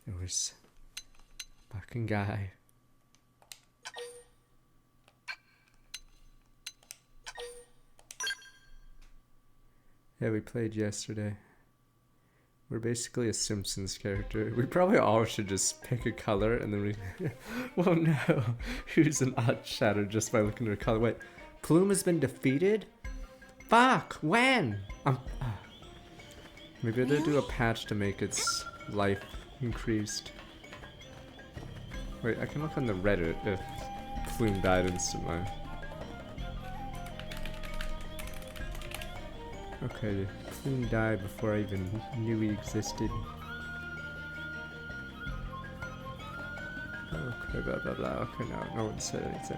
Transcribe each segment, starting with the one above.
It was fucking guy. Yeah, we played yesterday. We're basically a Simpsons character. We probably all should just pick a color and then we... Well, no. Who's an odd shadow just by looking at a color? Wait, Plume has been defeated? Fuck, when? Maybe they'll do a patch to make its life increased. Wait, I can look on the Reddit if Plume died instantly. Okay, Plume died before I even knew he existed. Okay, blah blah blah. Okay, no one said anything.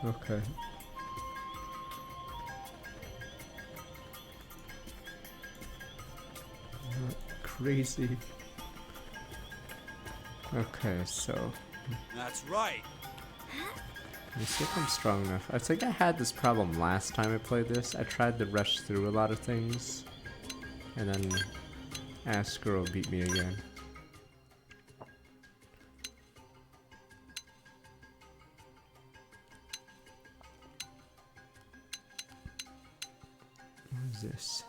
Okay. Crazy. Okay, so. That's right. Let me see if I'm strong enough. I think I had this problem last time I played this. I tried to rush through a lot of things, and then Asgirl beat me again. What is this?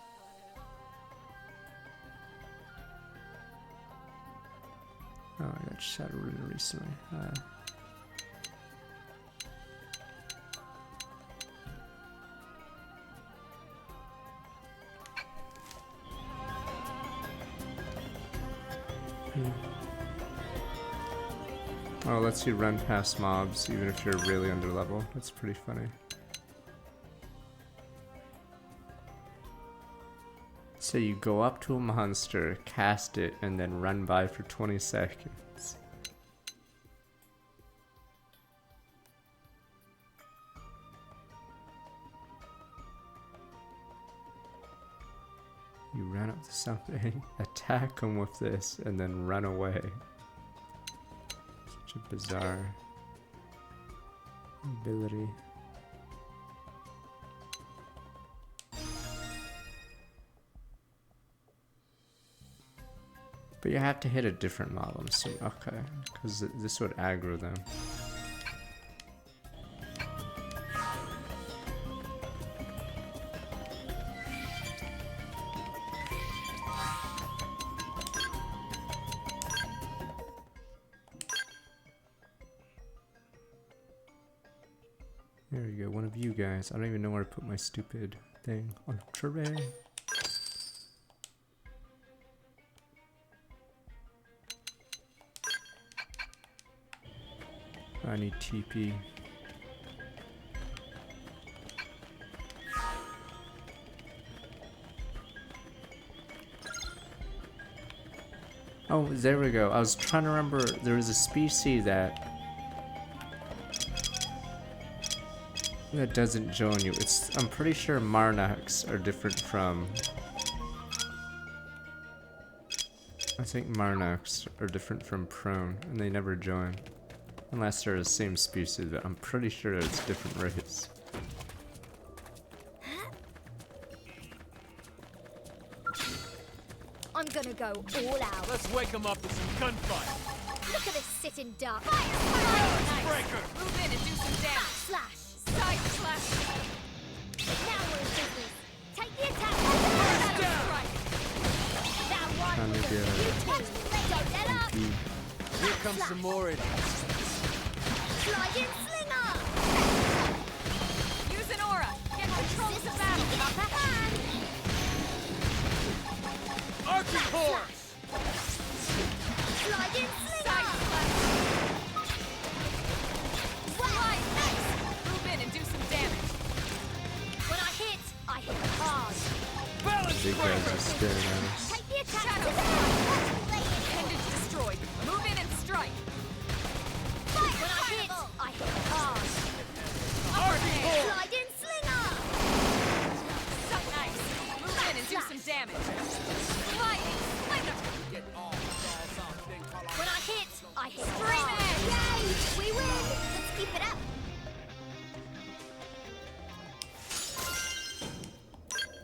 Oh, I got Shadowrun recently. Oh, it lets you run past mobs even if you're really under level. That's pretty funny. So you go up to a monster, cast it, and then run by for 20 seconds. You run up to something, attack them with this, and then run away. Such a bizarre ability. But you have to hit a different mob, I'm assuming. Okay, because this would aggro them. There you go, one of you guys. I don't even know where to put my stupid thing on terrain. I need TP. Oh, there we go. I was trying to remember, there was a species that doesn't join you. I'm pretty sure Marnoks are different from... I think Marnoks are different from Prone, and they never join. Unless they're the same species, but I'm pretty sure it's different race. I'm gonna go all out. Let's wake them up with some gunfight. Look at this sitting duck. Nice. Breaker. Move in and do some damage. Slash. Side slash. Now we're in business. Take the attack. First down. That one Trying to was get don't let up. TP. Here comes some more idiots. Sliding slinger. Use an aura. Get control of the battle. Upper hand. Archie horse. Sliding Side slinger. slash. Right. Move in and do some damage. When I hit hard. Balance Big guys are breaker. staring at us. Take the attack. Shadow. Right. Appendage destroyed. Move in and strike. When I hit hard. Upper Archie hand. horse. Sliding slinger. So nice. Move in and do some damage. Lightning. Slinger. When I hit Stream hard. edge. Yay! We win. Let's keep it up.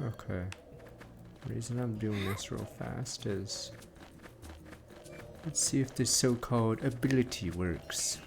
Okay. The reason I'm doing this real fast is Let's see if this so-called ability works.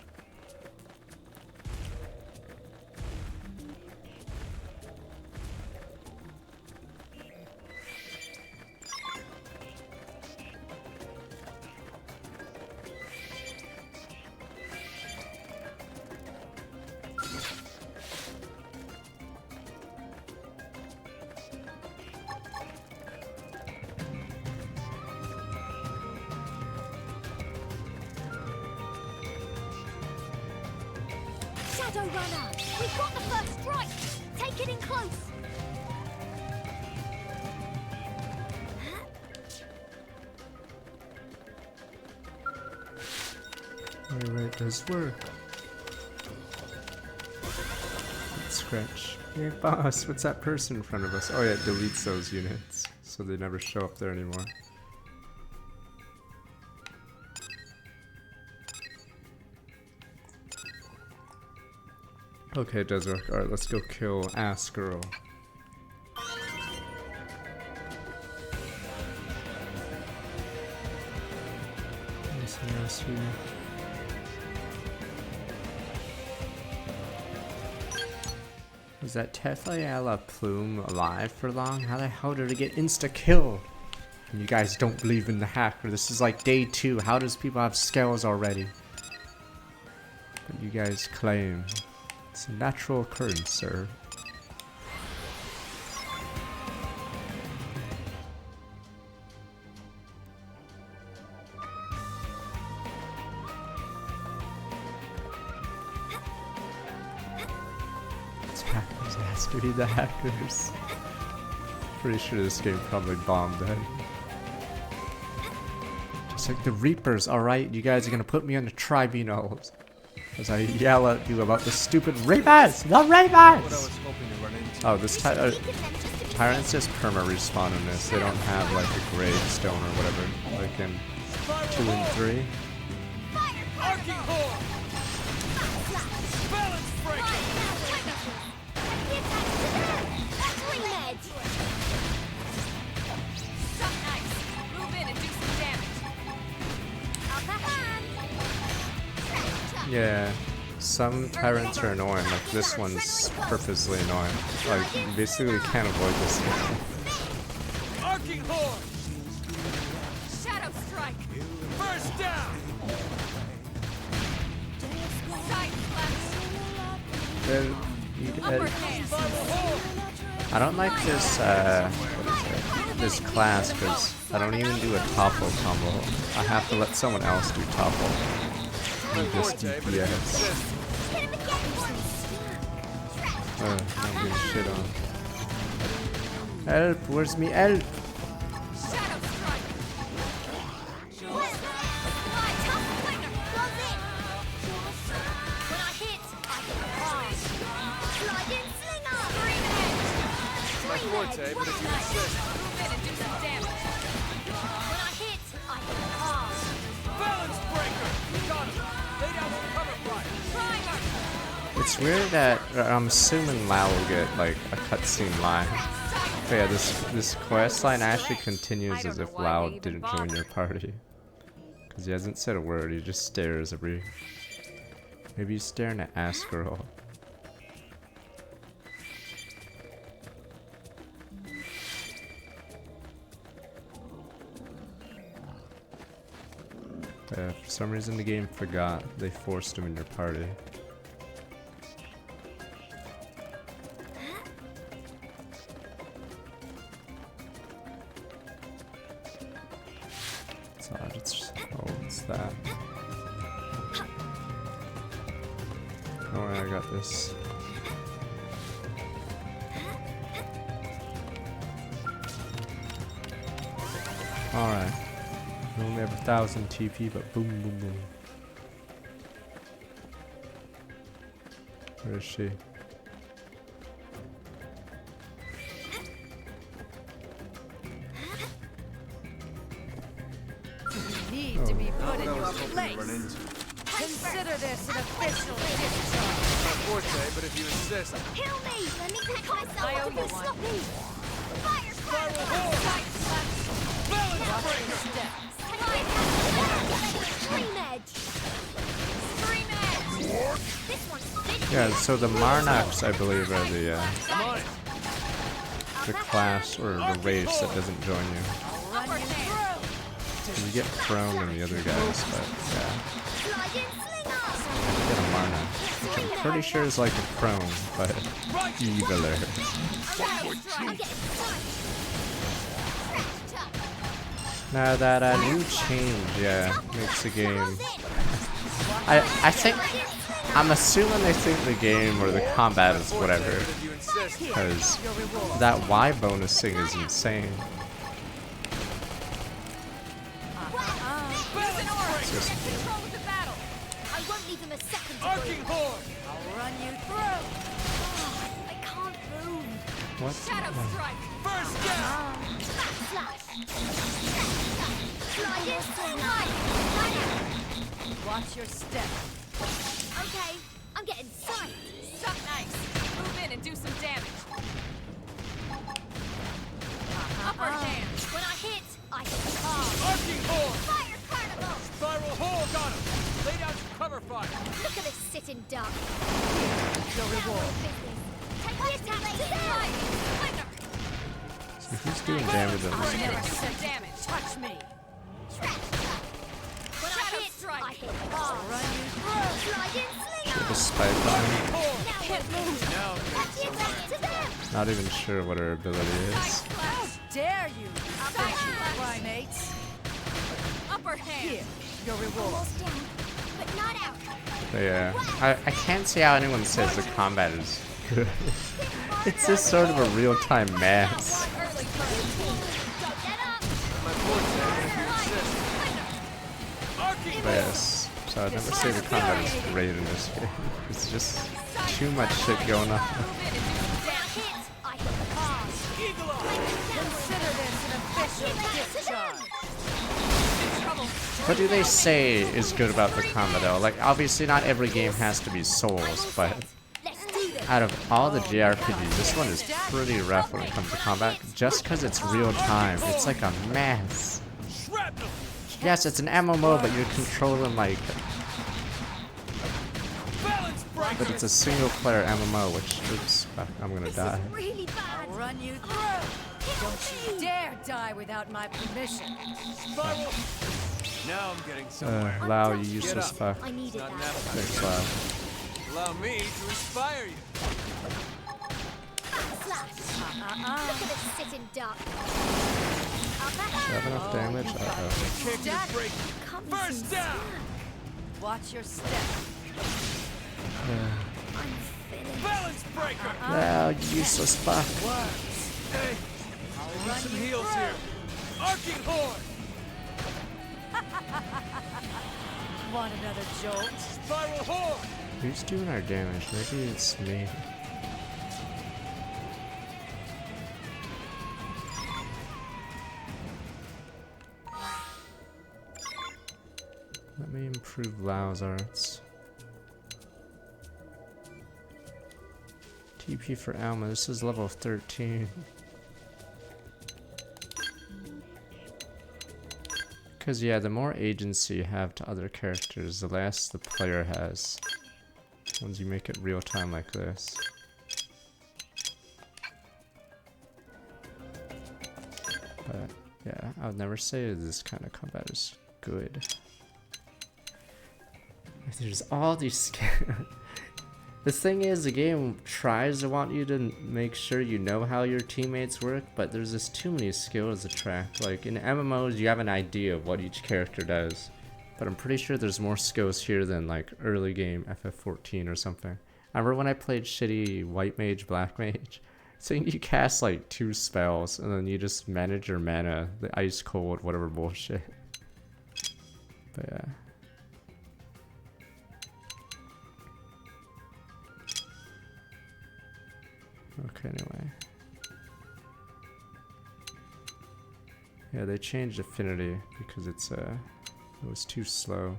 Shadow Runner! We've got the first strike! Take it in close! Alright, does work. Let's scratch. Hey boss, what's that person in front of us? Oh yeah, it deletes those units, so they never show up there anymore. Okay, it does work. Alright, let's go kill Ass Girl. Anything else here? Was that Tefayala Plume alive for long? How the hell did it get insta-kill? And you guys don't believe in the hacker. This is like day 2. How does people have skills already? But you guys claim. It's a natural occurrence, sir. It's hackers, it has to be the hackers. Pretty sure this game probably bombed it. Just like the Reapers, alright? You guys are gonna put me on the tribunals. As I yell at you about the stupid Reapers! The Reapers! What I was hoping to run into. Oh, this Tyrants just perma-respawn in this. They don't have like a gravestone or whatever, like in 2 and 3. Arcing Horn! Balance breaker! Suck nice. Move in and do some damage. Yeah, some Tyrants are annoying, like this one's purposely annoying. Like, you basically can't avoid this thing. Arcing Horn! Shadow strike. First down! Side slash. Upperhand. I don't like this, what is it? This class, because I don't even do a topple combo. I have to let someone else do topple. I'm just DPS. I'm getting shit on. Help! Where's me help? Shadow strike. My forte, but if you insist. Move in and do some damage. Balance breaker! Got him! Lay down some cover fire! Primer. It's weird that I'm assuming Lao will get like a cutscene line. But yeah, this quest line actually continues as if Lao didn't join your party. Because he hasn't said a word, he just stares every... Maybe he's staring at Ass Girl. Yeah, for some reason the game forgot they forced him in your party. It's odd, it's... oh, it's that. Oh, I got this. Alright. We only have 1,000 TP, but boom, boom, boom. Where is she? Need to be put in What I your was hoping to place. run into. Consider this an official discharge. My forte, but if you insist. Kill me! Let me pick myself I up owe to be you one. sloppy! Fire! Spiral Horn! Side slash. Balance breaker! Step. Fire! Yeah, so the Marnox, I believe, are I'm on it. the class or the race that doesn't join you. Upper hand. You get prone in the other guys, but yeah. Slide in, sling off. I get a Marnox, which I'm pretty sure is like a prone, but eviler. I'm getting started. Scratch top. Now that new change, yeah, makes the game. I think I'm assuming they think the game or the combat is whatever, If you insist. because that Y bonus thing is insane. Use an orange. Just- Get control of the battle. I won't leave them a second to Arcing breathe. horn. I'll run you through. I can't move. What? Shadow strike. First down. Backslash. Slide in, sling off. Watch your step. Okay, I'm getting sight. Suck nice. Move in and do some damage. Upper hand. When I hit hard. Arcing horn. Fire carnival. Spiral hole. Got him. Lay down some cover fire. Look at this sitting duck. Your reward. Take the attack to them. Winner. So who's doing damage on Move this in guy? and do some damage. Touch me. When I Shadow hit strike. hard. Run you through. Slide in, sling The off. spike on. Horn. Now Can't move. Now. Take the attack to them. Not even sure what her ability Side is. slash. Dare you, Side slash. primates? Upper hand. Here, your reward. Almost down, but not out. But yeah, I can't see how anyone says the combat is good. It's just sort of a real-time mess. Early bird. Don't get up. My forte. If you insist. Arcing But yes, so I'd never say the combat is great in this game. It's just too much shit going on. Move in and do some damage. I hit hard. eagle eye. Consider this an official discharge. In trouble. What do they say is good about the combat though? Like obviously not every game has to be Souls, but Let's do this. out of all the JRPGs, this one is pretty rough when it comes to combat. Just because it's real time, it's like a mess. Shrapnel. Yes, it's an MMO, but you're controlling like, Balance breaker. but it's a single player MMO, which, oops, fuck, I'm gonna This die. is really bad. I'll run you through. Don't you dare die without my permission. Spiral. Now I'm getting somewhere. Lao, you useless fuck. I needed Not that. Thanks, Lao. Allow me to inspire you. Slash. Look at this sitting duck. Up Do I have enough damage? Uh-oh. Kick and break. Cut me First some down. Watch your step. I'm finished. Balance breaker. Lao, you useless fuck. Hey, need some heals here. Arcing horn. Want another jolt? Spiral horn. Who's doing our damage? Maybe it's me. Let me improve Lao's arts. TP for Alma, this is level 13. Because yeah, the more agency you have to other characters, the less the player has. Once you make it real time like this. But yeah, I would never say this kind of combat is good. There's all these The thing is, the game tries to want you to make sure you know how your teammates work, but there's just too many skills to track. Like in MMOs, you have an idea of what each character does, but I'm pretty sure there's more skills here than like early game FF14 or something. I remember when I played shitty White Mage, Black Mage, saying you cast like 2 spells and then you just manage your mana, the ice cold, whatever bullshit. But yeah. Okay, anyway. Yeah, they changed affinity because it was too slow.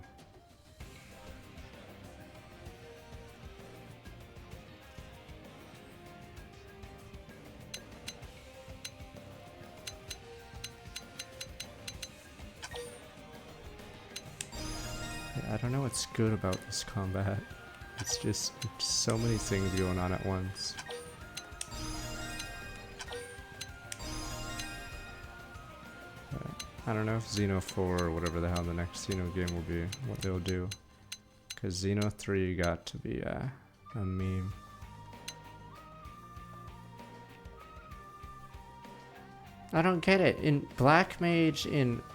Yeah, I don't know what's good about this combat. It's just so many things going on at once. I don't know if Xeno 4 or whatever the hell the next Xeno game will be, what they'll do. Because Xeno 3 got to be a meme. I don't get it. In Black Mage,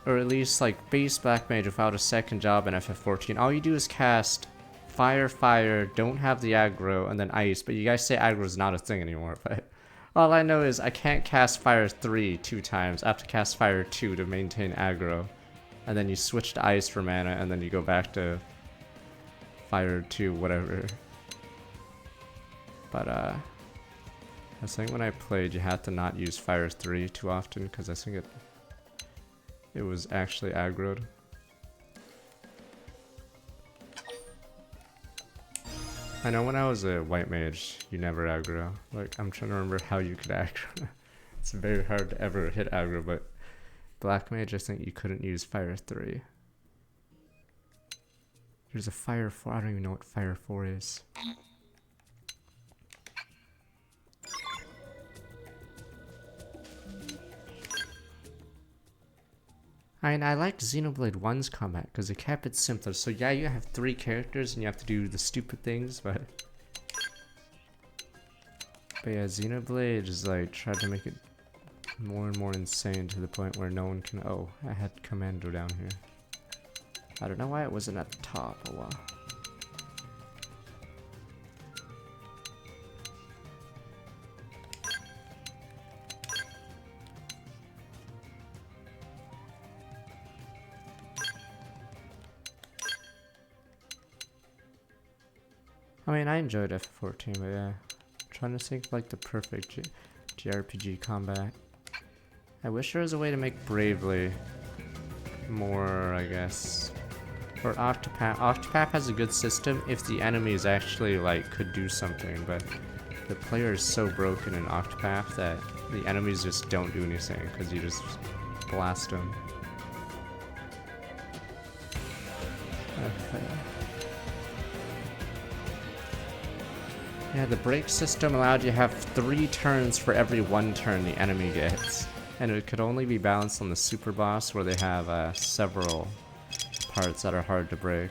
or at least like base Black Mage without a second job in FF14, all you do is cast Fire, Fire, don't have the aggro, and then Ice. But you guys say aggro is not a thing anymore, but all I know is I can't cast Fire 3 2 times. I have to cast Fire 2 to maintain aggro. And then you switch to Ice for mana, and then you go back to Fire 2, whatever. But, I think when I played, you had to not use Fire 3 too often, because I think it was actually aggroed. I know when I was a white mage, you never aggro. Like, I'm trying to remember how you could aggro. It's very hard to ever hit aggro, but black mage, I think you couldn't use Fire 3. There's a Fire 4, I don't even know what Fire 4 is. I mean, I liked Xenoblade 1's combat because it kept it simpler. So yeah, you have 3 characters and you have to do the stupid things, but yeah, Xenoblade is like tried to make it more and more insane to the point where no one can. Oh, I had Commando down here. I don't know why it wasn't at the top. Oh wow. I mean, I enjoyed FF14, but yeah. I'm trying to think like the perfect JRPG combat. I wish there was a way to make Bravely more, I guess. Or Octopath. Octopath has a good system if the enemies actually like could do something, but the player is so broken in Octopath that the enemies just don't do anything because you just blast them. Okay. Yeah, the break system allowed you to have 3 turns for every 1 turn the enemy gets. And it could only be balanced on the super boss where they have several parts that are hard to break.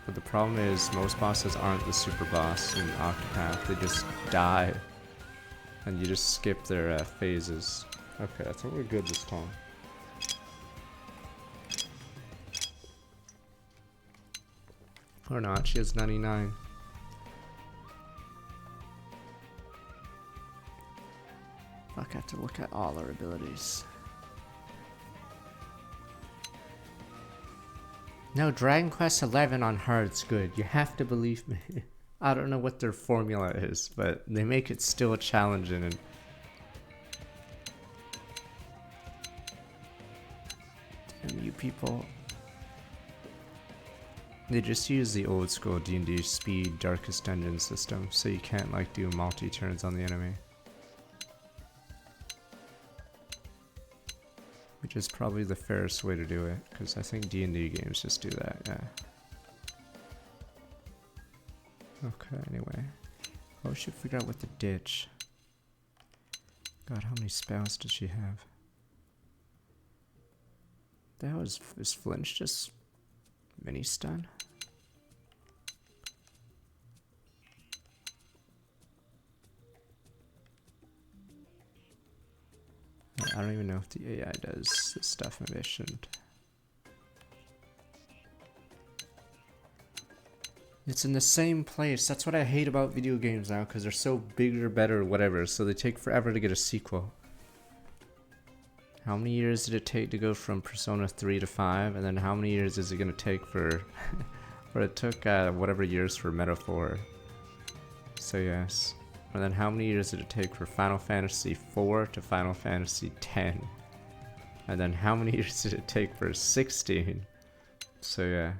But the problem is most bosses aren't the super boss in Octopath, they just die. And you just skip their phases. Okay, I think we're good this time. Or not, she has 99. Fuck, I have to look at all our abilities. No, Dragon Quest 11 on hard's good. You have to believe me. I don't know what their formula is, but they make it still challenging. And you people, they just use the old school D&D speed darkest dungeon system, so you can't like do multi-turns on the enemy. Which is probably the fairest way to do it, because I think D&D games just do that, yeah. Okay, anyway. Oh, we should figure out what the ditch. God, how many spells does she have? The hell is flinch just mini stun? I don't even know if the AI does this stuff, maybe I shouldn't. It's in the same place, that's what I hate about video games now, because they're so bigger, better, whatever, so they take forever to get a sequel. How many years did it take to go from Persona 3 to 5, and then how many years is it going to take for... or it took whatever years for Meta 4. So yes. And then how many years did it take for Final Fantasy 4 to Final Fantasy 10? And then how many years did it take for 16? So yeah.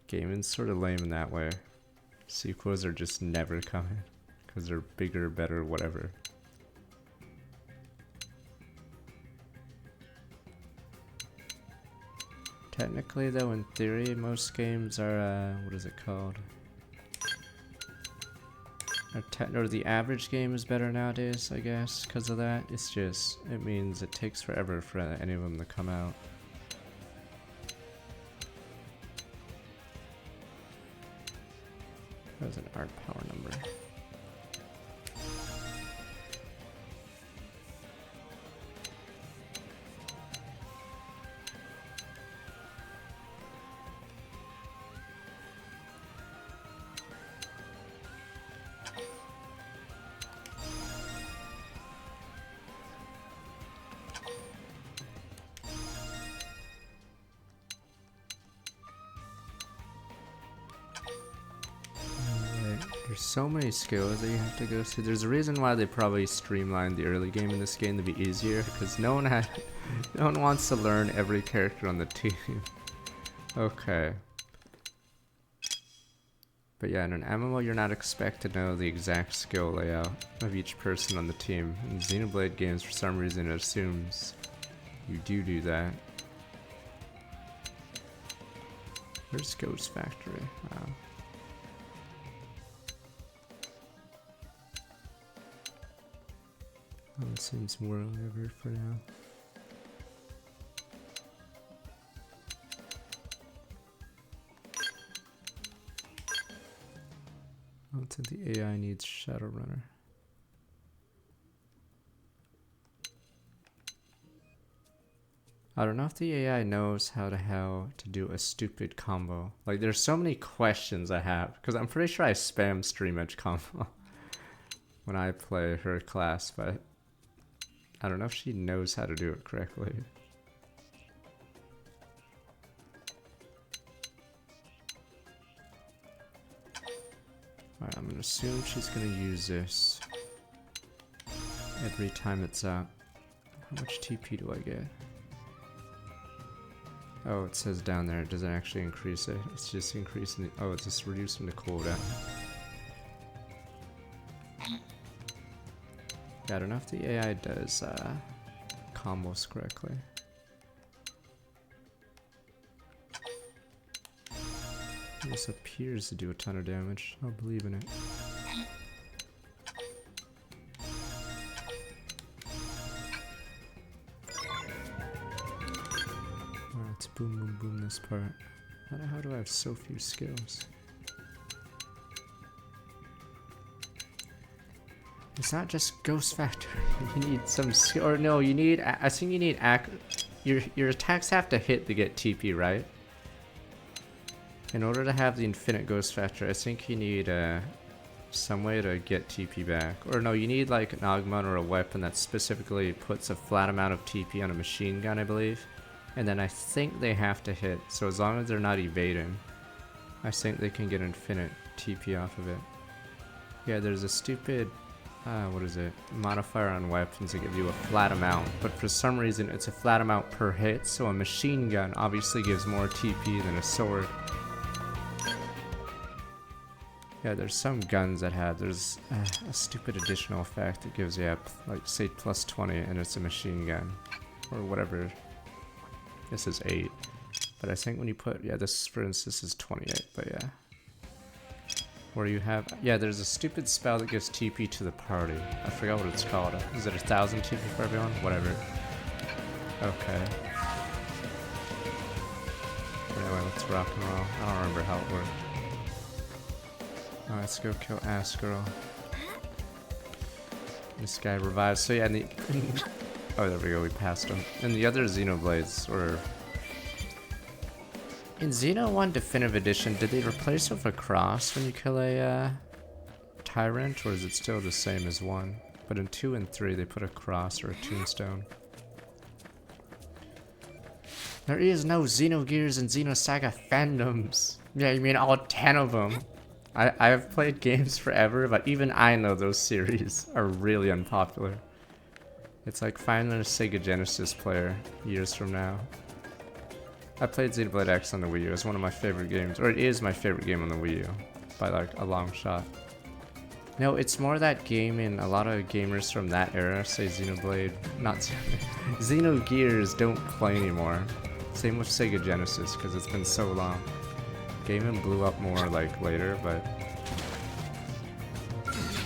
Gaming's sort of lame in that way. Sequels are just never coming. Because they're bigger, better, whatever. Technically though, in theory, most games are, what is it called? Or the average game is better nowadays, I guess, because of that. It's just, it means it takes forever for any of them to come out. That was an art power number. There's so many skills that you have to go through. There's a reason why they probably streamlined the early game in this game to be easier, because no one wants to learn every character on the team. Okay. But yeah, in an MMO you're not expected to know the exact skill layout of each person on the team. In Xenoblade games, for some reason, it assumes you do that. Where's Ghost Factory? Wow. Oh, it seems more over for now. Oh, it's the AI needs Shadowrunner. I don't know if the AI knows how to do a stupid combo. Like, there's so many questions I have, because I'm pretty sure I spam stream edge combo when I play her class, but I don't know if she knows how to do it correctly. Alright, I'm gonna assume she's gonna use this every time it's up. How much TP do I get? Oh, it says down there, it doesn't actually increase it. It's just increasing the, oh, it's just reducing the cooldown. Yeah, I don't know if the AI does combos correctly. This appears to do a ton of damage. I'll believe in it. Alright, let's boom boom boom this part. How do I have so few skills? It's not just Ghost Factor. You need some skill, or no, you need, I think you need your attacks have to hit to get TP, right? In order to have the infinite Ghost Factor, I think you need some way to get TP back. Or no, you need like an augment or a weapon that specifically puts a flat amount of TP on a machine gun, I believe. And then I think they have to hit, so as long as they're not evading, I think they can get infinite TP off of it. Yeah, there's a stupid, what is it, modifier on weapons to give you a flat amount, but for some reason it's a flat amount per hit, so a machine gun obviously gives more TP than a sword. Yeah, there's some guns that have, there's a stupid additional effect that gives you, like, say plus 20 and it's a machine gun, or whatever. This is 8, but I think when you put, yeah, this, for instance, is 28, but yeah. Where you have, yeah, there's a stupid spell that gives TP to the party. I forgot what it's called. Is it 1,000 TP for everyone? Whatever. Okay. Anyway, let's rock and roll. I don't remember how it worked. Alright, let's go kill Ass Girl. This guy revives. So yeah, and the oh, there we go. We passed him. And the other Xenoblades were. In Xeno 1 Definitive Edition, did they replace it with a cross when you kill a tyrant, or is it still the same as 1? But in 2 and 3, they put a cross or a tombstone. There is no Xenogears and Xenosaga fandoms. Yeah, you mean all 10 of them. I have played games forever, but even I know those series are really unpopular. It's like finding a Sega Genesis player years from now. I played Xenoblade X on the Wii U. It's one of my favorite games, or it is my favorite game on the Wii U, by like a long shot. No, it's more that game, and a lot of gamers from that era say Xenoblade, not Xenogears don't play anymore. Same with Sega Genesis, because it's been so long. Game even blew up more like later, but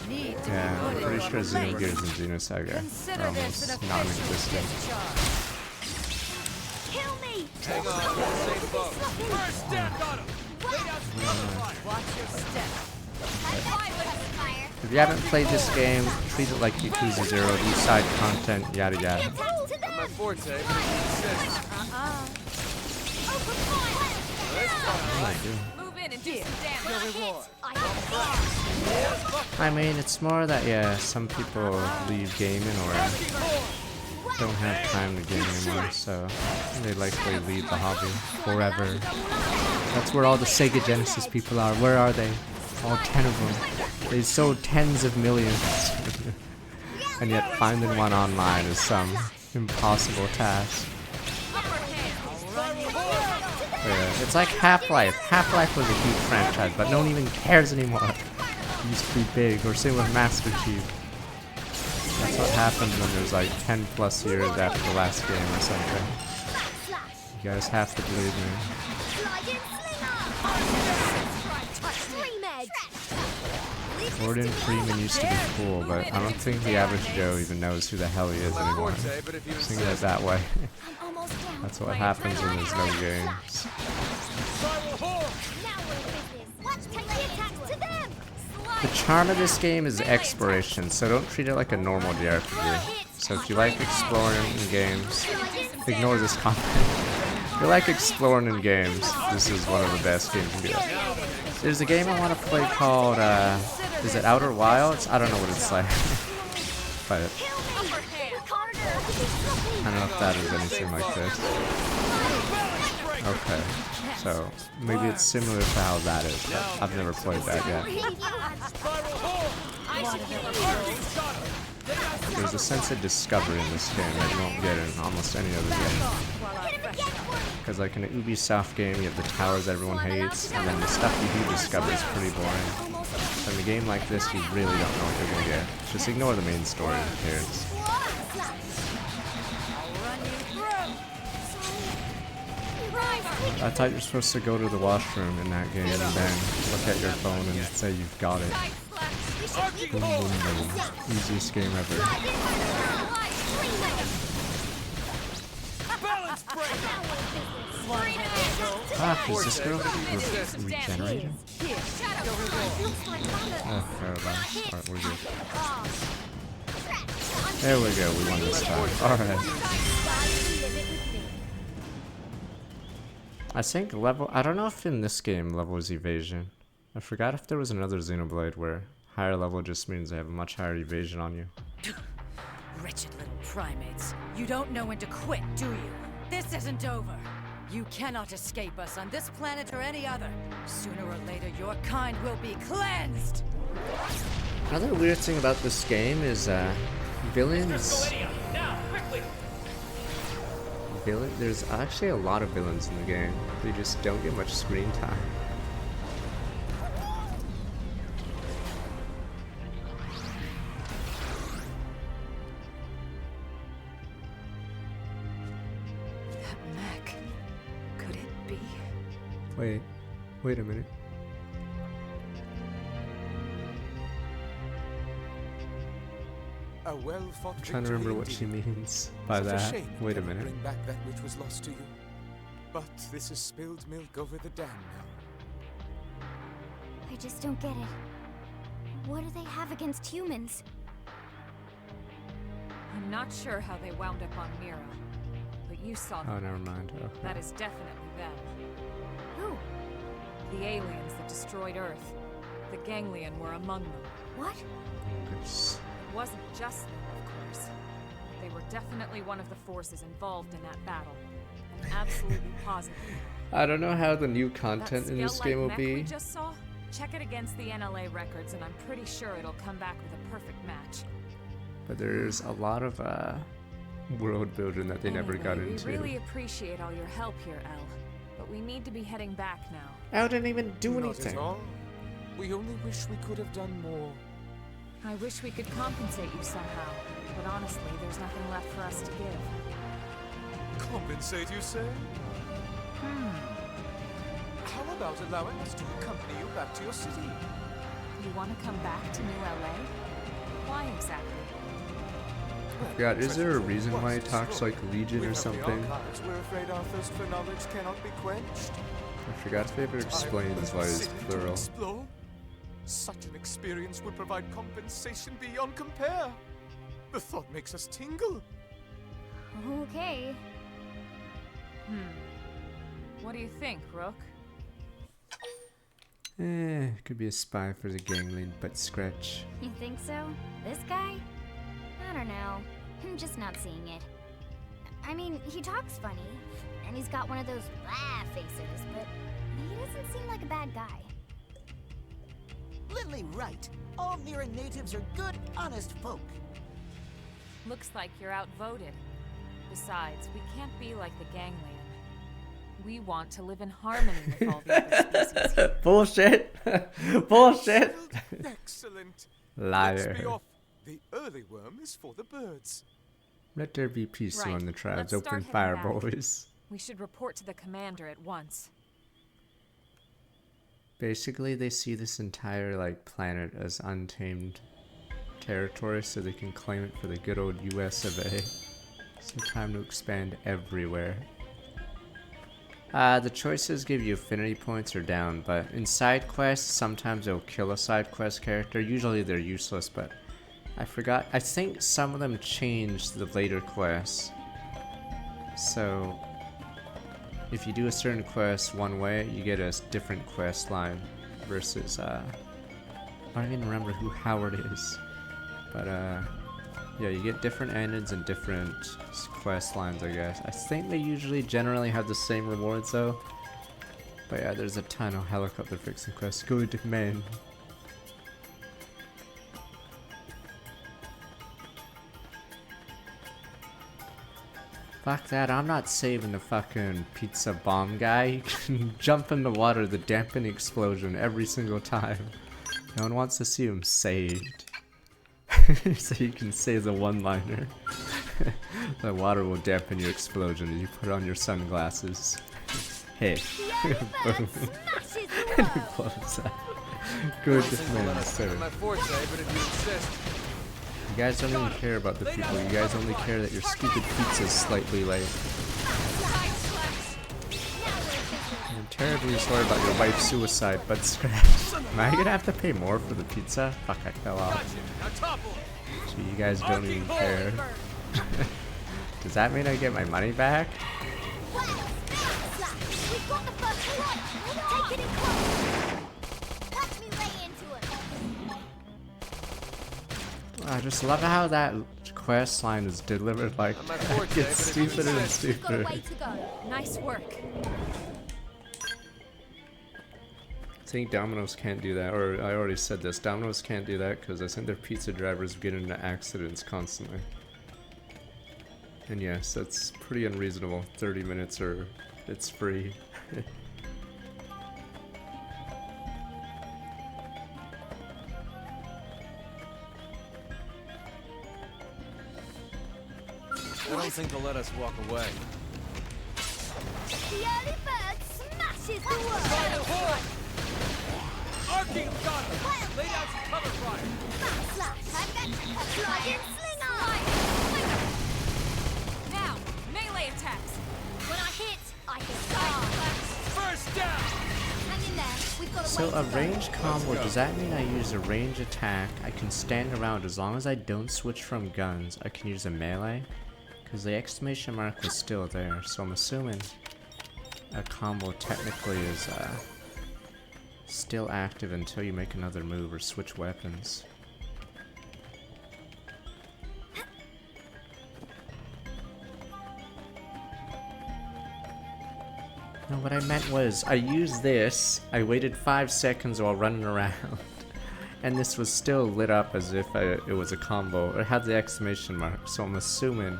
Need to yeah, be I'm put pretty in sure your place. Xenogears and Xenosaga Consider are this an almost official non-existent. discharge. Kill me! Hang on, we'll save both. First stand on him! Lay down some cover fire! Watch your step. Fire! If you haven't played this game, treat it like Yakuza 0, do side content, yada yada. Attack to Not my them! forte, but if you insist. Open fire! Move in and do some damage. Your reward. I have I mean, it's more that, yeah, some people leave gaming or don't have time to game anymore, so they likely leave the hobby forever. That's where all the Sega Genesis people are. Where are they? All 10 of them. They sold tens of millions. And yet finding one online is some impossible task. Yeah, it's like Half-Life. Half-Life was a huge franchise, but no one even cares anymore. It used to be big, or same with Master Chief. That's what happens when there's like 10 plus years after the last game or something. You guys have to believe me. Stream edge! Gordon Freeman used to be cool, but I don't think the average Joe even knows who the hell he is My anymore. forte, but if you Think of it insist. that way. I'm almost down. That's what happens when there's no games. Spiral hole! Now we're in business. Watch take the attacks to them! The charm of this game is exploration, so don't treat it like a normal JRPG. So if you like exploring in games, ignore this comment. If you like exploring in games, this is one of the best games you can do. There's a game I want to play called, is it Outer Wilds? I don't know what it's like. But I don't know if that is anything like this. Okay, so maybe it's similar to how that is, but I've never played that yet. Spiral hole! There's a sense of discovery in this game that you won't get in almost any other game. Because like in an Ubisoft game, you have the towers everyone hates, and then the stuff you do discover is pretty boring. So in a game like this, you really don't know what you're gonna get. Just ignore the main story here. I thought you were supposed to go to the washroom in that game and then look at your phone and say you've got it. Boom, boom, boom. Easiest game ever. Balance breaker! Ah, is this girl regenerating? Oh, paralyzed. Alright, we're good. There we go, we won this time. Alright. I think level... I don't know if in this game level is evasion. I forgot if there was another Xenoblade where higher level just means they have a much higher evasion on you. Wretched little primates. You don't know when to quit, do you? This isn't over. You cannot escape us on this planet or any other. Sooner or later, your kind will be cleansed. Another weird thing about this game is villains. There's actually a lot of villains in the game. They just don't get much screen time. That mech. Could it be? Wait a minute. A well-fought I'm trying to remember what she means by that. Wait a minute. Bring back that which was lost to you. But this is spilled milk over the dam now. I just don't get it. What do they have against humans? I'm not sure how they wound up on Mira, but you saw them. Oh, never mind. Okay. That is definitely them. Who? The aliens that destroyed Earth. The Ganglion were among them. What? Oops. It wasn't just them, of course. But they were definitely one of the forces involved in that battle. I'm absolutely positive. I don't know how the new That content in this scale-like game will mech we be. just saw? Check it against the NLA records, and I'm pretty sure it'll come back with a perfect match. But there's a lot of world building that they never got Anyway, into. We really appreciate all your help here, Elle. But we need to be heading back now. I didn't even do Not anything. at all. We only wish we could have done more. I wish we could compensate you somehow, but honestly, there's nothing left for us to give. Compensate, you say? How about allowing us to accompany you back to your city? You want to come back to New LA? Why exactly? God, is there a reason why he talks like Legion or something? We're afraid our thirst for knowledge cannot be quenched. I forgot if it ever explains why he's plural. Explore. Such an experience would provide compensation beyond compare. The thought makes us tingle. Okay. What do you think, Rook? Could be a spy for the gangling butt scratch. You think so? This guy? I don't know. I'm just not seeing it. I mean, he talks funny, and he's got one of those blah faces, but he doesn't seem like a bad guy. Lily right. All Mira natives are good, honest folk. Looks like you're outvoted. Besides, we can't be like the gangland. We want to live in harmony with all the other species here. Bullshit! Bullshit! Excellent. Liar. Let's be off. The early worm is for the birds. Let there be peace Right. among the tribes. Let's Open start fire, heading back. boys. We should report to the commander at once. Basically, they see this entire like planet as untamed territory, so they can claim it for the good old US of A. So time to expand everywhere. The choices give you affinity points or down, but in side quests, sometimes they'll kill a side quest character. Usually they're useless, but I forgot. I think some of them changed the later quests. So if you do a certain quest one way, you get a different quest line versus I don't even remember who Howard is, but yeah, you get different endings and different quest lines, I guess. I think they usually generally have the same rewards though. But yeah, there's a ton of helicopter fixing quests. Good man. Fuck that, I'm not saving the fucking pizza bomb guy. You can jump in the water, the dampen explosion every single time. No one wants to see him saved. So you can say the one-liner. The water will dampen your explosion as you put on your sunglasses. Hey. Boom. And he blows up. Good man, sir. My forte, but if you insist. You guys don't even care about the people. You guys only care that your stupid pizza's slightly late. I'm terribly sorry about your wife's suicide, but scratch. Am I gonna have to pay more for the pizza? Fuck, I fell off. Now topple. So you guys don't even care. Does that mean I get my money back? We've got the first one! Take it in close! Let me lay into it! I just love how that quest line is delivered like My forte, it gets but if you stupider and insist. We've got a stupider. way to go. Nice work. I think Domino's can't do that, or I already said this. Domino's can't do that because I think their pizza drivers get into accidents constantly. And yes, that's pretty unreasonable. 30 minutes or it's free. I don't think they'll let us walk away. The early bird smashes the world! Fire horn! Arcing of God! Lay down some cover fire! Slash! Flying slinger! Now, melee attacks. When I hit, I hit hard. First down! Hang in there. We've got a So way a to go. range combo, does that mean I use a range attack? I can stand around as long as I don't switch from guns. I can use a melee? Because the exclamation mark was still there, so I'm assuming a combo technically is still active until you make another move or switch weapons. No, what I meant was, I used this, I waited 5 seconds while running around, and this was still lit up as if it was a combo. It had the exclamation mark, so I'm assuming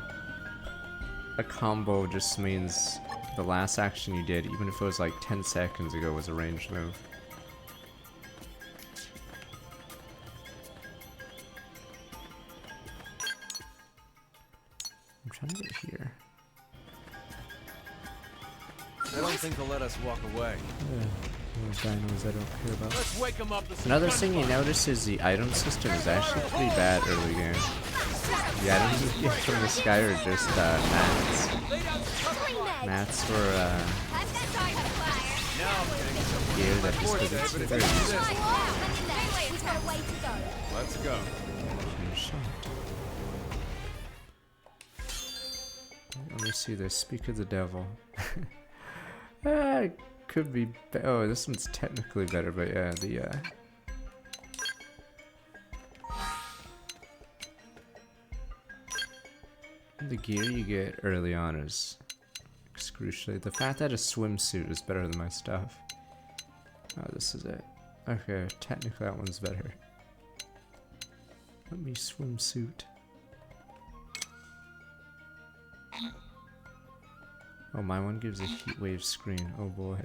a combo just means the last action you did, even if it was like 10 seconds ago, was a ranged move. I'm trying to get here. I don't think they'll let us walk away. More dinos I don't care about. Let's wake them up with some Another thing you gunfire. notice is the item system is actually pretty bad early game. The items you get from the sky are just mats. Mats for I've got time for fire. Now I'm getting some gear that my just forte, doesn't but if seem you very do useful. this, We've got a way to go. let's go. Let me see this. Speak of the devil. Could be. Oh, this one's technically better, but yeah, the gear you get early on is excruciating. The fact that a swimsuit is better than my stuff. Oh, this is it. Okay, technically that one's better. Let me swimsuit. Oh, my one gives a heat wave screen. Oh boy.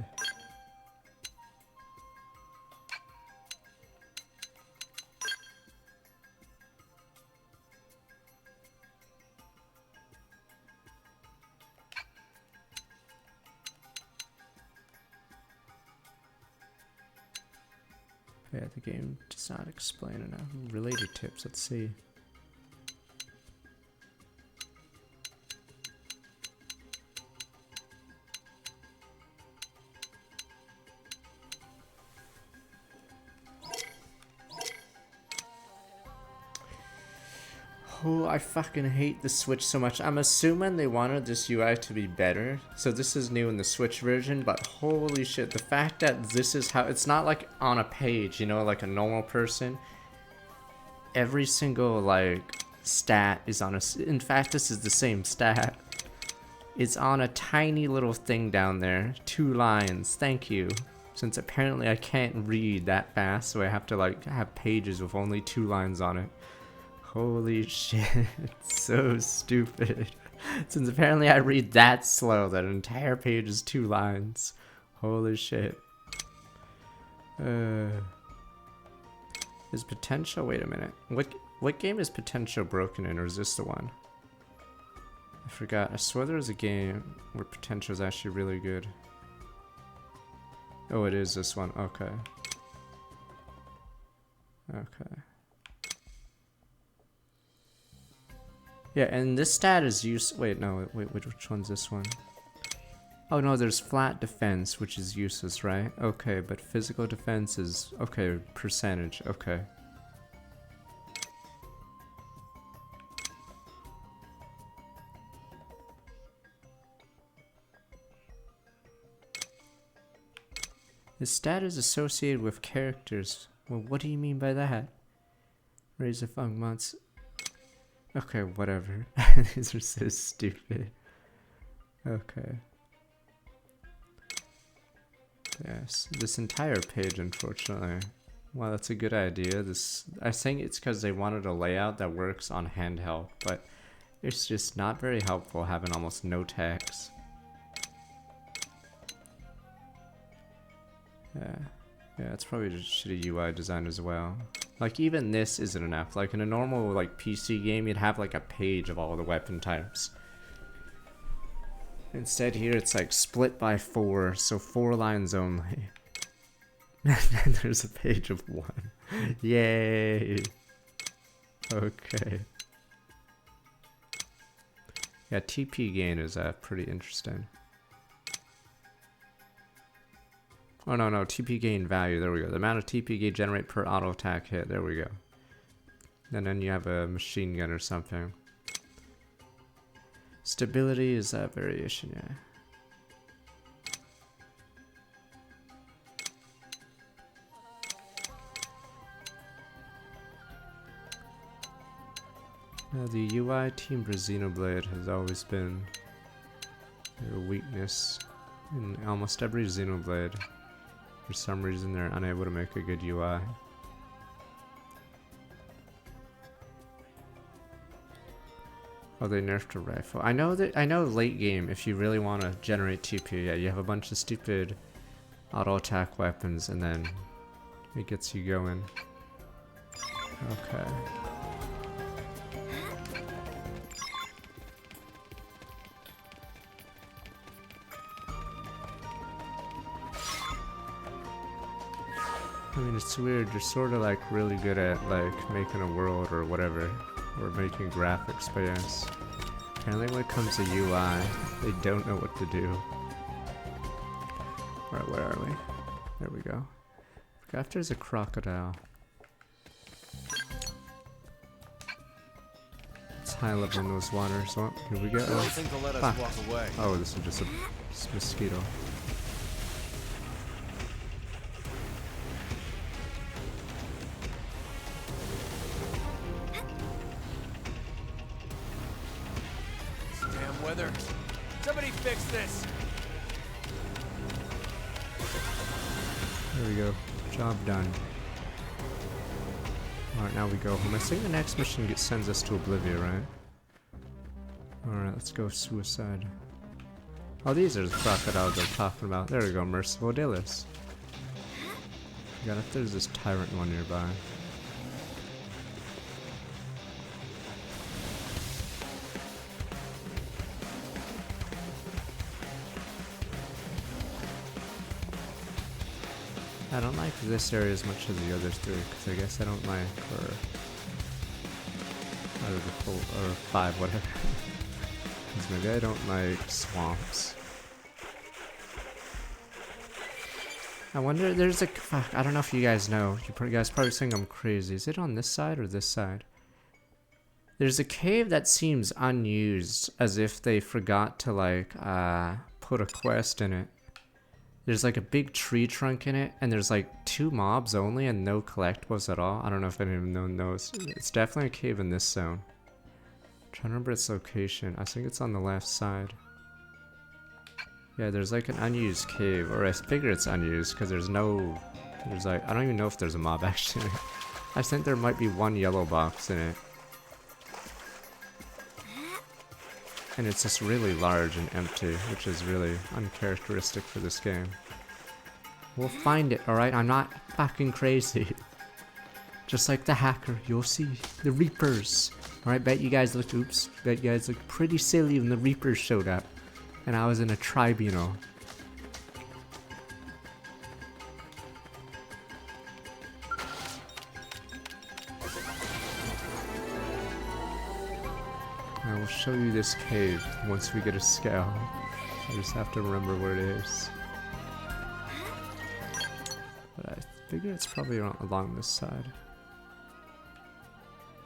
Yeah, the game does not explain enough. Related tips, let's see. Oh, I fucking hate the Switch so much. I'm assuming they wanted this UI to be better. So this is new in the Switch version, but holy shit, the fact that this is how, it's not like on a page, you know, like a normal person. Every single, like, stat is on a, in fact, this is the same stat. It's on a tiny little thing down there. 2 lines, thank you. Since apparently I can't read that fast, so I have to, like, have pages with only 2 lines on it. Holy shit, it's so stupid. Since apparently I read that slow, that entire page is 2 lines. Holy shit. Is Potential, wait a minute. What game is Potential broken in, or is this the one? I forgot, I swear there was a game where Potential is actually really good. Oh, it is this one, okay. Okay. Yeah, and this stat is wait, no, wait, which one's this one? Oh no, there's flat defense, which is useless, right? Okay, but physical defense is, okay, percentage, okay. The stat is associated with characters. Well, what do you mean by that? Raise a funk months. Okay, whatever. These are so stupid. Okay. Yes, this entire page, unfortunately. Well, that's a good idea. I think it's because they wanted a layout that works on handheld, but it's just not very helpful having almost no text. Yeah, it's probably just shitty UI design as well. Like, even this isn't enough. Like, in a normal, like, PC game, you'd have, like, a page of all the weapon types. Instead, here, it's, like, split by 4, so 4 lines only. And then there's a page of 1. Yay! Okay. Yeah, TP gain is, pretty interesting. Oh, no, TP gain value, there we go. The amount of TP gain generate per auto attack hit, there we go. And then you have a machine gun or something. Stability is that variation, yeah. Now, the UI team for Xenoblade has always been their weakness in almost every Xenoblade. For some reason, they're unable to make a good UI. Oh, they nerfed a rifle. I know late game, if you really want to generate TP, yeah, you have a bunch of stupid auto attack weapons, and then it gets you going. Okay. I mean, it's weird. You're sort of like really good at like making a world or whatever, or making graphics, but yes. Apparently when it comes to UI, they don't know what to do. Alright, where are we? There we go. Forgot there's a crocodile. It's high level in those waters. Oh, here we go. I don't think they'll let us Fuck. walk away. Oh, this is just a mosquito. Damn weather. Somebody fix this. There we go. Job done. Alright, now we go home. I think the next mission sends us to Oblivion, right? Alright, let's go suicide. Oh, these are the crocodiles I'm talking about. There we go, Merciful Dillis. Forgot if there's this tyrant one nearby. I don't like this area as much as the other three, because I guess I don't like, or out of the full, or 5, whatever. Because maybe I don't like swamps. I wonder, there's a, fuck, I don't know if you guys know, you guys probably think I'm crazy. Is it on this side or this side? There's a cave that seems unused, as if they forgot to like, put a quest in it. There's like a big tree trunk in it, and there's like 2 mobs only and no collectibles at all. I don't know if anyone knows. It's definitely a cave in this zone. I'm trying to remember its location. I think it's on the left side. Yeah, there's like an unused cave, or I figure it's unused because there's like, I don't even know if there's a mob actually. I think there might be 1 yellow box in it. And it's just really large and empty, which is really uncharacteristic for this game. We'll find it, alright? I'm not fucking crazy. Just like the hacker, you'll see. The Reapers. Alright, bet you guys looked pretty silly when the Reapers showed up. And I was in a tribunal. I will show you this cave once we get a scale. I just have to remember where it is. But I figure it's probably along this side.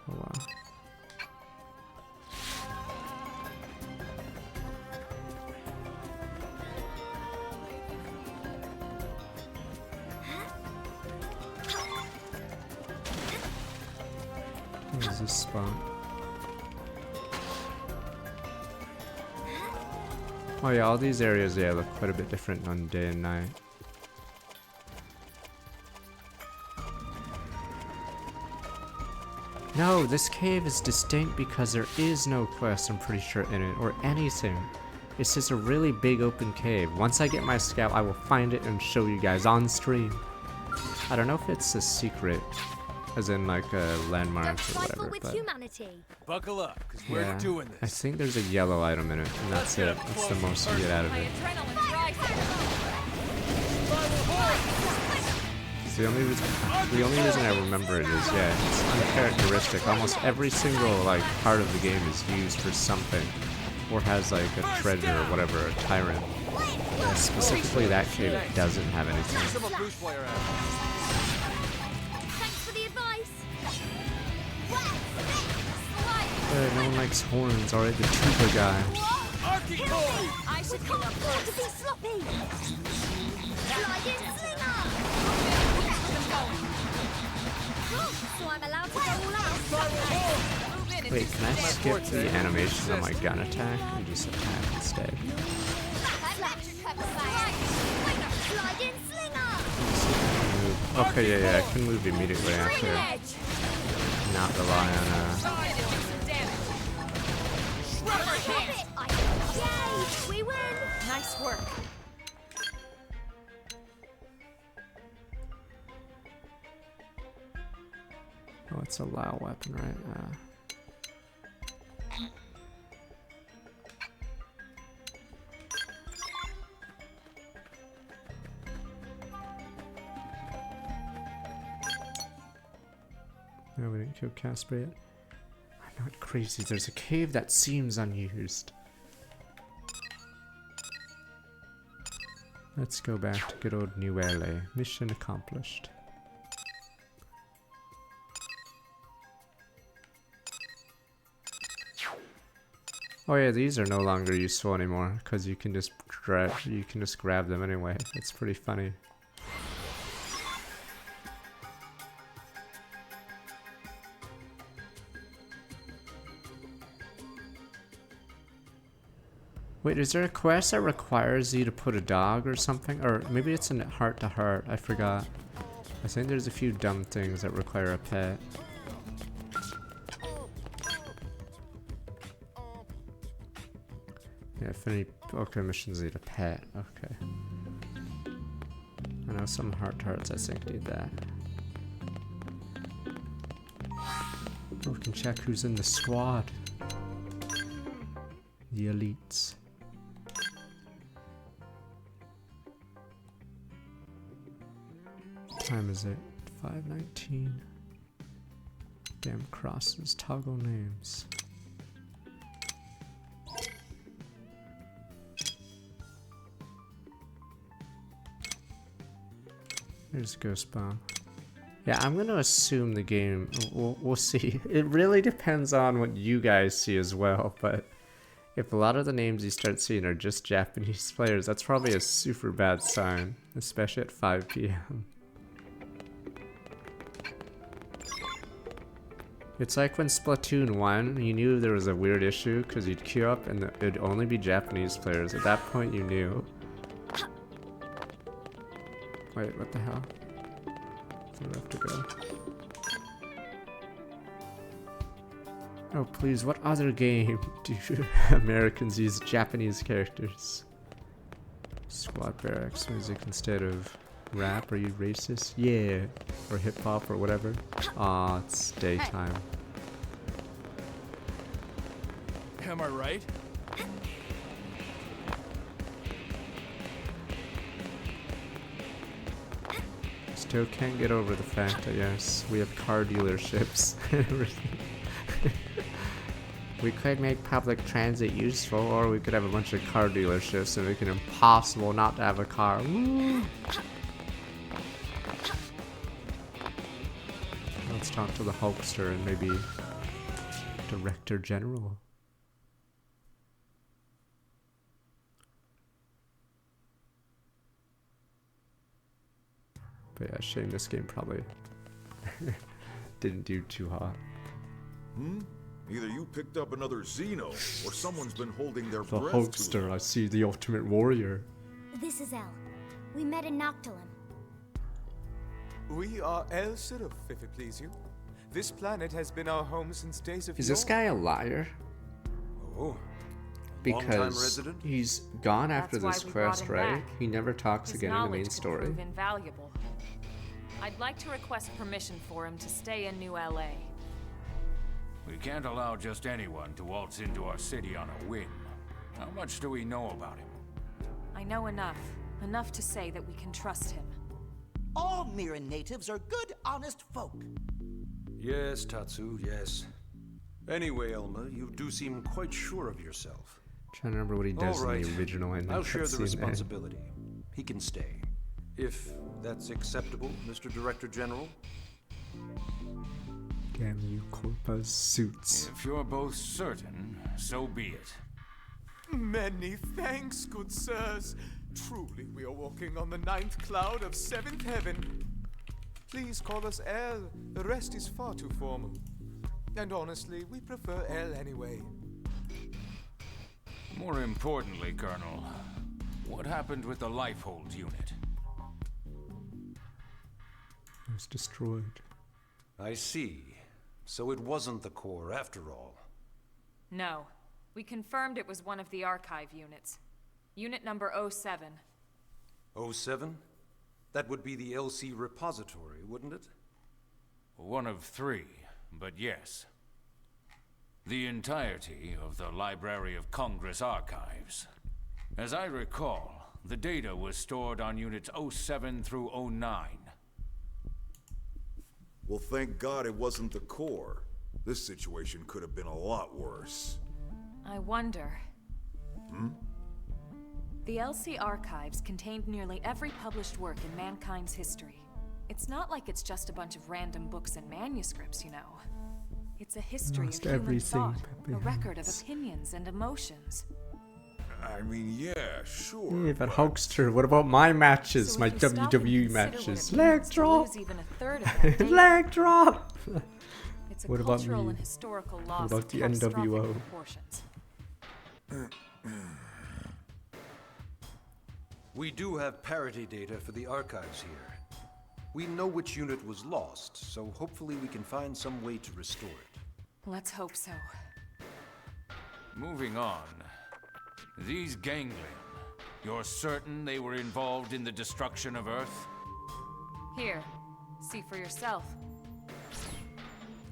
Oh wow. Where's this spot? Oh yeah, all these areas, yeah, look quite a bit different on day and night. No, this cave is distinct because there is no quest, I'm pretty sure, in it, or anything. It's just a really big open cave. Once I get my scout, I will find it and show you guys on stream. I don't know if it's a secret, as in like a landmark or whatever, but... Buckle up, because we're doing I this. think there's a yellow item in it, and that's it. That's the most you get out of My it. adrenaline dries. The only reason I remember it is, yeah, it's uncharacteristic. Almost every single like part of the game is used for something, or has like a treasure or whatever, a tyrant. Yeah, specifically that cave doesn't have anything. Some of Bruce player out. Thanks for the advice. No one likes horns, alright, the tuba guy. I should come up to be sloppy. Sliding slinger. So I'm allowed to go all out. Wait, can I skip the animation on my gun attack and just attack instead? Sliding slinger. Move. Okay, yeah, I can move immediately after. Not rely on Yay! We win. Nice work. Oh, it's a Lao weapon, right? No, we didn't kill Casper yet. I'm not crazy. There's a cave that seems unused. Let's go back to good old New LA. Mission accomplished. Oh yeah, these are no longer useful anymore because you can just grab them anyway. It's pretty funny. Wait, is there a quest that requires you to put a dog or something? Or maybe it's in heart to heart, I forgot. I think there's a few dumb things that require a pet. Yeah, if any okay missions need a pet, okay. I know some heart to hearts I think need that. Oh, we can check who's in the squad. The elites. What time is it? 5:19. Damn crosses, toggle names. There's Ghost Bomb. Yeah, I'm gonna assume the game. We'll see. It really depends on what you guys see as well, but if a lot of the names you start seeing are just Japanese players, that's probably a super bad sign, especially at 5 p.m. It's like when Splatoon 1, you knew there was a weird issue because you'd queue up and it'd only be Japanese players. At that point, you knew. Wait, what the hell? I have to go. Oh, please, what other game do Americans use Japanese characters? Squad barracks music instead of rap? Are you racist? Yeah. Or hip hop or whatever. Aw, it's daytime. Am I right? Still can't get over the fact that yes, we have car dealerships and everything. We could make public transit useful, or we could have a bunch of car dealerships and make it impossible not to have a car. Woo! Let's talk to the Hulkster and maybe Director General. But yeah, shame this game probably didn't do too hot. Either you picked up another Xeno, or someone's been holding their The breath Hulkster, I see the ultimate warrior. This is El. We met in Noctilum. We are El Sirif, if it please you. This planet has been our home since days of Is this guy a liar? Oh, Because resident? he's gone after That's why this we brought quest, him right? back. He never talks His again in the knowledge main could story. prove invaluable. I'd like to request permission for him to stay in New LA. We can't allow just anyone to waltz into our city on a whim. How much do we know about him? I know enough. Enough to say that we can trust him. All Mirren natives are good, honest folk. Yes, Tatsu, yes. Anyway, Elma, you do seem quite sure of yourself. Trying to remember what he does All right. in the original ending. I'll share the cutscene there. responsibility. He can stay. If that's acceptable, Mr. Director General. Damn you, Corpa's suits. If you're both certain, so be it. Many thanks, good sirs. Truly, we are walking on the 9th cloud of 7th heaven. Please call us El. The rest is far too formal. And honestly, we prefer El anyway. More importantly, Colonel, what happened with the Lifehold unit? It was destroyed. I see. So it wasn't the core after all. No. We confirmed it was one of the archive units. Unit number 07. 07? That would be the LC repository, wouldn't it? One of 3, but yes. The entirety of the Library of Congress archives. As I recall, the data was stored on units 07 through 09. Well, thank God it wasn't the core. This situation could have been a lot worse. I wonder. The LC archives contained nearly every published work in mankind's history. It's not like it's just a bunch of random books and manuscripts, you know. It's a history Lost of human everything, thought, a Pepe record of Hanks. opinions and emotions. I mean, yeah, sure. Yeah, but Hulkster, what about my matches? So My if you stop and WWE consider what matches. it Leg means to drop! lose even a third of that data, Leg drop! it's a What about cultural me? and historical loss about of the catastrophic NWO? proportions. We do have parity data for the archives here. We know which unit was lost, so hopefully we can find some way to restore it. Let's hope so. Moving on. These ganglion. You're certain they were involved in the destruction of Earth? Here, see for yourself.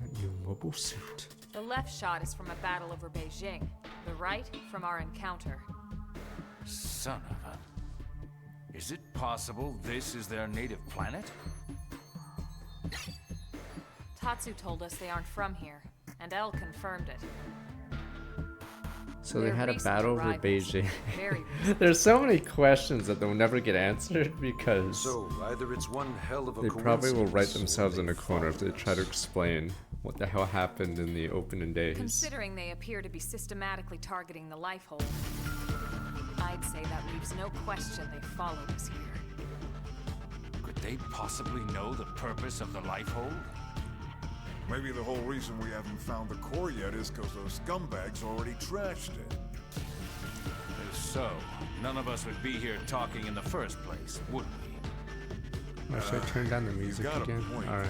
That new mobile suit. The left shot is from a battle over Beijing. The right from our encounter. Son of a... Is it possible this is their native planet? Tatsu told us they aren't from here, and Elle confirmed it. So they They're had a recent battle over arrivals. Beijing. Very recent. There's so many questions that they'll never get answered because So, either it's one hell of a they probably will write coincidence, or themselves in they a corner if they followed try to us. explain what the hell happened in the opening days. Considering they appear to be systematically targeting the life hold, I'd say that leaves no question they followed us here. Could they possibly know the purpose of the life hold? Maybe the whole reason we haven't found the core yet is because those scumbags already trashed it. If so, none of us would be here talking in the first place, would we? Oh, should I turn down the music got a again? point. Alright.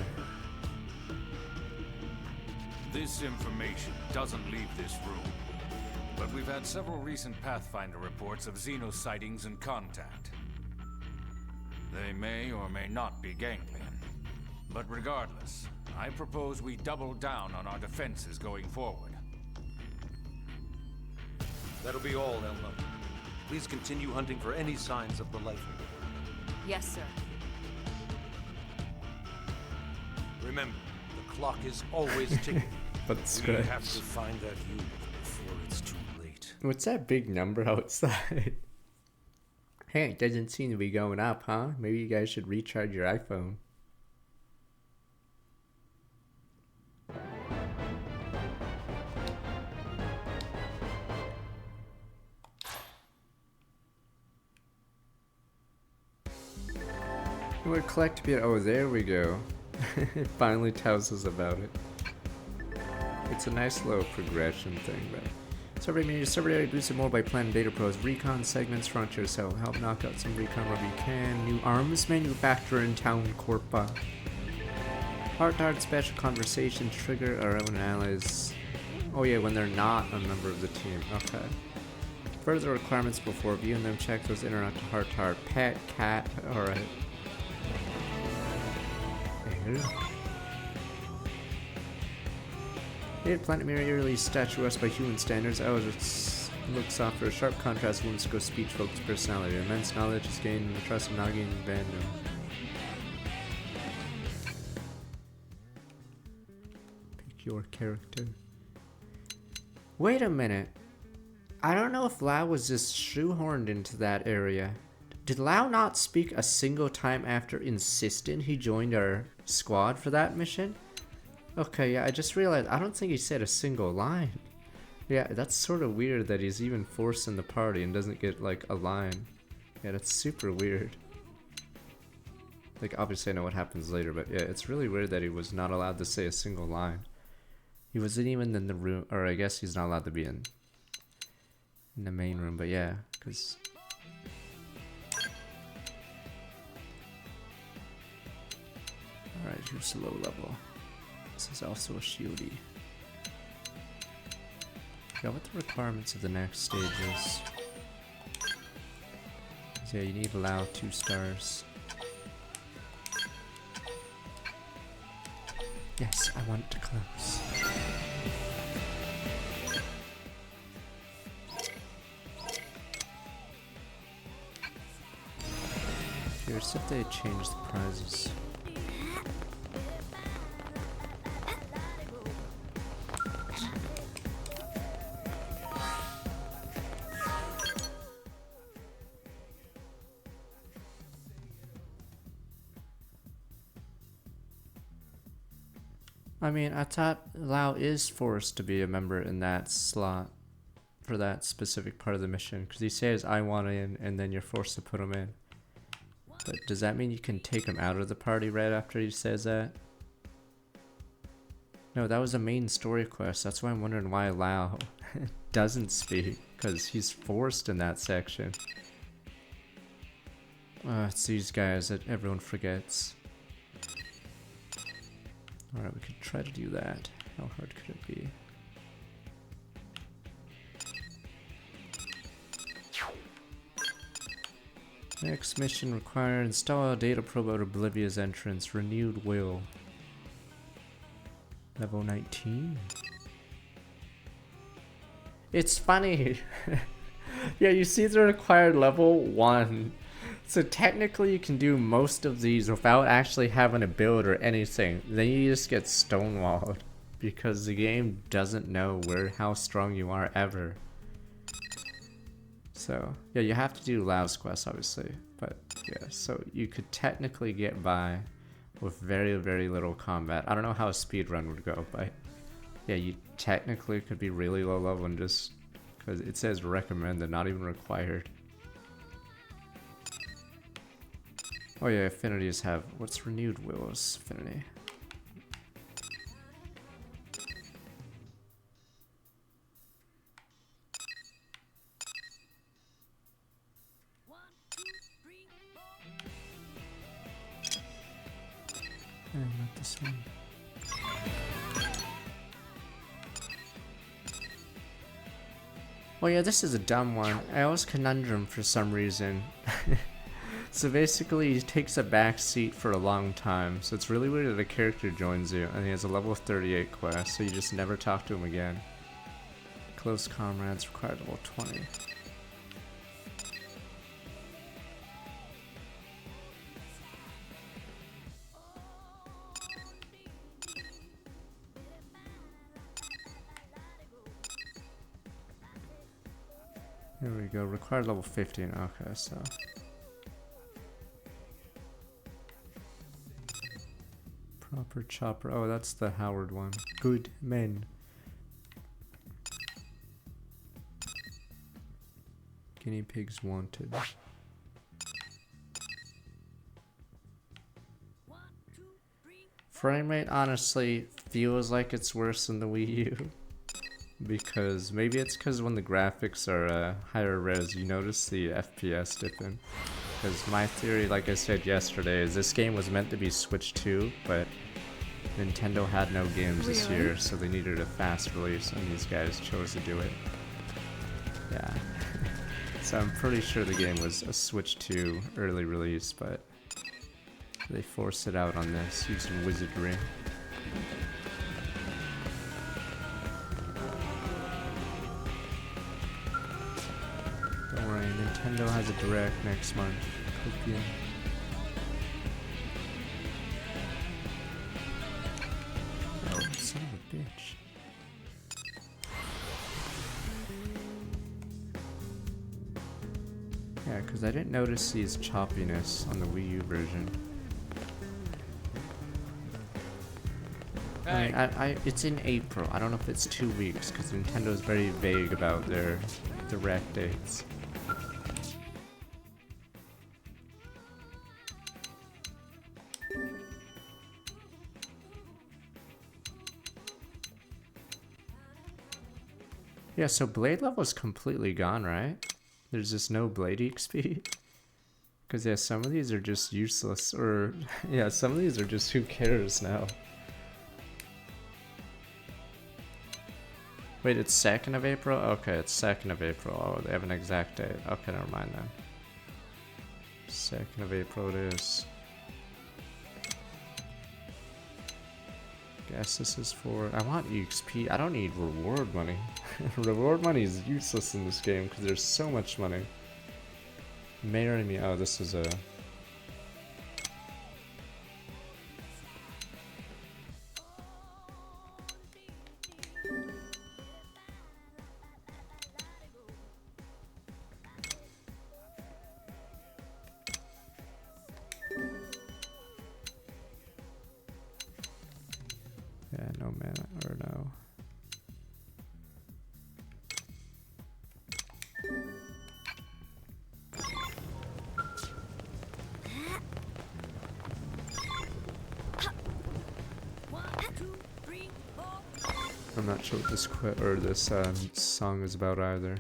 This information doesn't leave this room. But we've had several recent Pathfinder reports of Xeno sightings and contact. They may or may not be ganglion. But regardless, I propose we double down on our defenses going forward. That'll be all, Elma. Please continue hunting for any signs of the life hold. Yes, sir. Remember, the clock is always ticking. But We scratch. have to find that unit before it's too late. What's that big number outside? Hey, it doesn't seem to be going up, huh? Maybe you guys should recharge your iPhone. What collect bit? Oh, there we go. It finally tells us about it. It's a nice little progression thing, but Server boosted more by planned data pros, recon segments, frontier, so help knock out some recon wherever you can. New arms manufacturer in town, Corpa. Heart special conversation trigger our own allies. Oh yeah, when they're not a member of the team. Okay. Further requirements before viewing them. Check those interact to heart. Pet, cat. All right. Native planet merely statuesque by human standards. Eldritch looks offer a sharp contrast to Whimsical speech-focused personality. Immense knowledge is gained in the trust of Nagi and Vandam. Pick your character. Wait a minute. I don't know if Lao was just shoehorned into that area. Did Lao not speak a single time after insisting he joined our squad for that mission? Okay, yeah, I just realized I don't think he said a single line. Yeah, that's sort of weird that he's even forced in the party and doesn't get, like, a line. Yeah, that's super weird. Like, obviously I know what happens later, but yeah, it's really weird that he was not allowed to say a single line. He wasn't even in the room, or I guess he's not allowed to be in the main room, but yeah, because... Alright, here's low level. This is also a shieldy. Yeah, what the requirements of the next stage is. So yeah, you need allow 2 stars. Yes, I want to close. Curious if they changed the prizes. I mean, I thought Lao is forced to be a member in that slot for that specific part of the mission, because he says I want in and then you're forced to put him in. But does that mean you can take him out of the party right after he says that? No, that was a main story quest. That's why I'm wondering why Lao doesn't speak, because he's forced in that section. It's these guys that everyone forgets. Alright, we could try to do that. How hard could it be? Next mission required: install a data probe at Oblivia's entrance. Renewed will. Level 19? It's funny! Yeah, you see the required level 1. So technically you can do most of these without actually having a build or anything. Then you just get stonewalled because the game doesn't know how strong you are ever. So yeah, you have to do Lao's quest obviously, but yeah, so you could technically get by with very, very little combat. I don't know how a speedrun would go, but yeah, you technically could be really low level and just, because it says recommended, not even required. Oh yeah, affinities have, what's renewed will's affinity? Not this one. Oh yeah, this is a dumb one. I always conundrum for some reason. So basically he takes a back seat for a long time, so it's really weird that a character joins you and he has a level 38 quest, so you just never talk to him again. Close comrades required level 20. Here we go, required level 15, okay, so. Proper chopper, oh that's the Howard one. Good men. Guinea pigs wanted. Frame rate honestly feels like it's worse than the Wii U. Because maybe it's because when the graphics are higher res, you notice the FPS dipping. Because my theory, like I said yesterday, is this game was meant to be Switch 2, but Nintendo had no games this year, so they needed a fast release, and these guys chose to do it. Yeah. So I'm pretty sure the game was a Switch 2 early release, but they forced it out on this using wizardry. Don't worry, Nintendo has a direct next month. Copium. Oh, son of a bitch. Yeah, because I didn't notice these choppiness on the Wii U version. Hey. I mean, it's in April. I don't know if it's 2 weeks, because Nintendo's very vague about their direct dates. Yeah, so Blade level is completely gone, right? There's just no Blade XP? Because yeah, some of these are just useless, or yeah, some of these are just who cares now. Wait, it's 2nd of April? Okay, it's 2nd of April. Oh, they have an exact date. Okay, never mind then. 2nd of April it is. Guess this is for... I want EXP. I don't need reward money. Reward money is useless in this game because there's so much money. Marry me. Oh, this is a... Yeah, no mana or no. I'm not sure what this song is about either.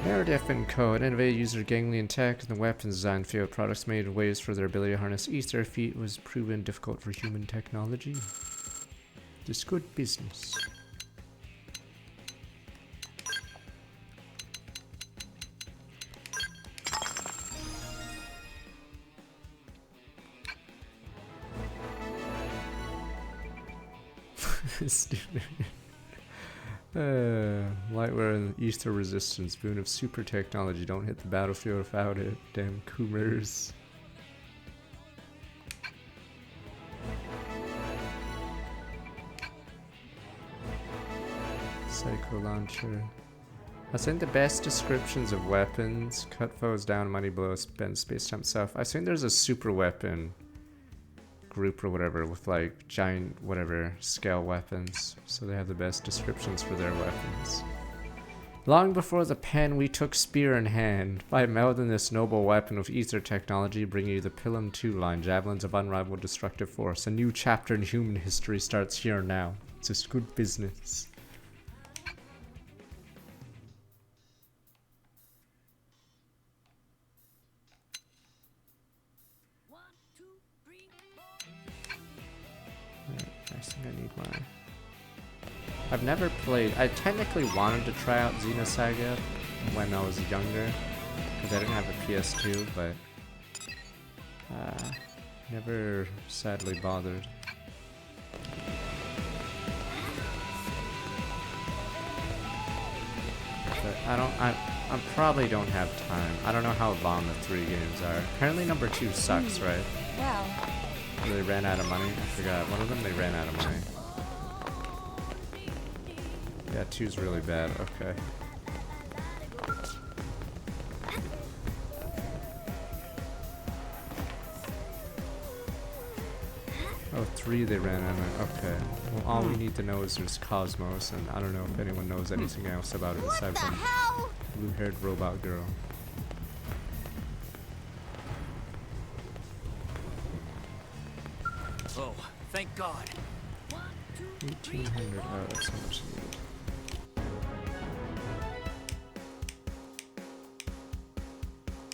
Meredith & Co., an innovative user of ganglion tech in the weapons design field. Products made in ways for their ability to harness ether feet was proven difficult for human technology. This good business. Stupid. Lightware and ether resistance, boon of super technology. Don't hit the battlefield without it. Damn Coomers. Psycho launcher. I think the best descriptions of weapons: cut foes down, money blows, bend space time self. I think there's a super weapon group or whatever with like giant whatever scale weapons, so they have the best descriptions for their weapons. Long before the pen we took spear in hand, by melding this noble weapon with ether technology, bringing you the Pilum 2 line, javelins of unrivaled destructive force. A new chapter in human history starts here now. It's just good business. I think I need my... I've never played... I technically wanted to try out Xenosaga when I was younger, because I didn't have a PS2, but... never sadly bothered. But I probably don't have time. I don't know how long the 3 games are. Apparently number 2 sucks, right? Well... They ran out of money? I forgot. One of them, they ran out of money. Yeah, 2's really bad. Okay. Oh, 3 they ran out of. Okay. Well, all we need to know is there's Cosmos, and I don't know if anyone knows anything else about it aside from blue-haired robot girl. Oh, thank God. 1800. Oh, that's how much you need.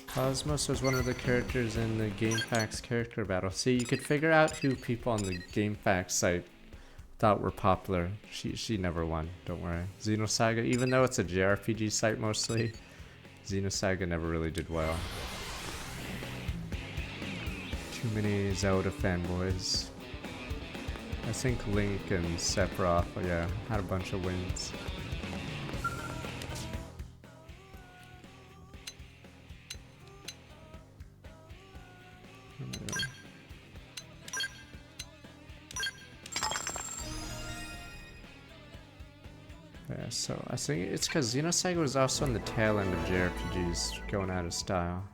Cosmos was one of the characters in the GameFAQs character battle. See, you could figure out who people on the GameFAQs site thought were popular. She never won, don't worry. Xenosaga, even though it's a JRPG site mostly, Xenosaga never really did well. Too many Zelda fanboys. I think Link and Sephiroth, yeah, had a bunch of wins. Yeah, so I think it's because Xenosaga was also on the tail end of JRPGs going out of style.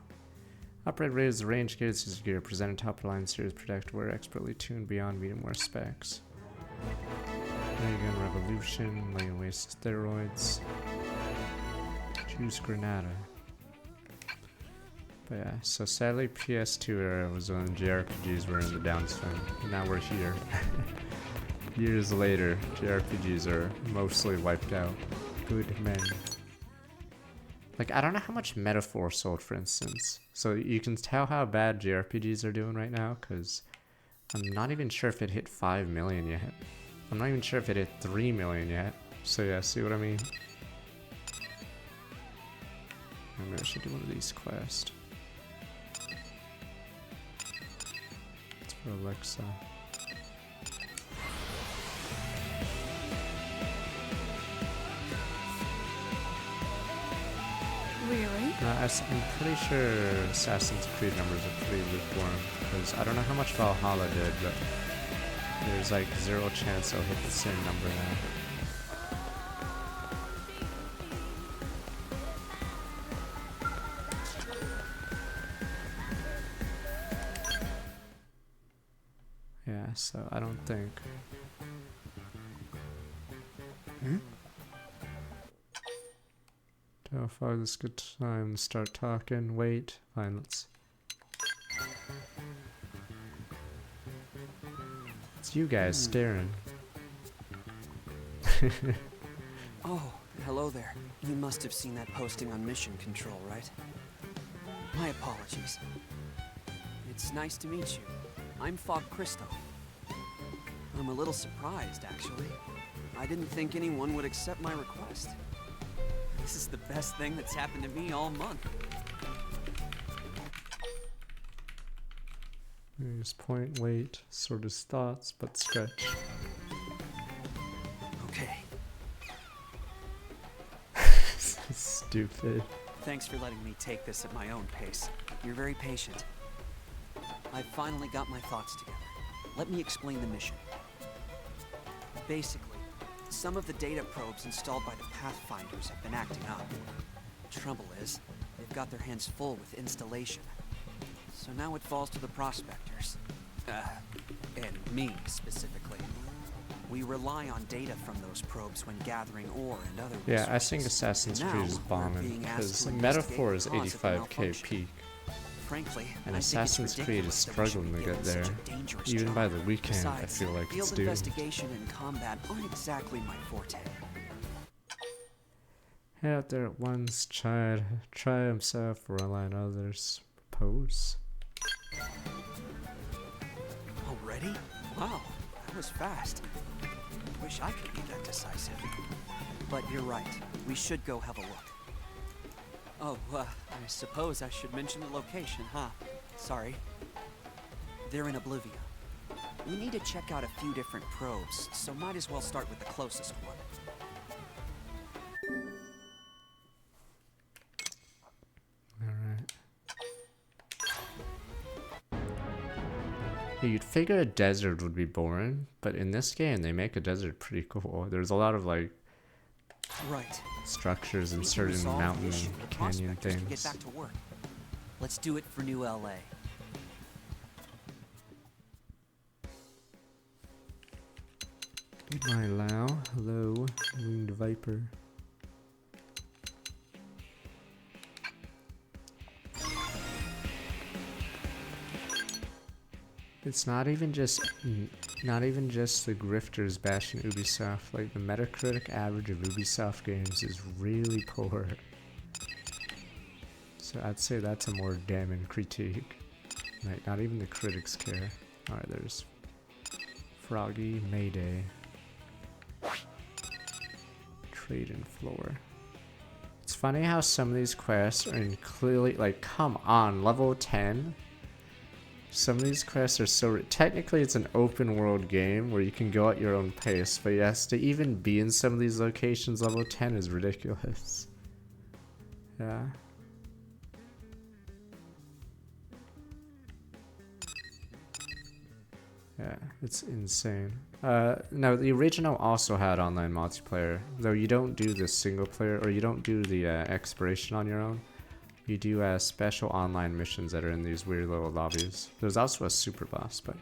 Upgrade rate is the range gears user gear, presented top line series protect wear expertly tuned beyond medium wear specs. Gun Revolution, laying waste steroids. Choose Granada. But yeah, so sadly PS2 era was when JRPGs were in the downswing. Now we're here. Years later, JRPGs are mostly wiped out. Good men. Like, I don't know how much Metaphor sold, for instance. So you can tell how bad JRPGs are doing right now, because I'm not even sure if it hit 5 million yet. I'm not even sure if it hit 3 million yet. So yeah, see what I mean? Maybe I should do one of these quests. It's for Alexa. Really? I'm pretty sure Assassin's Creed numbers are pretty lukewarm, because I don't know how much Valhalla did, but there's like 0 chance they'll hit the same number now. Yeah, so I don't think. How far this good time to start talking? Wait, fine, let's. It's you guys staring. Oh, hello there. You must have seen that posting on Mission Control, right? My apologies. It's nice to meet you. I'm Fog Crystal. I'm a little surprised, actually. I didn't think anyone would accept my request. This is the best thing that's happened to me all month. Just point, wait, sort his thoughts, but stretch. Okay. Stupid. Thanks for letting me take this at my own pace. You're very patient. I've finally got my thoughts together. Let me explain the mission. Basically, some of the data probes installed by the Pathfinders have been acting up. Trouble is, they've got their hands full with installation. So now it falls to the prospectors. And me, specifically. We rely on data from those probes when gathering ore and other resources. Yeah, I think Assassin's Creed is bombing, because Metaphor is 85k peak. Frankly, and Assassin's Creed is struggling to get there. Even by the weekend, I feel like it's due. Investigation and combat aren't exactly my forte. Head out there at once, try himself, rely on others. Pose. Already? Wow, that was fast. Wish I could be that decisive. But you're right. We should go have a look. Oh, I suppose I should mention the location, huh? Sorry. They're in Oblivia. We need to check out a few different probes, so might as well start with the closest one. Alright. You'd figure a desert would be boring, but in this game they make a desert pretty cool. There's a lot of like structures and certain mountain canyon things. Get back to work. Let's do it for New LA. Goodbye, Lau. Hello, winged viper. It's not even just the grifters bashing Ubisoft. Like, the Metacritic average of Ubisoft games is really poor. So I'd say that's a more damning critique. Like, not even the critics care. Alright, there's Froggy, Mayday, Trading Floor. It's funny how some of these quests are in clearly, like, come on, level 10? Some of these quests are so... Technically, it's an open world game where you can go at your own pace, but yes, to even be in some of these locations, level 10 is ridiculous. Yeah. Yeah, it's insane. No, the original also had online multiplayer, though you don't do the single player, or you don't do the exploration on your own. You do special online missions that are in these weird little lobbies. There's also a super boss, but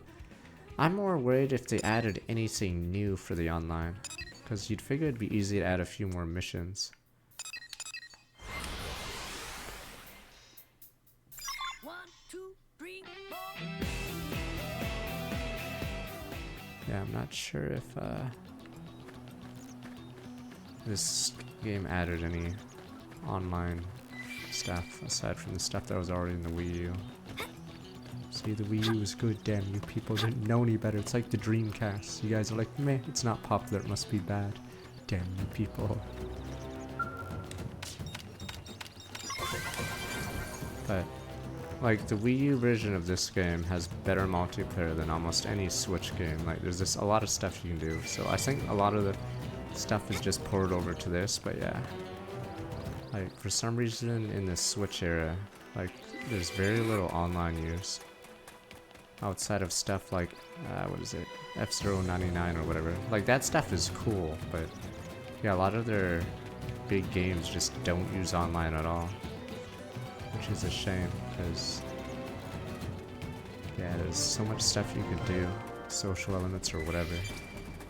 I'm more worried if they added anything new for the online, because you'd figure it'd be easy to add a few more missions. 1, 2, 3, 4. Yeah, I'm not sure if this game added any online stuff aside from the stuff that was already in the Wii U. See, the Wii U was good, damn you people didn't know any better. It's like the Dreamcast. You guys are like, meh, it's not popular, it must be bad. Damn you people. But, like, the Wii U version of this game has better multiplayer than almost any Switch game. Like, there's just a lot of stuff you can do. So I think a lot of the stuff is just ported over to this, but yeah. Like, for some reason in the Switch era, like, there's very little online use. Outside of stuff like, what is it, F-Zero 99 or whatever. Like, that stuff is cool, but yeah, a lot of their big games just don't use online at all. Which is a shame, because, yeah, there's so much stuff you could do. social elements or whatever.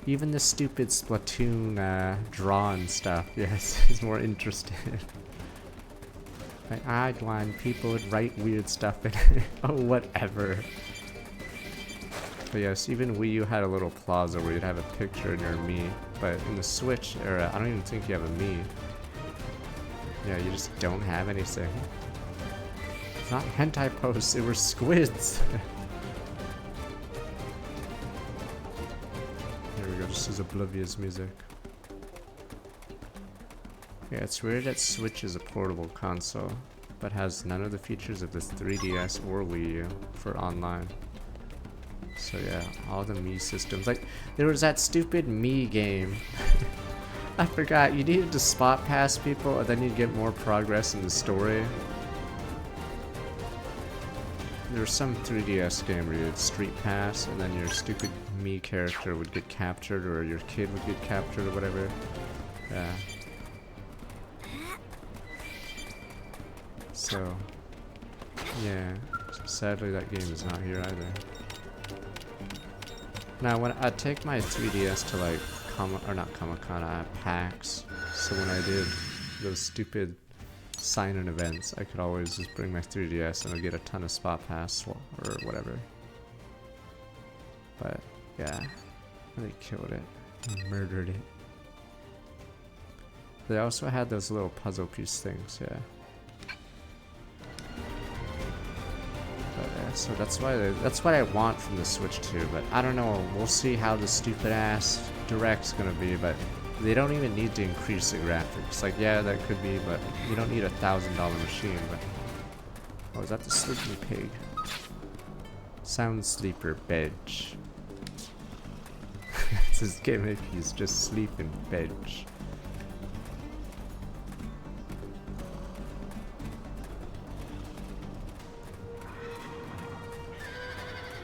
Even the stupid Splatoon drawn stuff, yes, is more interesting. Like, I'd want people would write weird stuff in it. Oh, whatever. But yes, even Wii U had a little plaza where you'd have a picture in your Mii. But in the Switch era, I don't even think you have a Mii. Yeah, you just don't have anything. It's not hentai posts, it were squids. There we go, this is oblivious music. Yeah, it's weird that Switch is a portable console, but has none of the features of the 3DS or Wii U for online. So yeah, all the Mii systems. Like, there was that stupid Mii game. I forgot, you needed to spot pass people and then you'd get more progress in the story. There was some 3DS game where you'd street pass and then your stupid Mii character would get captured or your kid would get captured or whatever. Yeah. So, yeah, sadly that game is not here either. Now, when I take my 3DS to like Comic-Con, PAX, so when I did those stupid sign-in events, I could always just bring my 3DS and I'd get a ton of spot pass or whatever. But yeah, they killed it, murdered it. They also had those little puzzle piece things, yeah. So that's what I want from the Switch 2, but I don't know, we'll see how the stupid ass Direct's gonna be, but they don't even need to increase the graphics. Like, yeah, that could be, but you don't need $1,000 machine, but... Oh, is that the sleeping pig? Sound sleeper bench. It's his gimmick, he's just sleeping bench.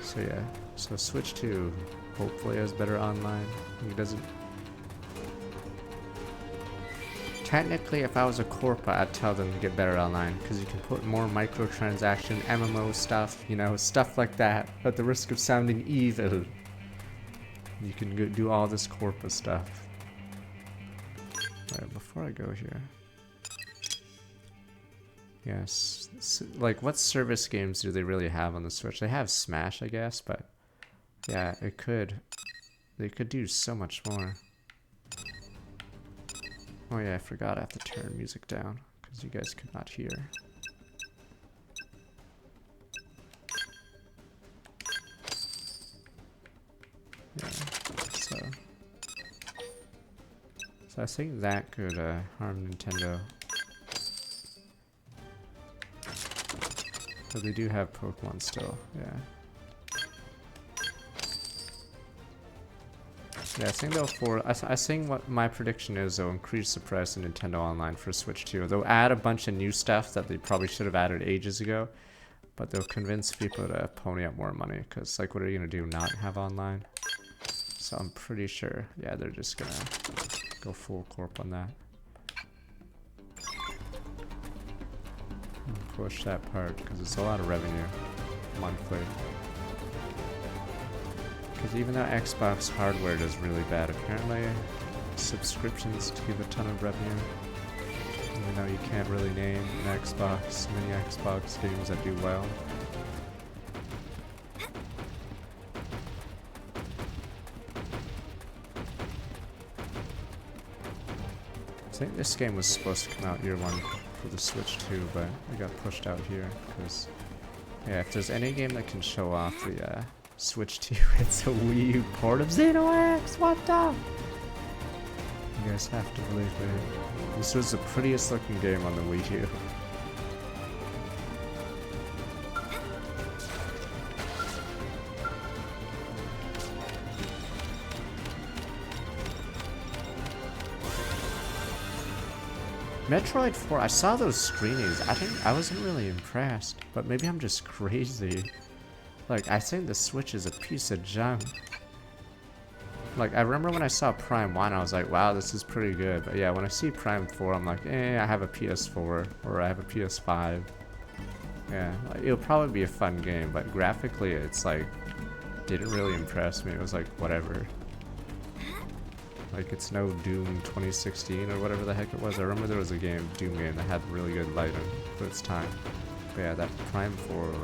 So yeah, so Switch 2 hopefully has better online. It doesn't... Technically, if I was a corp, I'd tell them to get better online, because you can put more microtransaction, MMO stuff, you know, stuff like that, at the risk of sounding evil. You can go do all this corpa stuff. Alright, before I go here... Yes, like what service games do they really have on the Switch? They have Smash, I guess, but yeah, they could do so much more. Oh yeah, I forgot I have to turn music down because you guys could not hear. Yeah, so I think that could harm Nintendo. But they do have Pokemon still, yeah. Yeah, I think they'll I think what my prediction is they'll increase the price of Nintendo Online for Switch 2. They'll add a bunch of new stuff that they probably should have added ages ago, but they'll convince people to pony up more money, because like what are you gonna do, not have online? So I'm pretty sure, yeah, they're just gonna go full corp on that. Push that part because it's a lot of revenue monthly. Because even though Xbox hardware does really bad, apparently subscriptions give a ton of revenue. Even though you can't really name an Xbox, many Xbox games that do well. I think this game was supposed to come out year one for the Switch 2, but it got pushed out here because, yeah, if there's any game that can show off the Switch 2, it's a Wii U port of Xenoblade X. What the? You guys have to believe me. This was the prettiest looking game on the Wii U. Metroid 4, I saw those screenings. I wasn't really impressed, but maybe I'm just crazy. Like, I think the Switch is a piece of junk. Like, I remember when I saw Prime 1, I was like, wow, this is pretty good. But yeah, when I see Prime 4, I'm like, I have a PS4, or I have a PS5. Yeah, like, it'll probably be a fun game, but graphically, it's like, didn't really impress me. It was like, whatever. Like, it's no Doom 2016 or whatever the heck it was. I remember there was a Doom game that had really good lighting for its time. But yeah, that Prime 4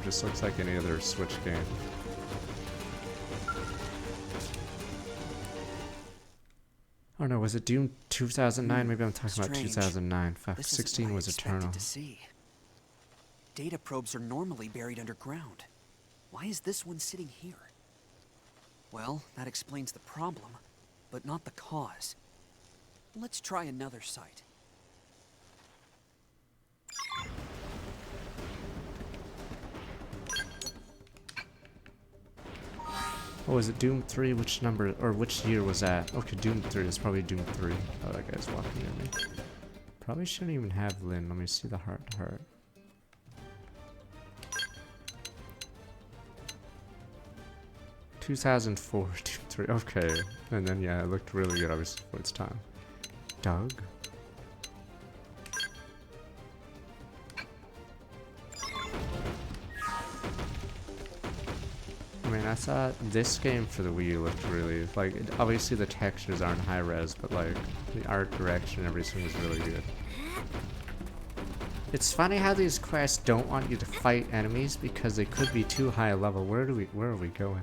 just looks like any other Switch game. Oh no, was it Doom 2009? Maybe I'm talking about 2009. Fuck, 16 was Eternal. To see. Data probes are normally buried underground. Why is this one sitting here? Well, that explains the problem, but not the cause. Let's try another site. Oh, was it Doom 3? Which number, or which year was that? Okay, Doom 3. It's probably Doom 3. Oh, that guy's walking at me. Probably shouldn't even have Lynn. Let me see the heart to heart. (2004) Doom 3. Okay, and then yeah, it looked really good, obviously, for its time. Doug. I mean, I thought this game for the Wii U looked really, like, obviously the textures aren't high res, but like, the art direction and everything was really good. It's funny how these quests don't want you to fight enemies because they could be too high a level. Where are we going?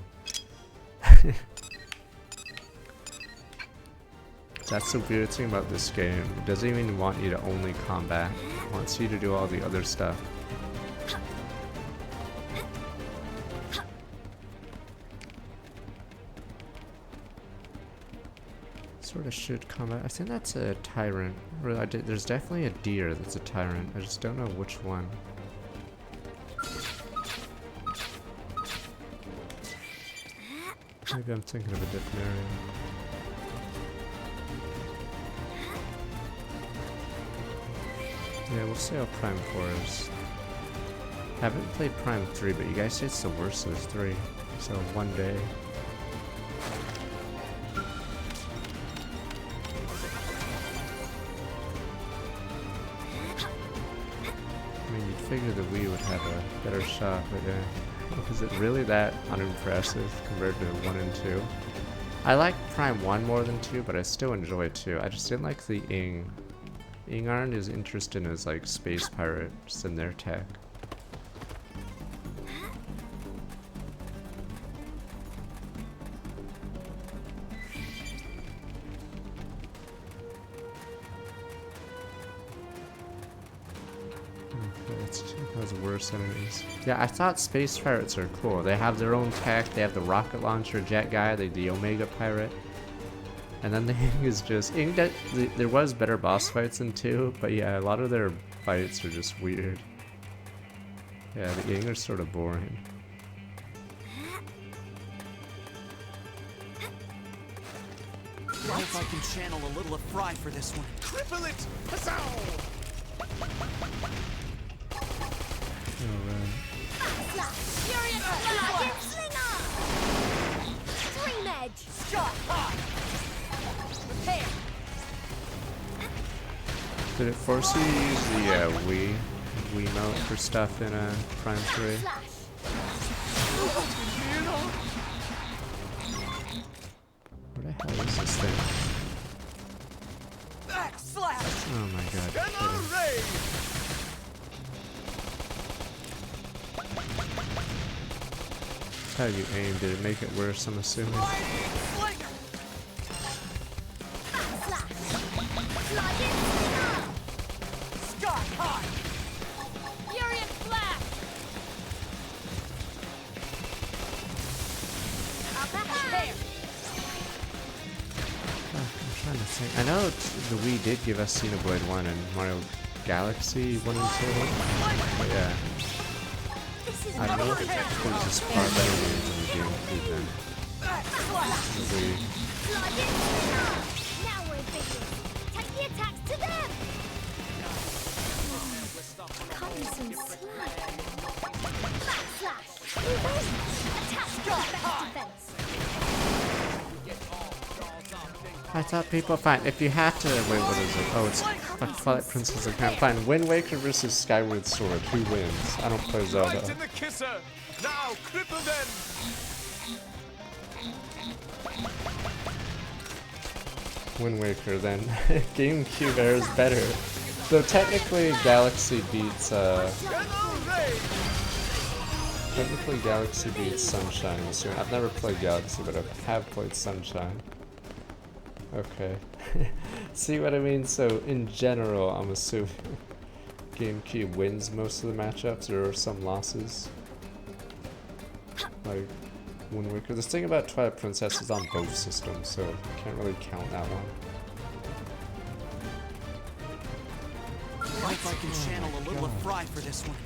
That's the weird thing about this game. It doesn't even want you to only combat. It wants you to do all the other stuff. Sort of should combat. I think that's a tyrant. Or there's definitely a deer that's a tyrant. I just don't know which one. Maybe I'm thinking of a different area. Yeah, we'll see how Prime 4 is. Haven't played Prime 3, but you guys say it's the worst of the three. So one day. I figured the Wii would have a better shot, but yeah. Is it really that unimpressive compared to 1 and 2? I like Prime 1 more than 2, but I still enjoy 2. I just didn't like the Ing. Ing aren't as interested as like space pirates and their tech. Those worse enemies. Yeah, I thought space pirates are cool. They have their own tech. They have the rocket launcher jet guy, the Omega pirate. And then the Ing is just... there was better boss fights in 2, but yeah, a lot of their fights are just weird. Yeah, the Ing are sort of boring. I hope I can channel a little of Fry for this one. Cripple it! Huzzah! Did it force you to use the Wiimote for stuff in Prime 3? What the hell is this thing? Oh my god. That's how you aim. Did it make it worse, I'm assuming? I know the Wii did give us Xenoblade 1 and Mario Galaxy 1 and 2, but yeah. I don't know if it was just far better games than the GameCube then. The Wii. Now we're thinking. Take the attacks to them! Cutting some slack. Backslash! Attack! Defense! I thought people find if you have to wait, what is it? Oh, it's Twilight Princess. I can't find Wind Waker versus Skyward Sword. Who wins? I don't play Zelda. Right in the kisser. Now cripple them. Wind Waker, then GameCube era is better. Though technically Galaxy beats Sunshine. So I've never played Galaxy, but I have played Sunshine. Okay. See what I mean? So in general, I'm assuming GameCube wins most of the matchups. There are some losses. Like Wind Waker. The thing about Twilight Princess is on both systems, so you can't really count that one. If I can channel a little of Fry for this one.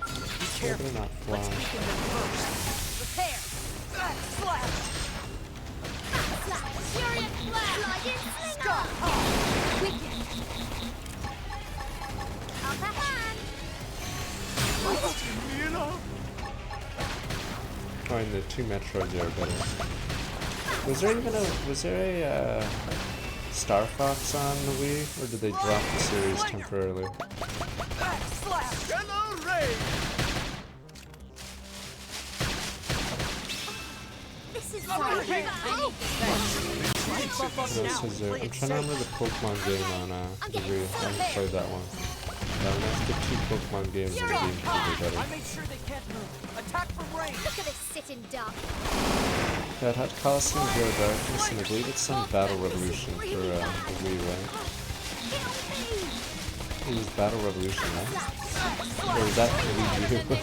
Be careful. Not Let's fly. take him there first. Prepare. Slap. Furious Blast! Stop. Weekend! Off the hand! Fine, the two Metroids are better. Was there a Star Fox on the Wii, or did they drop the series temporarily? This is I'm trying to remember the Pokemon game on the Wii. I haven't played that one. That's the two Pokemon games on the GameCube are better. I made sure they can't move. Attack from range. Look at this sitting duck. Yeah, it had Coliseum Zero Darkness, and I believe it's some Battle Revolution for the Wii, right? It was Battle Revolution, right? Or was that the Wii U?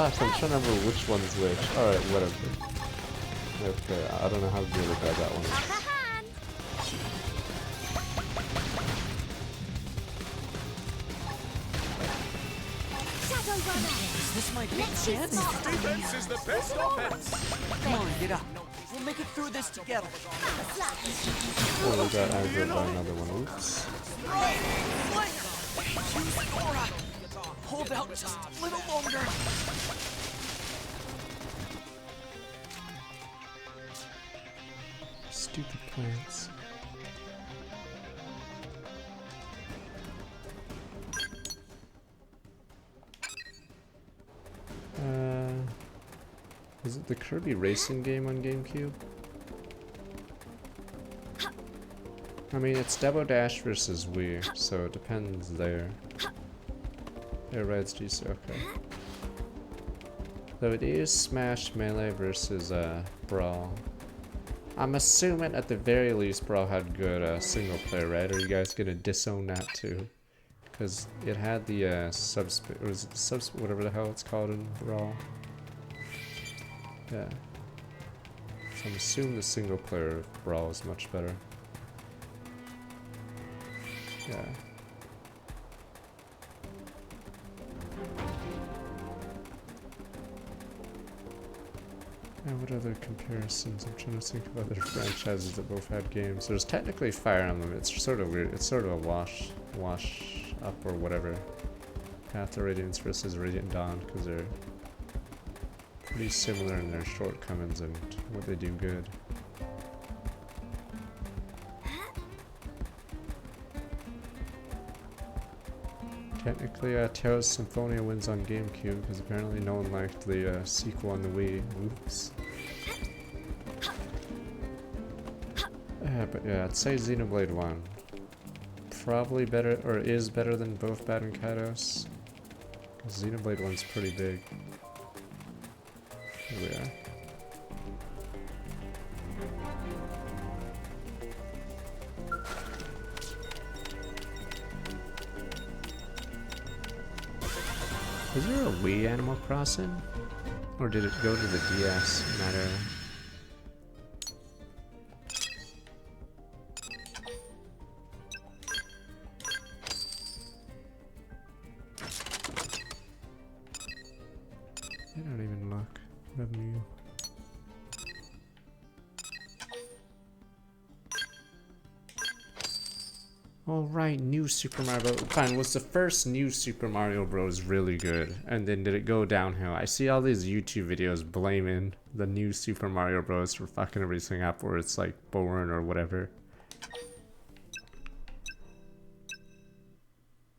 I'm trying to remember which one's which. Alright, whatever. Okay, I don't know how good or bad that one is. This might be a chance. Defense is the best offense. Come on, get up. We'll make it through this together. Oh, we got aggroed by another one. Oops. Use the aura. Hold out just a little longer. Stupid plants. Is it the Kirby racing game on GameCube? I mean, it's Double Dash versus Wii, so it depends there. Yeah, Red's GC, okay. So it is Smash Melee versus Brawl. I'm assuming at the very least Brawl had good single player, right? Or are you guys gonna disown that too? Because it had the whatever the hell it's called in Brawl. Yeah. So I'm assuming the single player of Brawl is much better. Yeah. And what other comparisons? I'm trying to think of other franchises that both had games. There's technically Fire Emblem. It's sort of weird. It's sort of a wash up or whatever. Path of Radiance versus Radiant Dawn, because they're pretty similar in their shortcomings and what they do good. Technically, Teros Symphonia wins on GameCube because apparently no one liked the sequel on the Wii. Oops. But yeah, I'd say Xenoblade 1. Probably better, or is better than both Bad and Kaidos. Xenoblade 1's pretty big. Here we are. Is there a Wii Animal Crossing? Or did it go to the DS in that era? I don't even look. Revenue. Alright, new Super Mario Bros. Fine, was the first new Super Mario Bros. Really good? And then did it go downhill? I see all these YouTube videos blaming the new Super Mario Bros. For fucking everything up, or it's like boring or whatever.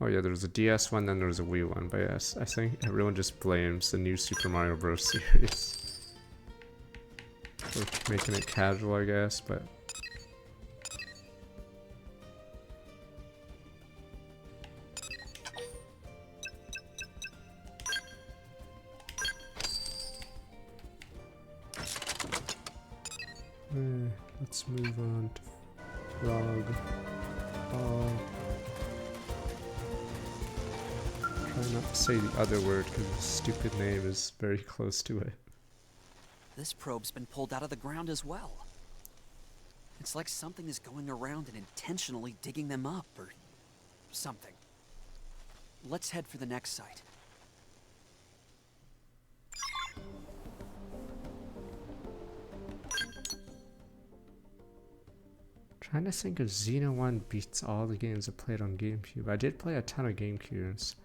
Oh yeah, there was a DS one, then there was a Wii one, but yes, I think everyone just blames the new Super Mario Bros. Series. For making it casual, I guess, but... Let's move on to Frog. Frog. Try not to say the other word because the stupid name is very close to it. This probe's been pulled out of the ground as well. It's like something is going around and intentionally digging them up, or something. Let's head for the next site. Trying to think if Xeno 1 beats all the games I played on GameCube. I did play a ton of GameCubes.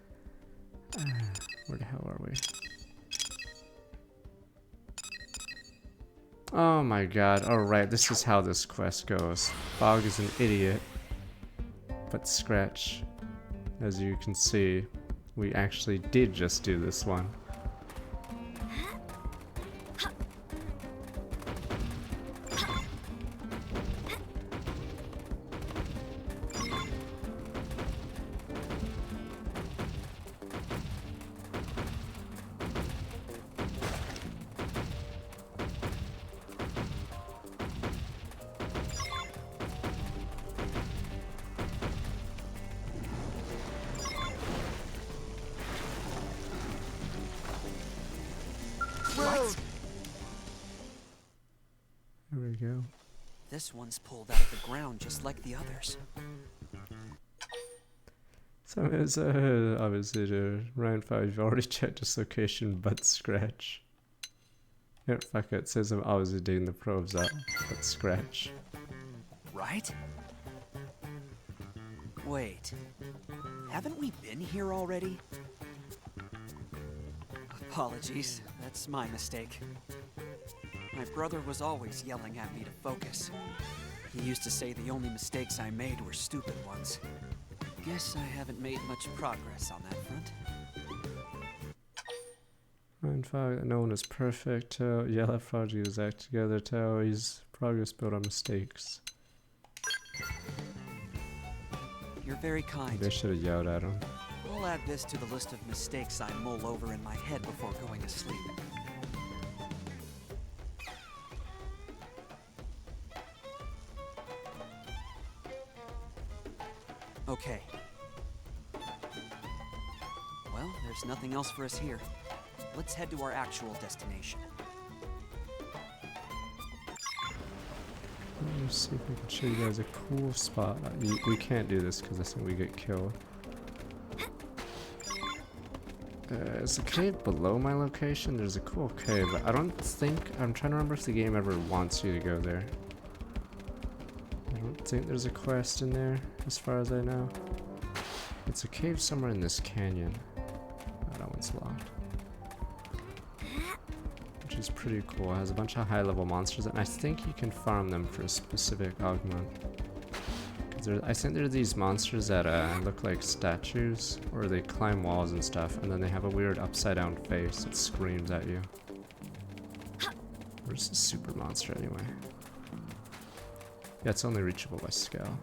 Where the hell are we? Oh my god, alright, this is how this quest goes. Fog is an idiot. But Scratch, as you can see, we actually did just do this one. There we go. This one's pulled out of the ground just like the others. So it's obviously the round 5, you've already checked this location but Scratch. Yeah, fuck it, says I'm obviously digging the probes up, but Scratch. Right? Wait. Haven't we been here already? Apologies, that's my mistake. My brother was always yelling at me to focus. He used to say the only mistakes I made were stupid ones. Guess I haven't made much progress on that front. Round 5, no one is perfect. Yeah, that project is act together. He's progress built on mistakes. You're very kind. They should have yelled at him. I'll add this to the list of mistakes I mull over in my head before going to sleep. Okay. Well, there's nothing else for us here. Let's head to our actual destination. Let me see if I can show you guys a cool spot. We can't do this because I think we get killed. Is the cave below my location? There's a cool cave, but I don't think... I'm trying to remember if the game ever wants you to go there. I don't think there's a quest in there, as far as I know. It's a cave somewhere in this canyon. Oh, that one's locked. Which is pretty cool. It has a bunch of high-level monsters, and I think you can farm them for a specific augment. I think there are these monsters that look like statues, or they climb walls and stuff, and then they have a weird upside-down face that screams at you. Where's the super monster anyway? Yeah, it's only reachable by scale.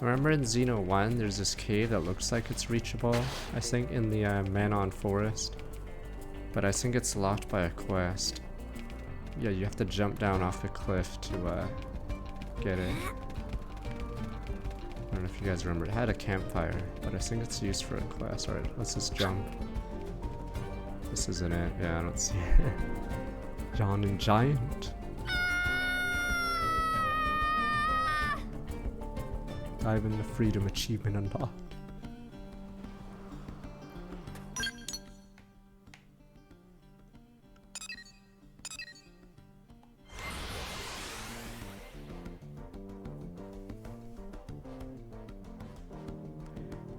Remember in Xeno 1, there's this cave that looks like it's reachable, I think in the Manon Forest. But I think it's locked by a quest. Yeah, you have to jump down off a cliff to get it. I don't know if you guys remember, it had a campfire, but I think it's used for a quest. Alright, let's just jump. This isn't it. Yeah, I don't see it. Yawning Giant. Dive into freedom achievement unlocked.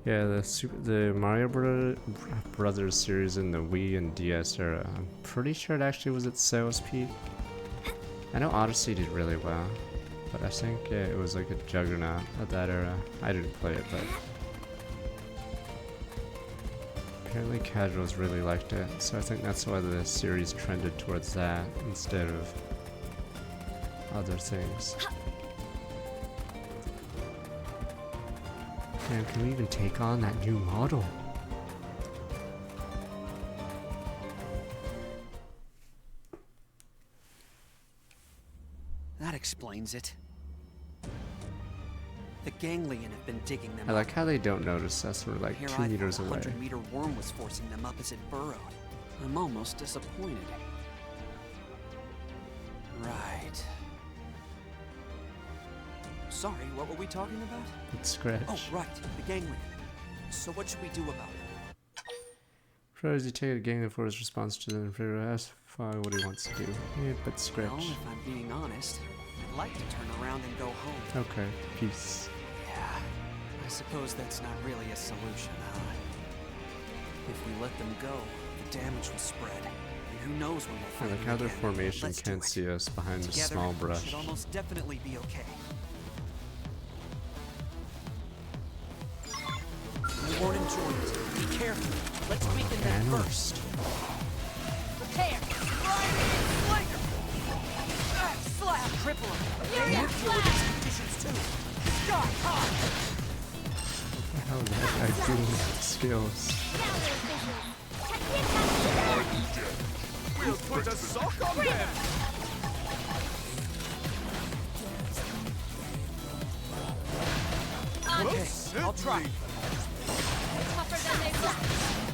Yeah, the Mario Brothers series in the Wii and DS era, I'm pretty sure it actually was its sales peak. I know Odyssey did really well, but I think it was like a juggernaut at that era. I didn't play it, but apparently casuals really liked it, so I think that's why the series trended towards that instead of other things. Man, can we even take on that new model? That explains it. The ganglion have been digging them I like up. how they don't notice us. We're like Here 2 I meters thought a away. 100-meter worm was forcing them up as it burrowed. I'm almost disappointed. Right. Sorry, what were we talking about? It's Scratch. Oh, right, the ganglion. So what should we do about it? Pros, you take a ganglion for his response to the inferior ask what he wants to do. Yeah, but Well, Scratch. if I'm being honest, I'd like to turn around and go home. Okay, peace. Yeah, I suppose that's not really a solution, huh? If we let them go, the damage will spread. And who knows when we'll I find like them how their again. formation Let's do can't it. see us behind the Together, small we brush. should almost definitely be okay. We won't enjoy it. Be careful. Let's weaken them Animal. first. Prepare! Slinger! Slap! Cripple him. Yeah, They yeah, have to deal with these conditions too. Sky high! How is that guy doing with skills? Now we're official. We'll put a sock on them! Okay, I'll try. Tougher than they look.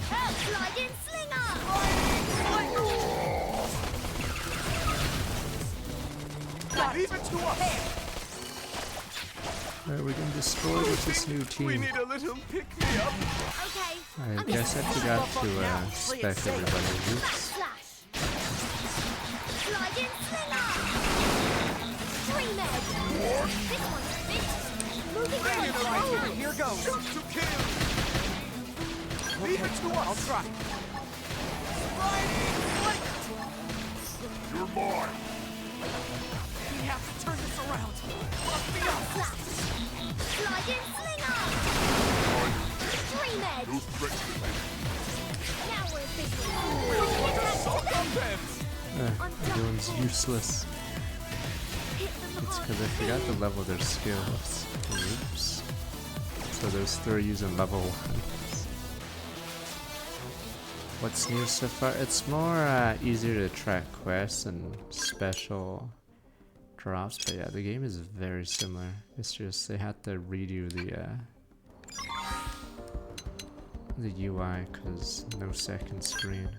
Help! Slide in slinger! Leave it to us! Alright, we're gonna destroy with this new We team. need a little pick-me-up. Okay. I guess I forgot to spec everybody. Oops. Slash. Slide in slinger! Dream edge! This one's fit! Moving Bring it on right forward! Here goes. Got to kill! Leave it to us! I'll try. You're mine. We have to turn this around. Slash! Slide in slinger! Dream edge! No threat to me. Now we're official! Put a sock on them! Everyone's useless. Hit them It's hard. because I forgot to level their skills. Oops. So those 3 using level 1s. What's new so far? It's more easier to track quests and special drops, but yeah, the game is very similar. It's just they had to redo the UI because no second screen.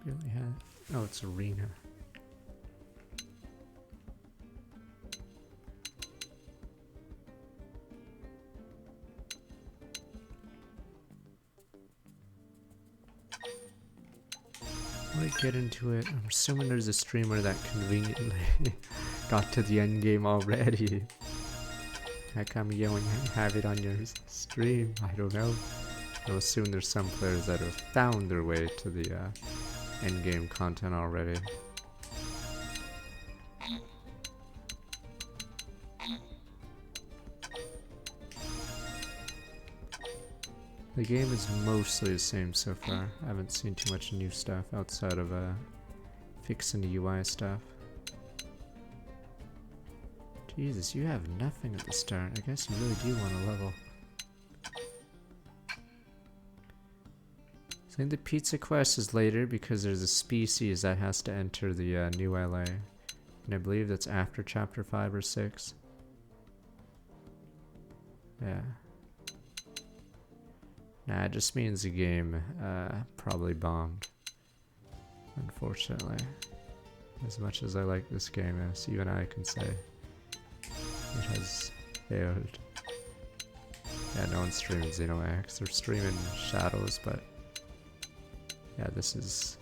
Really had. Oh, it's Arena. Might get into it. I'm assuming there's a streamer that conveniently got to the end game already. How come you don't have it on your stream? I don't know. I'll assume there's some players that have found their way to the end game content already. The game is mostly the same so far. I haven't seen too much new stuff outside of fixing the UI stuff. Jesus, you have nothing at the start. I guess you really do want to level. I think the pizza quest is later because there's a species that has to enter the new LA. And I believe that's after chapter 5 or 6. Yeah. Nah, it just means the game probably bombed. Unfortunately. As much as I like this game, as even I can say, it has failed. Yeah, no one's streaming Xenoblade X. They're streaming Shadows, but yeah, this is...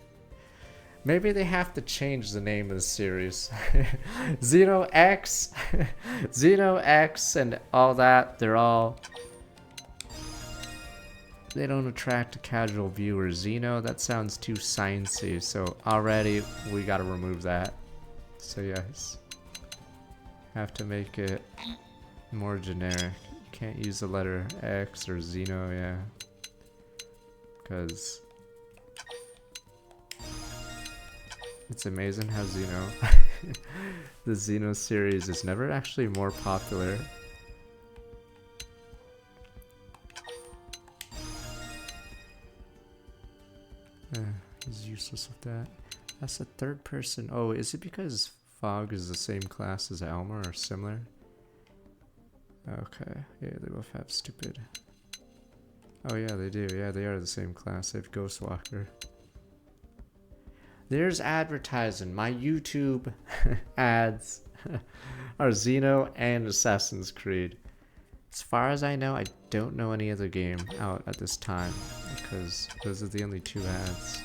Maybe they have to change the name of the series. Xeno X, Xeno X and all that, they're all... They don't attract a casual viewer. Xeno, that sounds too sciencey, so already we gotta remove that. So yes. Have to make it more generic. Can't use the letter X or Xeno, yeah. Because It's amazing how the Xeno series is never actually more popular. He's useless with that. That's a third person. Oh, is it because Fog is the same class as Elmer or similar? Okay, yeah, they both have stupid. Oh yeah, they do. Yeah, they are the same class. They have Ghostwalker. There's advertising. My YouTube ads are Xeno and Assassin's Creed. As far as I know, I don't know any other game out at this time because those are the only two ads.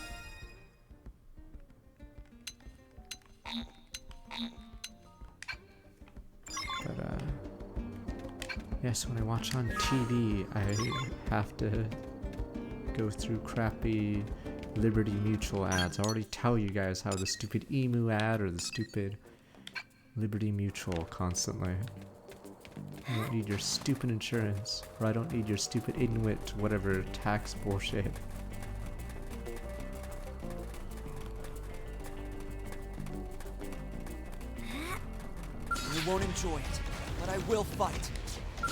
But yes, when I watch on TV, I have to go through crappy Liberty Mutual ads. I already tell you guys how the stupid emu ad or the stupid Liberty Mutual constantly. I don't need your stupid insurance, or I don't need your stupid Inuit whatever tax bullshit. I won't enjoy it, but I will fight.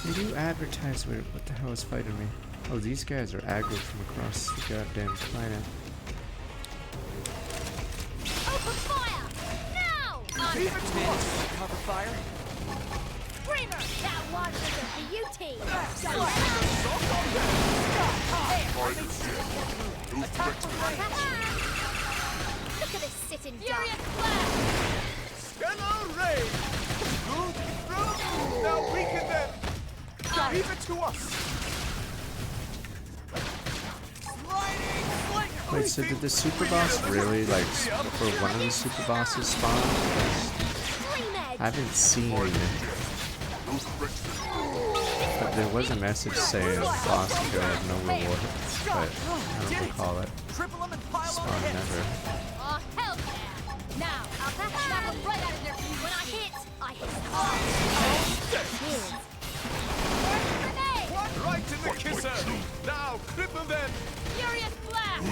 They do advertise where what the hell is fighting me? Oh, these guys are aggro from across the goddamn planet. Open fire! Now! Manage to cover fire? Screamer! That one is for you, team! Look at this sitting duck! Stellar Ray! Good through! Now weaken them! Leave it to us! Wait, so did the super boss really, like, for one of the super bosses spawn? I haven't seen it. But there was a message saying boss kill, no reward, but I don't recall it. Spawn never. Oh, hell yeah! Now, I'll snap them right out of their feet. When I hit hard. Right in the kisser! Now, cripple them! Furious blast!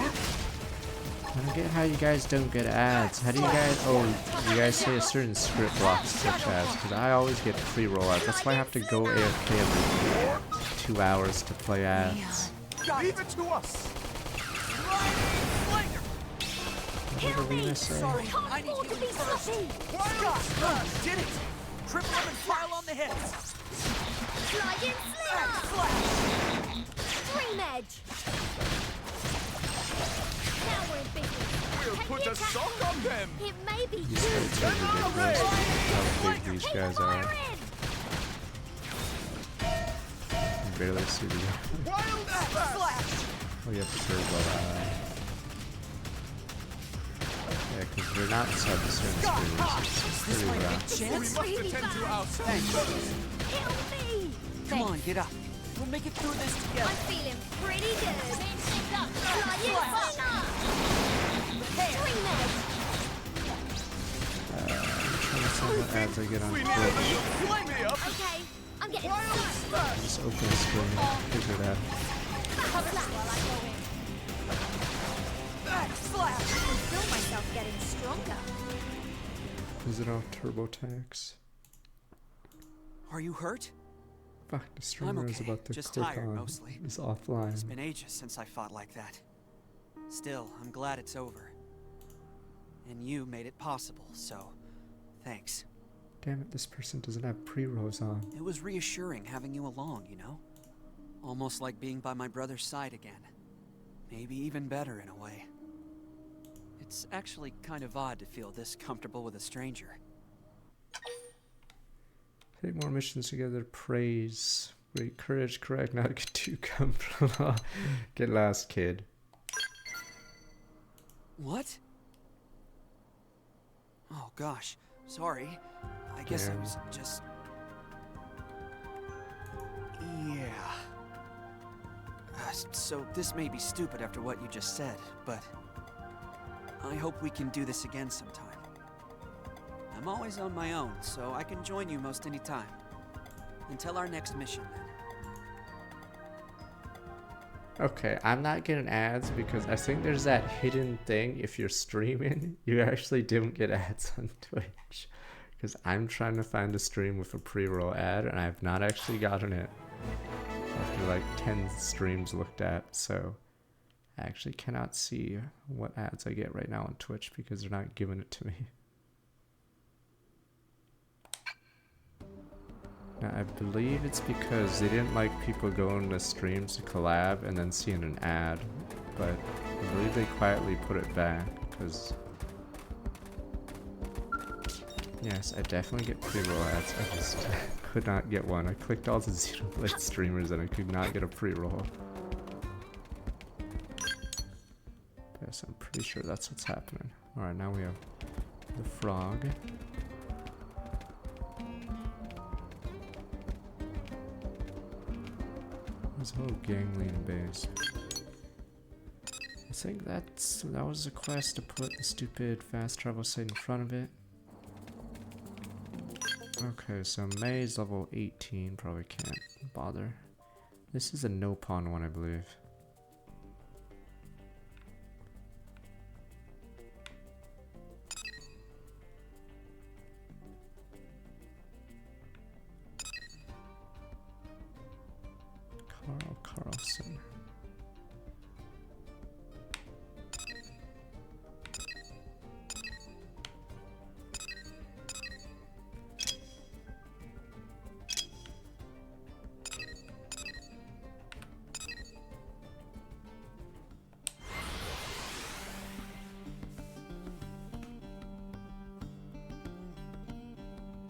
I don't get how you guys don't get ads. How do you guys... Oh, you guys say a certain script blocks such as... Because I always get free rollout. That's why I have to go AFK every 2 hours to play ads. Leave it to us! What did Lena say? I need you to be sloppy. Scott, did it! Triple them and pile on the heads. Slide in slinger! Stream edge! Now we're in business. We'll put a sock on them! It may be These fights are ridiculous. How big these guys are. I can barely see the... Wild splash! Oh, you have to turbo yeah, because we're not sub-Assassin's Creed. It's pretty rough. We must attend to ourselves! Kill me! Come on, get up. We'll make it through this together. I'm feeling pretty good. Slide in slinger! Stream edge! I'm trying to see what ads I get on Twitch. Okay, I'm getting stuck. Just open the screen, figure it out. Cover that while I go in. I can feel myself getting stronger. Is it off TurboTax? Are you hurt? Fuck, the streamer is okay. about to Just click tired, on. mostly. It's offline. It's been ages since I fought like that. Still, I'm glad it's over. And you made it possible, so thanks. Damn it, this person doesn't have pre-rolls on. It was reassuring having you along, you know? Almost like being by my brother's side again. Maybe even better in a way. It's actually kind of odd to feel this comfortable with a stranger. Take more missions together, praise. Great courage, correct, not get too comfortable. Get lost, kid. What? Oh gosh, sorry. I guess I was just... Yeah. So this may be stupid after what you just said, but... I hope we can do this again sometime. I'm always on my own, so I can join you most any time. Until our next mission, then. Okay, I'm not getting ads because I think there's that hidden thing. If you're streaming, you actually don't get ads on Twitch. Because I'm trying to find a stream with a pre-roll ad and I have not actually gotten it after like 10 streams looked at. So I actually cannot see what ads I get right now on Twitch because they're not giving it to me. Now, I believe it's because they didn't like people going to streams to collab and then seeing an ad, but I believe they quietly put it back because yes, I definitely get pre-roll ads. I just could not get one. I clicked all the Xenoblade streamers and I could not get a pre-roll. Yes, I'm pretty sure that's what's happening. Alright, now we have the frog. This whole gangling base. I think that was a quest to put the stupid fast travel site in front of it. Okay, so May's level 18, probably can't bother. This is a no pawn one, I believe. Carlson.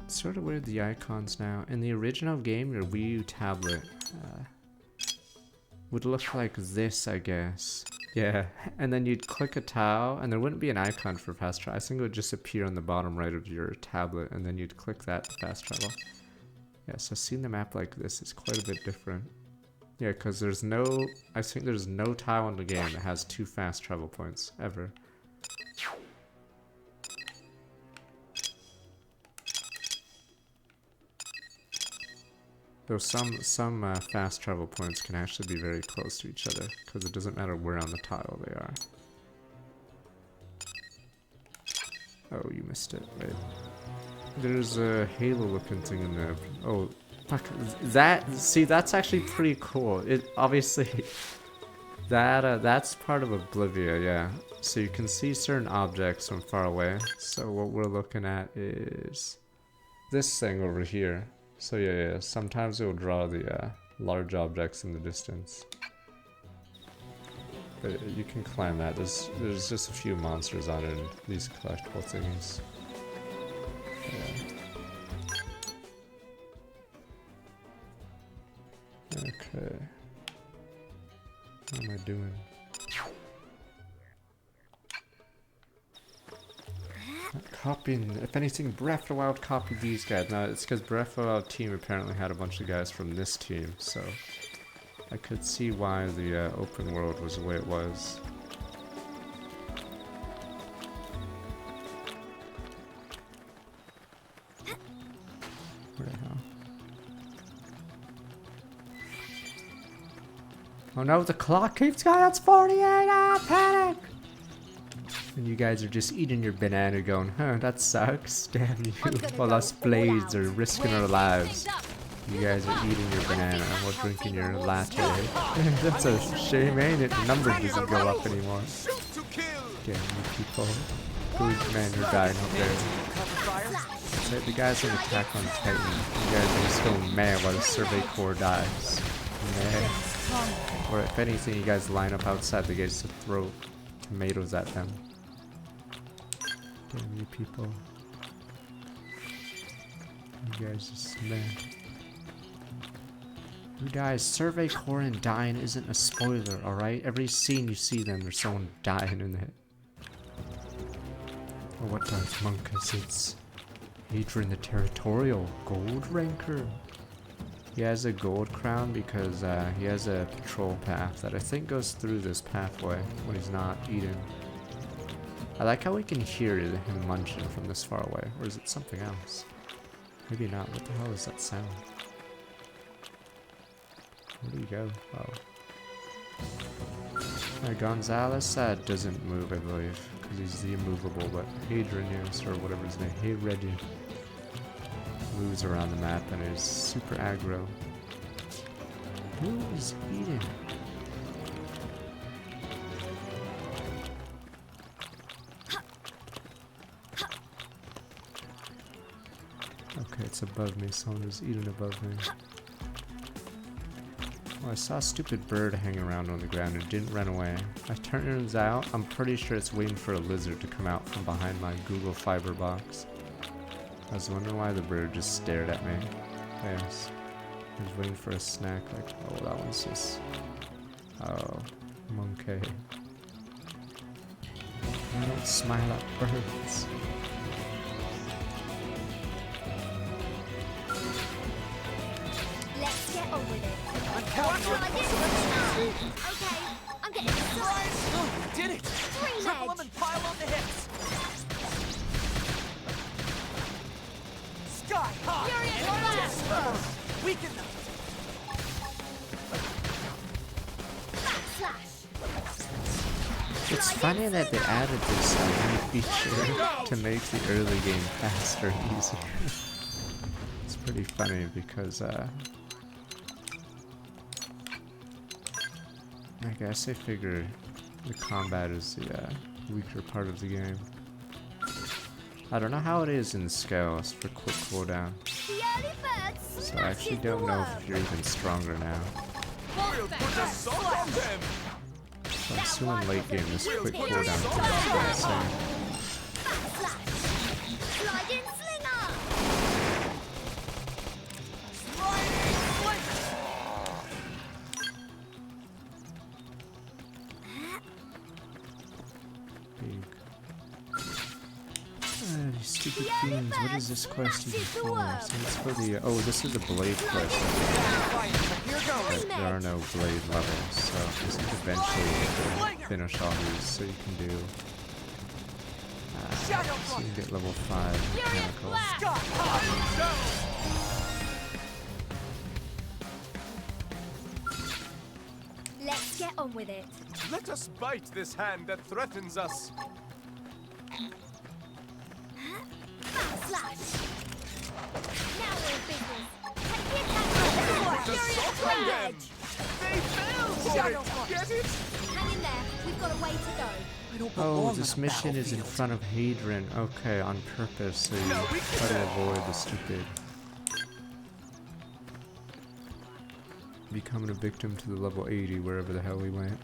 It's sort of weird, the icons now. In the original game, your Wii U tablet would look like this, I guess. Yeah, and then you'd click a tile, and there wouldn't be an icon for fast travel. I think it would just appear on the bottom right of your tablet, and then you'd click that to fast travel. Yeah, so seeing the map like this is quite a bit different. Yeah, because there's no... I think there's no tile in the game that has 2 fast travel points, ever. Though some fast travel points can actually be very close to each other, because it doesn't matter where on the tile they are. Oh, you missed it, right? There's a halo looking thing in there. Oh, fuck, see, that's actually pretty cool. It, obviously, that's part of Oblivia, yeah. So you can see certain objects from far away. So what we're looking at is this thing over here. So yeah, sometimes it will draw the large objects in the distance. But you can climb that. There's just a few monsters on it and these collectible things. Yeah. Okay. What am I doing? Copying, if anything, Breath of the Wild copied these guys. Now, it's because Breath of the Wild team apparently had a bunch of guys from this team, so I could see why the open world was the way it was. Where the hell? Oh no, the clock keeps going, it's 48, panic! And you guys are just eating your banana going, huh, that sucks, damn you. While us blades are risking our lives. You guys are eating your banana and we're drinking your latte. That's a shame, ain't it? The number doesn't go up anymore. Damn you people. Good man, you're dying up there. That's it, the guys on Attack on Titan. You guys are just going mad while the Survey Corps dies. Mad. Or if anything, you guys line up outside the gates to throw tomatoes at them. Damn you people. You guys just mad. Who dies? Survey Corps and dying isn't a spoiler, alright? Every scene you see them, there's someone dying in it. Or what does Monkus? It's Adrian the Territorial, Gold Ranker. He has a gold crown because he has a patrol path that I think goes through this pathway when he's not eating. I like how we can hear him munching from this far away, or is it something else? Maybe not. What the hell is that sound? Where do you go? Oh. Gonzalez doesn't move, I believe, because he's the immovable, but Hadrianus, or whatever his name, Hayredu, moves around the map and is super aggro. Who is eating? Okay, it's above me. Someone is eating above me. Oh, I saw a stupid bird hanging around on the ground and didn't run away. It turns out, I'm pretty sure it's waiting for a lizard to come out from behind my Google Fiber box. I was wondering why the bird just stared at me. Yes. I was waiting for a snack, like, oh, that one's just... Oh, monkey. I don't smile at birds. Let's get on with it. Okay, I'm getting Surprise! Oh, you did it! Three Triple them legs. and pile on the hits! Sky high! Furious blast! Weaken them! Backslash! It's funny that they added this new feature to make the early game faster and easier. It's pretty funny because, I guess I figure the combat is the weaker part of the game. I don't know how it is in scales for quick cooldown, The early bird so I actually don't know if you're even stronger now. We'll put a salt on them! So I'm assuming late game this quick cooldown is insane. Backslash! Sliding slinger! Big. These stupid fiends. What is this quest even for? So it's for the. Oh, this is a blade quest. But there are no blade levels, so this is eventually finish all these, so you can do. So you can get level 5 mechanical. Let's get on with it. Let us bite this hand that threatens us. Backslash! Now we're in business. Take the attack! Put a salt on them! They fell for it! Get it? Hang in there. We've got a way to go. I don't Oh, belong this on a mission is in battlefield. front of Hadrian. Okay, on purpose, so you try to avoid the stupid becoming a victim to the level 80 wherever the hell we went.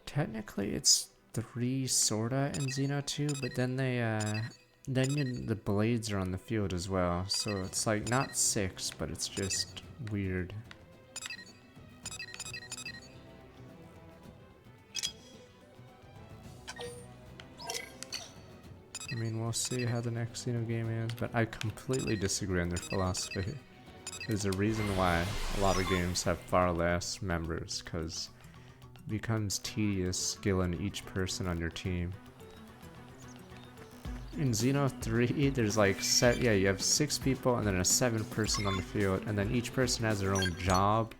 Technically, it's 3 sorta in Xeno 2, but then the blades are on the field as well, so it's like not 6, but it's just weird. I mean, we'll see how the next Xeno game is, but I completely disagree on their philosophy. There's a reason why a lot of games have far less members, because becomes tedious skilling each person on your team. In Xeno 3, there's like you have 6 people and then a 7th person on the field, and then each person has their own job.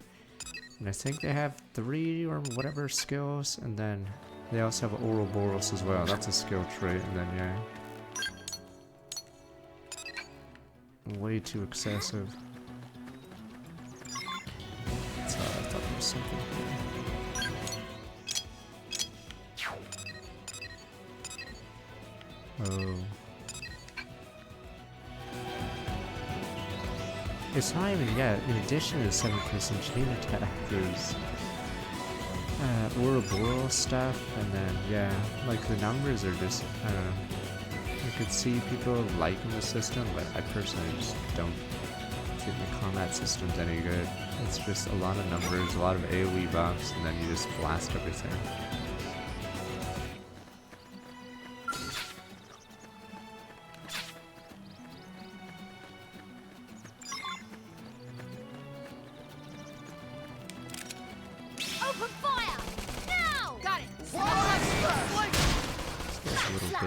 And I think they have 3 or whatever skills, and then they also have Ouroboros as well. That's a skill trait, and then yeah. Way too excessive. That's how I thought there was something here. Oh. It's not even yet. In addition to the 7-person chain attack, there's Ouroboros stuff, and then yeah, like the numbers are just I don't know. I could see people liking the system, but I personally just don't think the combat system's any good. It's just a lot of numbers, a lot of AoE buffs, and then you just blast everything.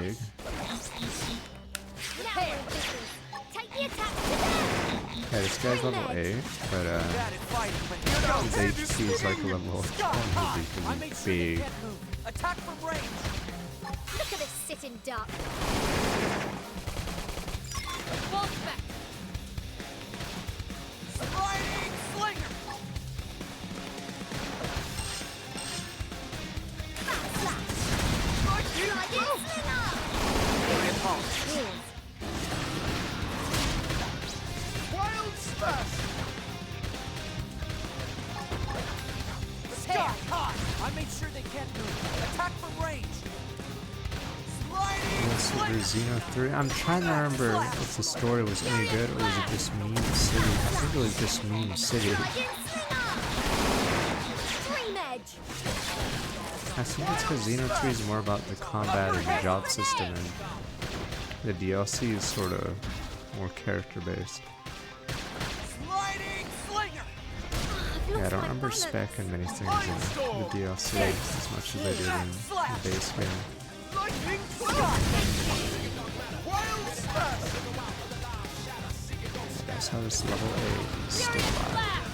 big. Yeah, this guy's level 8, but his HP is like a level 100 because he's big. Attack from range. Look at this sitting duck. Bolt back. Sliding slinger. Wild smash! Stay hot. I made sure they can't move. Attack from range. Sliding Super Xeno 3. I'm trying to remember if the story was any good or was it just Meme City. I think it was just Meme City. I think it's because Xeno 3 is more about the combat and the job system, and the DLC is sort of more character based. Sliding slinger. Yeah, I don't remember spec and many things in the DLC as much as I did in the base game. Lightning claw! Wild smash! That's how this level 8 is still alive.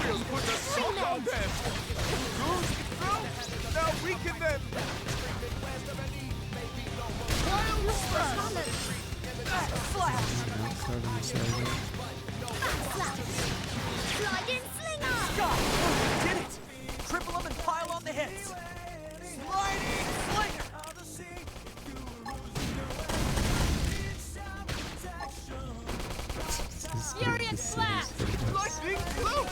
We'll put a sock on them! Good throw! Now weaken them! Wild smash! Sliding slinger! Scott, did it! Triple them and pile on the hits. Sliding slinger. Furious blast! Lightning claw!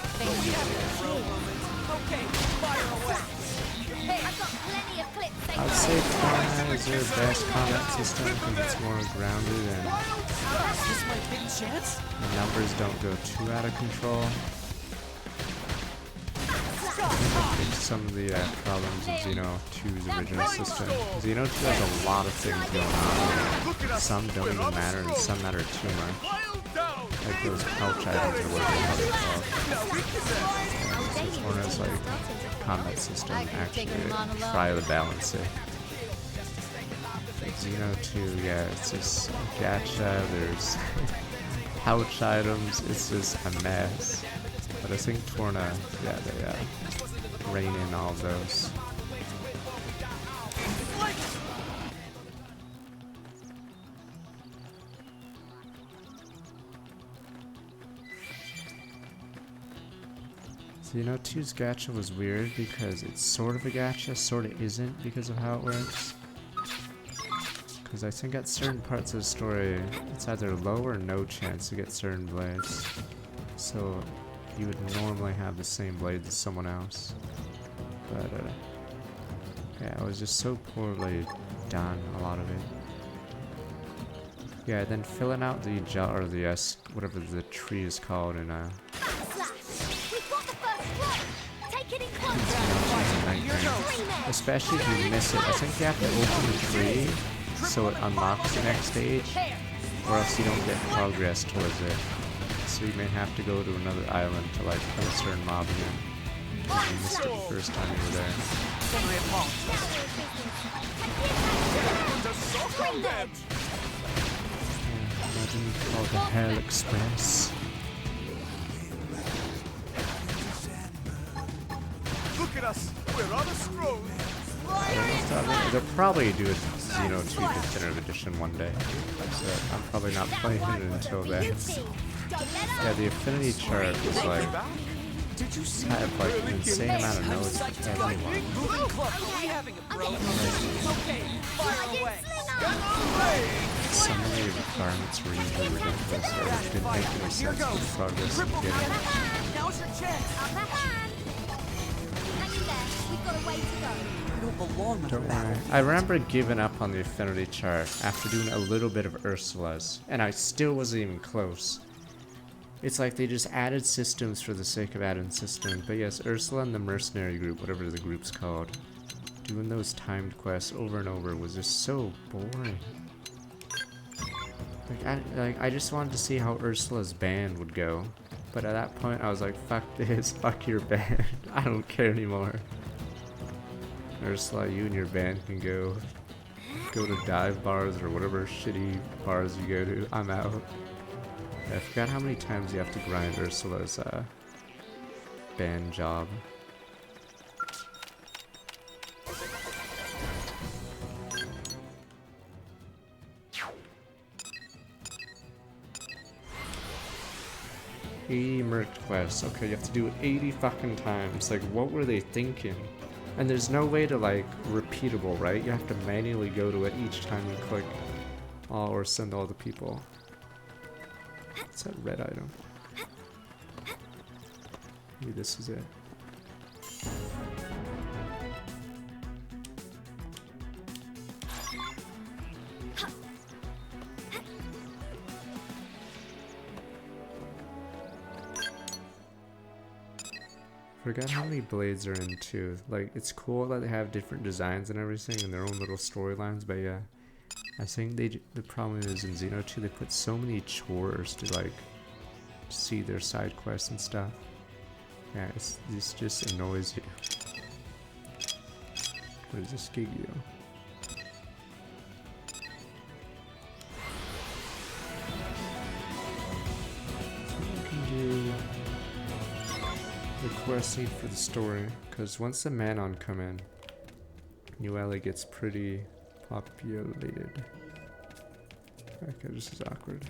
Okay, fire away. Hey, I've got plenty of clips. I would say Torna is their best combat system because it's more grounded and Is this my big chance? the numbers don't go too out of control. I fixed some of the problems of Xeno 2's original system. Xeno 2 has a lot of things going on. Some don't even matter and some matter too much. Like those pouch items or whatever they're called. Torna's like combat system actually try to balance it. Xeno 2, yeah, it's just gacha, there's pouch items, it's just a mess. But I think Torna, yeah, they rein in all of those. Xeno 2's gacha was weird because it's sort of a gacha, sort of isn't because of how it works. Because I think at certain parts of the story, it's either low or no chance to get certain blades. So you would normally have the same blades as someone else. But yeah, it was just so poorly done, a lot of it. Yeah, then filling out the or the whatever the tree is called in especially if you miss it. I think you have to open the tree so it unlocks the next stage, or else you don't get progress towards it. So you may have to go to another island to like kill a certain mob again. You missed it the first time you were there. Yeah, imagine you call the Hell Express. Look at us! We're on a stroll! They'll probably do a Xeno 2 Definitive Edition one day. So I'm probably not playing it until then. Yeah, the affinity chart is like have like an insane amount of nodes for everyone. Some of the requirements were usually ridiculous, or it didn't make any sense for the progress in getting. Now's your chance. Don't worry. I remember giving up on the affinity chart after doing a little bit of Ursula's, and I still wasn't even close. It's like they just added systems for the sake of adding systems. But yes, Ursula and the mercenary group, whatever the group's called, doing those timed quests over and over was just so boring. I just wanted to see how Ursula's band would go. But at that point, I was like, fuck this, fuck your band. I don't care anymore. Or just like you and your band can go to dive bars or whatever shitty bars you go to. I'm out. I forgot how many times you have to grind Ursula's band job. Merc quests. Okay, you have to do it 80 fucking times. Like, what were they thinking? And there's no way to, like, repeatable, right? You have to manually go to it each time you click all or send all the people. What's that red item? Maybe this is it. Forgot how many blades are in 2. Like, it's cool that they have different designs and everything and their own little storylines, but yeah. I think the problem is in Xeno 2 they put so many chores to like see their side quests and stuff. Yeah, this just annoys you. What is this Gigio? So we can do the quest need for the story, because once the Manon come in, New LA gets pretty populated. Okay, this is awkward.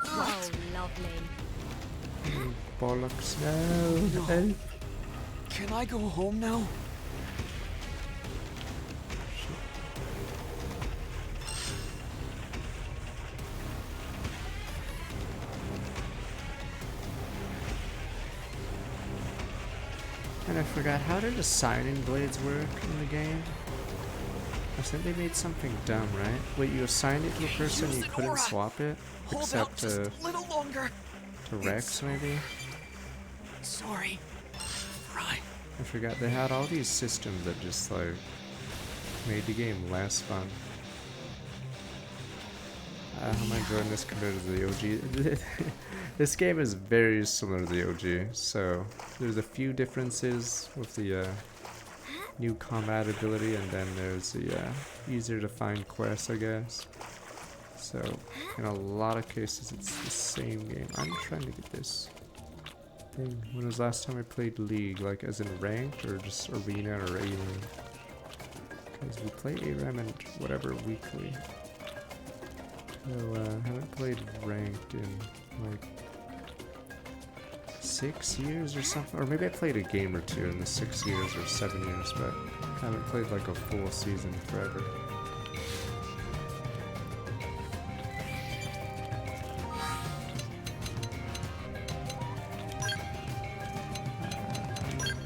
Oh, lovely. Bollocks, no. Help. Can I go home now? And I forgot, how did the signing blades work in the game? I think they made something dumb, right? Wait, you assigned it to a person, you couldn't swap it? Except to Rex, maybe? Sorry. Right. I forgot, they had all these systems that just, like, made the game less fun. How am I enjoying this compared to the OG? This game is very similar to the OG, so there's a few differences with the new combat ability, and then there's the easier to find quests, I guess. So in a lot of cases it's the same game. I'm trying to get this thing. When was the last time I played League? Like as in ranked or just arena or A-Ring? Because we play ARAM and whatever weekly. So haven't played ranked in like 6 years or something, or maybe I played a game or two in the 6 years or 7 years, but I haven't played like a full season forever.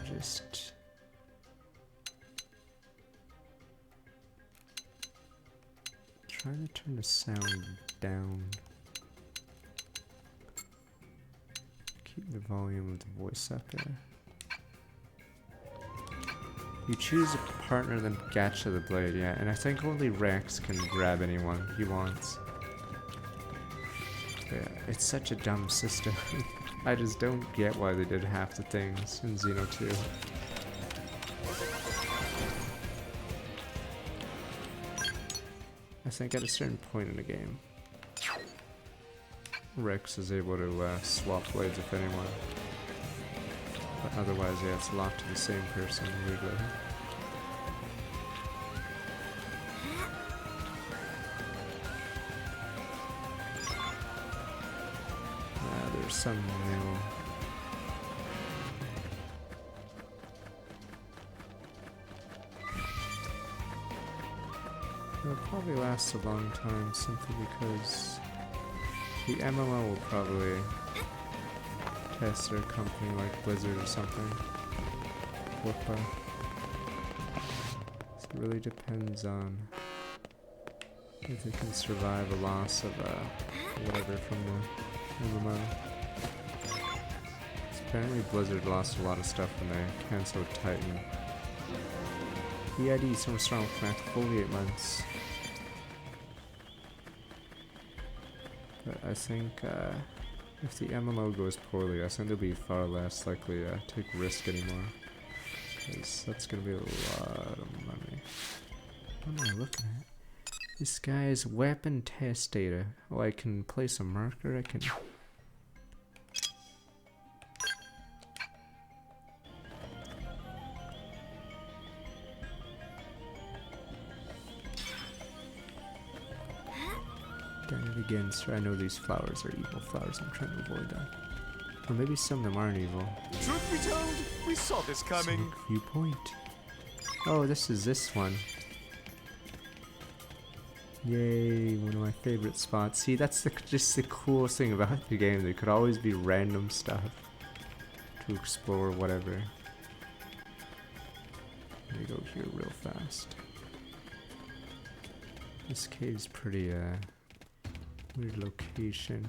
Just trying to turn the sound down. Keep the volume of the voice up there. You choose a partner, then gacha the blade, yeah, and I think only Rex can grab anyone he wants. Yeah, it's such a dumb system. I just don't get why they did half the things in Xeno 2. I think at a certain point in the game, Rex is able to swap blades with anyone. But otherwise, yeah, it's locked to the same person, weirdly. There's some new... It'll probably last a long time simply because the MMO will probably test their company like Blizzard or something. Whoopa. So it really depends on if they can survive a loss of whatever from the MMO. So apparently Blizzard lost a lot of stuff when they cancelled Titan. EID, Summer Strong for 48 months. But I think if the MMO goes poorly, I think they'll be far less likely to take risk anymore. Because that's gonna be a lot of money. What am I looking at? This guy's weapon test data. Oh, I can place a marker. I can. Done it again, sir. I know these flowers are evil flowers. I'm trying to avoid that. Or maybe some of them aren't evil. Truth be told, we saw this coming. Sonic viewpoint. Oh, this is this one. Yay, one of my favorite spots. See, that's just the coolest thing about the game. There could always be random stuff to explore, whatever. Let me go here real fast. This cave's pretty, weird location.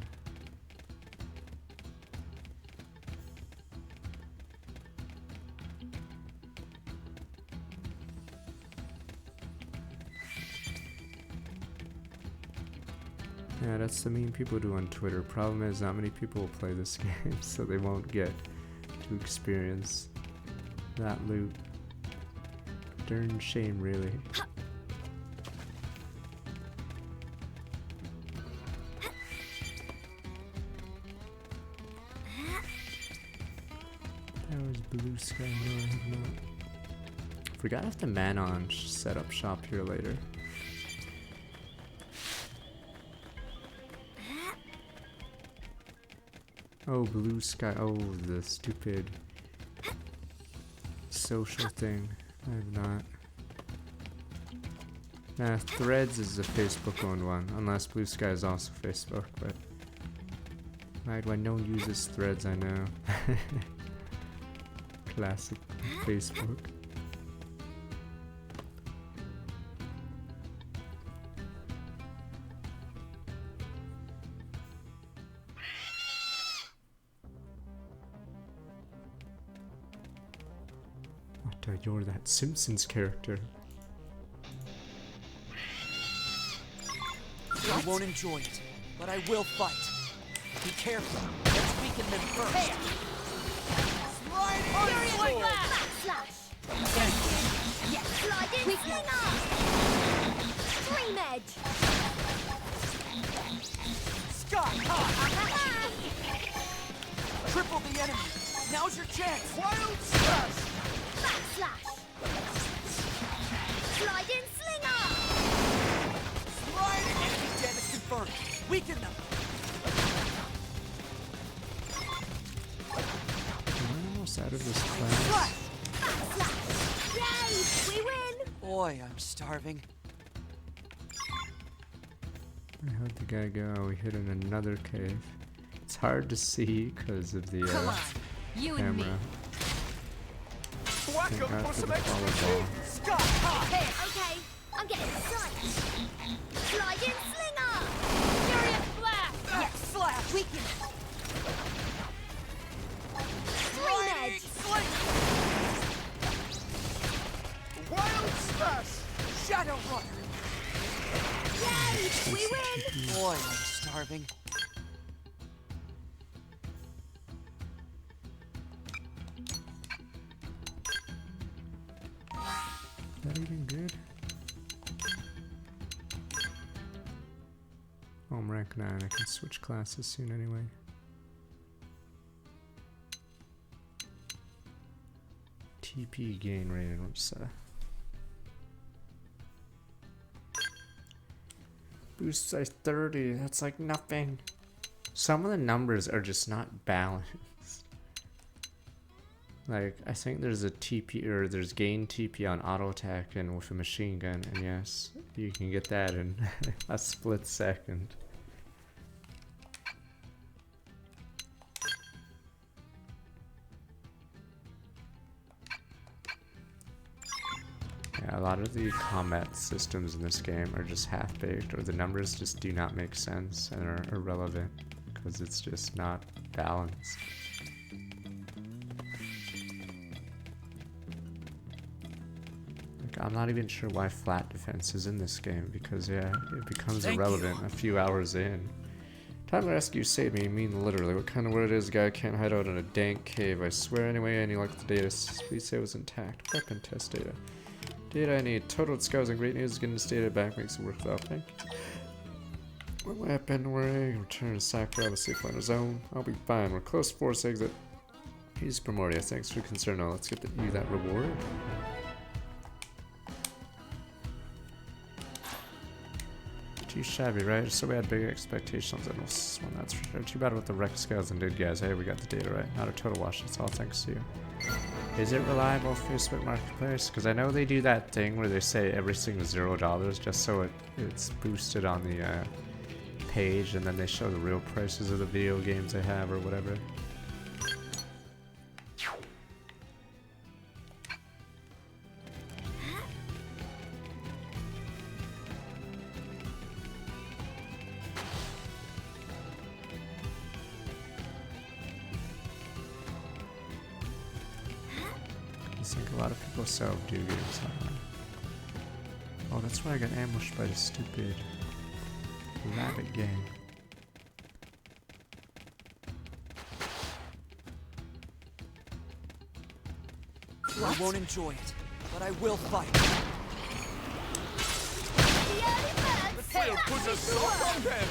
Yeah, that's the mean people do on Twitter. Problem is, not many people will play this game, so they won't get to experience that loot. Darn shame, really. That was blue sky. No, I have not. Forgot if the Manon set up shop here later. Oh, blue sky. Oh, the stupid social thing. I have not. Nah, Threads is a Facebook-owned one, unless Blue Sky is also Facebook, but why no one uses Threads, I know. Classic Facebook. You're that Simpsons character. I won't enjoy it, but I will fight. Be careful. Let's weaken them first. Furious Backslash! Yes, slide in, swing up! Dream Edge! Sky high! Triple the enemy. Now's your chance. Wild slash! Backslash! Slide in, sling up! Slide! Enemy damage confirmed. Weaken them. Am I almost out of this class? Backslash! Yay! We win! Boy, I'm starving. How'd the guy go? We hit in another cave. It's hard to see because of the Come on, you and me. camera. Whack 'em for some extra volleyball. Sky high! Here, okay. I'm getting sight. Slide in, sling up! Furious blast! Yes, slash! Weaken. Dream Edge! wild slash! Shadow runner! Yay! We win! Boy, I'm starving. Is that even good? Oh, I'm rank 9. I can switch classes soon anyway. TP gain rate. What's boost size 30. That's like nothing. Some of the numbers are just not balanced. Like, I think there's a TP, or there's gain TP on auto attack and with a machine gun, and yes, you can get that in a split second. Yeah, a lot of the combat systems in this game are just half-baked, or the numbers just do not make sense and are irrelevant because it's just not balanced. I'm not even sure why flat defense is in this game, because yeah, it becomes irrelevant a few hours in. Time to rescue saved me, you mean literally. What kind of word is guy can't hide out in a dank cave? I swear anyway, any luck the data, please say it was intact. Weapon test data. Data I need. Totaled scouts and great news. Getting this data back makes it worthwhile. Thank you. What weapon wearing? Return to Sakura, the safe line zone. I'll be fine. We're close to force exit. He's Primordia. Thanks for concern. Now let's get you that reward. Too shabby, right? So we had big expectations and this one, that's for sure. Too bad with the wreck scouts and dude guys. Hey, we got the data right. Not a total wash, that's all thanks to you. Is it reliable Facebook Marketplace? Because I know they do that thing where they say everything is $0 just so it's boosted on the page and then they show the real prices of the video games they have or whatever. I think a lot of people sell video games online. Oh, that's why I got ambushed by the stupid rabbit gang. I won't enjoy it, but I will fight. We'll put a sock on them!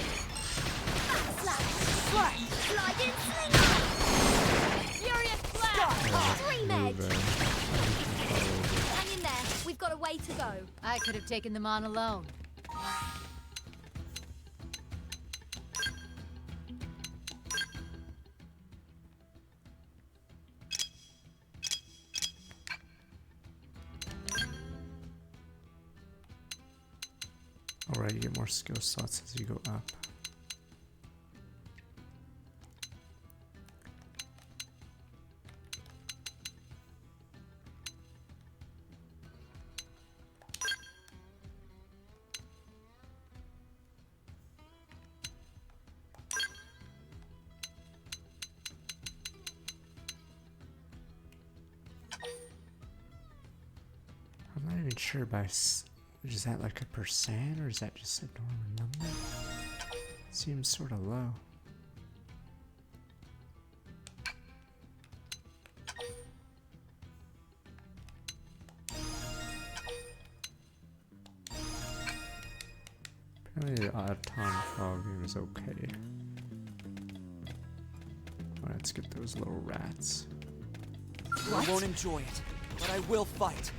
Sliding slinger! Furious flash! Dream edge! Hang in there, we've got a way to go. I could have taken them on alone. Alright, you get more skill slots as you go up. I'm not even sure by is that like a percent or is that just a normal number? Seems sort of low. Apparently the Autumn Frog game is okay. Alright, let's get those little rats. I won't enjoy it, but I will fight.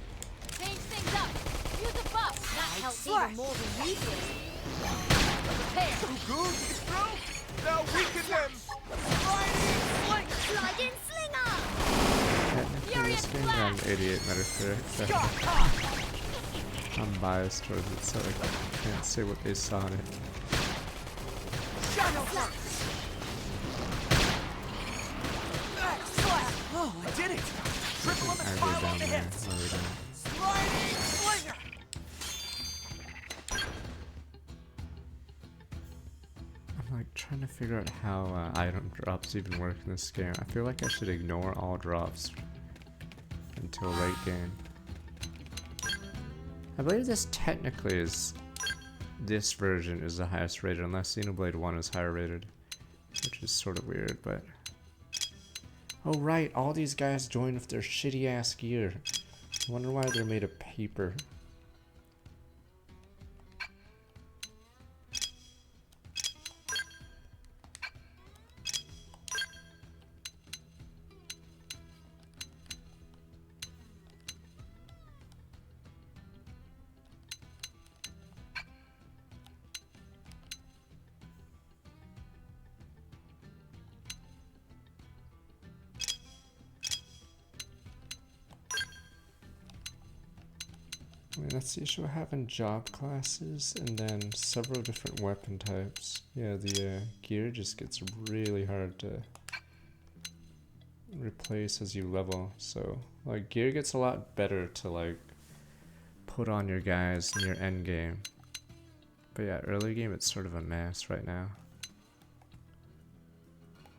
Change things up! Use a buff! That helps even more than we did. Prepare! Too good! It's broke! Now weaken them! Sliding slinger! Technically this game got an 88 Metacritic. I'm biased towards it, so I can't say what they saw in it. Oh, I did it! Triple on the pile on the hits! Sliding slinger! I'm like trying to figure out how item drops even work in this game. I feel like I should ignore all drops until late game. I believe this technically is, this version is the highest rated unless Xenoblade 1 is higher rated, which is sort of weird, but... Oh right, all these guys joined with their shitty ass gear. I wonder why they're made of paper. I mean, that's the issue of having job classes and then several different weapon types. Yeah, the gear just gets really hard to replace as you level. So, like, gear gets a lot better to, like, put on your guys in your end game. But yeah, early game it's sort of a mess right now.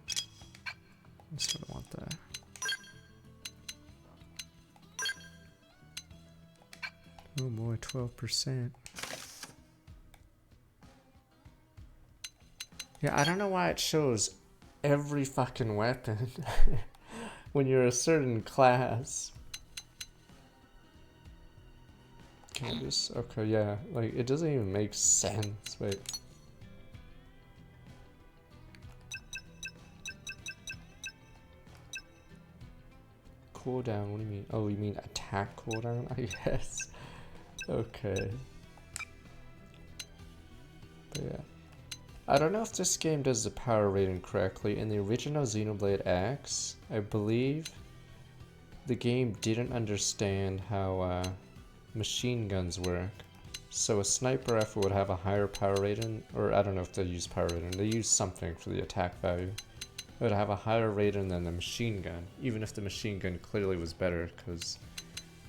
I sort of want that. Oh boy, 12%. Yeah, I don't know why it shows every fucking weapon when you're a certain class. Can I just... Okay, yeah. Like, it doesn't even make sense. Wait. Cooldown, what do you mean? Oh, you mean attack cooldown, I guess. Okay. But yeah. I don't know if this game does the power rating correctly. In the original Xenoblade X, I believe the game didn't understand how machine guns work. So a sniper rifle would have a higher power rating, or I don't know if they use power rating, they use something for the attack value. It would have a higher rating than the machine gun, even if the machine gun clearly was better, because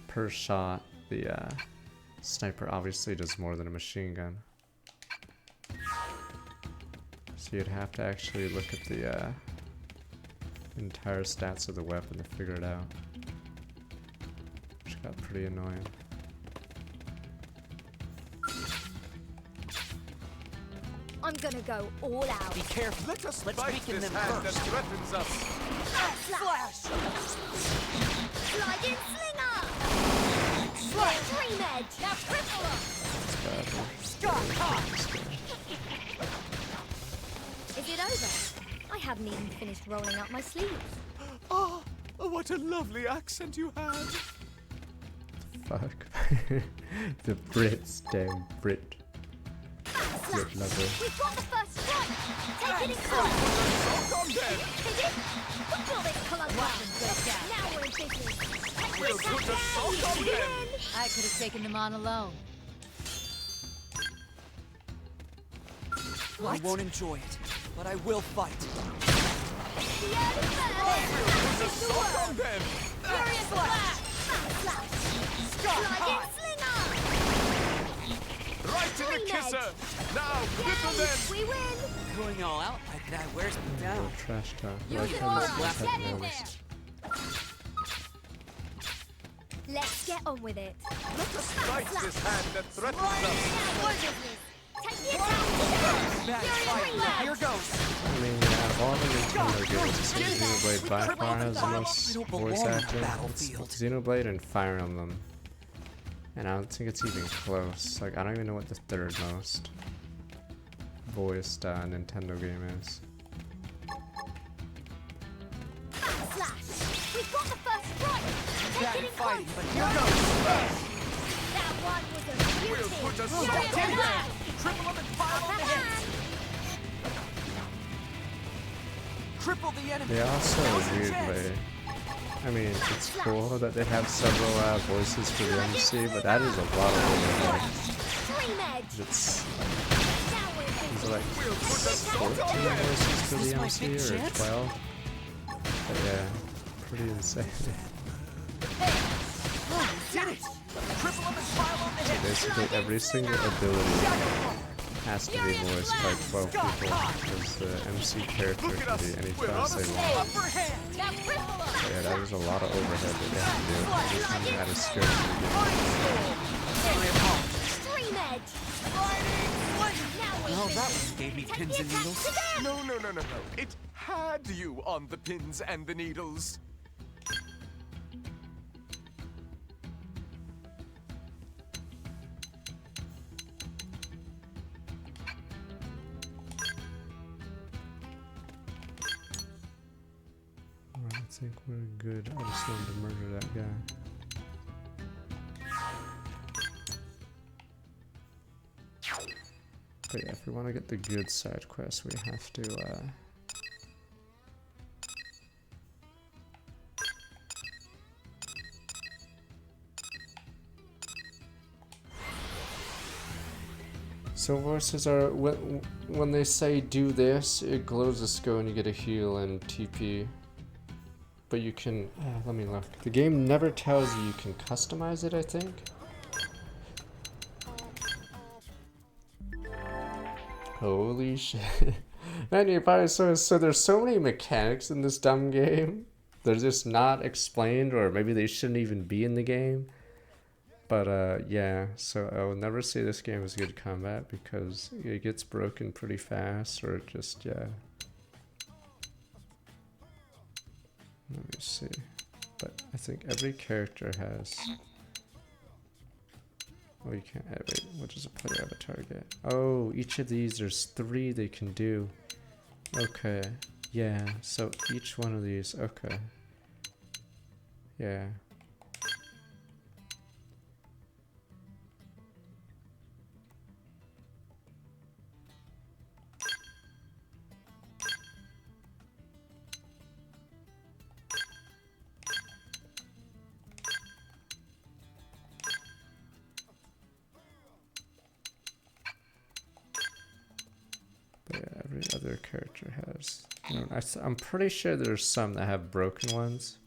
per shot, the sniper obviously does more than a machine gun. So you'd have to actually look at the entire stats of the weapon to figure it out, which got pretty annoying. I'm gonna go all out. Be careful. Let us Let's fight weaken this them hand that first. threatens us. Flash! Sliding slinger! Dream edge! Now cripple them! Is it over? I haven't even finished rolling up my sleeves. Oh, what a lovely accent you have. Fuck. The Brits, damn Brit. Brit lover. We've got the first strike! Take it in cover! Hit it! Football this colour down! Now we're in business! We'll put a sock on them! I could have taken them on alone. I won't enjoy it, but I will fight. Put a sock on them! Furious Flash! Sliding slinger! Right in the kisser! Now, cripple them! We win! Going all out like that wears me down. Trash talk. You Like can how this all place get had in noticed. Let's get on with it. Let us fight this hand that threatens us! Now we're business! Take the attack! Bad Furious fight. Here Flash! goes. I mean, out of all the Nintendo games, Xenoblade by far has the most I don't voice belong on the acting. It's battlefield. Xenoblade and Fire Emblem. And I don't think it's even close. Like, I don't even know what the third most voiced Nintendo game is. Flash! We've got the first strike! Take Bad it in fighting, close! but here goes. That one was a beauty! We'll put a Furious sock on Flash! them! Triple them and fire on the heads. Cripple the enemy. They also Now's your chance. weirdly, I mean, it's cool that they have several voices for the MC, but that is a lot of overhead. Dream edge! It's Now we're in Is business! it like We'll put a sock 14 on them! voices for Is the this my MC big or chance? 12? But yeah, pretty insane. Oh, we did it. Cripple them and fire on the heads. Basically every single ability has to be voiced by 12 people because the MC character Look at can us. be any We're on class a they roll. want. Upper hand. Now cripple them! But yeah, that was a lot of overhead that they have to do. Every time you add a skill to the game. My apologies. Dream edge! Now we're in Well, that business! one gave me Take pins the and attack needles. to them! No. It had you on the pins and the needles. Alright, I think we're good. I just wanted to murder that guy. But yeah, if we want to get the good side quest, we have to So voices are, when they say do this, it glows a skull and you get a heal and TP. But you can, let me look. The game never tells you can customize it, I think. Holy shit. Man, you're probably so there's so many mechanics in this dumb game. They're just not explained, or maybe they shouldn't even be in the game. But yeah, so I will never say this game is good combat because it gets broken pretty fast, or it just, yeah. Let me see. But I think every character has... Oh, you can't... Wait, what does a player avatar get? Oh, each of these, there's 3 they can do. Okay. Yeah, so each one of these... Okay. Yeah. But yeah, every other character has... I'm pretty sure there's some that have broken ones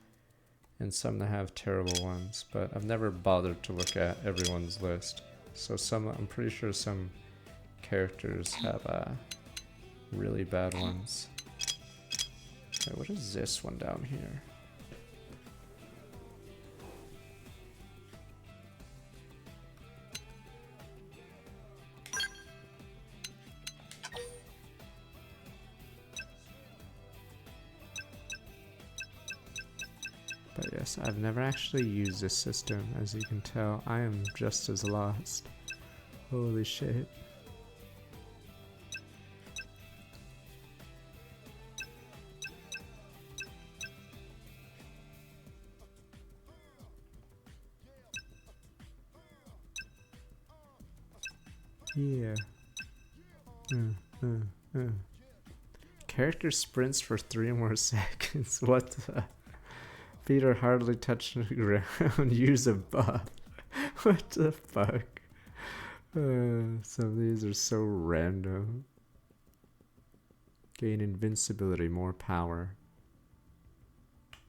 and some that have terrible ones, but I've never bothered to look at everyone's list. So I'm pretty sure some characters have really bad ones. Wait, what is this one down here? But yes, I've never actually used this system, as you can tell. I am just as lost. Holy shit. Yeah. Character sprints for 3 more seconds. What the? Feet are hardly touching the ground. Use a buff. What the fuck? Some of these are so random. Gain invincibility, more power.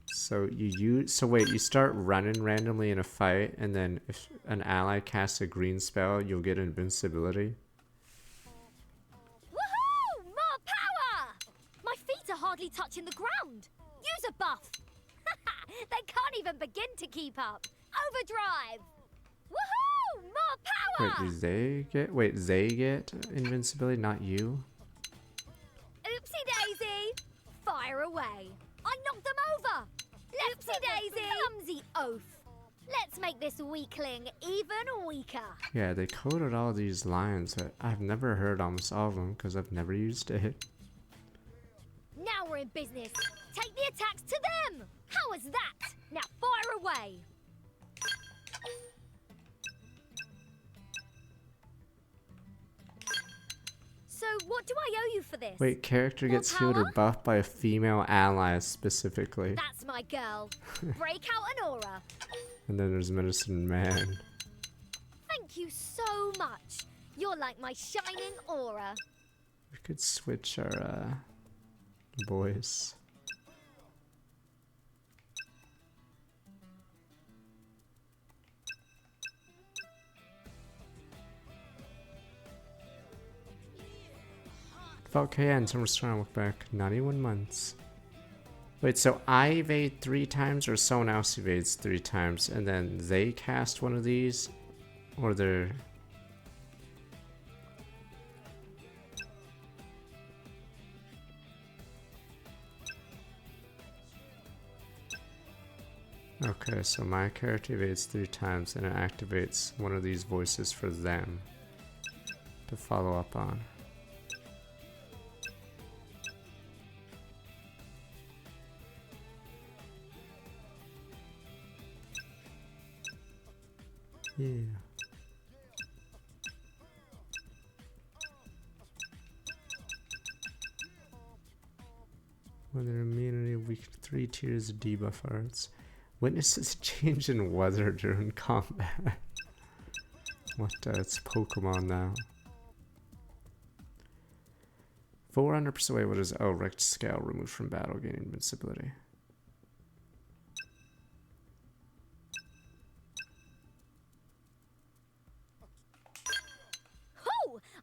So wait, you start running randomly in a fight, and then if an ally casts a green spell, you'll get invincibility. Woohoo! More power! My feet are hardly touching the ground. Use a buff. They can't even begin to keep up. Overdrive! Woohoo! More power! Wait, they get invincibility, not you? Oopsie daisy! Fire away! I knocked them over! Oopsie daisy! Clumsy oaf! Let's make this weakling even weaker. Yeah, they coded all these lines that I've never heard almost all of them because I've never used it. Now we're in business. Take the attacks to them! How was that? Now fire away! So what do I owe you for this? Wait, character gets healed or buffed by a female ally specifically. That's my girl. Break out an aura. And then there's Medicine Man. Thank you so much. You're like my shining aura. We could switch our voice. Okay, and so we're starting to look back 91 months. Wait, so I evade 3 times or someone else evades 3 times and then they cast one of these? Or they're... Okay, so my character evades 3 times and it activates one of these voices for them to follow up on. Yeah. Weather immunity, weak 3 tiers of debuff arts. Witnesses a change in weather during combat. What? It's Pokemon now. 400% away. What is? Oh, wrecked scale removed from battle, gaining invincibility.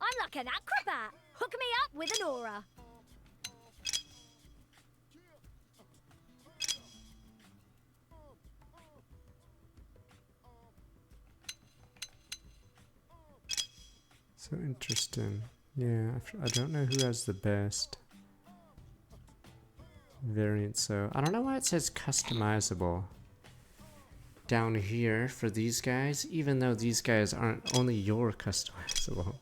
I'm like an acrobat. Hook me up with an aura. So interesting. Yeah, I don't know who has the best variant, so I don't know why it says customizable down here for these guys, even though these guys aren't only your customizable.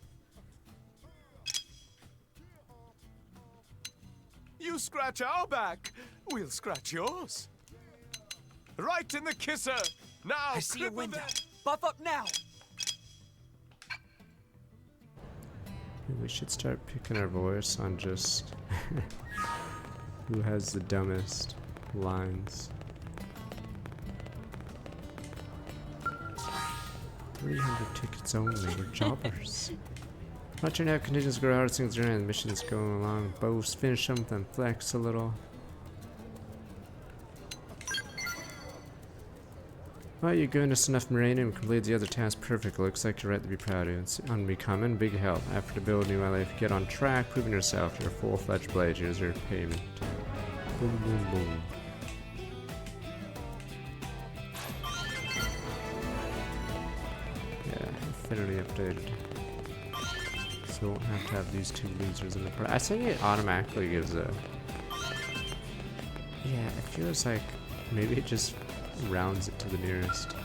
You scratch our back, we'll scratch yours. Right in the kisser. Now, I see a clip of window. it. Buff up now! Maybe we should start picking our voice on just who has the dumbest lines. 300 tickets only, we're jobbers. Watching how conditions grow hard, things are in, missions going along, both finish them, then flex a little. Well, you given us enough uranium and completed the other task perfect. Looks like you're right to be proud of. It's unbecoming. Big help. After to build new life, get on track, proving yourself. You're a full-fledged blade. Here's your payment. Boom, boom, boom. Yeah, infinity updated. So we won't have to have these two losers in the part. I think it automatically gives a... Yeah, it feels like maybe it just rounds it to the nearest.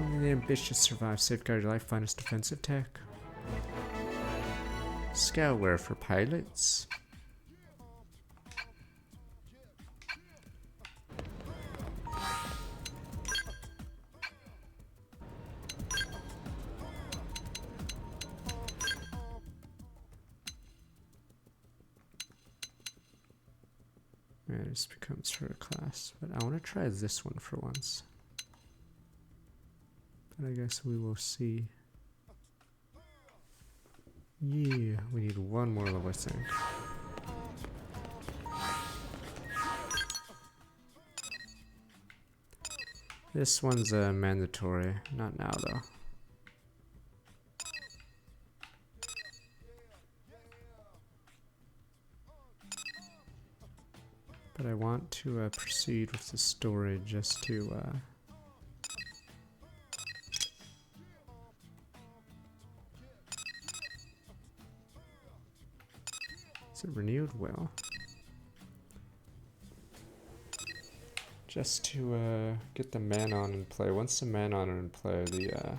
Only the ambitious survive. Safeguard your life. Finest defensive tech. Scaleware for pilots. Yeah, this becomes her class, but I want to try this one for once. But I guess we will see. Yeah, we need one more level, I think. This one's mandatory, not now though. But I want to proceed with the story just to is it renewed? Well, just to get the man on and play. Once the man on and play, the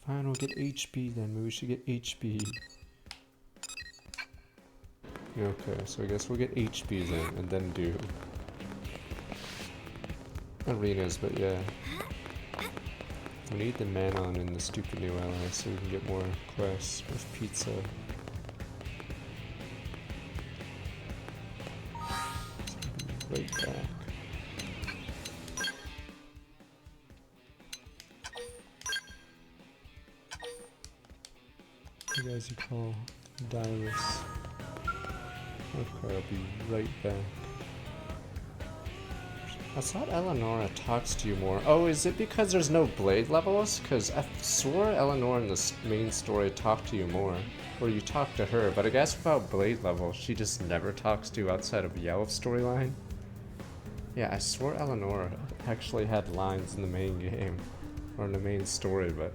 fine, we'll get HB then. Maybe we should get HB. Okay, so I guess we'll get HB then, and then do arenas, but yeah. We need the man on in the stupid new ally so we can get more quests with pizza. So right back. You guys you call Dyrus. Okay, I'll be right back. I thought Eleonora talks to you more. Oh, is it because there's no blade levels? Because I swore Eleonora in the main story talked to you more. Or you talk to her, but I guess without blade levels, she just never talks to you outside of Yelp's storyline. Yeah, I swore Eleonora actually had lines in the main game. Or in the main story, but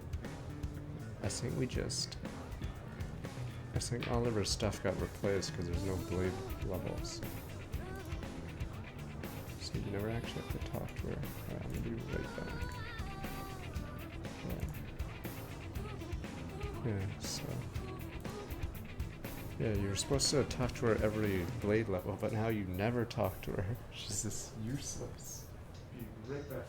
I think I think all of her stuff got replaced because there's no blade levels. So you never actually have to talk to her. Alright, I'm gonna be right back. Yeah, so... Yeah, you were supposed to talk to her every blade level, but now you never talk to her. She's just useless. Be right back.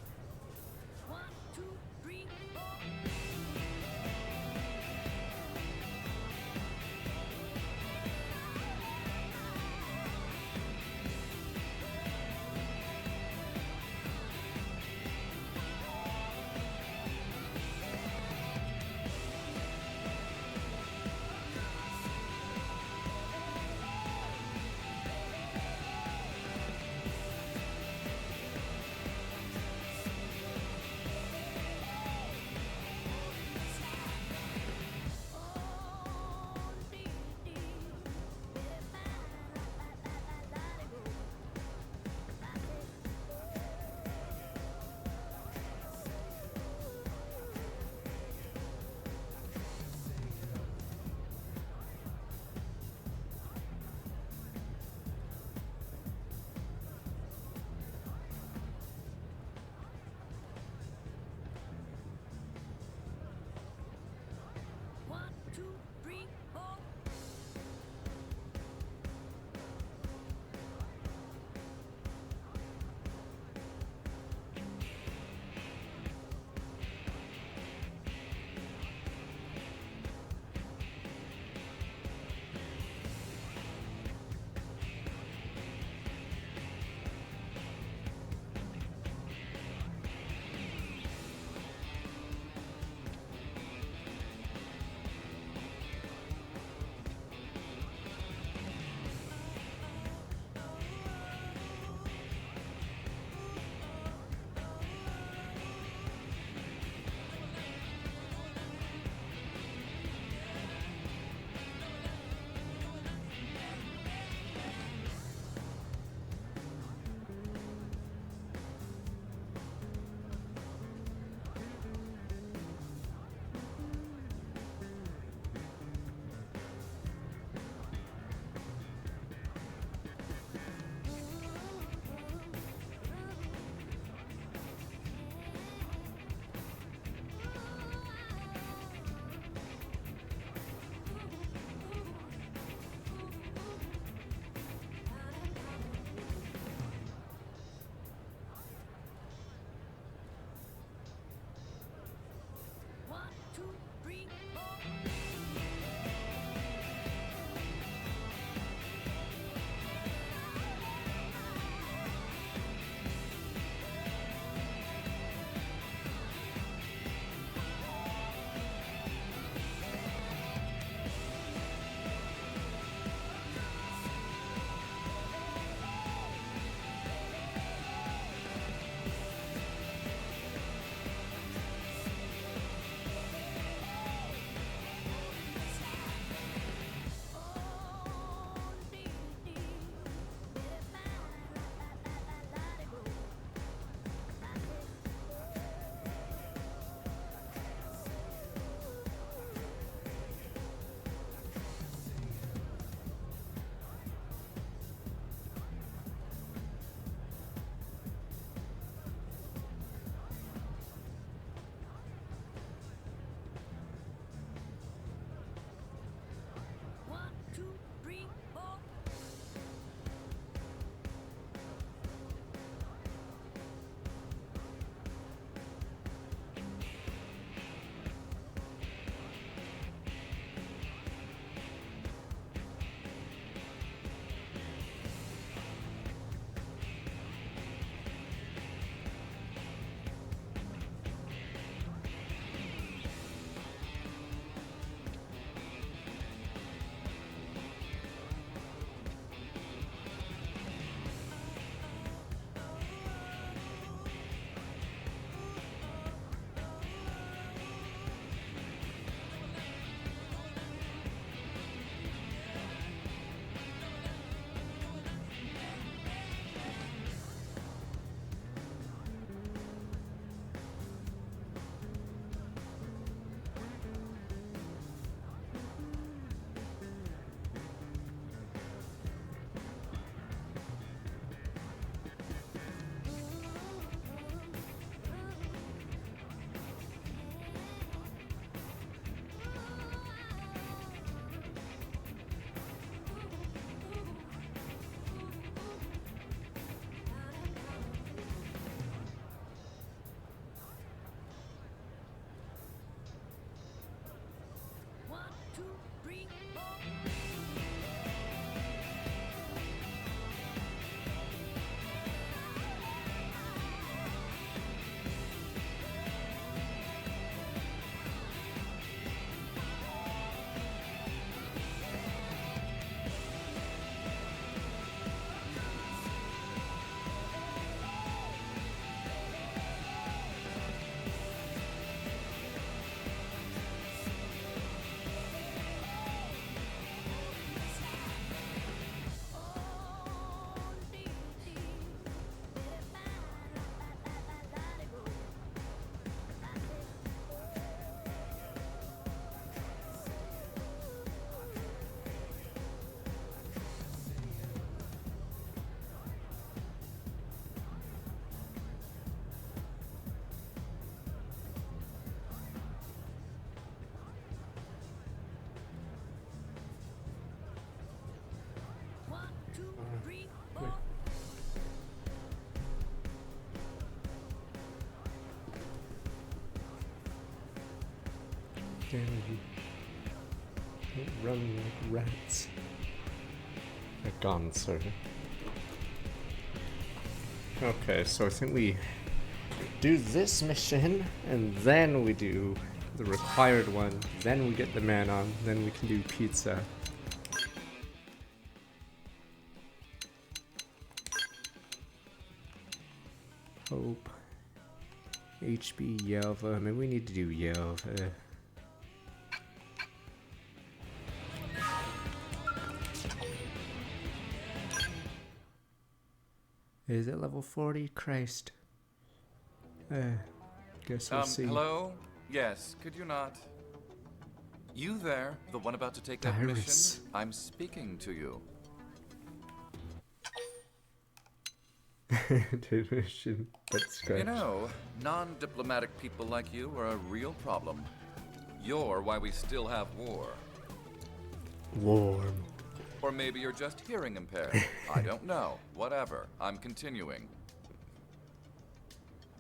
down. Don't run like rats. Gone, sir. Okay, so I think we do this mission, and then we do the required one, then we get the man on, then we can do pizza. Hope. HB Yelva. Maybe we need to do Yelva. Is it level 40? Christ. Guess we'll see. Hello? Yes, could you not? You there, the one about to take that mission? I'm speaking to you. Mission, but scratch. You know, non-diplomatic people like you are a real problem. You're why we still have war. Warm. Or maybe you're just hearing impaired. I don't know. Whatever. I'm continuing.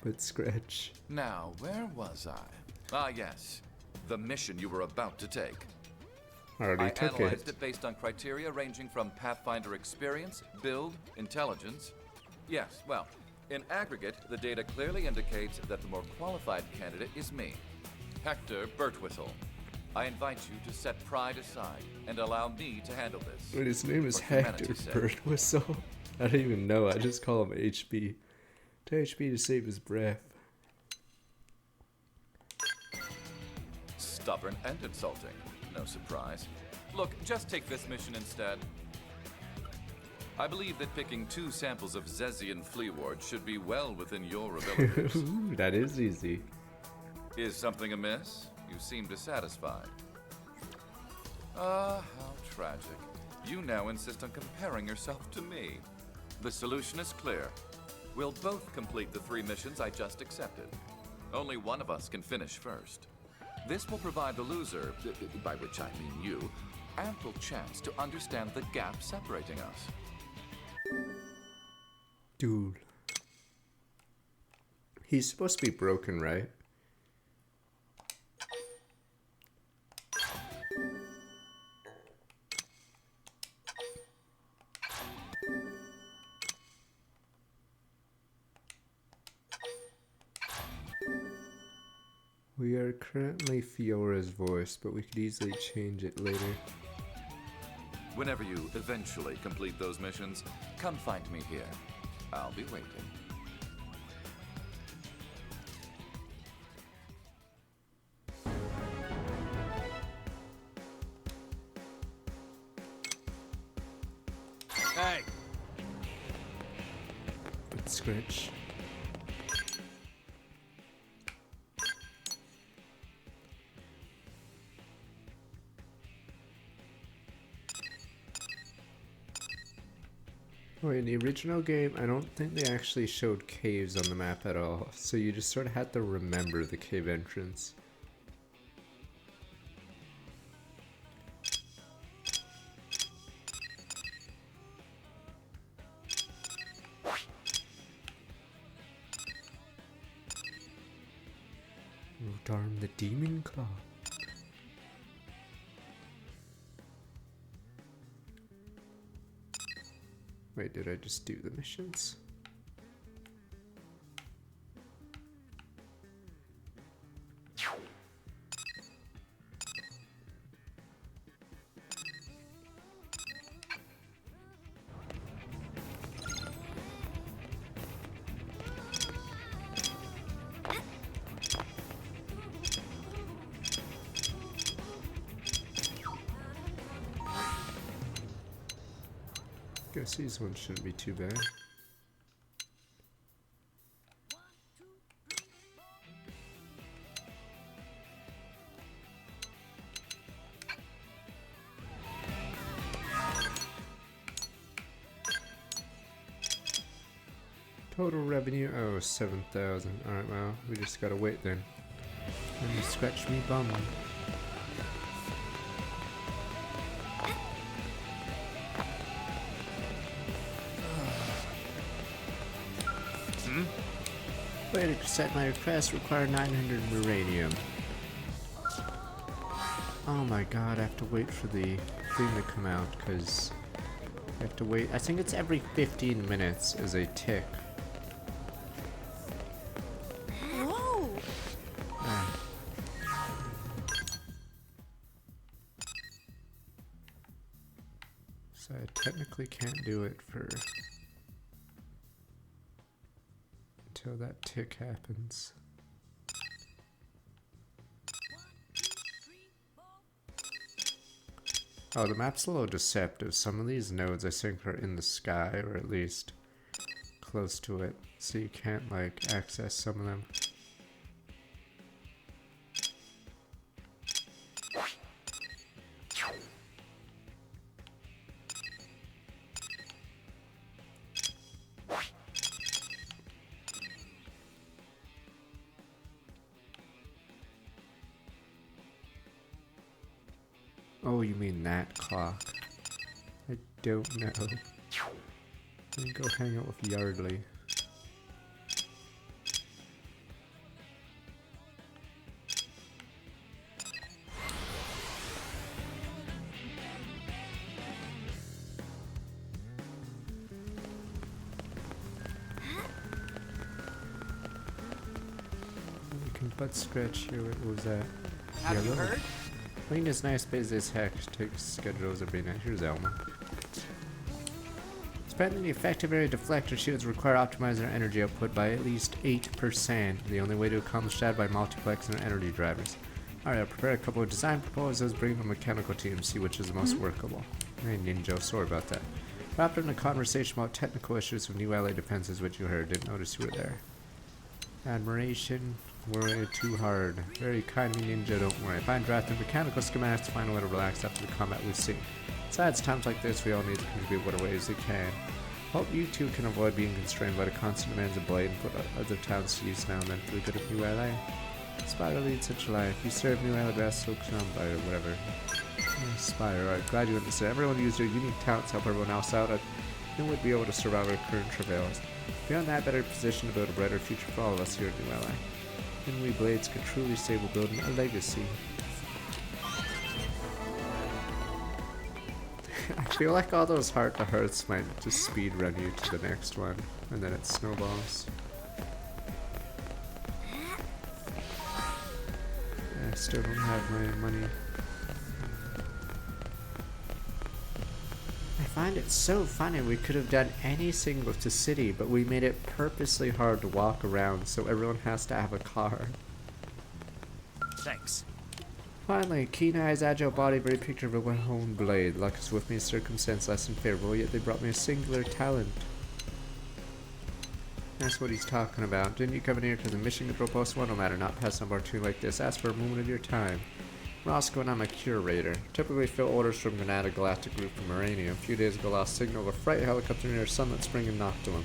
But scratch. Now, where was I? Ah, yes. The mission you were about to take. Already took it. I analyzed it based on criteria ranging from Pathfinder experience, build, intelligence. Yes, well, in aggregate, the data clearly indicates that the more qualified candidate is me, Hector Birtwhistle. I invite you to set pride aside and allow me to handle this. Wait, his name is Hector Birtwhistle? I don't even know. I just call him HB. To HB to save his breath. Stubborn and insulting. No surprise. Look, just take this mission instead. I believe that picking 2 samples of Zezian flea ward should be well within your abilities. Ooh, that is easy. Is something amiss? You seem dissatisfied. Ah, how tragic. You now insist on comparing yourself to me. The solution is clear. We'll both complete the 3 missions I just accepted. Only one of us can finish first. This will provide the loser, by which I mean you, ample chance to understand the gap separating us. Dude. He's supposed to be broken, right? We are currently Fiora's voice, but we could easily change it later. Whenever you eventually complete those missions, come find me here. I'll be waiting. Hey! But scratch. Oh, in the original game, I don't think they actually showed caves on the map at all, so you just sort of had to remember the cave entrance. Oh, darn the demon claw. Wait, did I just do the missions? Guess these ones shouldn't be too bad. Total revenue, oh, 7,000. Alright, well, we just gotta wait then. And you scratch me bum. Way to accept my request, require 900 uranium. Oh my god, I have to wait for the thing to come out because I have to wait. I think it's every 15 minutes is a tick. Whoa! Ah. So I technically can't do it for until that tick happens. Oh, the map's a little deceptive. Some of these nodes I think are in the sky, or at least close to it, so you can't like access some of them. Oh, you mean that clock? I don't know. Let me go hang out with Yardley. We can butt scratch here. What was that? Have you heard? Clean is nice, busy as heck. Takes schedules every night. Here's Elma. Apparently the effective area deflector shields require optimizing our energy output by at least 8%. The only way to accomplish that by multiplexing our energy drivers. Alright, I'll prepare a couple of design proposals, bring them a mechanical team, see which is the most workable. Hey Ninja, sorry about that. Wrapped in a conversation about technical issues with new LA defenses, which you heard. Didn't notice you were there. Admiration. Worry too hard. Very kind of me, Ninja, don't worry. If I draft the mechanical schematics, find a way to relax after the combat we see. Besides, times like this, we all need to contribute whatever ways we can. Hope you two can avoid being constrained by the constant demands of Blade and put other towns to use now and then for the good of New LA. Spire leads such a life. You serve New LA best, so come by or whatever. Spire, alright, glad you understood. Everyone used your unique talents to help everyone else out, and you would be able to survive our current travails. Beyond that, better position to build a brighter future for all of us here at New LA. And we Blades could truly say we're building a legacy. I feel like all those heart-to-hearts might just speed run you to the next one, and then it snowballs. I still don't have my money. I find it so funny. We could have done anything with the city, but we made it purposely hard to walk around, so everyone has to have a car. Thanks. Finally, keen eyes, agile body, very picture of a well-honed blade. Luck is with me, circumstance less than favorable, yet they brought me a singular talent. That's what he's talking about. Didn't you come in here to the mission control post? Well, no matter, not pass an opportunity like this. Ask for a moment of your time. Roscoe and I'm a curator. Typically fill orders from Granada Galactic Group from Urania. A few days ago lost signal of a freight helicopter near Sunlit Spring and Noctilum.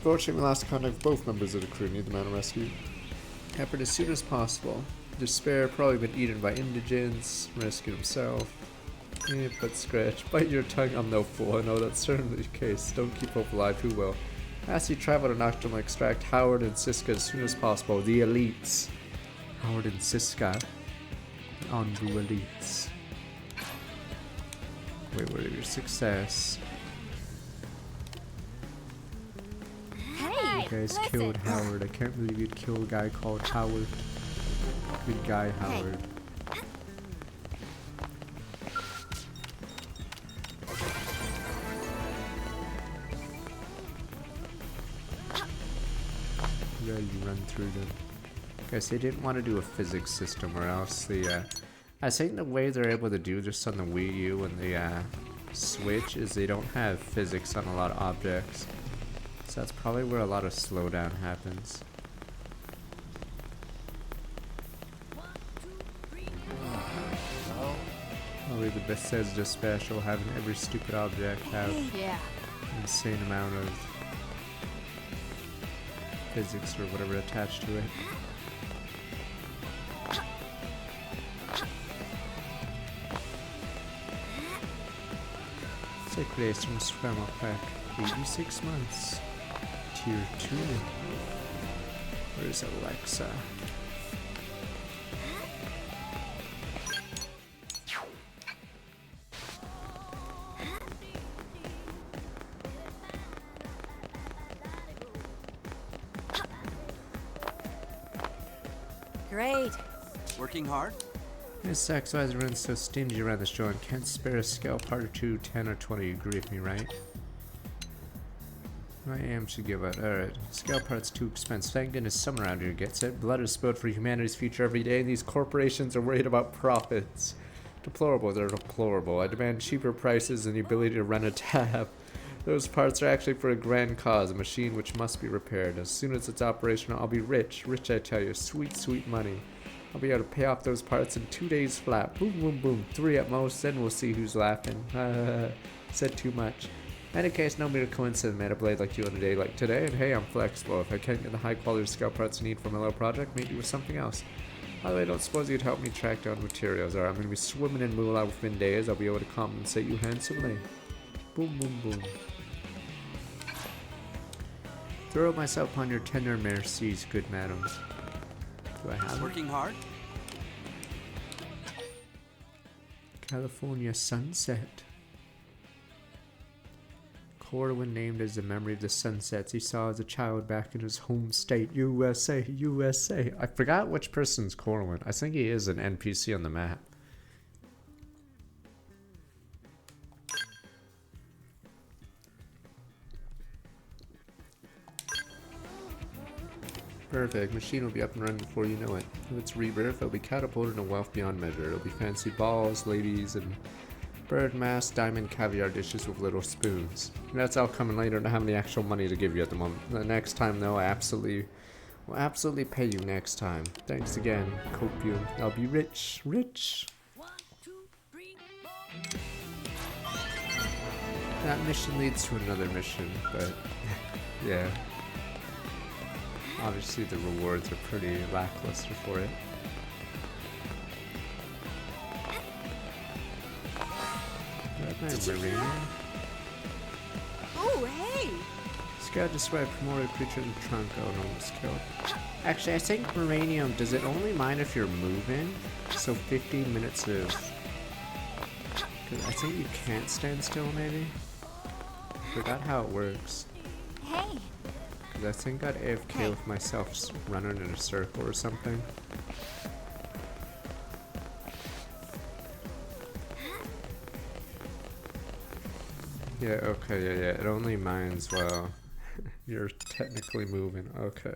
Fortunately, we lost contact with both members of the crew. Need the man rescued. Effort as soon as possible. Despair, probably been eaten by indigents. Rescued himself. Yeah, but scratch. Bite your tongue, I'm no fool. I know that's certainly the case. Don't keep hope alive, who will? Ask you travel to Noctilum, extract Howard and Siska as soon as possible. The elites. Howard and Siska. On the elites. Wait, what are your success? Hey, You guys killed Howard. I can't believe you'd kill a guy called Howard. Good guy, Howard. Yeah, you run through them. Guys, they didn't want to do a physics system, or else the I think the way they're able to do this on the Wii U and the Switch is they don't have physics on a lot of objects. So that's probably where a lot of slowdown happens. Probably the Bethesda special, having every stupid object have Yeah. an insane amount of physics or whatever attached to it. Sacred from Scramble Pack, 86 months. Tier 2. Where's Alexa? Great. Working hard? This sucks why is everyone so stingy around the show and can't spare a scale part or two, 10 or 20, you agree with me, right? I am should give out. Alright, scale part's too expensive. Thank goodness someone around here gets it. Blood is spilled for humanity's future every day, and these corporations are worried about profits. Deplorable, they're deplorable. I demand cheaper prices and the ability to run a tab. Those parts are actually for a grand cause, a machine which must be repaired. As soon as it's operational, I'll be rich. Rich, I tell you. Sweet, sweet money. I'll be able to pay off those parts in 2 days flat. Boom, boom, boom. 3 at most, then we'll see who's laughing. Said too much. In any case, no mere coincidence made a blade like you on a day like today, and hey, I'm flexible. If I can't get the high quality scale parts you need for my little project, maybe with something else. By the way, I don't suppose you'd help me track down materials, or I'm going to be swimming in moolah within days. I'll be able to compensate you handsomely. Boom, boom, boom. Throw myself upon your tender mercies, good madams. Do I have Working hard? California sunset. Corwin named as the memory of the sunsets he saw as a child back in his home state, USA, USA. I forgot which person's Corwin. I think he is an NPC on the map. Perfect. Machine will be up and running before you know it. With its rebirth, it'll be catapulted into wealth beyond measure. It'll be fancy balls, ladies, and bird mask, diamond caviar dishes with little spoons. That's all coming later. I don't have any actual money to give you at the moment. The next time, though, will absolutely pay you next time. Thanks again, Copium. I'll be rich, rich. 1, 2, 3, 4. That mission leads to another mission, but yeah. Obviously the rewards are pretty lackluster for it. Oh, hey! Scout described primordial creature in the trunk. Oh no, almost killed. Actually, I think Moranium, does it only mind if you're moving? So 15 minutes of... I think you can't stand still, maybe? Forgot how it works. Hey. I think I'd AFK with myself running in a circle or something. Yeah, okay, yeah, it only minds while you're technically moving, okay.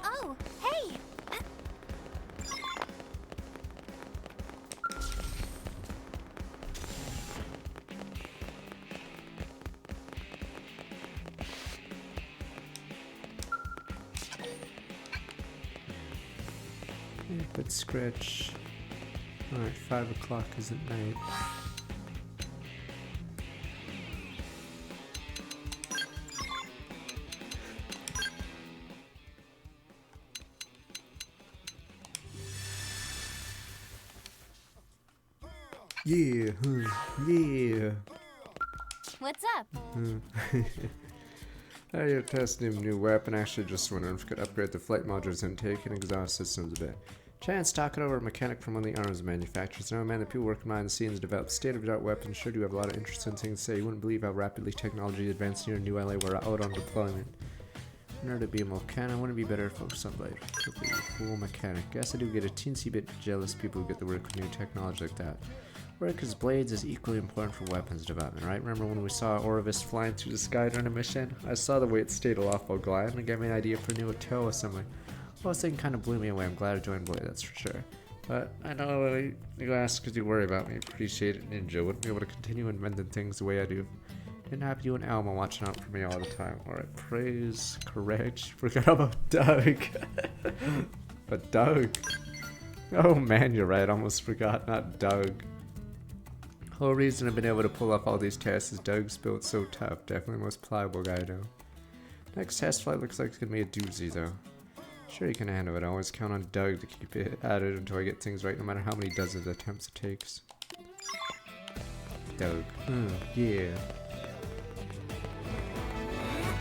Oh, hey! But scratch. Alright, 5 o'clock is at night. Yeah, yeah. What's up? You're testing a new weapon. Actually, just wondering if we could upgrade the flight module's intake and exhaust systems a bit. Chance, talk it over a mechanic from one of the arms manufacturers. Now, man, the people working behind the scenes develop state-of-the-art weapons. Sure do have a lot of interesting things to say. You wouldn't believe how rapidly technology advanced here in New LA. We're out on deployment. In order to be a mechanic, wouldn't it be better to focus on blade? Be a full mechanic. Guess I do get a teensy bit jealous people who get to work with new technology like that. Work as blades is equally important for weapons development, right? Remember when we saw Orvis flying through the sky during a mission? I saw the way it stayed aloft while gliding and gave me an idea for a new hotel assembly. The whole thing kind of blew me away. I'm glad I joined Blade, that's for sure. But I know you ask because you worry about me. Appreciate it, Ninja. Wouldn't be able to continue inventing things the way I do. Didn't have you and Alma watching out for me all the time. Alright, praise, correct. Forgot about Doug. But Doug. Oh man, you're right. Almost forgot. Not Doug. Whole reason I've been able to pull off all these tests is Doug's built so tough. Definitely the most pliable guy I know. Next test flight looks like it's gonna be a doozy though. Sure you can handle it. I always count on Doug to keep it at it until I get things right, no matter how many dozen attempts it takes. Doug. Yeah.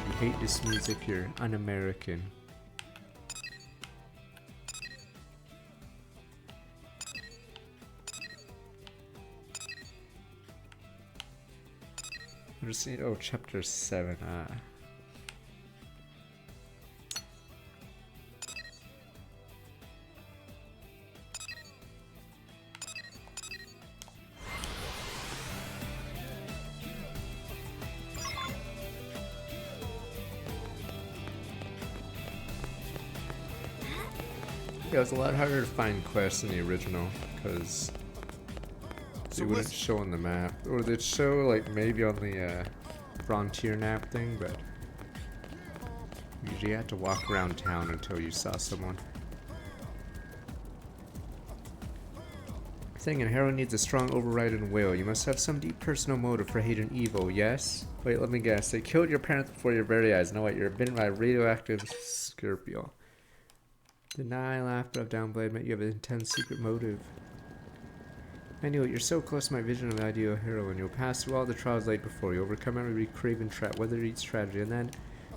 You hate this music, you're un-American. never seen. Oh, chapter 7. Ah. Yeah, it was a lot harder to find quests in the original because they wouldn't show on the map, or they'd show like maybe on the frontier map thing, but usually you had to walk around town until you saw someone. Thing, and Hero needs a strong overriding will. You must have some deep personal motive for hating evil, yes? Wait, let me guess. They killed your parents before your very eyes. Know what? You're bitten by a radioactive Scorpio. Deny, laugh, but I've downplayed, meant you have an intense secret motive. I knew it. You're so close to my vision of the ideal heroine. You'll pass through all the trials laid before you, overcome every craven trap, weather each tragedy, and then,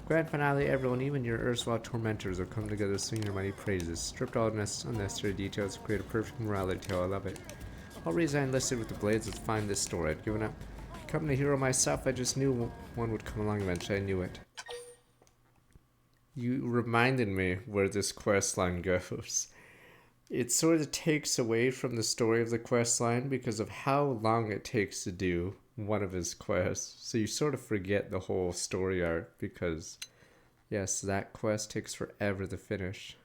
grand finale, everyone, even your erstwhile tormentors, will come together to sing your mighty praises. Stripped all unnecessary details to create a perfect morality tale. I love it. All reason I enlisted with the Blades was to find this story. I'd given up becoming a hero myself. I just knew one would come along eventually. I knew it. You reminded me where this quest line goes. It sort of takes away from the story of the quest line because of how long it takes to do one of his quests. So you sort of forget the whole story arc because, yes, that quest takes forever to finish.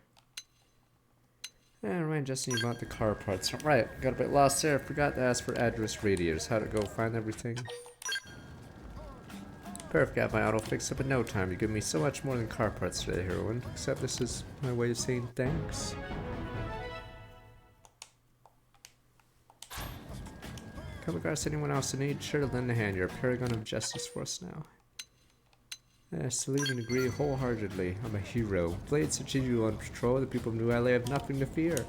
Never mind, Justin, you bought the car parts. Right, got a bit lost there. Forgot to ask for address radiators. How'd it go? Find everything? Perfect, got my auto fixed up in no time. You give me so much more than car parts today, heroine. Except this is my way of saying thanks. Come across anyone else in need? Sure to lend a hand. You're a paragon of justice for us now. I salute and agree wholeheartedly. I'm a hero. Blades such as you on patrol. The people of New LA have nothing to fear.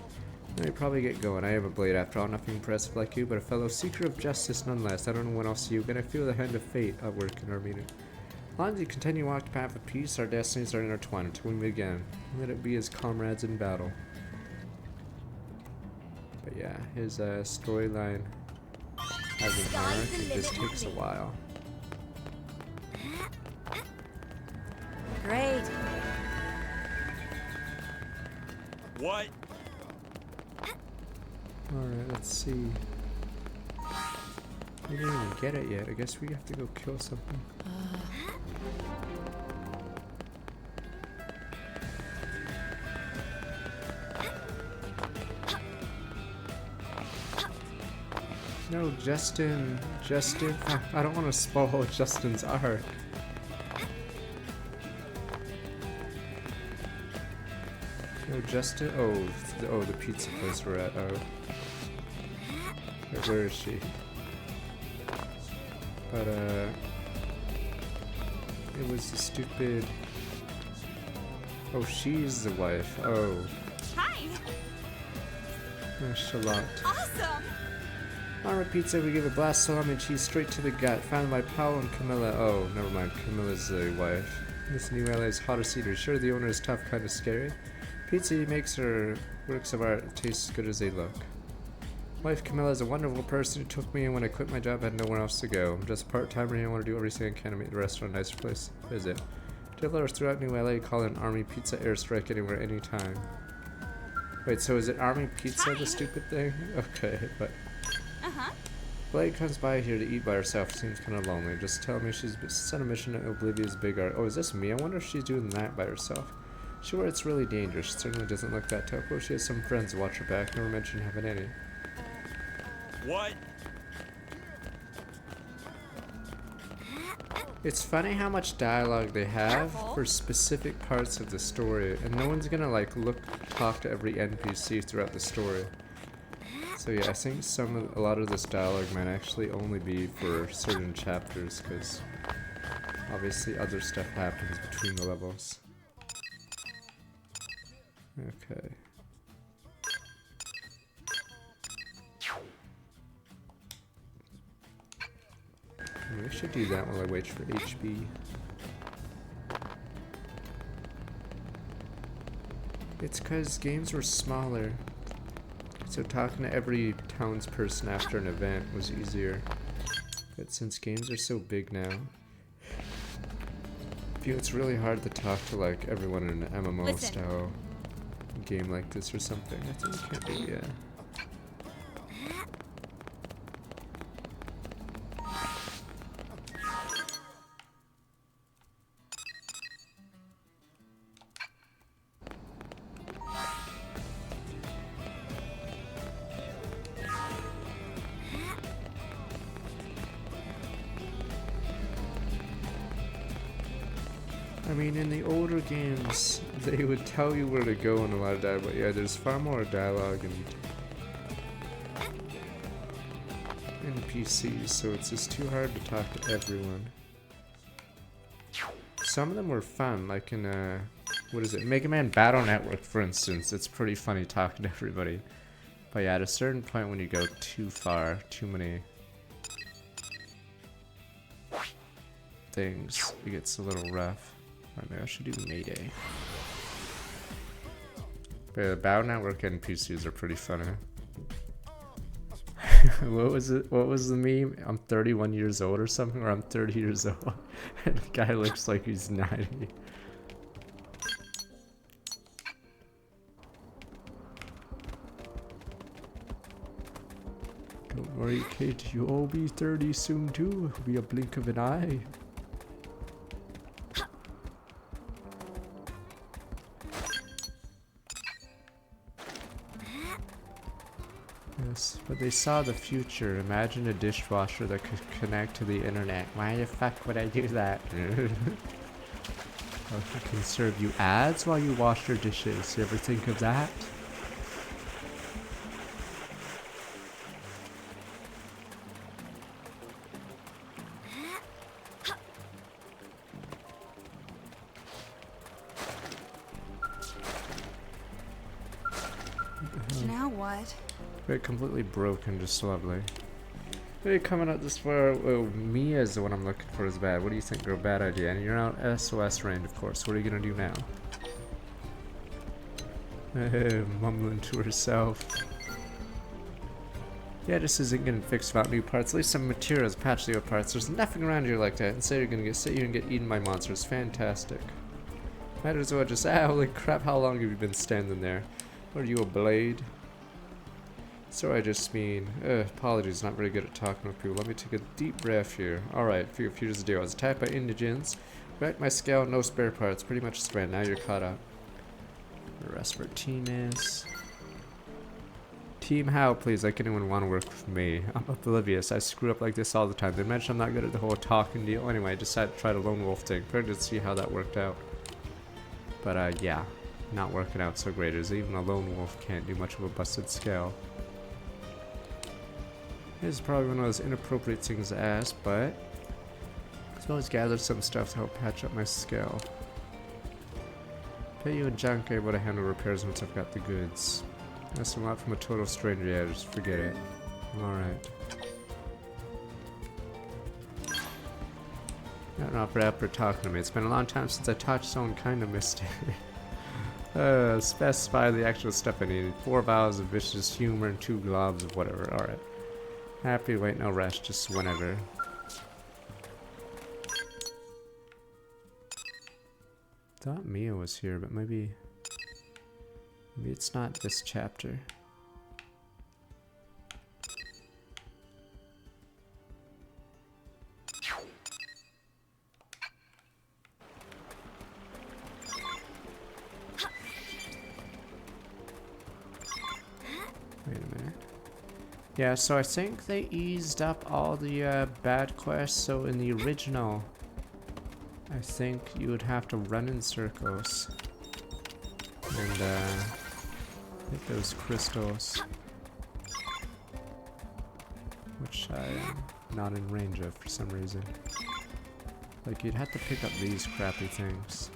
Let me probably get going. I am a blade after all, nothing impressive like you, but a fellow seeker of justice nonetheless. I don't know when I'll see you, but I feel the hand of fate at work in our meeting. As long as you continue to walk the path of peace, our destinies are intertwined until we meet again. Let it be as comrades in battle. But yeah, his storyline has an arc. It just takes a while. Great. What? Alright, let's see. We didn't even get it yet. I guess we have to go kill something. No, Justin. I don't want to spoil Justin's arc. No, Justin. Oh, the pizza place we're at. Oh. Where is she? But, it was the stupid... Oh, she's the wife. Oh. Hi! Charlotte. Awesome! Armor pizza, we give a blast salami and cheese straight to the gut. Found by Paolo and Camilla. Oh, never mind. Camilla's the wife. This new LA's hottest eater. Sure, the owner is tough, kind of scary. Pizza he makes her works of art taste as good as they look. Wife Camilla is a wonderful person who took me in when I quit my job. I had nowhere else to go. I'm just a part-timer and I want to do everything I can to make the restaurant a nicer place to visit. Travelers throughout New LA call it an Army Pizza airstrike anywhere, anytime. Wait, so is it Army Pizza, the stupid thing? Okay, but... Blade comes by here to eat by herself. Seems kind of lonely. Just tell me she's sent a mission to Oblivia's big art. Oh, is this me? I wonder if she's doing that by herself. Sure, it's really dangerous. She certainly doesn't look that tough. Well, she has some friends to watch her back. Never mentioned having any. What? It's funny how much dialogue they have for specific parts of the story, and no one's gonna like talk to every NPC throughout the story. So yeah, I think a lot of this dialogue might actually only be for certain chapters, because obviously other stuff happens between the levels. Okay. I should do that while I wait for HB. It's because games were smaller, so talking to every townsperson after an event was easier. But since games are so big now, I feel it's really hard to talk to like everyone in an MMO Listen. style game like this or something. I think it can't be, yeah. I mean, in the older games, they would tell you where to go in a lot of dialogue, but yeah, there's far more dialogue in NPCs, so it's just too hard to talk to everyone. Some of them were fun, like in, what is it, Mega Man Battle Network, for instance. It's pretty funny talking to everybody. But yeah, at a certain point when you go too far, too many things, it gets a little rough. Alright, maybe I should do Mayday. But yeah, the Battle Network NPCs are pretty funny. What was it? What was the meme? I'm 31 years old or something, or I'm 30 years old. And the guy looks like he's 90. Don't worry, kid. You'll all be 30 soon too. It'll be a blink of an eye. Yes, but they saw the future. Imagine a dishwasher that could connect to the internet. Why the fuck would I do that? It can serve you ads while you wash your dishes. You ever think of that? Now what? Very completely broken, just lovely. Hey, coming out this far. Oh, Mia's the one I'm looking for is bad. What do you think, girl? Bad idea. And you're out SOS range, of course. What are you gonna do now? Mumbling to herself. Yeah, this isn't getting fixed without new parts. At least some materials, patch the old parts. There's nothing around here like that. Instead, you're gonna sit here and get eaten by monsters. Fantastic. Might as well just. Holy crap! How long have you been standing there? Are you a blade? So I just mean, apologies, not very good at talking with people. Let me take a deep breath here. Alright, here's the deal. I was attacked by indigents. Wrecked my scale, no spare parts. Pretty much spent. Now you're caught up. The rest of our team is... Team how, please? Like anyone want to work with me? I'm oblivious. I screw up like this all the time. They mentioned I'm not good at the whole talking deal. Anyway, I decided to try the lone wolf thing. Prepared to see how that worked out. But, yeah. Not working out so great, as even a lone wolf can't do much of a busted scale. This is probably one of those inappropriate things to ask, but I've always gathered some stuff to help patch up my scale. Pay you in junk, able to handle repairs once I've got the goods. That's a lot from a total stranger, yeah, just forget it. Alright. I don't know if we're up for talking to me. It's been a long time since I talked to someone kinda missed it. Specify the actual stuff I needed. 4 vials of vicious humor and 2 globs of whatever. Alright. Happy, wait, no rush, just whenever. Thought Mia was here, but maybe it's not this chapter. Wait a minute. Yeah, so I think they eased up all the bad quests. So in the original, I think you would have to run in circles and hit those crystals, which I am not in range of for some reason. Like, you'd have to pick up these crappy things.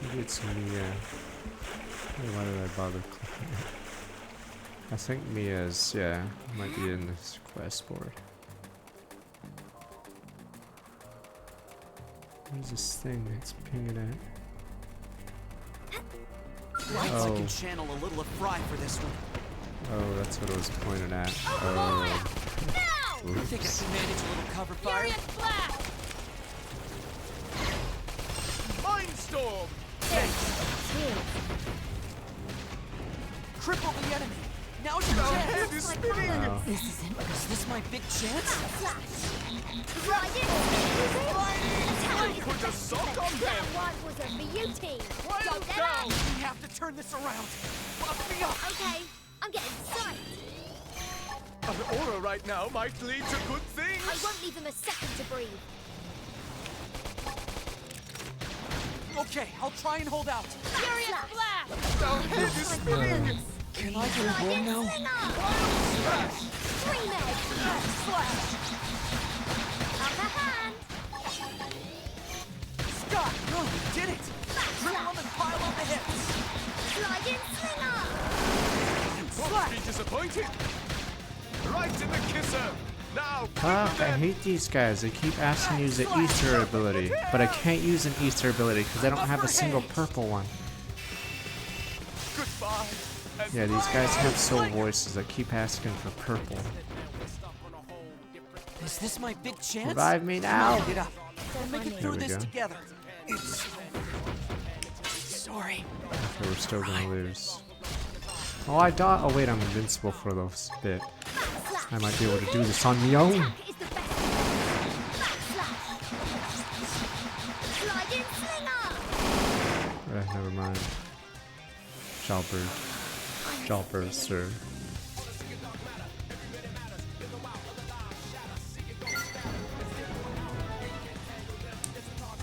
Maybe it's Mia. Why did I bother clicking it? I think Mia's, yeah, might be in this quest board. What is this thing that's pinging at? Right, I can channel a little of Fry for this one. Oh, that's what it was pointed at. Oh, Oh. I think I can manage a little cover fire. Furious blast! Mindstorm! Cripple the enemy. Now's your Our chance. head is spinning! Is this my big chance? Right in! Put a sock on them! That one was a beauty! Wild Don't let cow! up. We have to turn this around. Buff me up. Okay, I'm getting psyched. An aura right now might lead to good I things! won't leave them a second to breathe. Okay, I'll try and hold out. Furious blast! Our head is spinning! Can I get a roll now? Three meg! Slash! Upper hand! Scott, no, you did it. Drill them and pile on the hits. Sliding slinger! Won't be disappointed! Right in the kisser! Now, Ah, I hate these guys. They keep asking to use the Ether ability, but I can't use an Ether ability because I don't have a single purple one. goodbye! Yeah, these guys have soul voices that keep asking for purple. Is this my big chance? Revive me now! Get up. We'll make it There through we this go. together. Sorry. Okay, we're still gonna lose. Oh, I died. Oh wait, I'm invincible for this bit. I might be able to do this on my own. Is the best. Sliding slinger! Never mind. Jalbert. Jalbert, sir.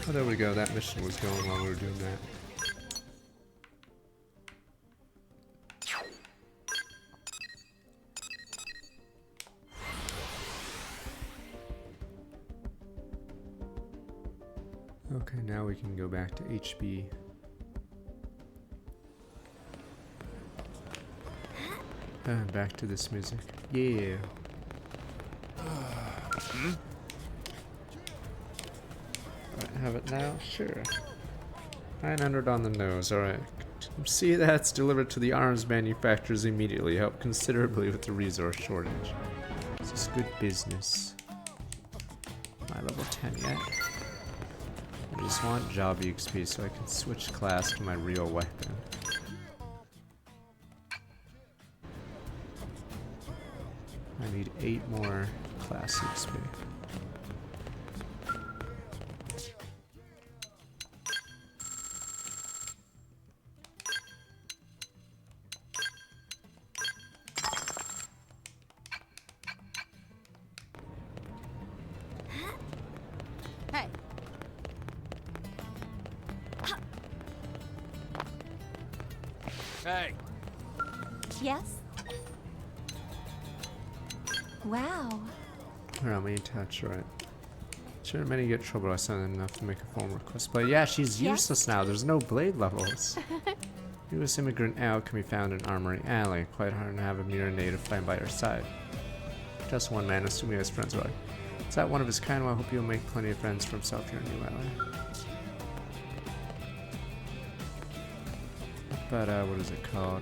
Oh, there we go. That mission was going while we were doing that. Okay, now we can go back to HB. And back to this music. Yeah. Right, have it now? Sure. 900 on the nose, alright. See, that's delivered to the arms manufacturers immediately. Help considerably with the resource shortage. This is good business. Am I level 10 yet? I just want job XP so I can switch class to my real weapon. I need 8 more class XP. Hey. Hey, Yes? Wow. Alright, main touch, right. Sure, many get trouble. I sent enough to make a form request. But yeah, she's useless now. There's no blade levels. Newest immigrant Al can be found in Armory Alley. Quite hard to have a mere native find by her side. Just one man, assuming he has friends alike. Is that one of his kind? Well, I hope you'll make plenty of friends for himself here in New Alley. But, what is it called?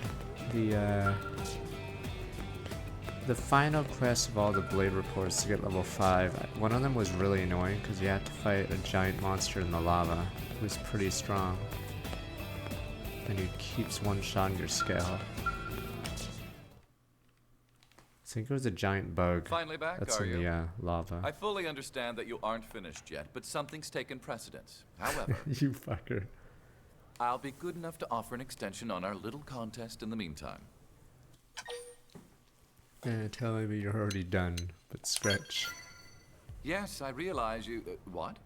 The final quest of all the blade reports to get level 5, one of them was really annoying because you had to fight a giant monster in the lava. It was pretty strong. And he keeps one-shotting your scale. I think it was a giant bug Finally back, that's are in you? the lava. I fully understand that you aren't finished yet, but something's taken precedence. However, You fucker. I'll be good enough to offer an extension on our little contest in the meantime. Tell me you're already done, but stretch. Yes, I realize you... what?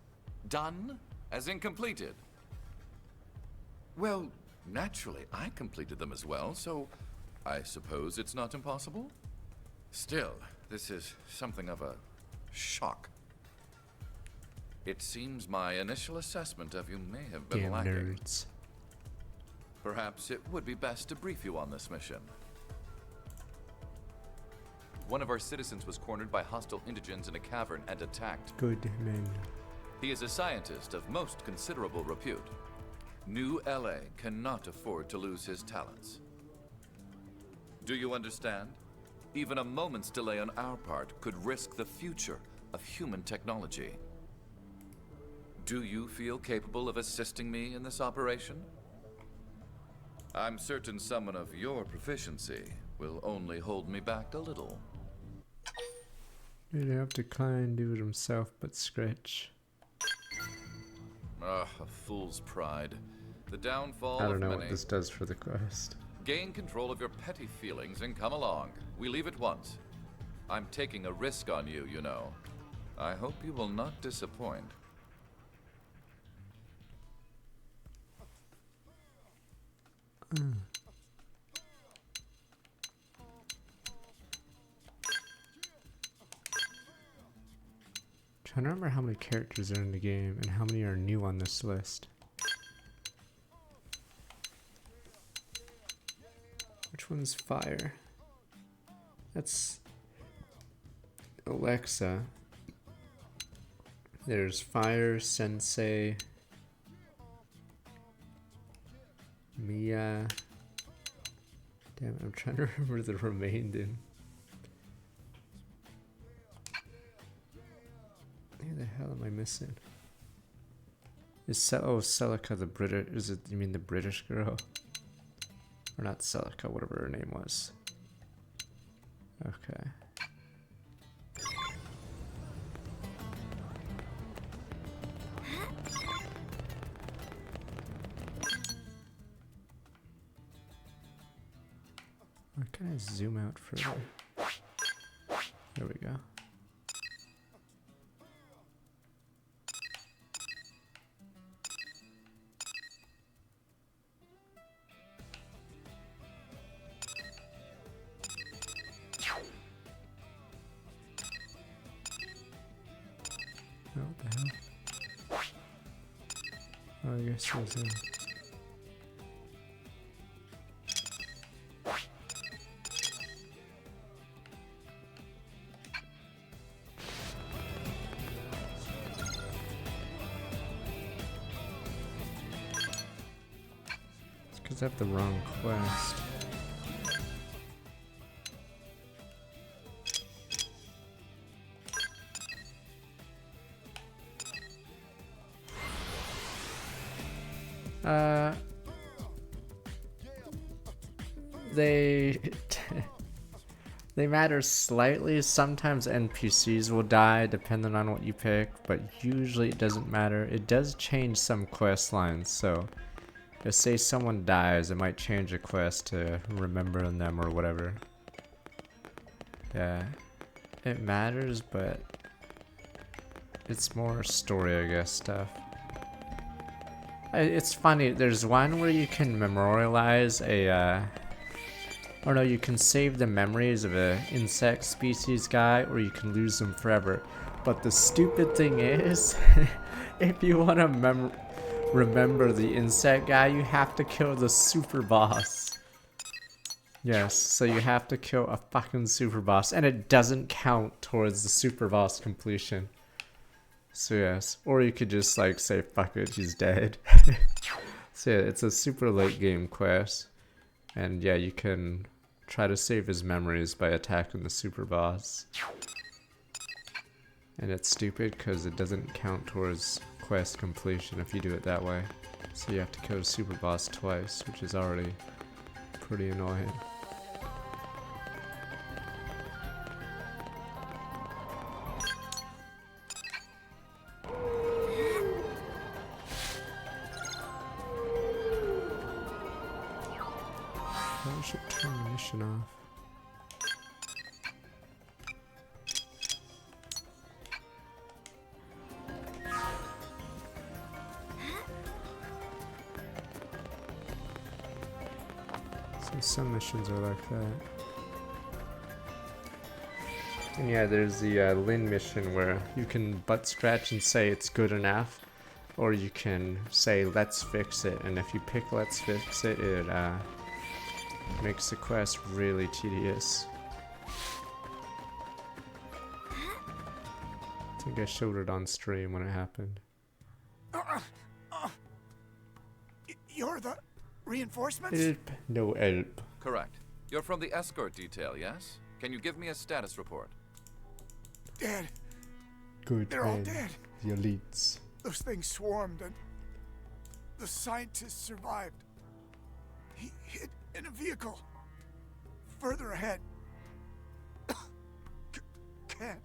Done? As in completed? Well, naturally, I completed them as well, so I suppose it's not impossible? Still, this is something of a shock. It seems my initial assessment of you may have been Damn lacking. nerds. Perhaps it would be best to brief you on this mission. One of our citizens was cornered by hostile indigents in a cavern and attacked. Good men. He is a scientist of most considerable repute. New LA cannot afford to lose his talents. Do you understand? Even a moment's delay on our part could risk the future of human technology. Do you feel capable of assisting me in this operation? I'm certain someone of your proficiency will only hold me back a little. He'd have to climb, do it himself, but scratch. Ah, a fool's pride. The downfall I of don't know many. what this does for the quest. Gain control of your petty feelings and come along. We leave at once. I'm taking a risk on you, you know. I hope you will not disappoint. Trying to remember how many characters are in the game and how many are new on this list. Which one's Fire? That's Alexa. There's Fire, Sensei, Mia. Damn it, I'm trying to remember the remaining. Who the hell am I missing? Is Celica the British? Is it? You mean the British girl? Or not Celica? Whatever her name was. Okay. Why can I zoom out further? There we go. Oh, what the hell? Oh, I guess there's a... It's because I have the wrong quest. They matter slightly. Sometimes NPCs will die depending on what you pick, but usually it doesn't matter. It does change some quest lines, so if say someone dies, it might change a quest to remember them or whatever. Yeah, it matters, but it's more story, I guess, stuff. It's funny, there's one where you can memorialize a, or no, you can save the memories of an insect species guy, or you can lose them forever. But the stupid thing is, if you want to remember the insect guy, you have to kill the super boss. Yes, so you have to kill a fucking super boss, and it doesn't count towards the super boss completion. So yes, or you could just like say fuck it, he's dead. So yeah, it's a super late game quest, and yeah, you can try to save his memories by attacking the super boss. And it's stupid because it doesn't count towards quest completion if you do it that way. So you have to kill the super boss twice, which is already pretty annoying. I should turn the mission off. So some missions are like that. And yeah, there's the Lynn mission where you can butt scratch and say it's good enough, or you can say let's fix it, and if you pick let's fix it, it makes the quest really tedious. I think I showed it on stream when it happened. Reinforcements? Help. No help. Correct. You're from the escort detail, yes? Can you give me a status report? Dead. Good They're all men. dead. The elites. Those things swarmed and the scientist survived. He hid in a vehicle. Further ahead. Can't.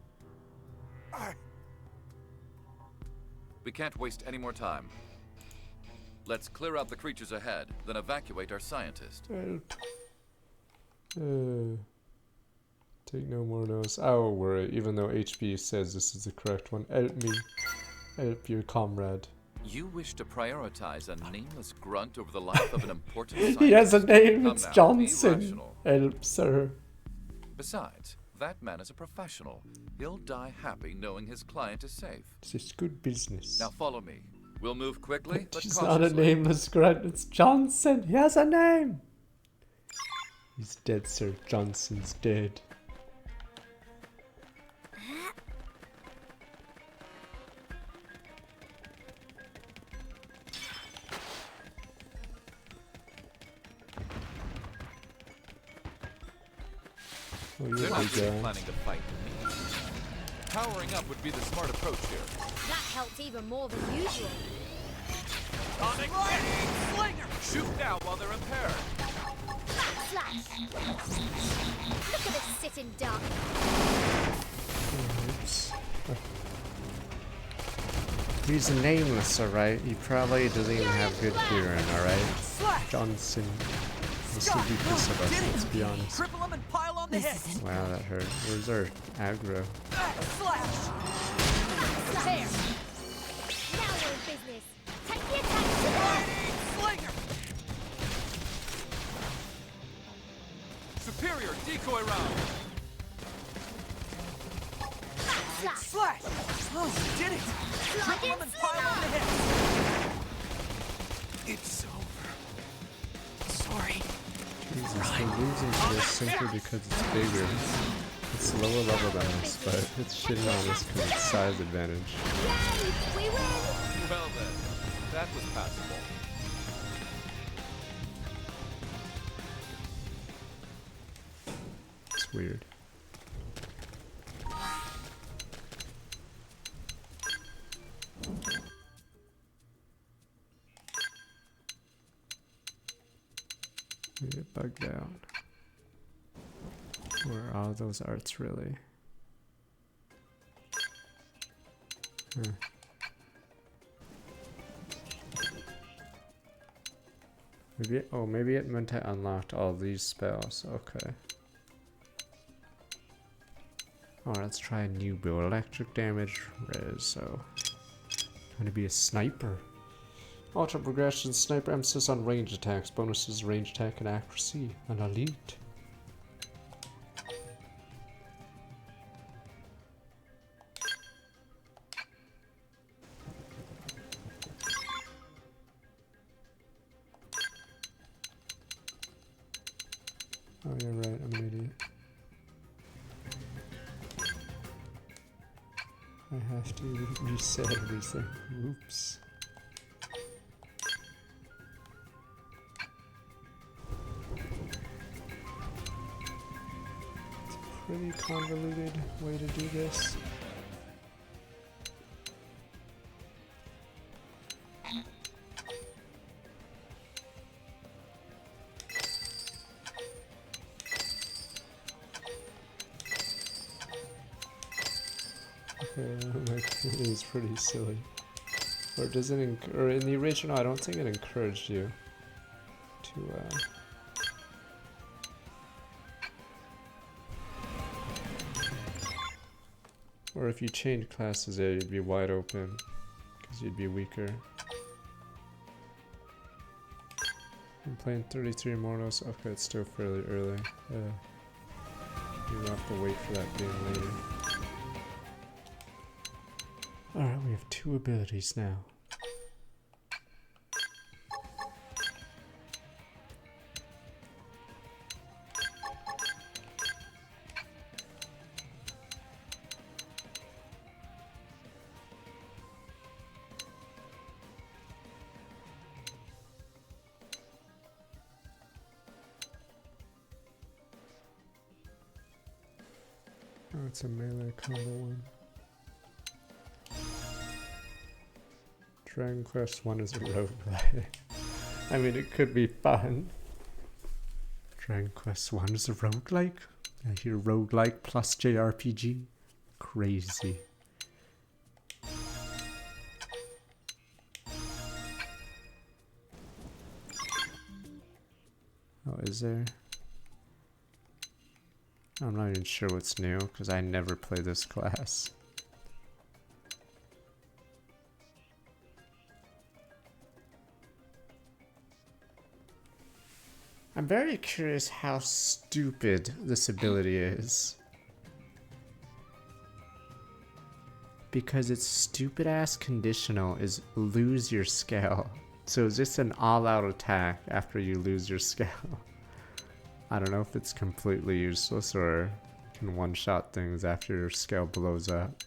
We can't waste any more time. Let's clear out the creatures ahead, then evacuate our scientist. Help. Take no more notice. I will worry, even though HB says this is the correct one. Help me. Help your comrade. You wish to prioritize a nameless grunt over the life of an important scientist? He has a name, Come it's now, be Johnson. rational. Help, sir. Besides, that man is a professional. He'll die happy knowing his client is safe. This is good business. Now follow me. We'll move quickly, but He's cautiously. not a nameless grunt, it's Johnson. He has a name. He's dead, sir. Johnson's dead. Oh, They're you're not the really guy. planning to fight me. Powering up would be the smart approach here. That helped even more than usual. Shoot now while they're impaired. Slash! Look at us sit in dark. Oops. He's nameless, alright? He probably doesn't even have good hearing, alright? Johnson. This would be pissed about, let's be honest. Cripple him and pile on the hit. Wow, that hurt. Where's our aggro? Slash. There! Now we're in business. Take the attack to the Slinger. Superior decoy round. slash! Slash. Oh, did it. Slug Cripple him and and pile on the hit. It's over. Sorry. Jesus, we're losing to this simply because it's bigger. It's lower level than us, but it's shitting on us because it's size advantage. Yay! We win! Well then, that was passable. It's weird. We get bugged out. Where are all those arts really? Huh. Maybe it meant I unlocked all these spells. Okay. Oh, let's try a new build. Electric damage, res, so. Trying to be a sniper. Ultra progression, sniper emphasis on range attacks, bonuses range attack and accuracy, and elite. Oh, you're right, I'm an idiot. I have to reset everything. Oops. It's a pretty convoluted way to do this. It is pretty silly. Or does it or in the original, I don't think it encouraged you to, or if you change classes there, you'd be wide open, because you'd be weaker. I'm playing 33 Immortals. Okay, it's still fairly early. You'll have to wait for that game later. Alright, we have 2 abilities now. Oh, it's a melee combo one. Dragon Quest 1 is a roguelike. I mean, it could be fun. Dragon Quest 1 is a roguelike? I hear roguelike plus JRPG. Crazy. Oh, is there? I'm not even sure what's new because I never play this class. I'm very curious how stupid this ability is. Because its stupid ass conditional is lose your scale. So it's just an all-out attack after you lose your scale. I don't know if it's completely useless or can one-shot things after your scale blows up.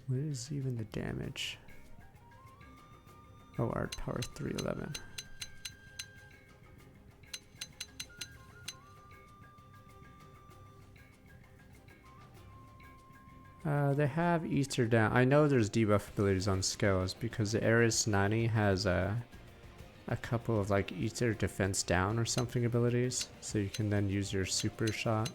What is even the damage? Oh, art power 311. They have Ether down. I know there's debuff abilities on scales because the Ares 90 has a couple of like Ether defense down or something abilities, so you can then use your super shot.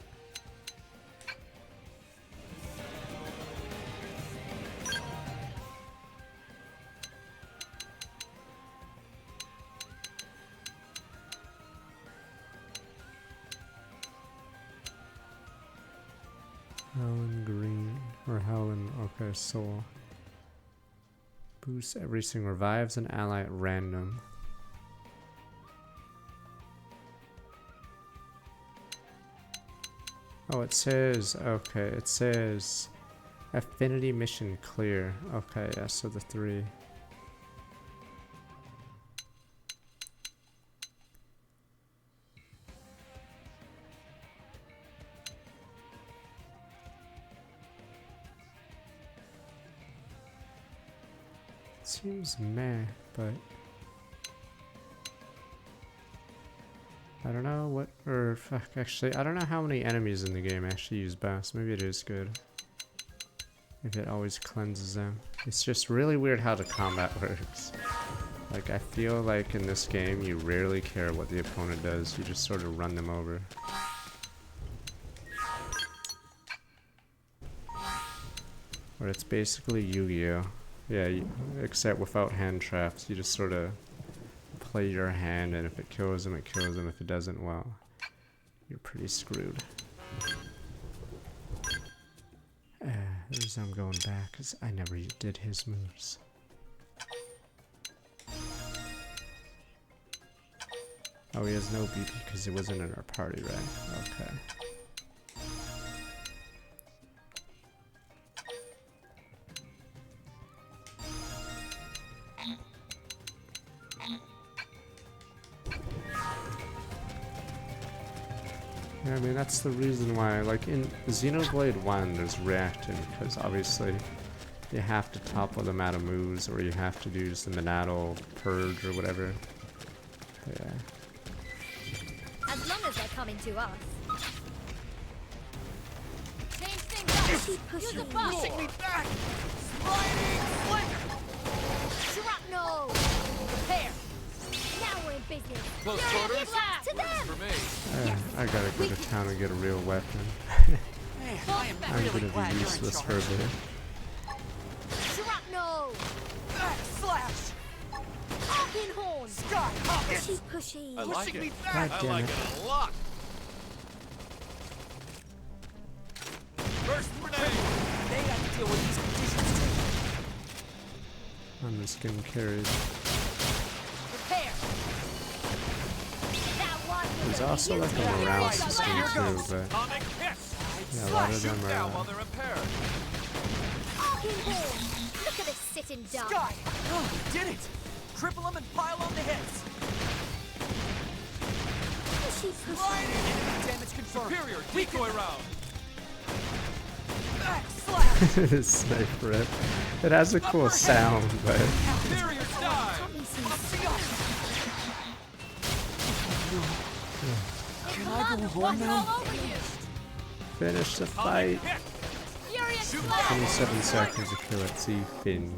Howlin' Green, or Howlin', okay, Soul. Boosts everything, revives an ally at random. Oh, it says, okay, it says Affinity mission clear. Okay, yeah, so the 3. Seems meh, but I don't know what, or fuck, actually, I don't know how many enemies in the game actually use boss. Maybe it is good if it always cleanses them. It's just really weird how the combat works. Like, I feel like in this game you rarely care what the opponent does, you just sort of run them over. Or it's basically Yu-Gi-Oh! Yeah, except without hand traps. You just sort of play your hand, and if it kills them, it kills them. If it doesn't, well, you're pretty screwed. The reason I'm going back is I never did his moves. Oh, he has no BP because he wasn't in our party, right? Okay. Yeah, I mean, that's the reason why, like, in Xenoblade 1, there's reacting, because obviously you have to topple them out of moves, or you have to do just the Minato purge or whatever. But yeah. As long as they're coming to us. Change things up! Use the pushing me back! Sliding flicker! Shrapnel! Prepare! Now we're in business. Close quarters? To them! For me. I gotta go to town and get a real weapon. I'm really gonna glad be you're in useless for charge. a bit. Shrapnel! Slash! Arcane horn! Sky! Pushy, pushy. I like it. God I damn like it. it a lot. First grenade! They got to deal with these conditions too. I'm just getting carried. Prepare! That one was There's also like a morale system too, but Atomic hiss! yeah, a lot of Shoot them down while are. they're impaired. Arcane horn! Look at this sitting duck! Sky! Oh, we did it! Cripple them and pile on the hits. Pushy, pushy. Sliding! Enemy damage confirmed. Superior decoy round. Slash! This sniper rip. It has a cool sound, but Can I go home now? finish the fight. 27 seconds to kill it. See Finn.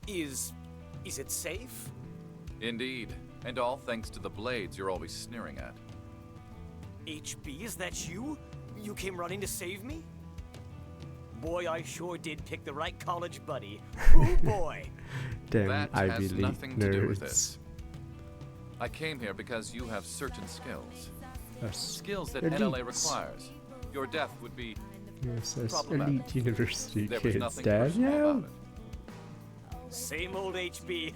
Is it safe? Indeed, and all thanks to the blades you're always sneering at. HB, is that you? You came running to save me? Boy, I sure did pick the right college buddy. Ooh boy. Damn That Ivy has League nothing nerds. to do with this. I came here because you have certain skills. Skills that NLA requires. Your death would be Yes, that's problematic. elite university There was kids, nothing Dad. personal Yeah. about it. Same old HB.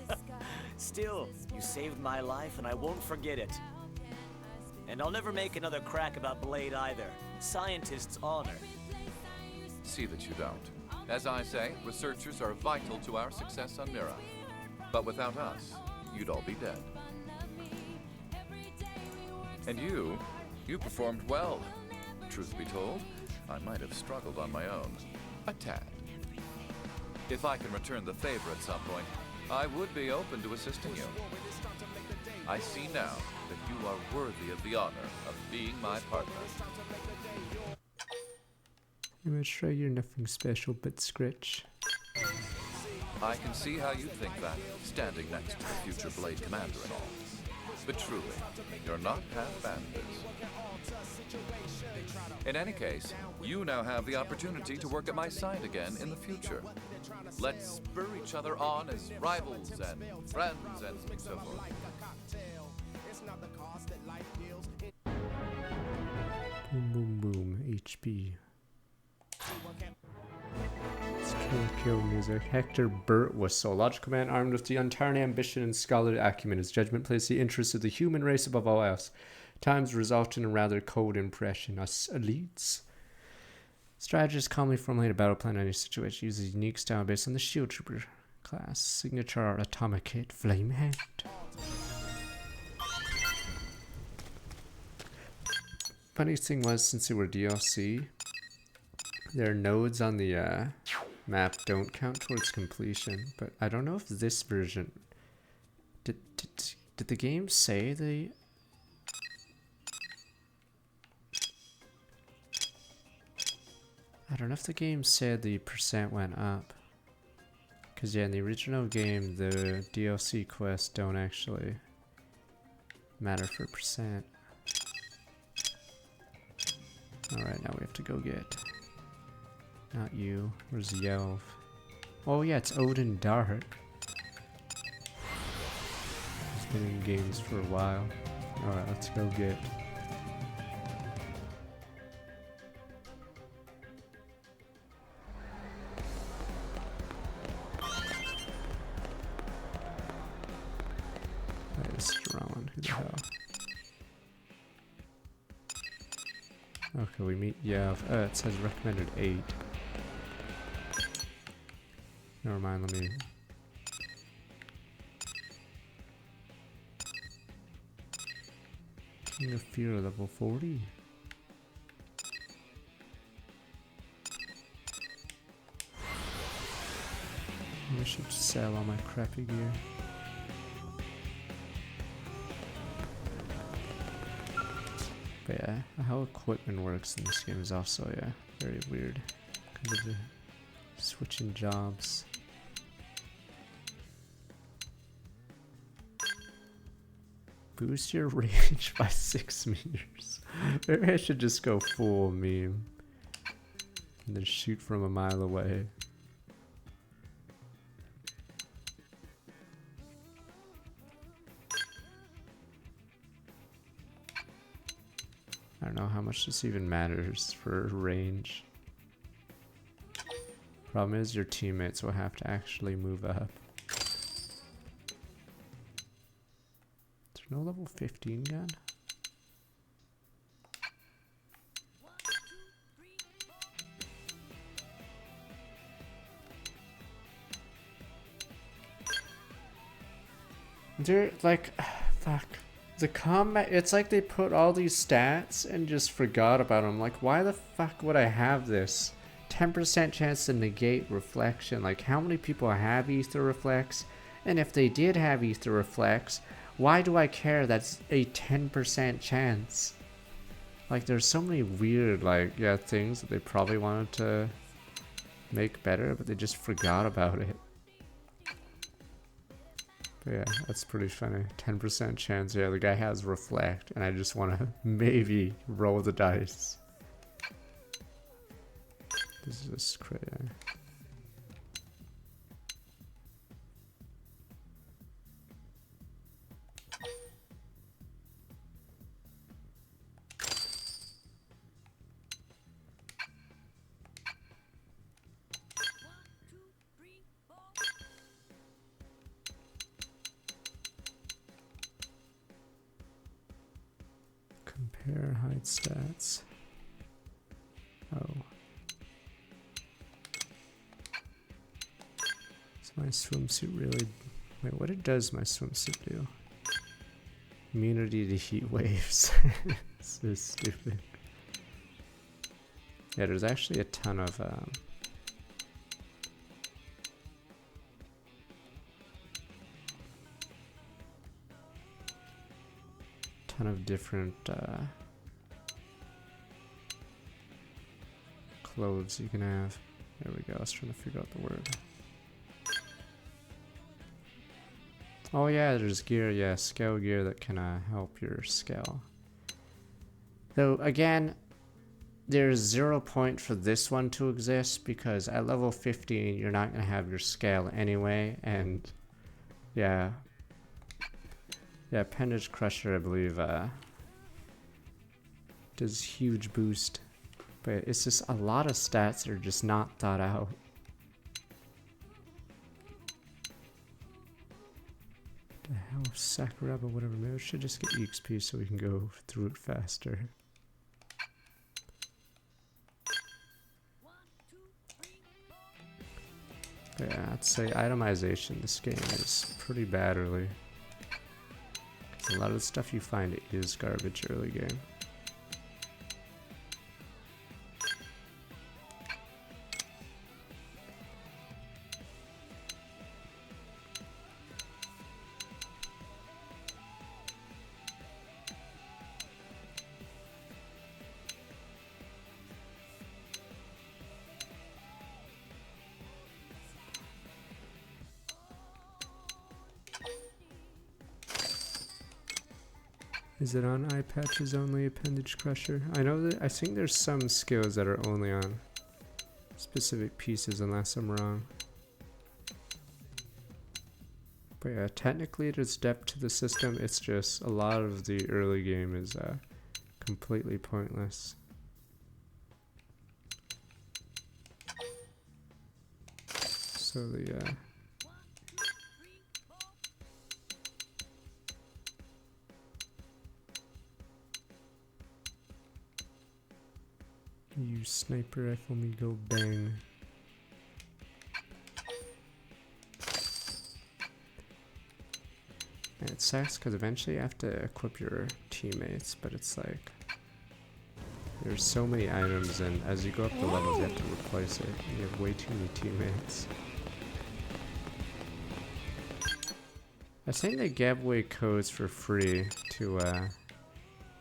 Still, you saved my life and I won't forget it. And I'll never make another crack about Blade either. Scientists' honor. See that you don't. As I say, researchers are vital to our success on Mira. But without us, you'd all be dead. And you performed well. Truth be told, I might have struggled on my own. A tad. If I can return the favor at some point, I would be open to assisting you. I see now that you are worthy of the honor of being my partner. I'm gonna try you're nothing special but Scritch. I can see how you think that, standing next to the future Blade Commander and all. But truly, you're not half bad at this. In any case, you now have the opportunity to work at my side again in the future. Let's spur each other on as rivals and friends and so forth. Boom, boom, boom. HP. It's kill music. Hector Burt was so logical man, armed with the untarnished ambition and scholarly acumen. His judgment placed the interests of the human race above all else. Times resulting in a rather cold impression. Us elites. Strategist calmly formulate a battle plan in any situation. Uses a unique style based on the Shield Trooper class. Signature atomic hit. Flame hand. Funny thing was, since they were DLC, their nodes on the map don't count towards completion. But I don't know if this version... Did the game say they... I don't know if the game said the percent went up. Because yeah, in the original game, the DLC quests don't actually matter for percent. Alright, now we have to go get... Not you. Where's Yelv? Oh yeah, it's Odin Dark. He's been in games for a while. Alright, let's go get... That is Strawn. Who the hell? Okay, we meet Yev. It says recommended 8. Never mind, let me... King of Fear level 40. I should sell all my crappy gear. But yeah, how equipment works in this game is also, yeah, very weird. Because of the switching jobs. Boost your range by 6 meters. Maybe I should just go full meme. And then shoot from a mile away. I don't know how much this even matters for range. Problem is your teammates will have to actually move up. Is there no level 15 gun? They're like, fuck. The combat, it's like they put all these stats and just forgot about them. Like, why the fuck would I have this? 10% chance to negate reflection. Like, how many people have ether reflex? And if they did have ether reflex, why do I care? That's a 10% chance. Like, there's so many weird, like, yeah, things that they probably wanted to make better, but they just forgot about it. But yeah, that's pretty funny. 10% chance, yeah, the guy has reflect, and I just want to maybe roll the dice. This is crazy. Compare height stats. Oh. Does my swimsuit really... Wait, what does my swimsuit do? Immunity to heat waves. So stupid. Yeah, there's actually a ton of... different clothes you can have. There we go. I was trying to figure out the word. Oh yeah, there's gear. Yeah, scale gear that can help your scale. Though again, there's 0 point for this one to exist because at level 15 you're not gonna have your scale anyway, and yeah. Yeah, Appendage Crusher, I believe, does huge boost. But it's just a lot of stats that are just not thought out. The hell, Sakuraba, whatever. Maybe I should just get EXP so we can go through it faster. But yeah, I'd say itemization this game is pretty bad early. A lot of the stuff you find is garbage early game. Is it on eye patches only, Appendage Crusher? I know that I think there's some skills that are only on specific pieces unless I'm wrong. But yeah, technically there's depth to the system, it's just a lot of the early game is completely pointless. So the you sniper rifle me, go bang. And it sucks because eventually you have to equip your teammates, but it's like there's so many items, and as you go up the levels you have to replace it. You have way too many teammates. I think they gave away codes for free to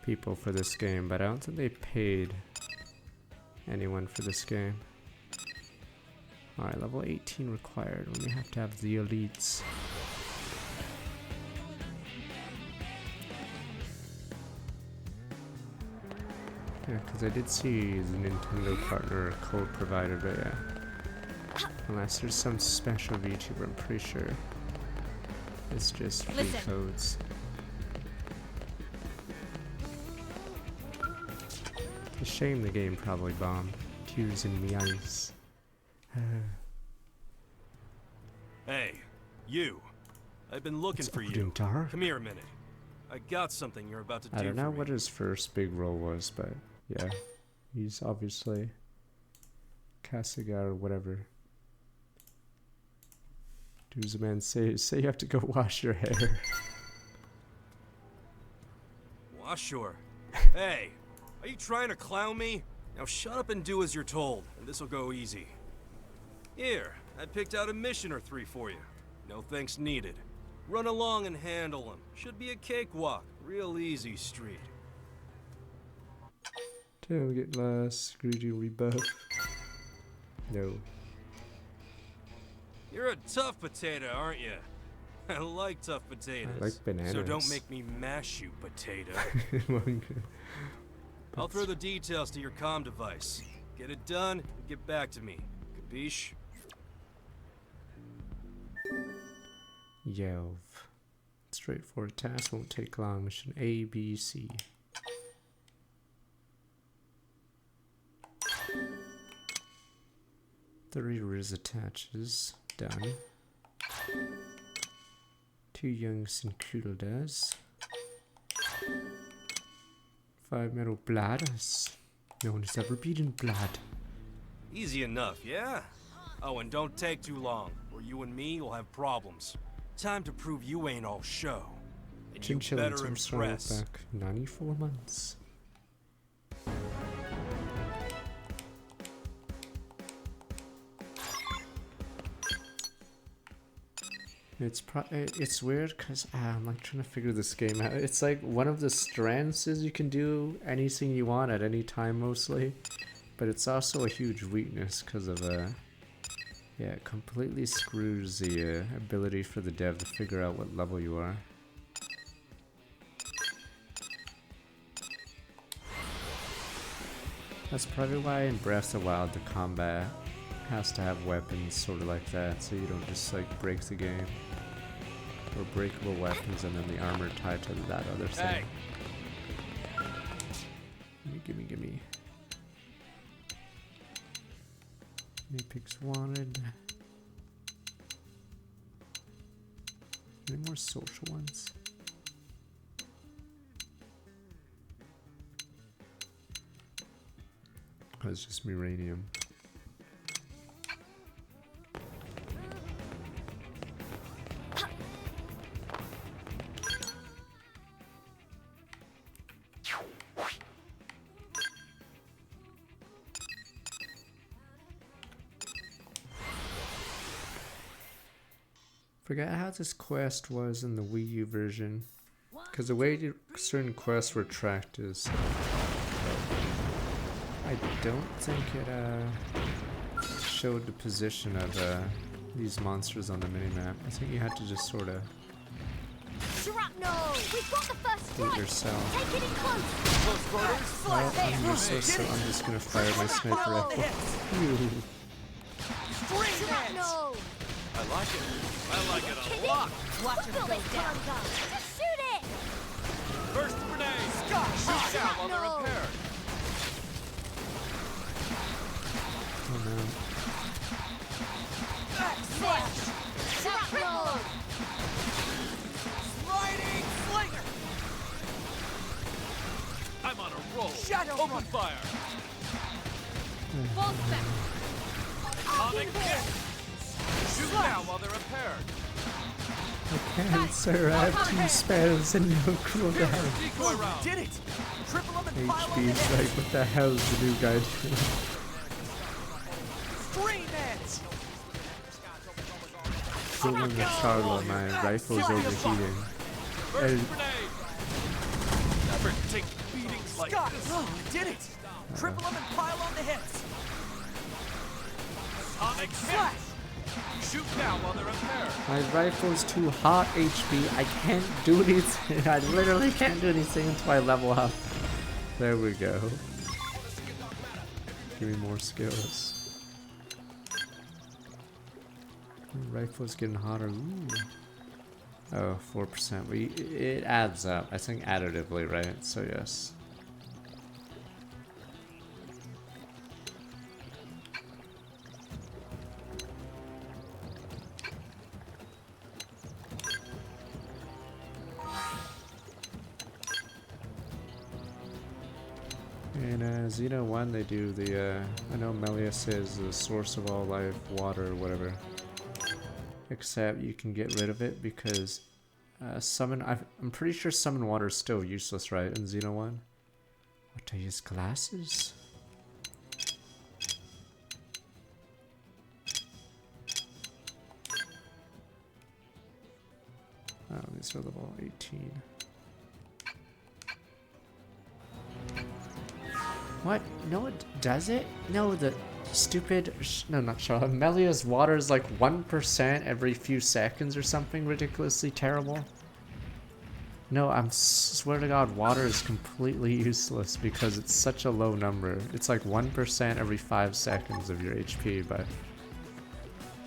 people for this game, but I don't think they paid anyone for this game. Alright, level 18 required when we have to have the elites. Yeah, because I did see the Nintendo partner code provided, but yeah. Unless there's some special VTuber, I'm pretty sure it's just free codes. It's a shame the game probably bombed. Tears in me eyes. Hey, you. I've been looking for you. Dark. Come here a minute. I got something you're about to do. I don't know what his first big role was, but yeah, he's obviously Kasuga or whatever. Dude's a man, say you have to go wash your hair. Sure. Hey, are you trying to clown me? Now shut up and do as you're told, and this'll go easy. Here, I picked out a mission or 3 for you. No thanks needed. Run along and handle them. Should be a cakewalk. Real easy street. Tailgate last, greedy rebuff. No. You're a tough potato, aren't you? I like tough potatoes. I like bananas. So don't make me mash you, potato. I'll throw the details to your comm device. Get it done and get back to me. Capiche? Yelv. Straightforward task, won't take long. Mission A, B, C. The reader is attaches. Done. 2 young Syncrulidas. 5 metal bladders. No one has ever beaten blood. Easy enough, yeah? Oh, and don't take too long, or you and me will have problems. Time to prove you ain't all show. And you better impress. Back 94 months. It's weird because I'm like trying to figure this game out. It's like one of the strengths is you can do anything you want at any time mostly, but it's also a huge weakness because of yeah, it completely screws the ability for the dev to figure out what level you are. That's probably why in Breath of the Wild the combat has to have weapons sort of like that, so you don't just like break the game. Or breakable weapons and then the armor tied to that other thing. Hey. Gimme. Apex wanted. Any more social ones? Oh, it's just Uranium. Forgot how this quest was in the Wii U version, because the way certain quests were tracked is I don't think it showed the position of these monsters on the minimap. I think you had to just sort of We've got the first do it yourself. Take it in close. Well, I'm useless, so I'm just gonna fire my sniper rifle. I like it. I like it a lot. Watch it go down. Just shoot it. First grenade. Shoot down while they're repaired. Oh no. Shrapnel. Sliding slinger. I'm on a roll. Open fire. Full spec. Atomic hit. Shoot now while they're repaired. I can't, sir. I have 2 spells and no cooldown. Decoy round. Did it! Triple them and pile on the HB's head. like, what the hell is the new guy doing? Three meds! Pulling the toggle, my rifle is overheating. First grenade. Never take beatings like this. Oh, did it! Triple them and pile on the heads. Atomic hit. Shoot now while they're repaired. My rifle's too hot, HB. I can't do anything. I literally can't do anything until I level up. There we go. Give me more skills. My rifle's getting hotter. Ooh. Oh, 4%. But it adds up. I think additively, right? So yes. In Xeno 1 they do the, I know Melia says the source of all life, water or whatever. Except you can get rid of it because I'm pretty sure summon water is still useless, right, in Xeno 1? What, to use glasses? Oh, these are level 18. What? No, it does it? No, the stupid... no, not Charlotte. Melia's water is like 1% every few seconds or something ridiculously terrible. No, I swear to God, water is completely useless because it's such a low number. It's like 1% every 5 seconds of your HP, but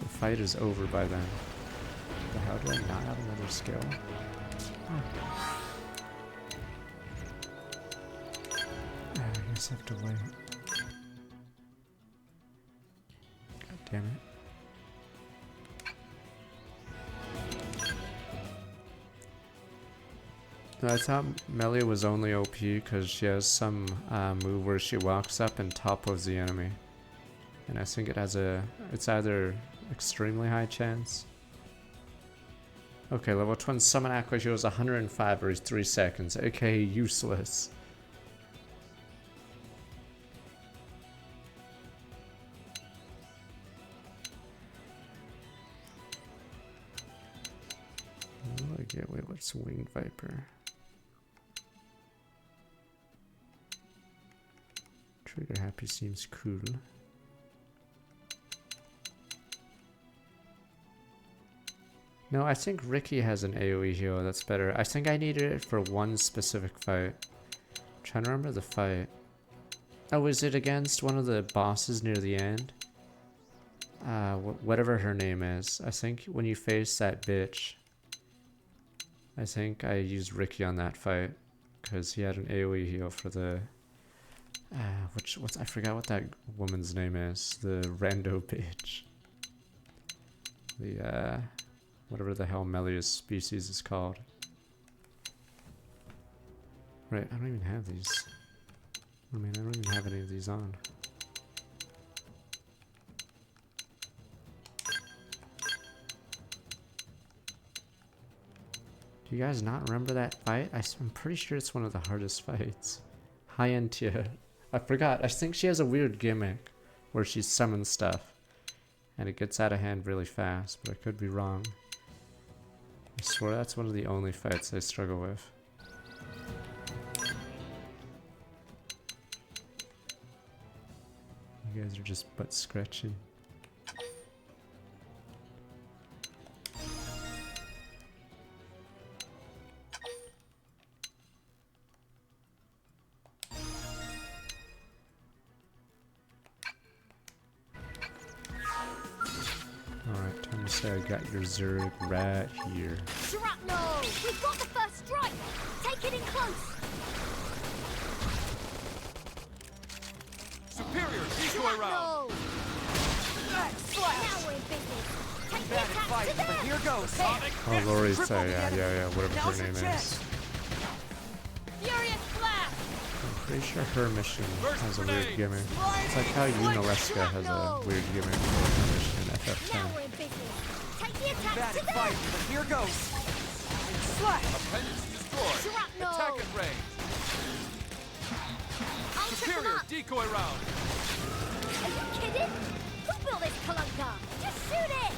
the fight is over by then. But how do I not have another skill? Oh. I guess I have to wait. God damn it. No, I thought Melia was only OP because she has some move where she walks up and topples the enemy. And I think it has it's either extremely high chance. Okay, level 20 summon Aqua heals 105 every 3 seconds, aka useless. What do I get? Wait, what's Winged Viper? Trigger happy seems cool. No, I think Ricky has an AoE heal that's better. I think I needed it for one specific fight. I'm trying to remember the fight. Oh, is it against one of the bosses near the end? Whatever her name is. I think when you face that bitch, I think I used Ricky on that fight because he had an AoE heal for the I forgot what that woman's name is. The rando bitch. The whatever the hell Melia's species is called. Right, I don't even have these. I mean, I don't even have any of these on. Do you guys not remember that fight? I'm pretty sure it's one of the hardest fights. High-end tier. I forgot. I think she has a weird gimmick where she summons stuff. And it gets out of hand really fast, but I could be wrong. I swear that's one of the only fights I struggle with. You guys are just butt scratching. Alright, time to say I got your Zerg right here. Shrapnel! We've got the first strike! Take it in close! Superior, decoy round! Now we're in business! Take the Bad attack fight, to but them! here goes! Oh, Lori's yeah, whatever her name is. Furious blast! I'm pretty sure her mission has a weird gimmick. It's like how Unaleska has a weird gimmick for her mission in FF10. Now we're in business! Take the attack Bad to them! fight, but here goes! Slash! Appendage destroyed! Shrapnel! Attack at range! I'll trip them Superior, up! decoy round! Are you kidding? Who built this colunga? Just shoot it!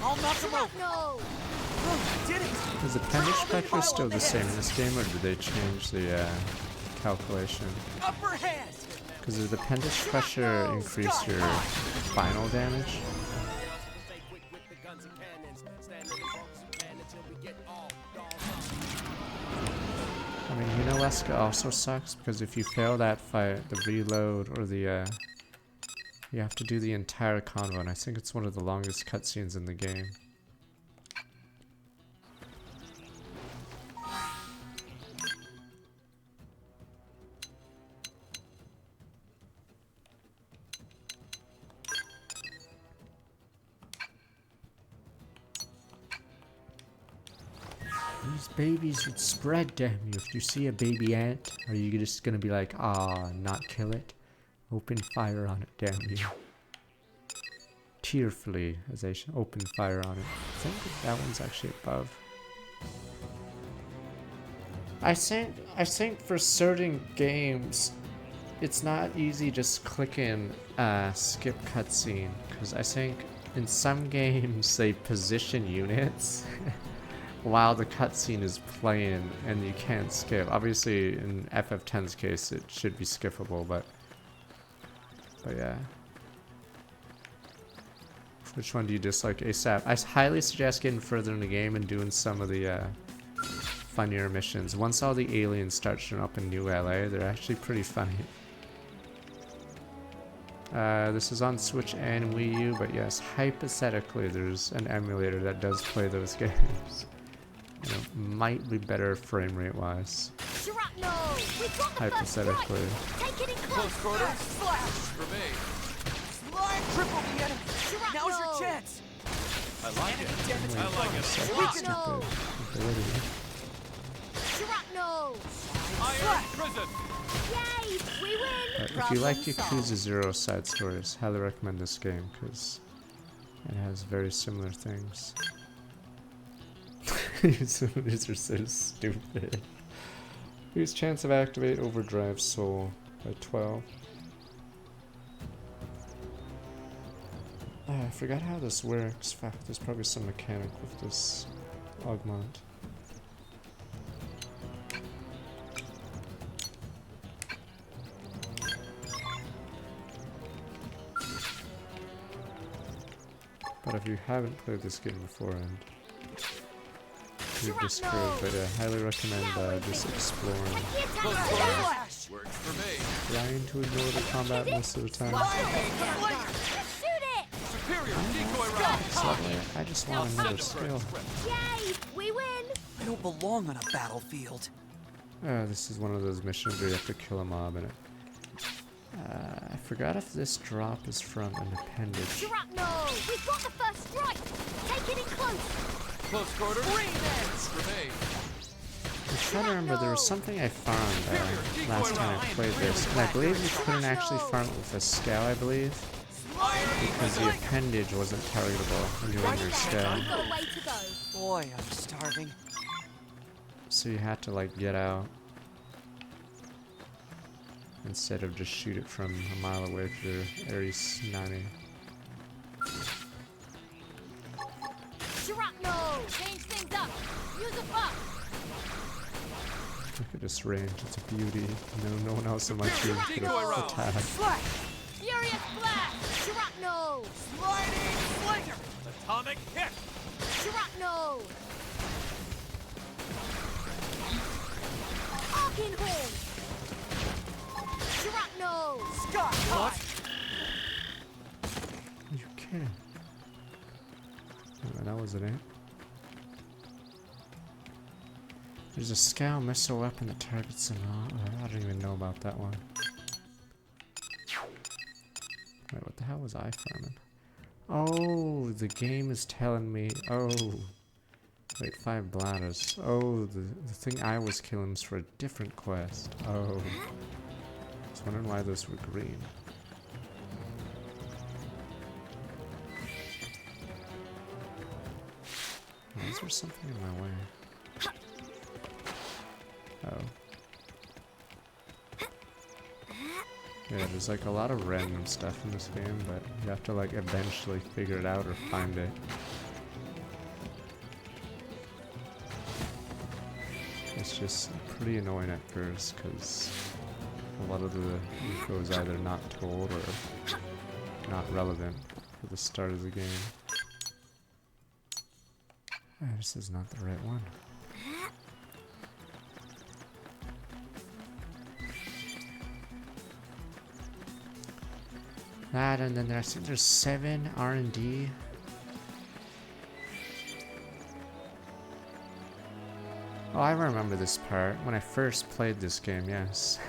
I'll knock him over! Shrapnel! I did it! Is appendage pressure still the same in this game, or did they change the calculation? Upper hand! Because does appendage pressure increase your final damage? I mean, Unaleska also sucks because if you fail that fight, the reload or the you have to do the entire convo, and I think it's one of the longest cutscenes in the game. These babies would spread, damn you. If you see a baby ant, are you just gonna be like, ah, not kill it? Open fire on it, damn you. tearfully as I open fire on it. I think that one's actually above. I think for certain games, it's not easy just clicking skip cutscene, because I think in some games they position units while the cutscene is playing and you can't skip. Obviously in FF10's case it should be skippable, but yeah. Which one do you dislike ASAP? I highly suggest getting further in the game and doing some of the funnier missions. Once all the aliens start showing up in New LA, they're actually pretty funny. This is on Switch and Wii U, but yes, hypothetically there's an emulator that does play those games. You know, might be better frame rate wise. Hypothetically. Close quarters. Flash for me. Slide triple the enemy. Now's your chance. I like it. I like it. Shrapnel. Iron prison. Yay! We win! If you like Yakuza 0 side stories, highly recommend this game because it has very similar things. These are so stupid. Whose chance of activate overdrive soul by 12. I forgot how this works. Fuck, there's probably some mechanic with this augment. But if you haven't played this game beforehand, you're discouraged, but I highly recommend just exploring. Works for me. Trying to ignore the combat most of the time. Superior decoy round. I just want another skill. Yay! We win! I don't belong on a battlefield. This is one of those missions where you have to kill a mob in it. I forgot if this drop is from an appendage. Shrapnel! We've got the first strike! Take it in close! Close quarters. For me. I'm trying to remember, there was something I found last time I played this, and I believe you couldn't actually farm it with a scale, I believe. Because the appendage wasn't targetable when you were in your scale. Boy, I'm starving. So you had to like get out instead of just shoot it from a mile away if you're very snotty. Shrapnel! Change things up! Use a puck! Look at this range, it's a beauty. No one else in my team could have attacked. Furious blast! Shrapnel! Sliding slinger. Atomic hit. Shrapnel! Arcing horn! Shrapnel! Sky high. Are you kidding? Oh, that wasn't it. There's a scout missile weapon that targets them all. I don't even know about that one. Wait, what the hell was I farming? Oh, the game is telling me. Oh. Wait, 5 bladders. Oh, the thing I was killing was for a different quest. Oh. I was wondering why those were green. Oh, is there something in my way? Oh. Yeah, there's like a lot of random stuff in this game, but you have to like eventually figure it out or find it. It's just pretty annoying at first because a lot of the info is either not told or not relevant for the start of the game. This is not the right one. That, and then I think there's 7 R&D. Oh, I remember this part. When I first played this game, yes.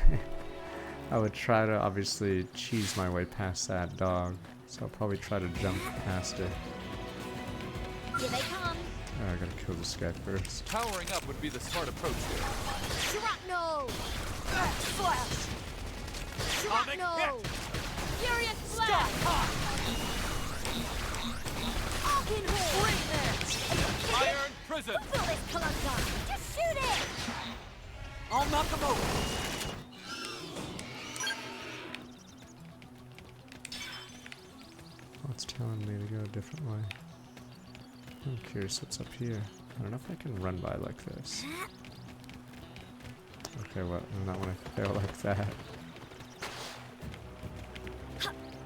I would try to obviously cheese my way past that dog. So I'll probably try to jump past it. Here they come. Oh, I gotta kill this guy first. Powering up would be the smart approach here. Shrapnel! Flash. Shrapnel! Furious blast! prison! Fill this clunker! Just shoot it! I'll knock him over. Oh, it's telling me to go a different way. I'm curious what's up here. I don't know if I can run by like this. Okay, well, not when I fail like that.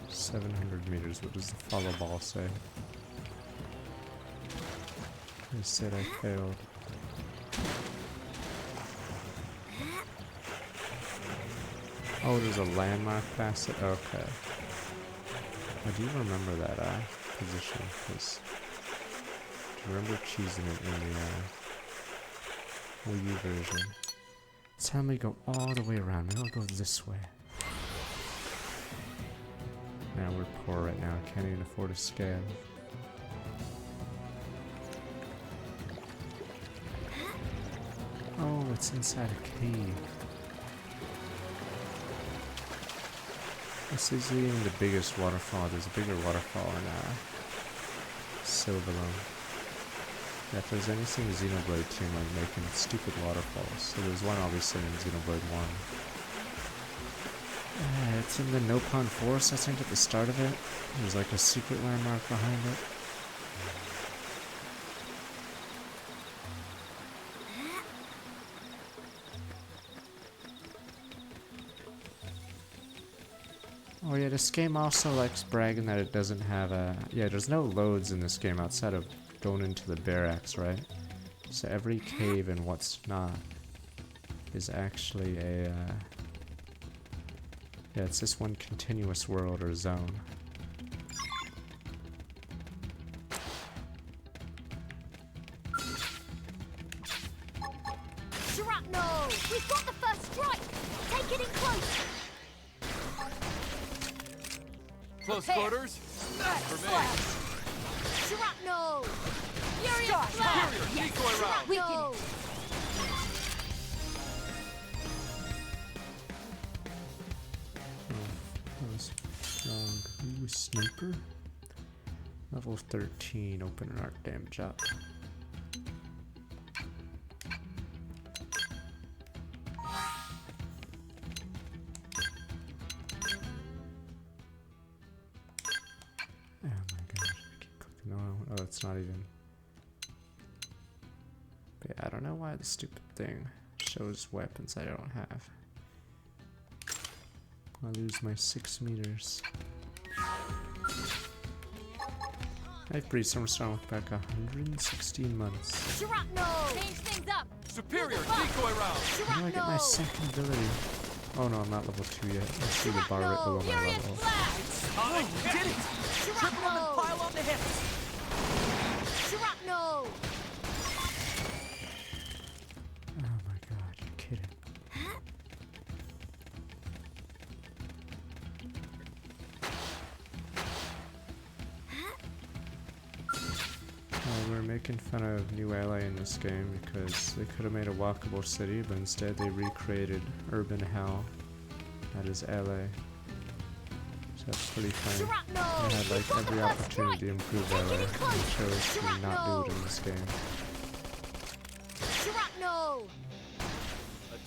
700 meters, what does the follow ball say? It said I failed. Oh, there's a landmark past it? Okay. I do remember that position, because I remember choosing it in the Wii U version. Tell me go all the way around. Maybe I'll go this way. Now we're poor right now. Can't even afford a scale. Oh, it's inside a cave. This is even the biggest waterfall. There's a bigger waterfall in Silverlone. Yeah, if there's anything Xenoblade 2 like making stupid waterfalls. So there's one obviously in Xenoblade 1. It's in the Nopon Forest, I think, at the start of it. There's like a secret landmark behind it. Oh yeah, this game also likes bragging that it doesn't have a... Yeah, there's no loads in this game outside of going into the barracks, right? So every cave and what's not is actually a... Yeah, it's just one continuous world or zone. Shrapnel! We've got the first strike! Take it in close! Close quarters? For me. Shrapnel! Furious Flash! Superior decoy round! Shrapnel! Ooh, sniper. Level 13, open an arc damage up. Oh my gosh, I keep clicking on. Oh, it's not even. But yeah, I don't know why the stupid thing shows weapons I don't have. I lose my 6 meters. I've breathed summer storm with back 116 months. Shrapnel! Change things up! Superior decoy round! How do I get my second ability? Oh no, I'm not level 2 yet. I see the bar right below my level. Oh, you did it! Triple them and pile on the hips! Shrapnel! Oh my god, you're kidding. We're making fun of New LA in this game because they could have made a walkable city, but instead they recreated urban hell. That is LA. So that's pretty funny. They had like every opportunity to improve LA and chose to not do it in this game. Shrapnel!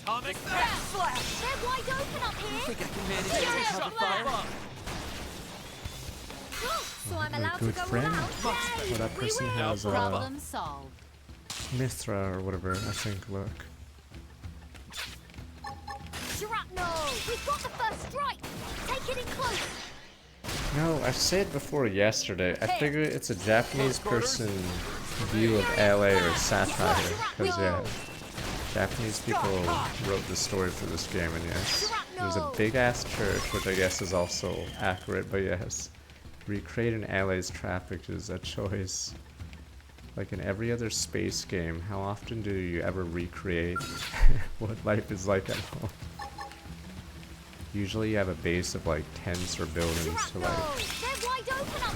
Atomic slash! They're wide open up here! I think I can manage to take cover fire. So I'm My allowed to good go friend. all out? Well, that person has Problem solved. Mithra or whatever, I think, look. Shrapnel! We've got the first strike! Take it in close! No, I said before yesterday, I figure it's a Japanese person view of LA or satire, because yeah, Japanese people wrote the story for this game, and yes, there's a big ass church, which I guess is also accurate, but yes, recreating LA's traffic is a choice. Like in every other space game, how often do you ever recreate what life is like at home? Usually you have a base of like tents or buildings to like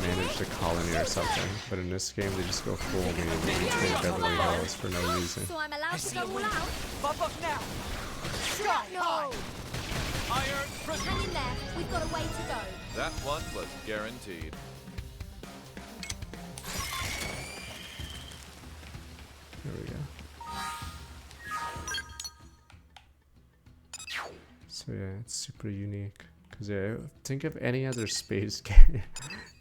manage the colony or something, but in this game they just go full and they recreate Beverly Hills for no reason. So I'm allowed to go all out? Bump up now! Shrapnel! Iron prison! Hang in there, we've got a way to go. That one was guaranteed. There we go. So yeah, it's super unique. Cause yeah, think of any other space game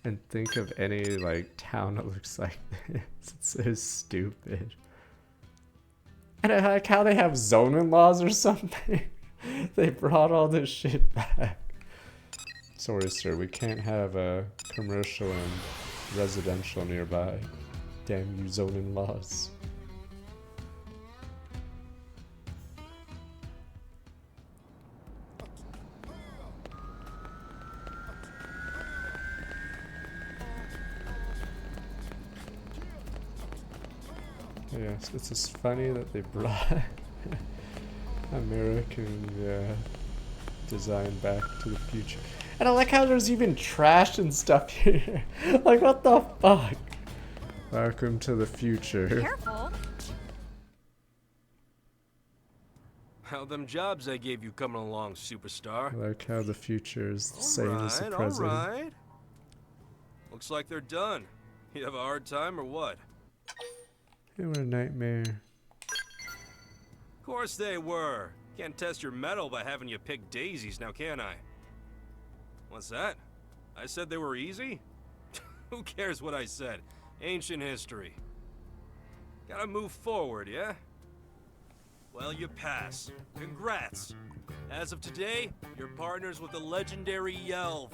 and think of any like town that looks like this. It's so stupid. And I like how they have zoning laws or something. They brought all this shit back. Sorry, sir, we can't have a commercial and residential nearby. Damn you, zoning laws. Yes, it's just funny that they brought American design back to the future. And I like how there's even trash and stuff here. Like, what the fuck? Welcome to the future. Careful. How them jobs I gave you coming along, superstar? I like how the future is the same as the present. Alright. Looks like they're done. You have a hard time or what? They were a nightmare. Of course they were. Can't test your mettle by having you pick daisies now, can I? What's that? I said they were easy? Who cares what I said? Ancient history. Gotta move forward, yeah? Well, you pass. Congrats. As of today, you're partners with the legendary Yelv.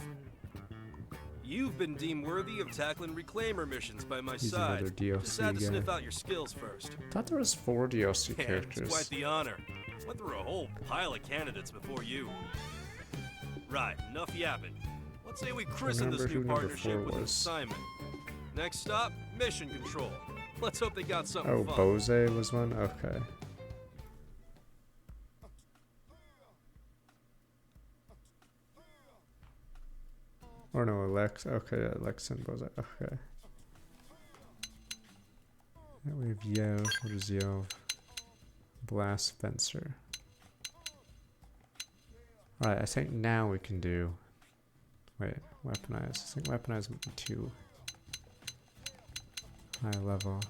You've been deemed worthy of tackling reclaimer missions by my He's side. another DLC Just had to guy. sniff out your skills first. Thought there was 4 DLC Yeah, characters. it's quite the honor. Went through a whole pile of candidates before you. Right, enough yapping. Let's say we christen this Remember new who number partnership 4 with an was. assignment. Next stop, mission control. Let's hope they got something Oh, fun. Bose was one? Okay. Or no, Alex. Okay, yeah, Alex and Bose. Okay. Then we have Yo. What is Yo? Blast Fencer. Alright, I think now we can do. Wait, weaponize. I think weaponize would be too high level.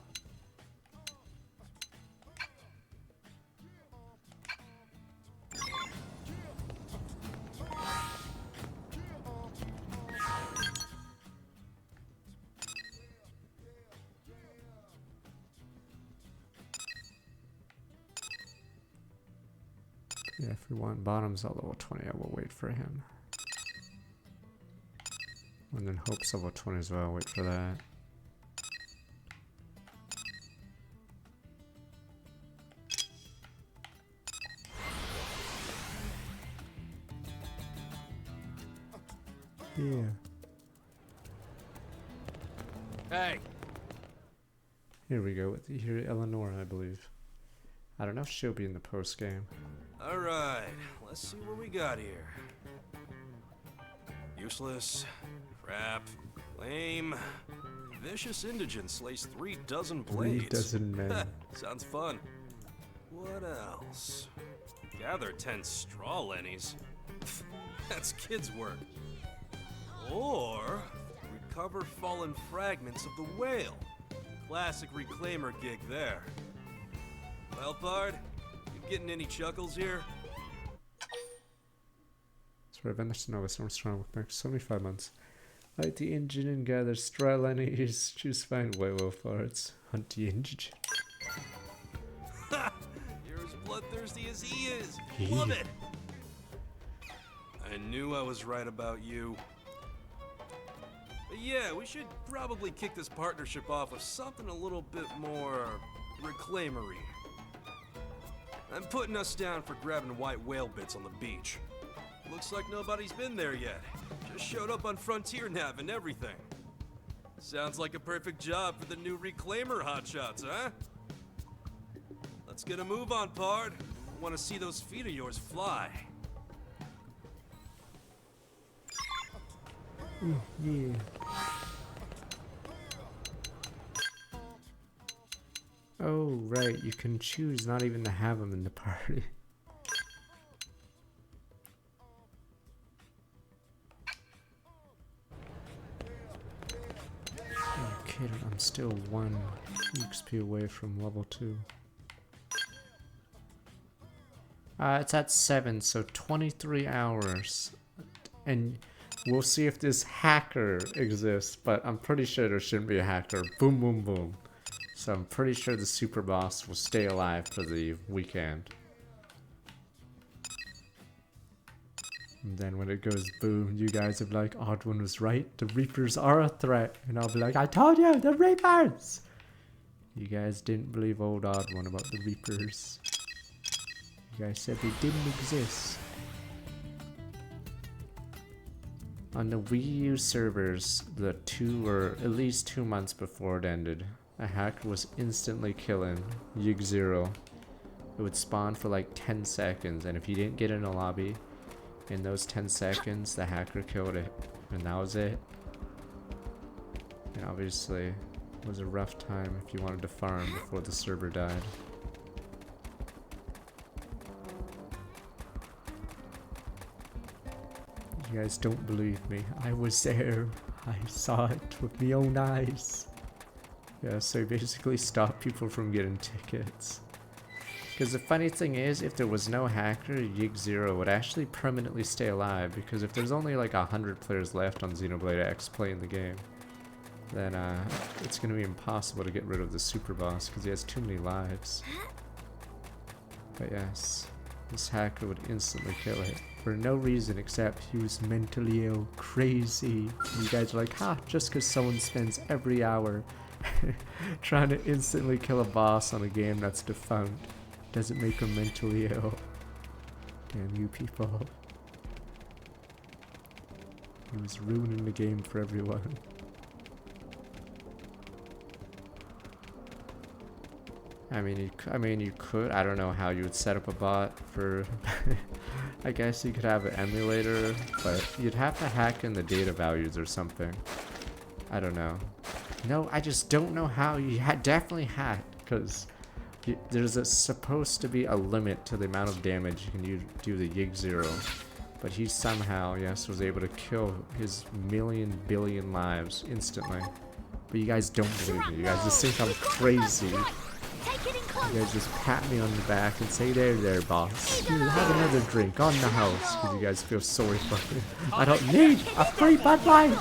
Yeah, if we want bottoms at level 20, I will wait for him. And then Hope's level 20 as well, wait for that. Yeah. Hey, Here we go with here Eleanor, I believe. I don't know if she'll be in the post game. alright. Let's see what we got here. Useless. Crap. Lame. Vicious indigent slays 3 dozen blades. 3 dozen men. Sounds fun. What else? Gather 10 straw lennies. That's kids' work. Or recover fallen fragments of the whale. Classic reclaimer gig there. Well, Bard, you getting any chuckles here? Survivor Nova Storm Strong with max 75 months. Light the engine and gather straw lennies. Choose find whale farts. Hunt the engine. Ha! You're as bloodthirsty as he is. He. Love it. I knew I was right about you. But yeah, we should probably kick this partnership off with something a little bit more reclaimery. I'm putting us down for grabbing white whale bits on the beach. Looks like nobody's been there yet. Just showed up on Frontier Nav and everything. Sounds like a perfect job for the new reclaimer hotshots, huh? Let's get a move on, Pard. I want to see those feet of yours fly. Yeah. Oh, right. You can choose not even to have them in the party. You kid, I'm I'm still 1 XP away from level 2. It's at 7, so 23 hours. And we'll see if this hacker exists, but I'm pretty sure there shouldn't be a hacker. Boom, boom, boom. So I'm pretty sure the super boss will stay alive for the weekend. And then when it goes boom, you guys will be like, Odd1 was right, the Reapers are a threat. And I'll be like, I told you, the Reapers! You guys didn't believe old Odd1 about the Reapers. You guys said they didn't exist. On the Wii U servers, the 2 or at least 2 months before it ended, a hacker was instantly killing Yig0. It would spawn for like 10 seconds, and if you didn't get in a lobby in those 10 seconds, the hacker killed it. And that was it. And obviously, it was a rough time if you wanted to farm before the server died. You guys don't believe me. I was there. I saw it with my own eyes. Yeah, so basically stop people from getting tickets. Because the funny thing is, if there was no hacker, Yig0 would actually permanently stay alive. Because if there's only like 100 players left on Xenoblade X playing the game, then it's going to be impossible to get rid of the super boss because he has too many lives. But yes, this hacker would instantly kill it. For no reason except he was mentally ill, crazy. You guys are like, ha, just because someone spends every hour trying to instantly kill a boss on a game that's defunct doesn't make him mentally ill. Damn you people. He was ruining the game for everyone. I mean, you could. I don't know how you would set up a bot for. I guess you could have an emulator, but you'd have to hack in the data values or something. I don't know. No, I just don't know how. You definitely hack, because there's supposed to be a limit to the amount of damage you can do the Yig0. But he somehow, yes, was able to kill his billion lives instantly. But you guys don't believe me. You guys just think I'm crazy. You guys just pat me on the back and say, there, boss. You have another drink on the house, because you guys feel sorry for me. I don't need a free Bud Light!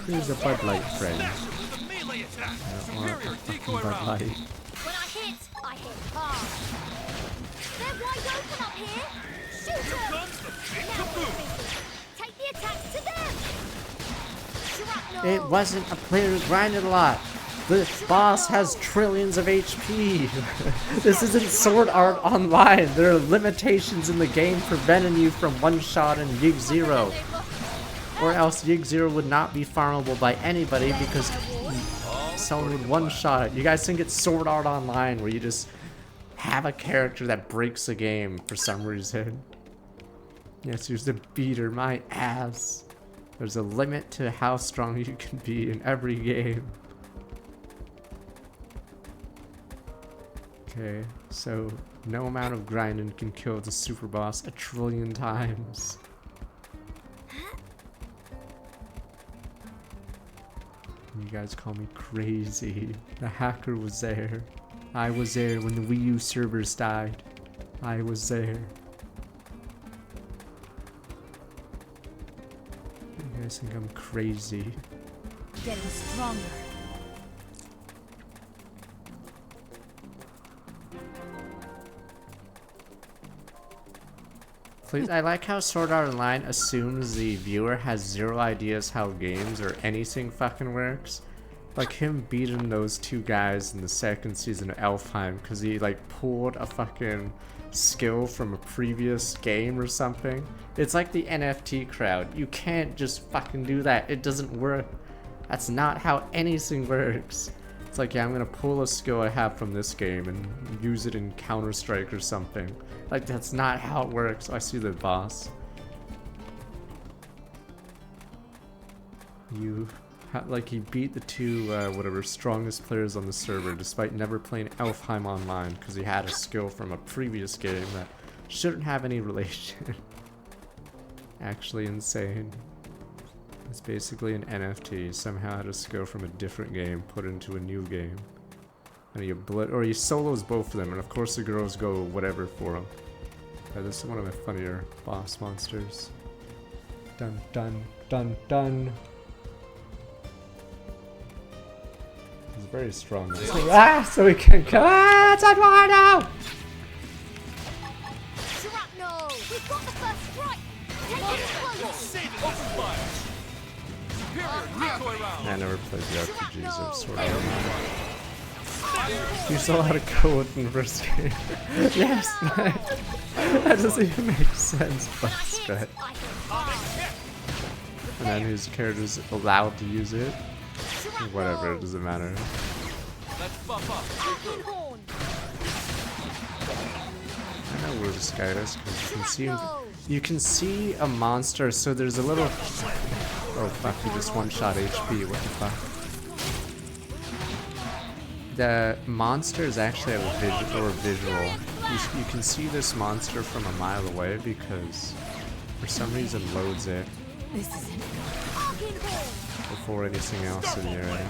Here's a Bud Light, friend. I don't want a fucking Bud Light. When I hit hard. They're wide open up here! Shoot them! Take the attacks to them! It wasn't a player who grinded a lot. The boss has trillions of HP. This isn't Sword Art Online. There are limitations in the game preventing you from one-shotting Yig0. Or else Yig0 would not be farmable by anybody because someone would one-shot it. You guys think it's Sword Art Online where you just have a character that breaks the game for some reason. Yes, here's the beater, my ass. There's a limit to how strong you can be in every game. Okay, so no amount of grinding can kill the super boss 1 trillion times. You guys call me crazy. The hacker was there. I was there when the Wii U servers died. I was there. You guys think I'm crazy. Getting stronger. Please, I like how Sword Art Online assumes the viewer has zero ideas how games or anything fucking works. Like him beating those 2 guys in the 2nd season of Elfheim because he like pulled a fucking skill from a previous game or something. It's like the NFT crowd. You can't just fucking do that. It doesn't work. That's not how anything works. It's like, yeah, I'm gonna pull a skill I have from this game and use it in Counter-Strike or something. Like, that's not how it works. I see the boss. Like, he beat the 2, whatever, strongest players on the server despite never playing Elfheim Online because he had a skill from a previous game that shouldn't have any relation. Actually insane. It's basically an NFT. Somehow just go from a different game, put into a new game. And he solos both of them, and of course the girls go whatever for him. This is one of my funnier boss monsters. Dun dun dun dun. He's very strong. So he can come. Ah, it's Eduardo! Shrapnel! We've got the first strike! Take it slow! Open fire! Superior decoy round! I never played the RPGs, so it's sort of you saw how to code in the first game. Yes, that doesn't even make sense, but it's good. And then his character's allowed to use it. Whatever, it doesn't matter. Let's buff up. I know where this guy is because you can see him. You can see a monster, so there's a little. Oh fuck! He just one-shot HP. What the fuck? The monster is actually a visual. You can see this monster from a mile away because for some reason loads it before anything else in the area.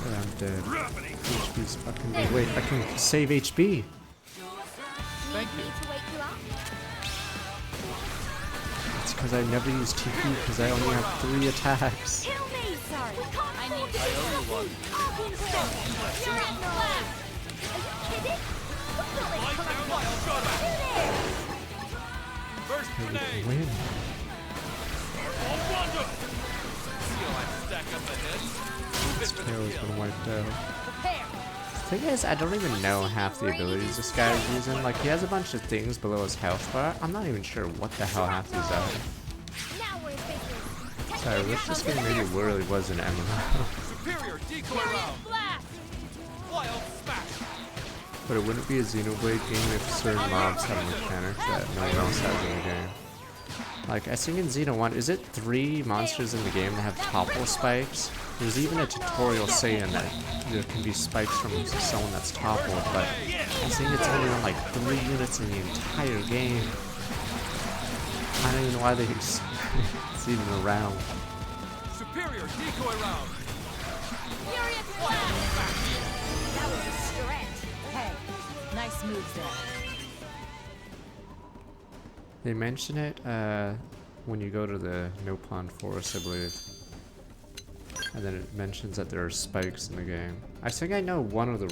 And I'm dead. HP's fucking dead. Wait, I can save HP. Thank you. It's because I never use TP because I only have 3 attacks. Kill me! Sorry. I owe you one. Are you kidding? First grenade! Win. This KO's been wiped out. The thing is, I don't even know half the abilities this guy is using. Like, he has a bunch of things below his health bar. I'm not even sure what the hell half these are. Sorry, I wish this game maybe really was an MMO. Superior decoy round! Wild smash! But it wouldn't be a Xenoblade game if certain mobs have a mechanic that no one else has in the game. Like, I think in Xeno 1, is it 3 monsters in the game that have topple spikes? There's even a tutorial saying that there can be spikes from someone that's toppled, but I think it's only on like 3 units in the entire game. I don't even know why it's even around. Superior decoy round! Furious blast! That was a stretch. Hey, nice moves there. They mention it when you go to the Nopon Forest, I believe. And then it mentions that there are spikes in the game. I think I know one of the...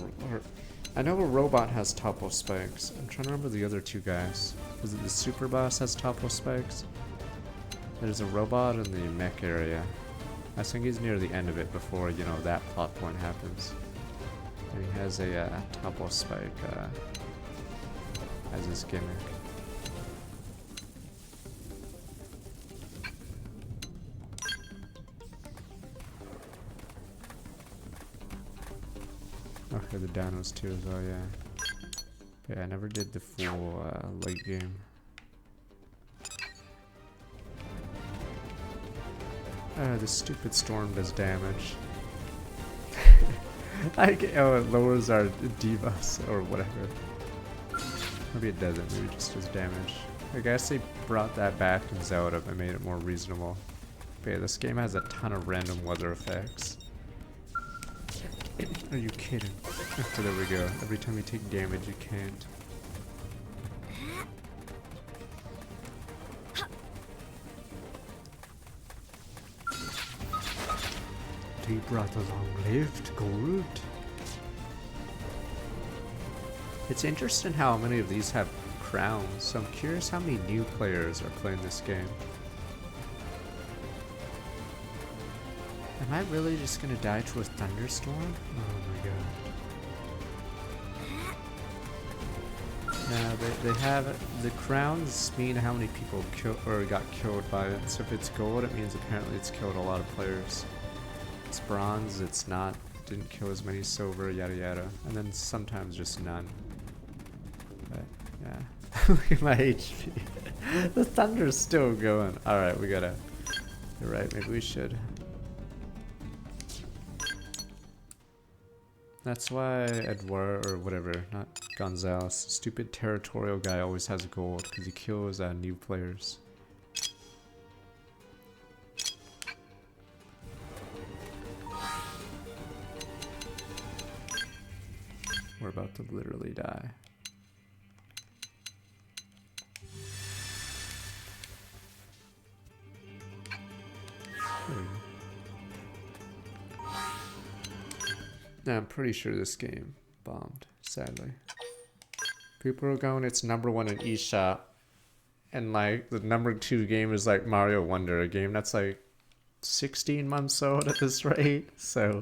I know a robot has topple spikes. I'm trying to remember the other 2 guys. Is it the super boss has topple spikes? There's a robot in the mech area. I think he's near the end of it before, you know, that plot point happens. And he has a topple spike as his gimmick. Okay, the Danos too as well, yeah. But yeah, I never did the full late game. The stupid storm does damage. Oh, it lowers our debuffs or whatever. Maybe it doesn't, maybe it just does damage. I guess they brought that back in Zelda and made it more reasonable. But yeah, this game has a ton of random weather effects. Are you kidding? Oh, there we go. Every time you take damage, you can't. He brought the long-lived gold. It's interesting how many of these have crowns, so I'm curious how many new players are playing this game. Am I really just gonna die to a thunderstorm? Oh my god. No, they have the crowns mean how many people got killed by it. So if it's gold, it means apparently it's killed a lot of players. It's bronze, it's not, didn't kill as many, silver, yada yada, and then sometimes just none. But yeah, look at my HP. The thunder's still going. All right, we gotta. You're right. Maybe we should. That's why Edouard, or whatever, not Gonzalez, stupid territorial guy always has gold, because he kills new players. We're about to literally die. Now, I'm pretty sure this game bombed, sadly. People are going, it's #1 in eShop. And like, the #2 game is like Mario Wonder, a game that's like 16 months old at this rate. So,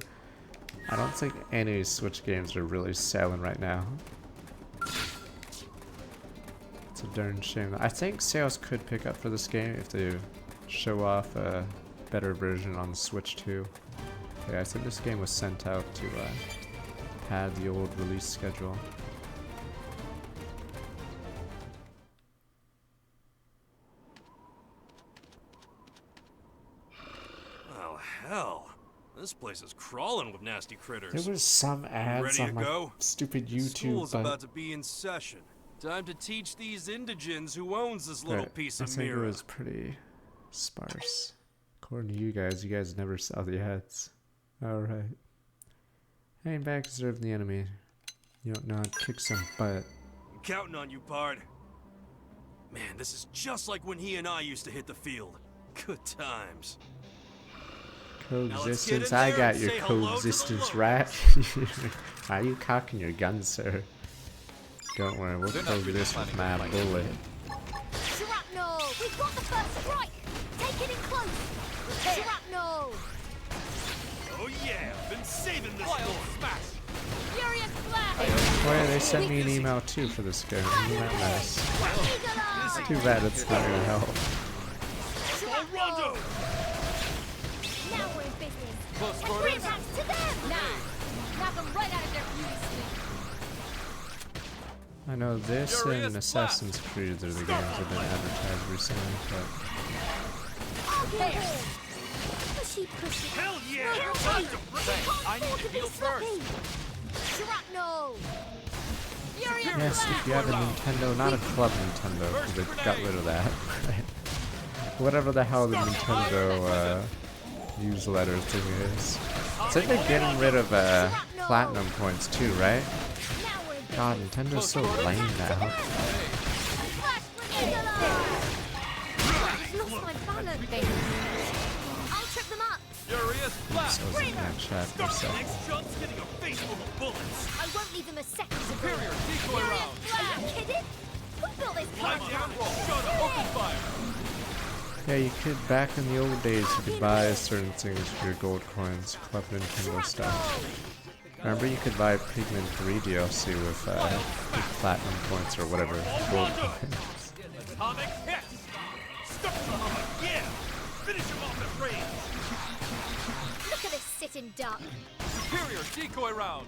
I don't think any Switch games are really selling right now. It's a darn shame. I think sales could pick up for this game if they show off a better version on the Switch too. Yeah, I think this game was sent out to pad the old release schedule. Oh, hell. This place is crawling with nasty critters. There was some ads on my stupid YouTube, School's but about to be in session. Time to teach these indigents who owns this little piece I of think mirror. it was pretty sparse. According to you guys never saw the ads. Alright. Hang back, observe the enemy. You don't know how to kick some butt. I'm counting on you, Pard. Man, this is just like when he and I used to hit the field. Good times. Coexistence, I got your coexistence right. Why are you cocking your gun, sir? Don't worry, we'll coexist with my bullet. Shrapnel! We've got the first strike! Take it in close! Shrapnel! Oh yeah, been saving this for smash. Furious blast! Oh yeah, they sent me an email too for this game. Isn't that nice? Too bad it's not gonna help. Rondo! Now we're in business. Close And quarters. bring backs to them! Now! Knock them right out of their beauty sleep. I know this and Assassin's Creed are the games that have been advertised recently, but There! Pushy, pushy. Hell yeah! Thanks. I need to heal first. Shrapnel! Furious yes, if you have a Nintendo, not a Club Nintendo, because they got rid of that. Whatever the hell the Nintendo newsletter thing is. I think they're getting rid of platinum points too, right? God, Nintendo's so lame now. I've lost my balance, baby. I'll trip them up. Furious blast! So in that chat for a second. Next jump's getting a face full of bullets. I won't leave them a second to Superior decoy Furious round. blast! Are you kidding? Who built this Line car? down, shut up, open fire. Yeah, you could, back in the old days, you could buy certain things for your gold coins, Club Nintendo stuff. Remember, you could buy Pigman 3 DLC with platinum points or whatever, gold coins. Atomic hit! Stuck to him, yeah! Finish him off at range! Look at this sitting duck. Superior decoy round.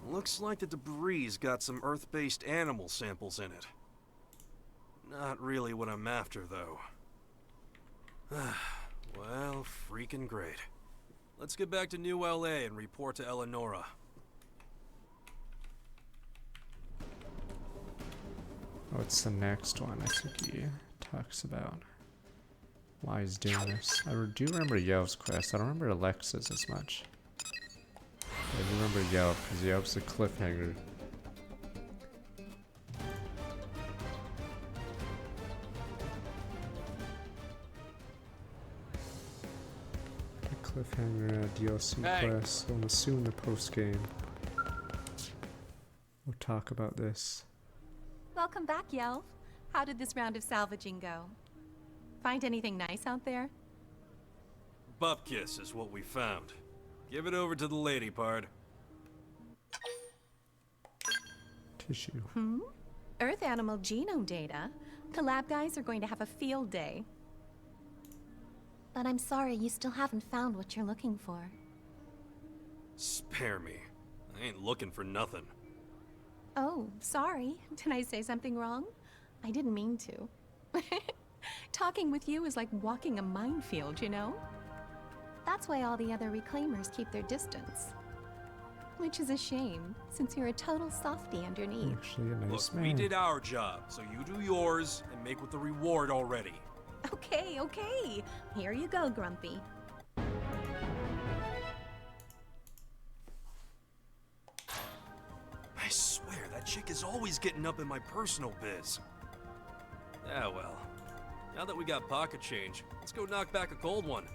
Looks like the debris got some Earth-based animal samples in it. Not really what I'm after, though. Well, freaking great. Let's get back to New LA and report to Eleonora. Oh, it's the next one I think he talks about. Why he's doing this. I do remember Yelp's quest. I don't remember Alexa's as much. I do remember Yelp, because Yelp's a cliffhanger. A cliffhanger DLC quest. I'm assuming the post game. We'll talk about this. Welcome back, Yelv. How did this round of salvaging go? Find anything nice out there? Bupkis is what we found. Give it over to the lady, Pard. Tissue. Earth animal genome data? The lab guys are going to have a field day. But I'm sorry, you still haven't found what you're looking for. Spare me. I ain't looking for nothing. Oh, sorry. Did I say something wrong? I didn't mean to. Talking with you is like walking a minefield, you know? That's why all the other reclaimers keep their distance. Which is a shame, since you're a total softie underneath. Actually, a nice Look, man. we did our job, so you do yours and make with the reward already. Okay, okay. Here you go, Grumpy. I swear, that chick is always getting up in my personal biz. Yeah, well, now that we got pocket change, let's go knock back a cold one.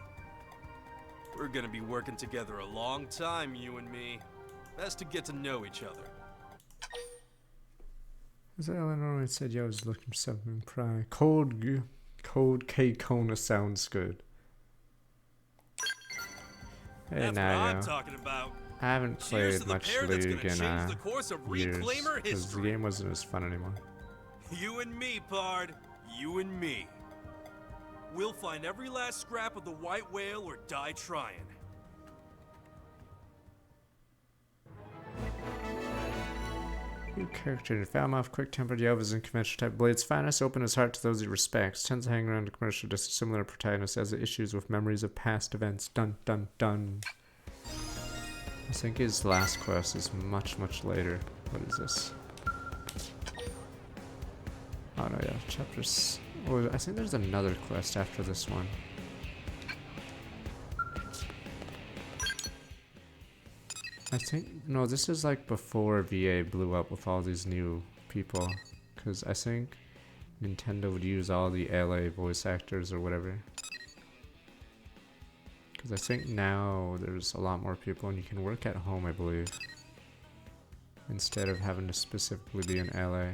We're gonna be working together a long time, you and me. Best to get to know each other. Is that Eleanor? I said, yeah, I was looking for something prior. Cold K Kona sounds good. Hey, That's what Naya. I'm talking about. I haven't Cheers played to the much pair that's League gonna in change the course of years Reclaimer because the history. game wasn't as fun anymore. You and me, Pard. You and me. We'll find every last scrap of the white whale or die trying. New character. Falmouth, quick-tempered Yelvas and conventional type blades. Finest, open his heart to those he respects. Tends to hang around a commercial just similar protagonist as the issues with memories of past events. Dun dun dun. I think his last quest is much later. What is this? Oh no, yeah, chapters. Oh, I think there's another quest after this one. I think, no, this is like before VA blew up with all these new people. Because I think Nintendo would use all the LA voice actors or whatever. Because I think now there's a lot more people and you can work at home, I believe. Instead of having to specifically be in LA.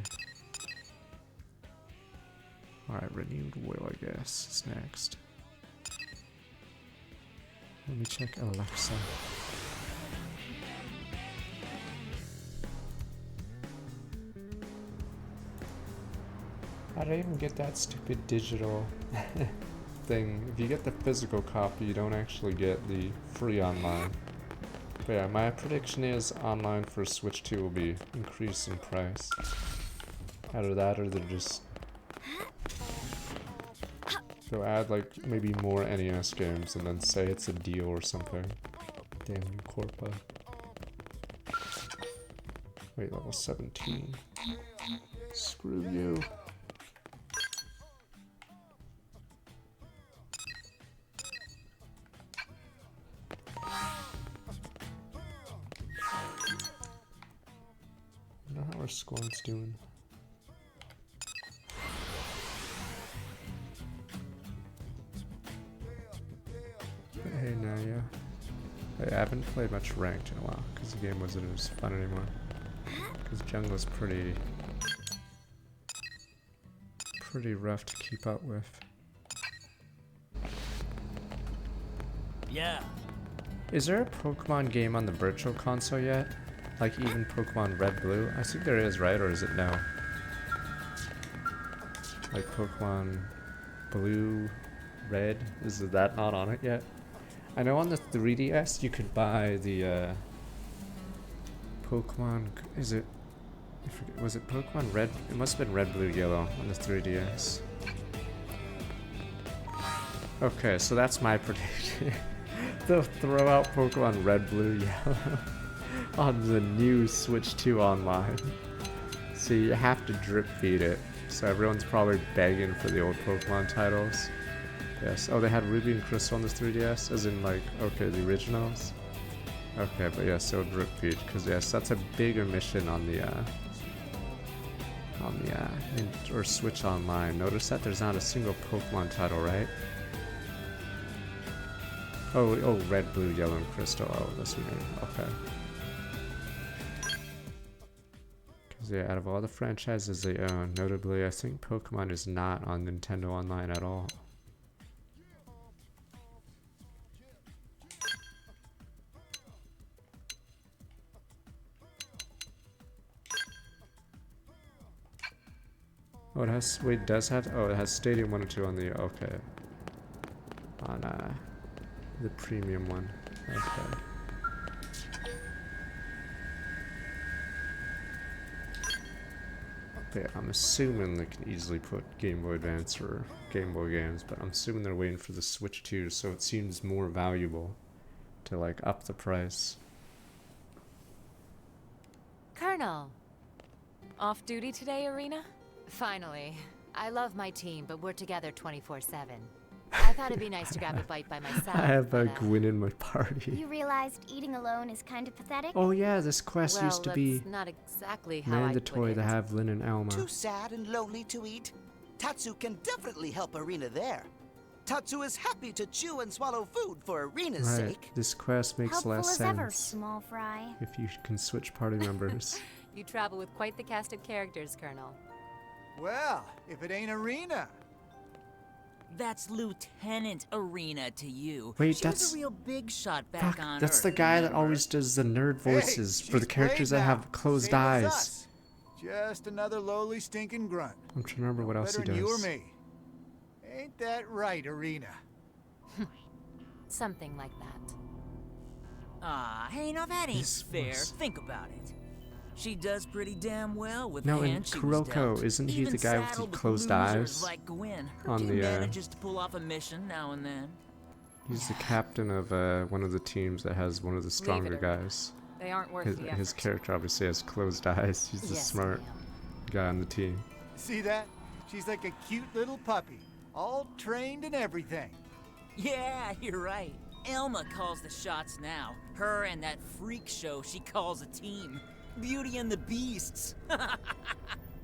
Alright, renewed will, I guess, is next. Let me check Alexa. How do I even get that stupid digital thing? If you get the physical copy, you don't actually get the free online. But yeah, my prediction is online for Switch 2 will be increased in price. Either that or they're just... they'll add like maybe more NES games and then say it's a deal or something. Damn you, Corpa. Wait, level 17. Screw you. I wonder how our squad's doing. Hey Naya. I haven't played much ranked in a while because the game wasn't as fun anymore. Because jungle's pretty rough to keep up with. Yeah. Is there a Pokemon game on the Virtual Console yet? Like even Pokemon Red Blue? I think there is, right? Or is it no? Like Pokemon Blue, Red? Is that not on it yet? I know on the 3DS you could buy the Pokemon. Is it? I forget, was it Pokemon Red? It must have been Red, Blue, Yellow on the 3DS. Okay, so that's my prediction. They'll throw out Pokemon Red, Blue, Yellow on the new Switch 2 online. So you have to drip feed it. So everyone's probably begging for the old Pokemon titles. Yes. Oh, they had Ruby and Crystal on the 3DS, as in like, okay, the originals. Okay, but yeah, so drip feed, because yes, that's a bigger mission on the or Switch Online. Notice that there's not a single Pokemon title, right? Oh, Red, Blue, Yellow, and Crystal. Oh, this one. Okay. Because yeah, out of all the franchises they own, notably, I think Pokemon is not on Nintendo Online at all. Oh, it has, wait, does have, oh, it has Stadium 1 and 2 on the, okay. On, the premium one. Okay. But yeah, I'm assuming they can easily put Game Boy Advance or Game Boy games, but I'm assuming they're waiting for the Switch 2, so it seems more valuable to like up the price. Colonel. Off duty today, Arena? Finally. I love my team, but we're together 24/7. I thought it'd be nice to grab a bite by myself. I have Gwyn in my party. You realized eating alone is kind of pathetic? Oh yeah, this quest used to be not exactly how mandatory to have Lynn and Elma. Too sad and lonely to eat? Tatsu can definitely help Arena there. Tatsu is happy to chew and swallow food for Arena's Right, sake. this quest makes Helpful less as ever, sense small fry. if you can switch party members. You travel with quite the cast of characters, Colonel. Well, if it ain't Arena. That's Lieutenant Arena to you. Wait, she that's was a real big shot back fuck, on that's Earth, the guy that remember? always does the nerd voices for the she's characters played that now. have closed Same as eyes. us. Just another lowly stinking grunt. I'm trying to remember what else he Better than you or does. me. Ain't that right, Arena? Something like that. Ah, hey, now that ain't This fair. was- Think about it. She does pretty damn well with No, the in hand she was Kuroko, dealt. isn't he Even the guy with the saddled closed losers eyes like Gwyn. Her on team the, manages to pull off a mission now and then. He's the captain of one of the teams that has one of the stronger guys. They aren't worth His, the his effort. character obviously has closed eyes. He's the Yes, smart guy on the team. See that? She's like a cute little puppy. All trained and everything. Yeah, you're right. Elma calls the shots now. Her and that freak show she calls a team. Beauty and the Beasts.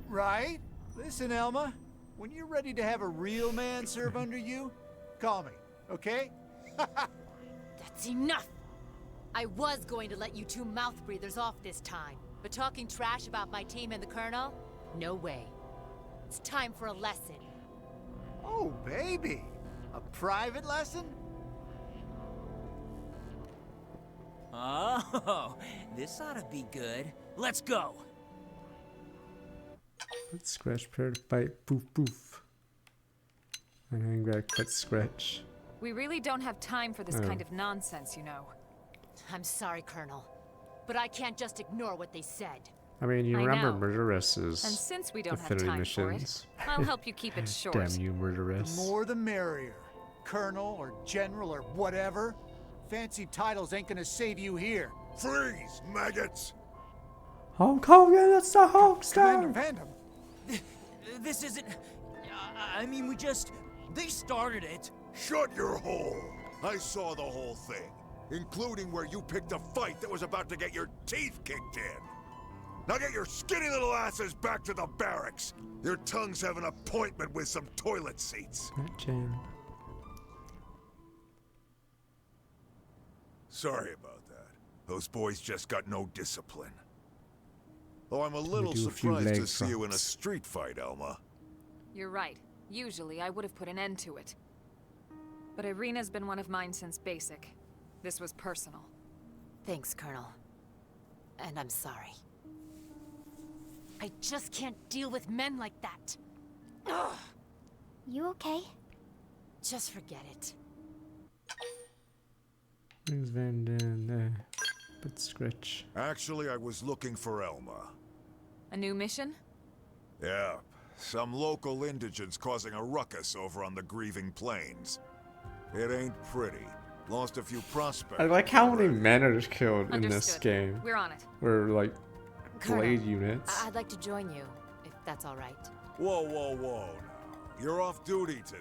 Right? Listen, Elma. When you're ready to have a real man serve under you, call me, okay? That's enough! I was going to let you two mouth breathers off this time, but talking trash about my team and the Colonel? No way. It's time for a lesson. Oh, baby. A private lesson? Oh, this ought to be good. Let's go. Let's scratch, pair to fight, poof poof. And hang back, but scratch. We really don't have time for this Oh. kind of nonsense, you know. I'm sorry, Colonel, but I can't just ignore what they said. I mean, you I remember know. Murderess's And since we don't have Affinity time missions. for it, I'll help you keep it short. Damn you, Murderess. The more the merrier. Colonel or General or whatever. Fancy titles ain't gonna save you here. Freeze, maggots! Hulk Hogan, that's the Hulkster! Commander Phantom. This isn't... I mean, they started it. Shut your hole! I saw the whole thing, including where you picked a fight that was about to get your teeth kicked in. Now get your skinny little asses back to the barracks. Your tongues have an appointment with some toilet seats. That jam. Sorry about that. Those boys just got no discipline. Though I'm a me little do a few surprised to leg see you in a drops. street fight, Elma. You're right. Usually, I would have put an end to it. But Irina's been one of mine since basic. This was personal. Thanks, Colonel. And I'm sorry. I just can't deal with men like that. Ugh. You okay? Just forget it. Brings Van down there. But scratch. Actually, I was looking for Elma. A new mission? Yeah, some local indigents causing a ruckus over on the Grieving Plains. It ain't pretty. Lost a few prospects. I like how many men are killed in this Understood. game. We're on it. We're like Colonel, blade units. I'd like to join you, if that's all right. Whoa, whoa, whoa now. You're off duty today.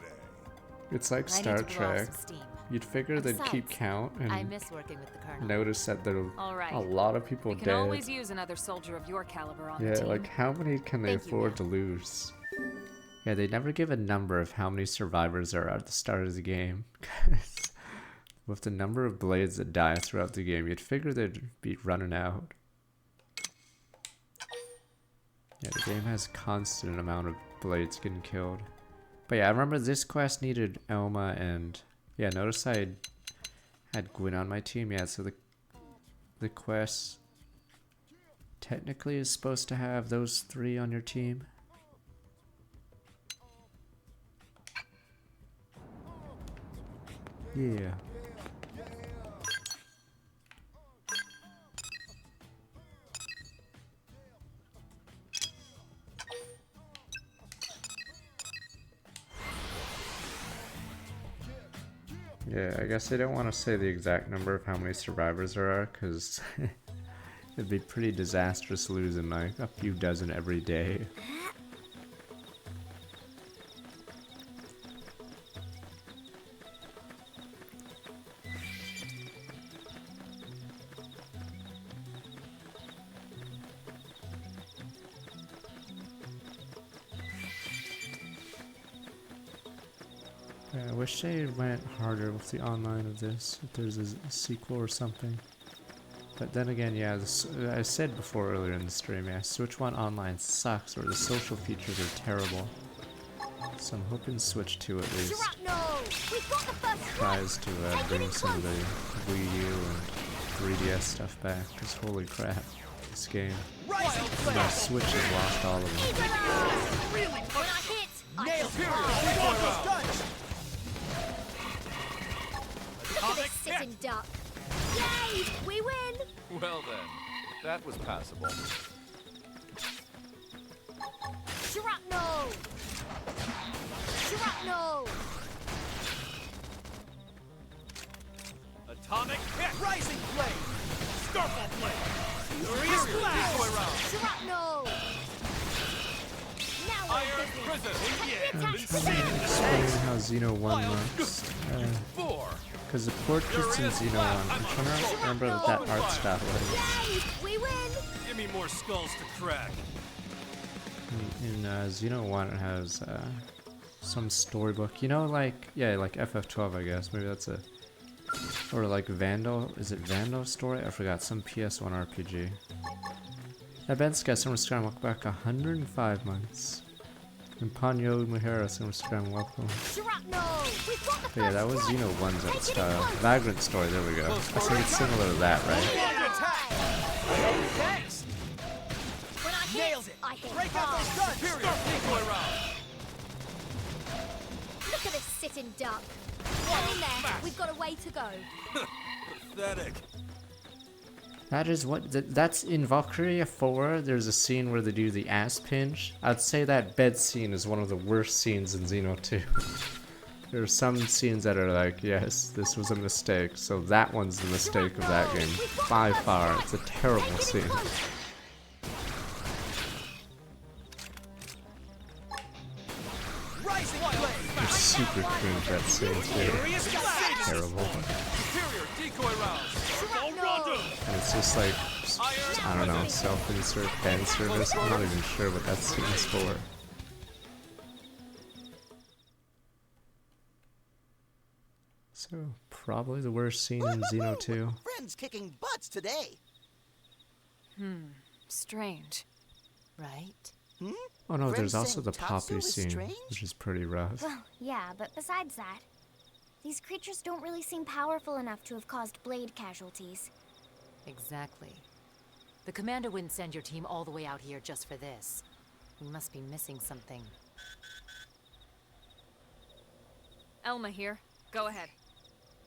It's like I need Star to blow off Trek. some steam. You'd figure they'd keep Besides, count I and miss working with the Colonel. notice that there All are right. a lot of people We can dead. always use another soldier of your caliber on the Yeah, team. like how many can they Thank you, afford to lose? Yeah, they never give a number of how many survivors there are at the start of the game. With the number of blades that die throughout the game, you'd figure they'd be running out. Yeah, the game has a constant amount of blades getting killed. But yeah, I remember this quest needed Elma and... Yeah, notice I had Gwyn on my team. Yeah, so the quest technically is supposed to have those three on your team. Yeah. Yeah, I guess I don't want to say the exact number of how many survivors there are, because it'd be pretty disastrous losing like a few dozen every day. Yeah, I wish they went harder with the online of this, if there's a sequel or something. But then again, yeah, I said before earlier in the stream, yeah, Switch 1 Online sucks, or the social features are terrible. So I'm hoping Switch 2 at least tries to bring some of the Wii U and 3DS stuff back, because holy crap, this game. My Switch has lost all of them. Look at this sitting duck. Yay! We win! Well then, that was passable. Shrapnel! Shrapnel! Atomic hit! Rising blade! Starfall blade! Furious blast! Shrapnel! Now Iron we're prison! I'm trying to explain how Xeno 1 works. Because the portraits in Xeno 1, I'm trying to remember what that art style is. Yay! We win! Give me more skulls to crack. In Xeno 1 it has some storybook. You know, like, yeah, like FF12 I guess. Maybe that's a... Or like Vandal. Is it Vandal story? I forgot. Some PS1 RPG. Abenska, Summer Scram, welcome back 105 months. And Panyo Muhera, Summer Scram, welcome. But yeah, that was Xeno 1's art style. Vagrant story, there we go. I think it's similar to that, right? Thanks! When I Nails it! I hit Break out those guns! Superior decoy round! Look at this sitting duck. Hang in there. We've got a way to go. Pathetic. That is what, that's in Valkyria 4, there's a scene where they do the ass pinch. I'd say that bed scene is one of the worst scenes in Xeno 2. There are some scenes that are like, yes, this was a mistake, so that one's the mistake of that game. By far, it's a terrible scene. They're super cringe, that scene too. Terrible. And it's just like, I don't know, self-insert fan service. I'm not even sure what that scene is for. So, probably the worst scene in Xeno 2. Friends kicking butts today. Strange. Right? Oh no, there's Friends also saying the Tatsu poppy is scene, strange? which is pretty rough. Well, yeah, but besides that, these creatures don't really seem powerful enough to have caused blade casualties. Exactly. The commander wouldn't send your team all the way out here just for this. We must be missing something. Elma here. Go ahead.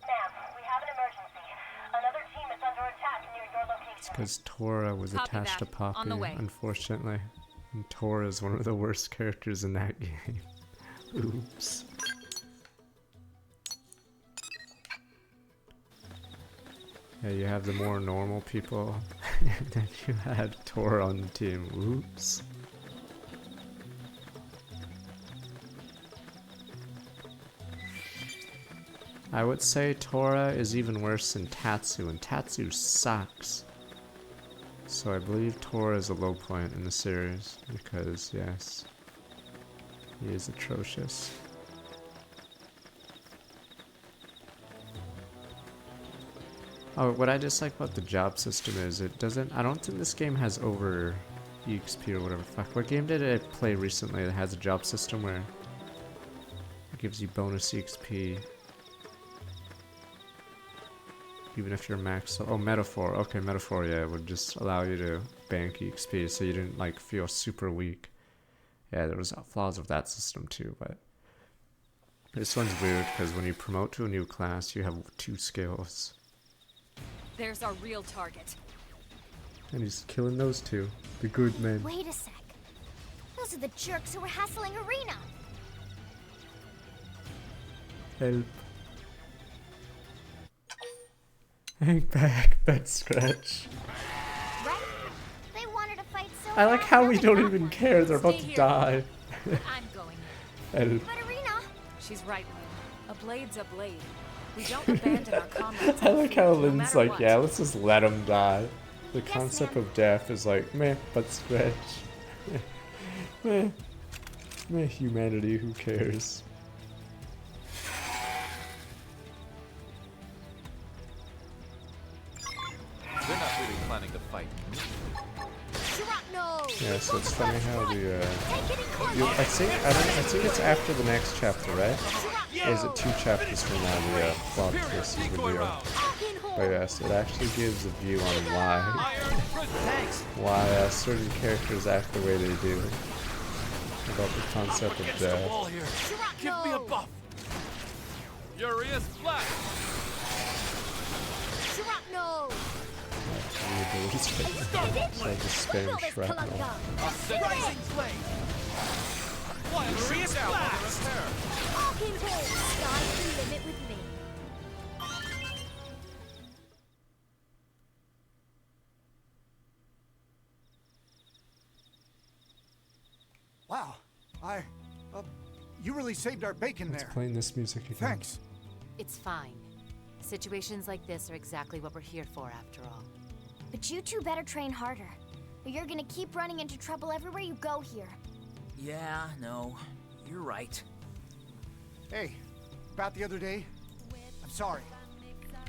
Ma'am, we have an emergency. Another team is under attack near your location. It's because Tora was Copy attached to that. Poppy, On the way. unfortunately. And Tora is one of the worst characters in that game. Oops. Yeah, you have the more normal people, and then you had Tora on the team. Oops. I would say Tora is even worse than Tatsu, and Tatsu sucks. So I believe Tora is a low point in the series, because yes, he is atrocious. Oh, what I dislike about the job system is it doesn't, I don't think this game has over EXP or whatever fuck. What game did I play recently that has a job system where it gives you bonus EXP even if you're max? Oh, Metaphor. Okay, Metaphor, yeah, it would just allow you to bank EXP so you didn't like feel super weak. Yeah, there was flaws of that system too, but this one's weird because when you promote to a new class, you have 2 skills. There's our real target. And he's killing those 2. The good men. Wait a sec. Those are the jerks who were hassling Arena. Help. Hang back, bed scratch. Right? They wanted to fight so I like bad, how we nothing don't happened. even care. They're about Stay to here. die. I'm going in. And But Arena, She's right, Lynn. A blade's a blade. We don't abandon our comrades. I like how no Lynn's matter like, what. yeah, let's just let him die. The concept of death is like, meh, but scratch. meh. Meh, humanity, who cares? They're not really planning to fight me. Yeah, so it's funny how the I think it's after the next chapter, right? Or is it 2 chapters from now the plot twist is revealed? But yes, it actually gives a view on why certain characters act the way they do. About the concept of death. Give me a buff. Furious Flash. Shrapnel! The abilities right now. So I just spam shrapnel. Rising Flame. Furious Flash. Arcane Ball! Sky's the limit with me. Wow. You really saved our bacon Let's there. playing this music again. Thanks. It's fine. Situations like this are exactly what we're here for, after all. But you two better train harder, or you're gonna keep running into trouble everywhere you go here. Yeah, no, you're right. Hey, about the other day, I'm sorry.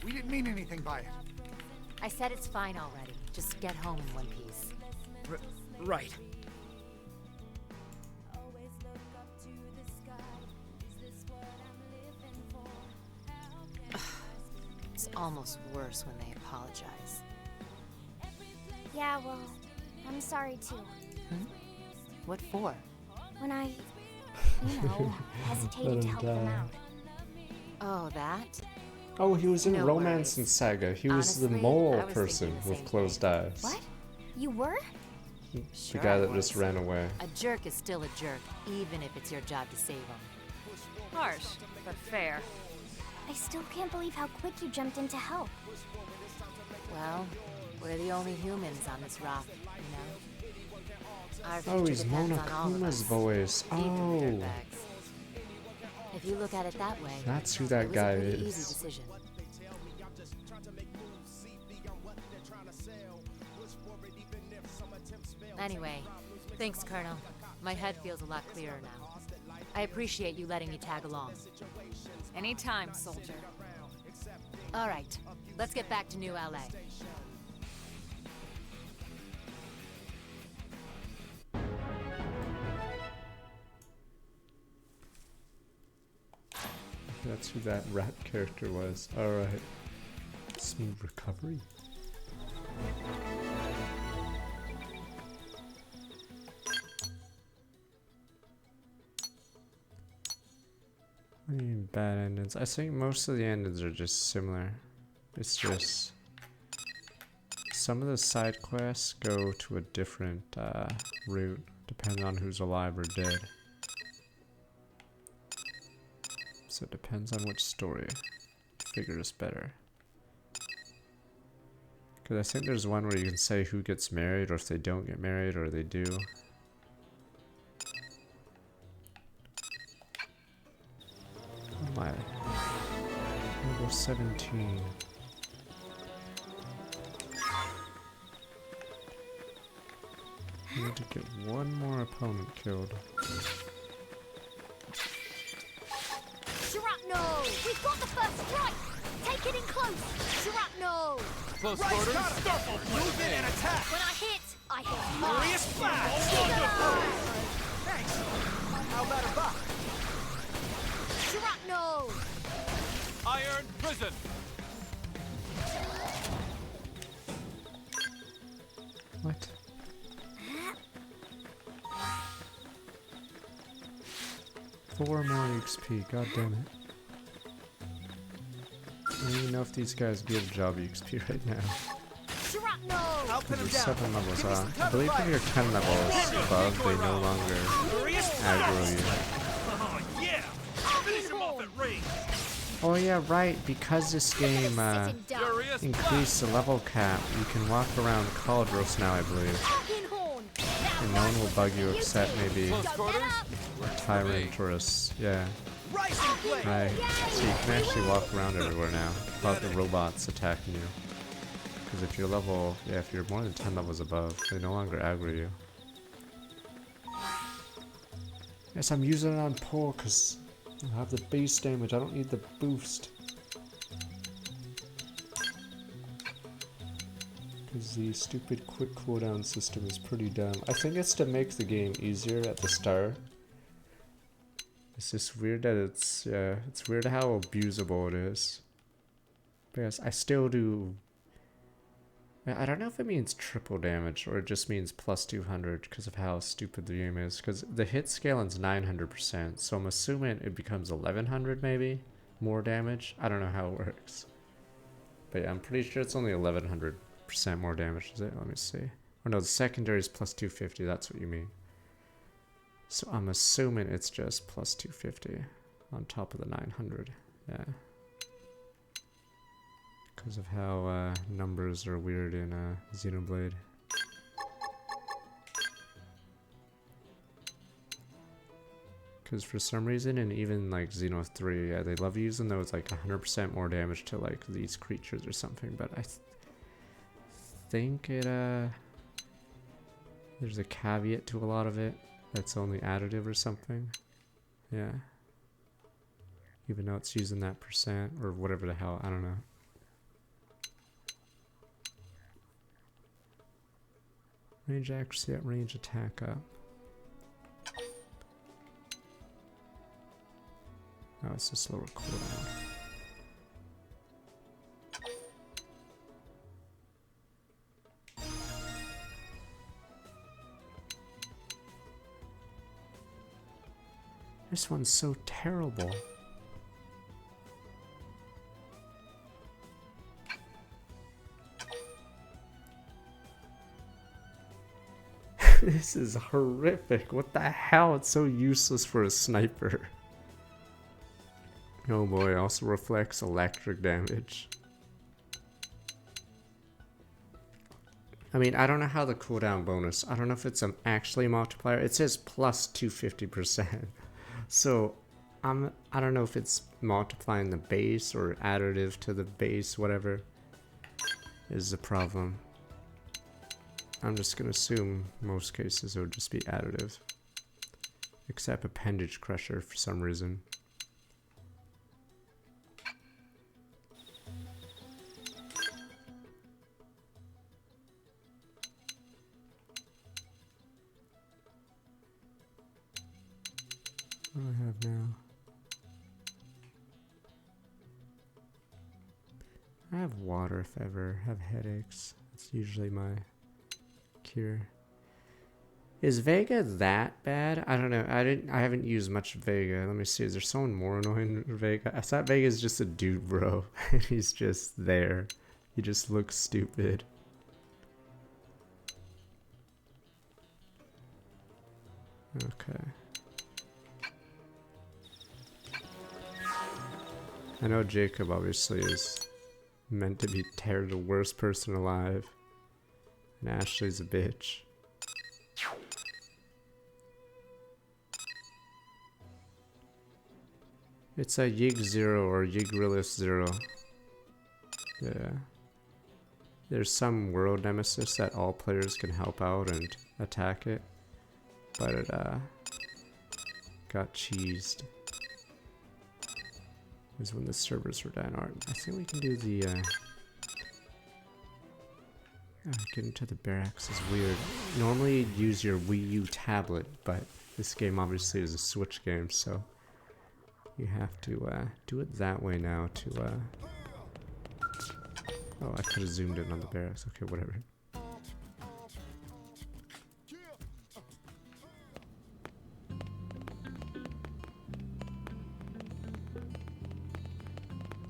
We didn't mean anything by it. I said it's fine already. Just get home in one piece. Right. It's almost worse when they apologize. Yeah, well, I'm sorry too. What for? When I, hesitated to help them out. Oh, that? Oh, he was in No Romance worries. and Saga. He was the Honestly, mole I was thinking person the with same closed eyes. What? You were? The guy that just ran away. A jerk is still a jerk, even if it's your job to save him. Harsh, but fair. I still can't believe how quick you jumped in to help. Well, we're the only humans on this rock, you know? Our Oh, future he's depends on all of Monokuma's us, voice. even the Oh. dirtbags. If you look at it that way, That's who that it was guy a pretty is. easy decision. Anyway, thanks, Colonel. My head feels a lot clearer now. I appreciate you letting me tag along. Anytime, soldier. All right, let's get back to New LA. That's who that rat character was. Alright. Smooth recovery. Bad endings. I think most of the endings are just similar. It's just some of the side quests go to a different route depending on who's alive or dead. So it depends on which story figures better. Because I think there's one where you can say who gets married or if they don't get married or they do. Oh my. Level 17. I need to get one more opponent killed. Shrapnel! We've got the first strike! Take it in close! Shrapnel! Close Right, quarters. got it. Move in and attack. When I hit Furious hard. Thanks. How about a buck? Shrapnel! Iron Prison. What? Four more XP, god damn it. I don't even know if these guys give job XP right now. Shrapnel! Because there's 7 levels on. I believe when you're 10 levels above, they no longer aggro you. Oh, yeah! Finish him off at range! Oh yeah, right. Because this game increased the level cap, you can walk around Cauldros now, I believe. And no one will bug you except maybe Tyrant tourists. Yeah. Right. So you can actually walk around everywhere now without the robots attacking you. Because if you're level, yeah, if you're more than 10 levels above, they no longer aggro you. Yes, I'm using it on pull because I have the base damage. I don't need the boost. Because the stupid quick cooldown system is pretty dumb. I think it's to make the game easier at the start. It's just weird that it's weird how abusable it is. But yes, I still do. I don't know if it means triple damage or it just means plus 200 because of how stupid the game is. Because the hit scaling is 900%, so I'm assuming it becomes 1100 maybe more damage. I don't know how it works. But yeah, I'm pretty sure it's only 1100% more damage, is it? Let me see. Oh no, the secondary is plus 250, that's what you mean. So I'm assuming it's just plus 250 on top of the 900. Yeah. Because of how numbers are weird in Xenoblade. Because for some reason, and even like Xeno 3, yeah, they love using those like 100% more damage to like these creatures or something. But I think it there's a caveat to a lot of it. That's only additive or something. Yeah. Even though it's using that percent or whatever the hell, I don't know. Range accuracy up, range attack up. Oh, it's just lower cooldown. This one's so terrible. This is horrific. What the hell? It's so useless for a sniper. Oh boy, also reflects electric damage. I mean, I don't know how the cooldown bonus, I don't know if it's actually a multiplier. It says plus 250%. So, I don't know if it's multiplying the base or additive to the base, whatever is the problem. I'm just gonna assume most cases it would just be additive. Except Appendage Crusher for some reason. What do I have now? I have water if I ever have headaches. It's usually my cure. Is Vega that bad? I don't know. I haven't used much Vega. Let me see. Is there someone more annoying than Vega? I thought Vega's just a dude, bro. And he's just there. He just looks stupid. Okay. I know Jacob obviously is meant to be the worst person alive. And Ashley's a bitch. It's a Yig 0 or Yigrillis 0. Yeah. There's some world nemesis that all players can help out and attack it. But it got cheesed. It was when the servers were down. Alright, I think we can do the getting to the barracks is weird. Normally you'd use your Wii U tablet, but this game obviously is a Switch game, so you have to do it that way now to oh, I could have zoomed in on the barracks. Okay, whatever.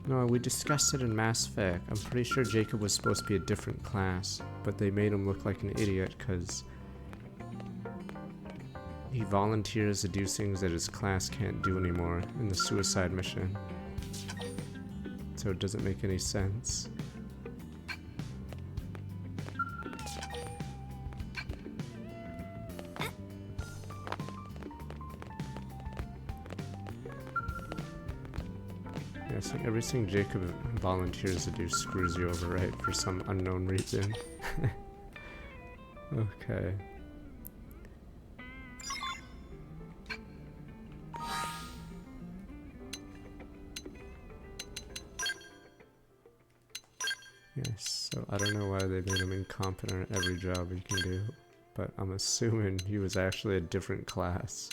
No, we discussed it in Mass Effect. I'm pretty sure Jacob was supposed to be a different class, but they made him look like an idiot because he volunteers to do things that his class can't do anymore in the suicide mission. so it doesn't make any sense. Yeah, so everything Jacob volunteers to do screws you over, right? For some unknown reason. Okay. Yes, so I don't know why they made him incompetent at every job he can do, but I'm assuming he was actually a different class.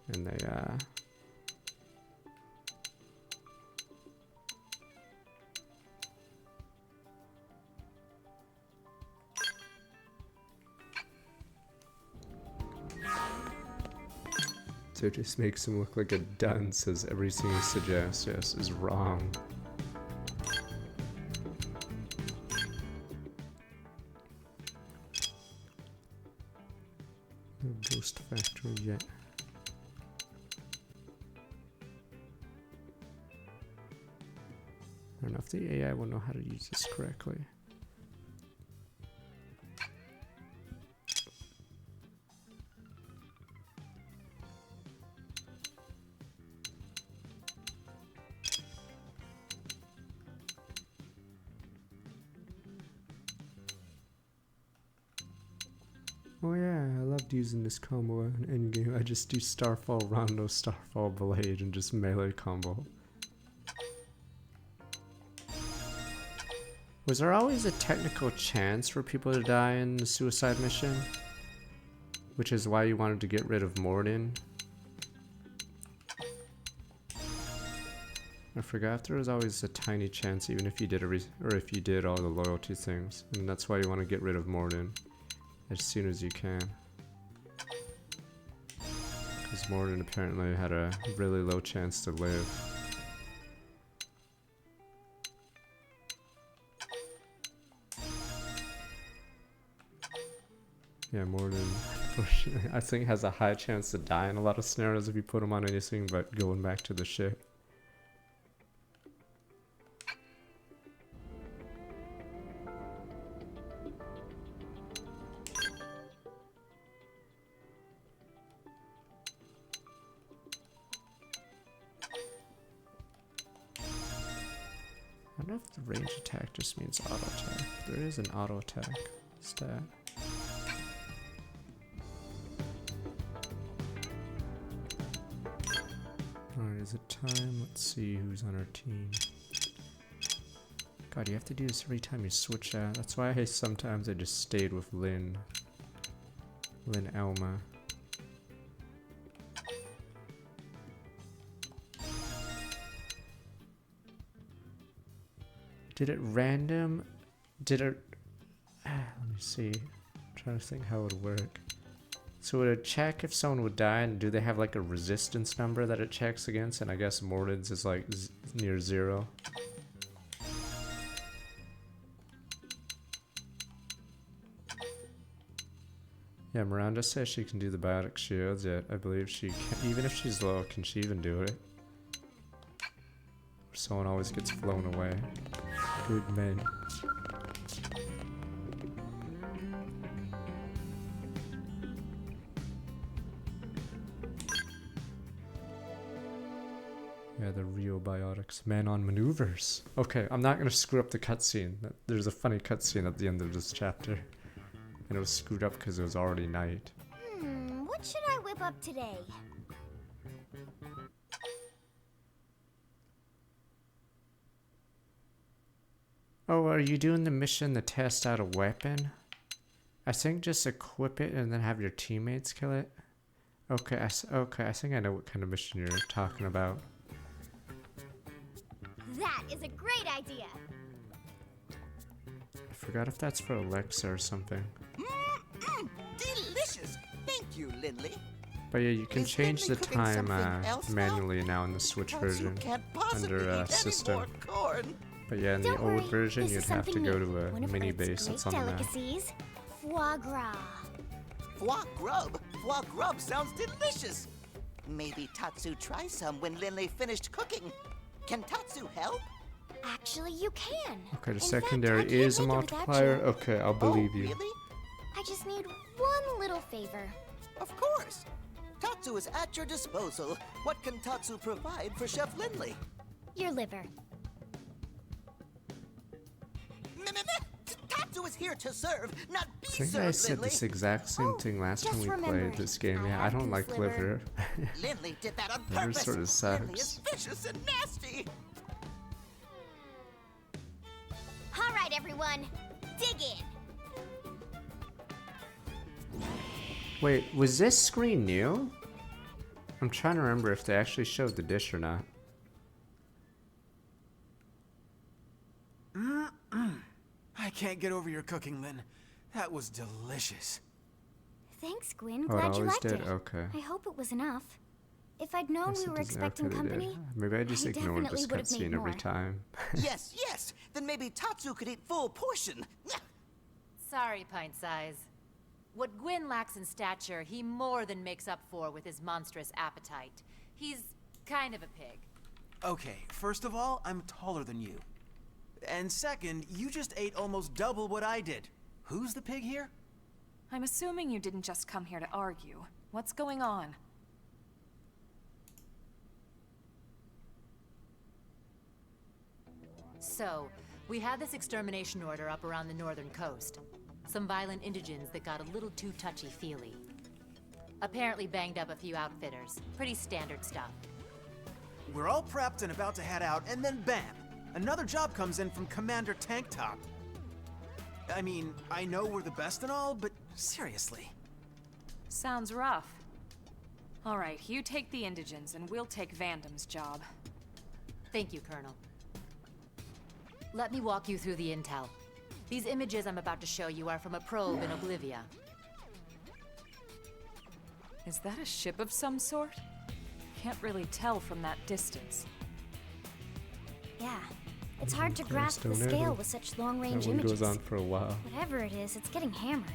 And they, so it just makes him look like a dunce, as everything he suggests, yes, is wrong. No ghost factory yet. I don't know if the AI will know how to use this correctly. Oh yeah, I loved using this combo in endgame. I just do Starfall Rondo, Starfall Blade, and just melee combo. Was there always a technical chance for people to die in the suicide mission? Which is why you wanted to get rid of Morden? I forgot if there was always a tiny chance, even if you did if you did all the loyalty things, and that's why you want to get rid of Morden as soon as you can. Because Morden apparently had a really low chance to live. Yeah, Morden, I think, has a high chance to die in a lot of scenarios if you put him on anything but going back to the ship. I don't know if the range attack just means auto attack. There is an auto attack stat. Alright, is it time? Let's see who's on our team. God, you have to do this every time you switch out. That's why sometimes I just stayed with Lynn Elma. Did it random? Did it... let me see. I'm trying to think how it would work. So would it check if someone would die, and do they have like a resistance number that it checks against? And I guess Morden's is like near 0. Yeah, Miranda says she can do the biotic shields, yet I believe she can. Even if she's low, can she even do it? Someone always gets flown away. Good men. Yeah, the real biotics. Men on maneuvers. Okay, I'm not gonna screw up the cutscene. There's a funny cutscene at the end of this chapter. And it was screwed up because it was already night. What should I whip up today? Oh, are you doing the mission to test out a weapon? I think just equip it and then have your teammates kill it. Okay, I think I know what kind of mission you're talking about. That is a great idea. I forgot if that's for Alexa or something. Delicious! Thank you, Lindley. But yeah, you can change the cooking time something else manually now in the Switch version under system. But yeah, in the Don't old worry, version, this you'd is have to something go new. to a One of mini Earth's base great that's on the map. delicacies, foie gras. Foie grub? Foie grub sounds delicious. Maybe Tatsu try some when Lindley finished cooking. Can Tatsu help? Actually, you can. Okay, the In secondary fact, I can't is a make it without multiplier. you. Okay, I'll believe you. Really? I just need one little favor. Of course. Tatsu is at your disposal. What can Tatsu provide for Chef Lindley? Your liver. Tatsu is here to serve, not be I think I served, said Lindley. this exact same thing last time we played this game. Yeah, I don't like liver. Lindley did that on Liver purpose. sort of Lindley is sucks. vicious and nasty. All right, everyone, dig in. Wait, was this screen new? I'm trying to remember if they actually showed the dish or not. I can't get over your cooking, Lynn. That was delicious. Thanks, Gwyn. Oh, it Glad you always liked did? it. Okay. I hope it was enough. If I'd known Guess we it were doesn't- expecting okay, they did. company, Maybe I just I ignored definitely this would have made cutscene every more. time. Yes, yes. Then maybe Tatsu could eat full portion. Sorry, Pint Size. What Gwyn lacks in stature, he more than makes up for with his monstrous appetite. He's kind of a pig. Okay, first of all, I'm taller than you. And second, you just ate almost double what I did. Who's the pig here? I'm assuming you didn't just come here to argue. What's going on? So, we had this extermination order up around the northern coast. Some violent indigents that got a little too touchy-feely. Apparently banged up a few outfitters. Pretty standard stuff. We're all prepped and about to head out, and then bam! Another job comes in from Commander Tank Top. I mean, I know we're the best and all, but seriously. Sounds rough. All right, you take the indigents, and we'll take Vandam's job. Thank you, Colonel. Let me walk you through the intel. These images I'm about to show you are from a probe in Oblivia. Is that a ship of some sort? Can't really tell from that distance. Yeah, it's hard to grasp the Don't scale ever- with such long-range That one images. goes on for a while. Whatever it is, it's getting hammered.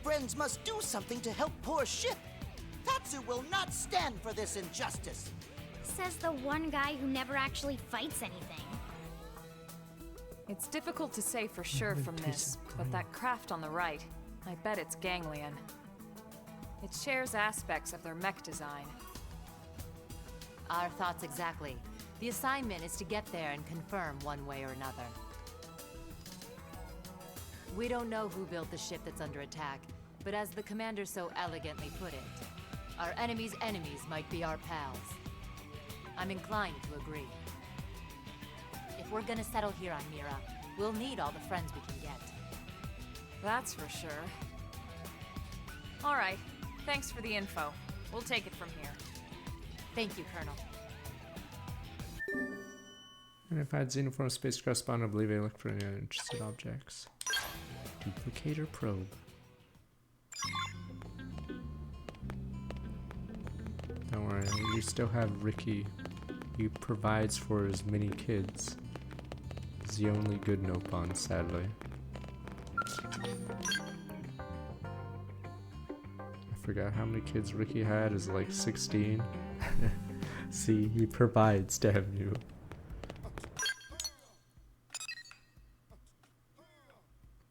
Friends must do something to help poor ship. Tatsu will not stand for this injustice. Says the one guy who never actually fights anything. It's difficult to say for sure from this, but that craft on the right, I bet it's ganglion. It shares aspects of their mech design. Our thoughts exactly. The assignment is to get there and confirm one way or another. We don't know who built the ship that's under attack, but as the commander so elegantly put it, our enemy's enemies might be our pals. I'm inclined to agree. If we're gonna settle here on Mira, we'll need all the friends we can get. That's for sure. All right, thanks for the info. We'll take it from here. Thank you, Colonel. And if I had Xenoform spacecraft spawn, I believe I looked for any interested objects. Duplicator probe. Don't worry, we still have Ricky. He provides for his many kids. He's the only good Nopon, sadly. I forgot how many kids Ricky had. Is it like 16? See, he provides, damn you.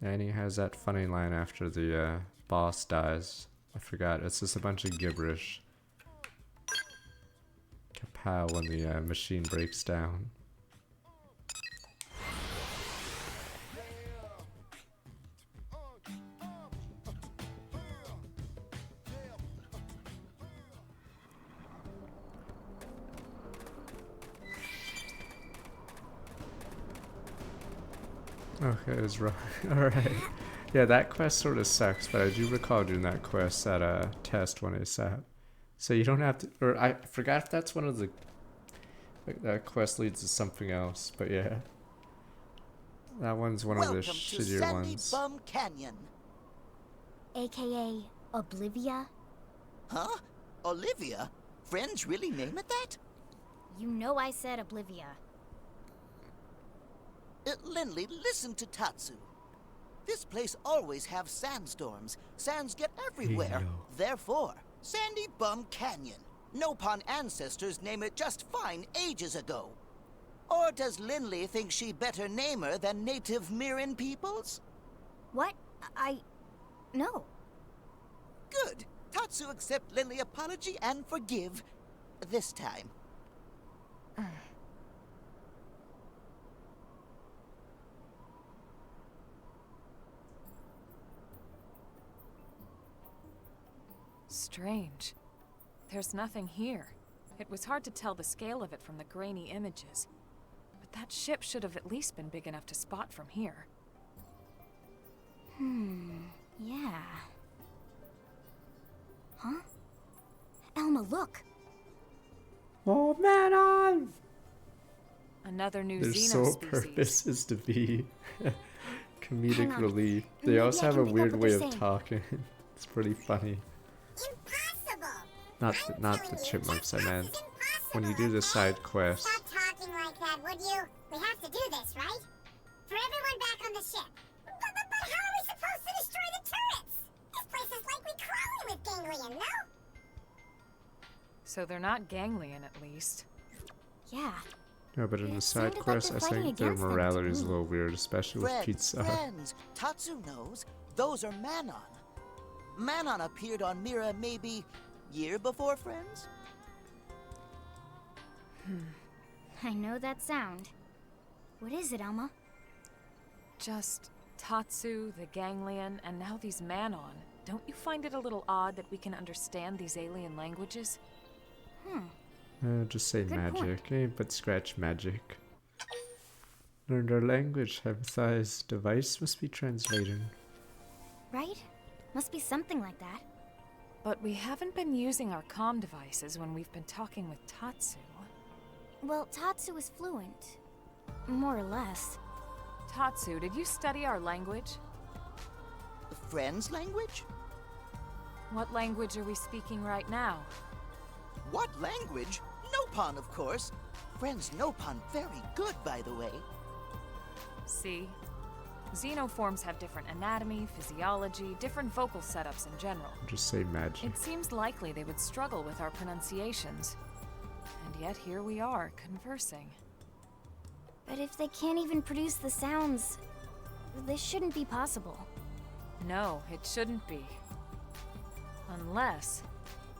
And he has that funny line after the boss dies. I forgot, it's just a bunch of gibberish. Kapow when the machine breaks down. Okay, it's wrong. Alright. Yeah, that quest sort of sucks, but I do recall doing that quest at test when it's at. So you don't have to, or I forgot if that's one of the, like, that quest leads to something else, but yeah. That one's one of the Welcome to shittier Sandy ones. Bum Canyon. AKA Oblivia? Huh? Olivia? Friends really name it that? You know I said Oblivia. Lindley, listen to Tatsu. This place always have sandstorms. Sands get everywhere. Therefore, Sandy Bum Canyon. Nopon ancestors name it just fine ages ago. Or does Linley think she better name her than native Mirren peoples? What? No. Good. Tatsu accept Linley apology and forgive. This time. Strange. There's nothing here. It was hard to tell the scale of it from the grainy images. But that ship should have at least been big enough to spot from here. Yeah. Huh? Elma, look! Oh, man! Another new Their Xeno sole species. purpose is to be comedic Hang on. relief. They Maybe also I have can a pick up weird what way they're of saying. talking. It's pretty funny. Not the chipmunks, I meant. When you do the side quest. Stop talking like that, would you? We have to do this, right? For everyone back on the ship. But how are we supposed to destroy the turrets? This place is likely crawling with ganglion, no? So they're not ganglion, at least. Yeah. No, but in the side sounded like quest, they're I fighting think their against them to morality is a me. little weird, especially with pizza. Friends, Tatsu knows. Those are Manon. Manon appeared on Mira maybe year before Friends? I know that sound. What is it, Elma? Just Tatsu, the ganglion, and now these Manon. Don't you find it a little odd that we can understand these alien languages? Just say Good magic, but scratch magic. Learned our language, hypothesized device must be translating. Right? Must be something like that. But we haven't been using our comm devices when we've been talking with Tatsu. Well, Tatsu is fluent. More or less. Tatsu, did you study our language? Friends language? What language are we speaking right now? What language? Nopon, of course. Friends Nopon very good, by the way. See? Xenoforms have different anatomy, physiology, different vocal setups in general. Just say magic. It seems likely they would struggle with our pronunciations. And yet here we are, conversing. But if they can't even produce the sounds, this shouldn't be possible. No, it shouldn't be. Unless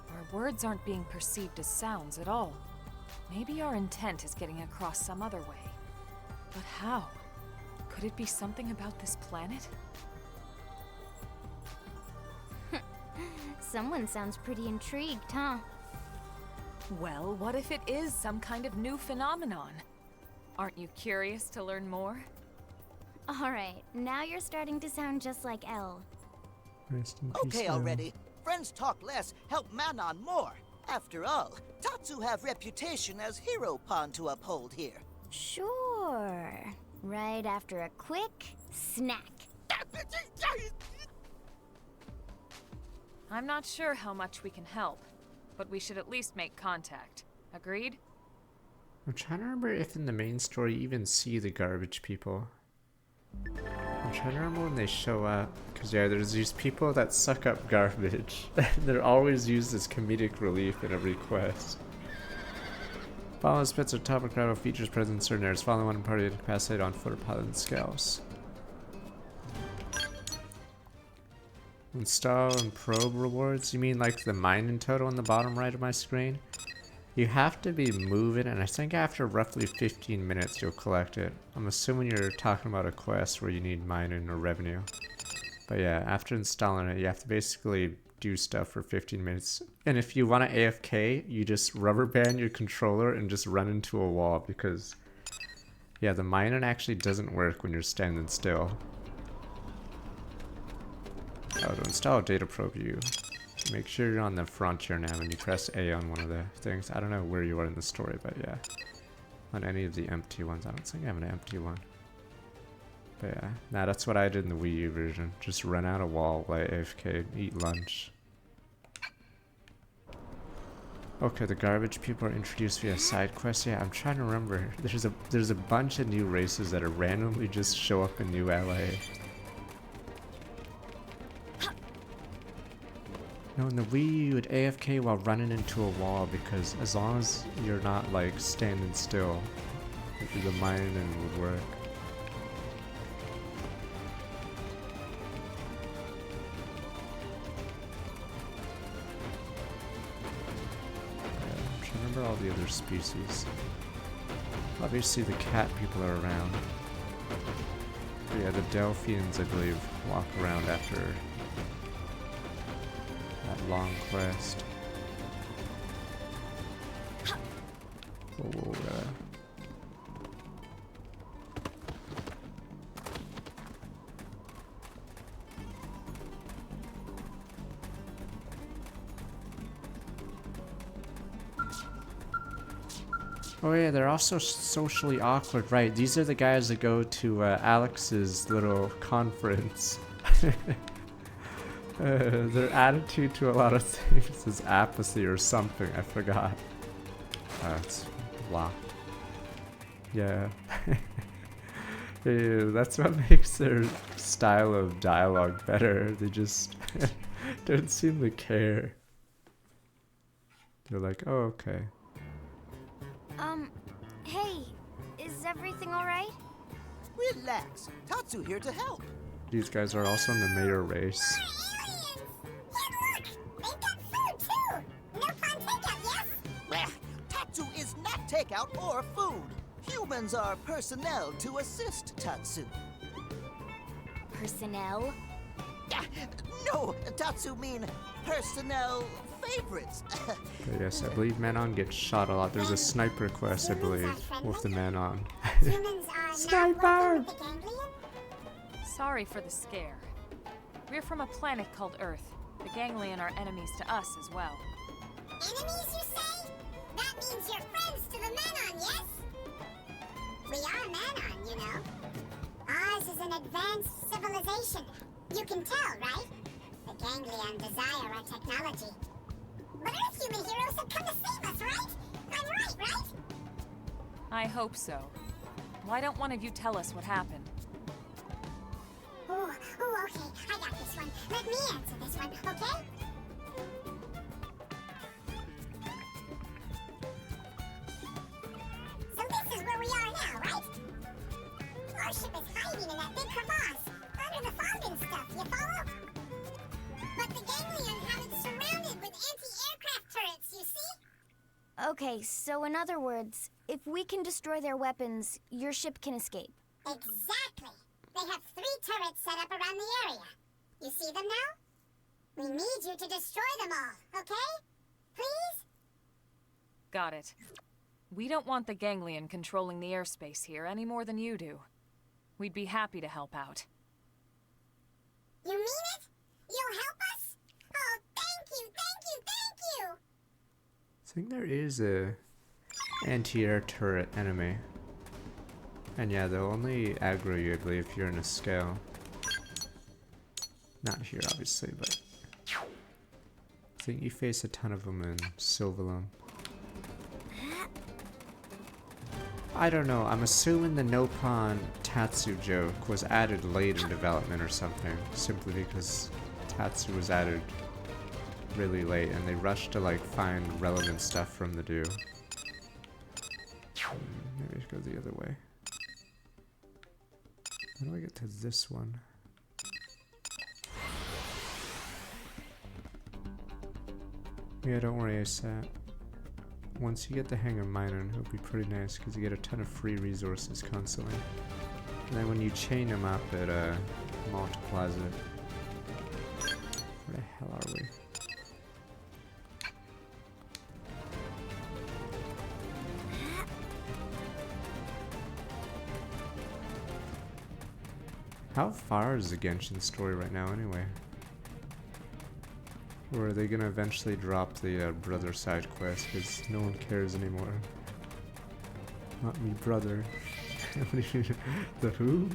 our words aren't being perceived as sounds at all. Maybe our intent is getting across some other way. But how? Could it be something about this planet? Someone sounds pretty intrigued, huh? Well, what if it is some kind of new phenomenon? Aren't you curious to learn more? Alright, now you're starting to sound just like Elle. Rest in peace, Okay now. already. Friends talk less, help Manon more. After all, Tatsu have reputation as hero pawn to uphold here. Sure. Right after a quick snack. I'm not sure how much we can help, but we should at least make contact. Agreed? I'm trying to remember if in the main story you even see the garbage people. I'm trying to remember when they show up, because yeah, there's these people that suck up garbage. They're always used as comedic relief in every quest. Following spits are topographical features present in certain areas. Following one party incapacitated on foot or pilot scales. Install and probe rewards? You mean like the mine in total on the bottom right of my screen? You have to be moving, and I think after roughly 15 minutes you'll collect it. I'm assuming you're talking about a quest where you need mining or revenue. But yeah, after installing it, you have to basically do stuff for 15 minutes. And if you want to AFK, you just rubber band your controller and just run into a wall, because yeah, the mining actually doesn't work when you're standing still. Oh, to install a data probe, you make sure you're on the frontier nav and you press A on one of the things. I don't know where you are in the story, but yeah. On any of the empty ones. I don't think I have an empty one. But yeah, nah, that's what I did in the Wii U version. Just run out a wall, play AFK, eat lunch. Okay, the garbage people are introduced via side quests. Yeah, I'm trying to remember. There's a bunch of new races that are randomly just show up in New LA. No, in the Wii you would AFK while running into a wall, because as long as you're not like standing still, Maybe the mining would work. I'm trying to remember all the other species. Obviously the cat people are around. But yeah, the Delphians, I believe, walk around after that long quest. Whoa, Oh yeah, they're also socially awkward, right? These are the guys that go to Alex's little conference. Their attitude to a lot of things is apathy or something, I forgot. It's locked. Yeah. Yeah, that's what makes their style of dialogue better. They just don't seem to care. They're like, oh, okay. Hey, is everything alright? Relax. Tatsu here to help. These guys are also in the mayor race. Tatsu is not takeout or food. Humans are personnel to assist Tatsu. Personnel? No, Tatsu mean personnel favorites. Yes, I believe Manon gets shot a lot. There's a sniper quest, I believe, with the Manon. Sniper! Sorry for the scare. We're from a planet called Earth. The Ganglion are enemies to us as well. Enemies, you say? That means you're friends to the Manon, yes? We are Manon, you know. Ours is an advanced civilization. You can tell, right? The Ganglion desire our technology. But Earth human heroes have come to save us, right? I'm right? I hope so. Why don't one of you tell us what happened? Oh, okay. I got this one. Let me answer this one, okay? So this is where we are now, right? Our ship is hiding in that big crevasse, under the fog and stuff, you follow? But the Ganglion have it surrounded with anti-aircraft turrets, you see? Okay, so in other words, if we can destroy their weapons, your ship can escape. Exactly. They have 3 turrets set up around the area. You see them now? We need you to destroy them all, okay? Please? Got it. We don't want the Ganglion controlling the airspace here any more than you do. We'd be happy to help out. You mean it? You'll help us? Oh, thank you! I think there is a anti-air turret enemy. And yeah, they'll only aggro you, I believe, if you're in a scale. Not here, obviously, but I think you face a ton of them in Silverlum. I don't know, I'm assuming the Nopon Tatsu joke was added late in development or something, simply because Tatsu was added really late and they rushed to like find relevant stuff from the do. Maybe I should go the other way. How do I get to this one? Yeah, don't worry, ASAP. Once you get the hang of mining, it'll be pretty nice because you get a ton of free resources constantly. And then when you chain them up, it multiplies it. Where the hell are we? How far is the Genshin story right now anyway? Or are they gonna eventually drop the brother side quest because no one cares anymore? Not me, brother. The who?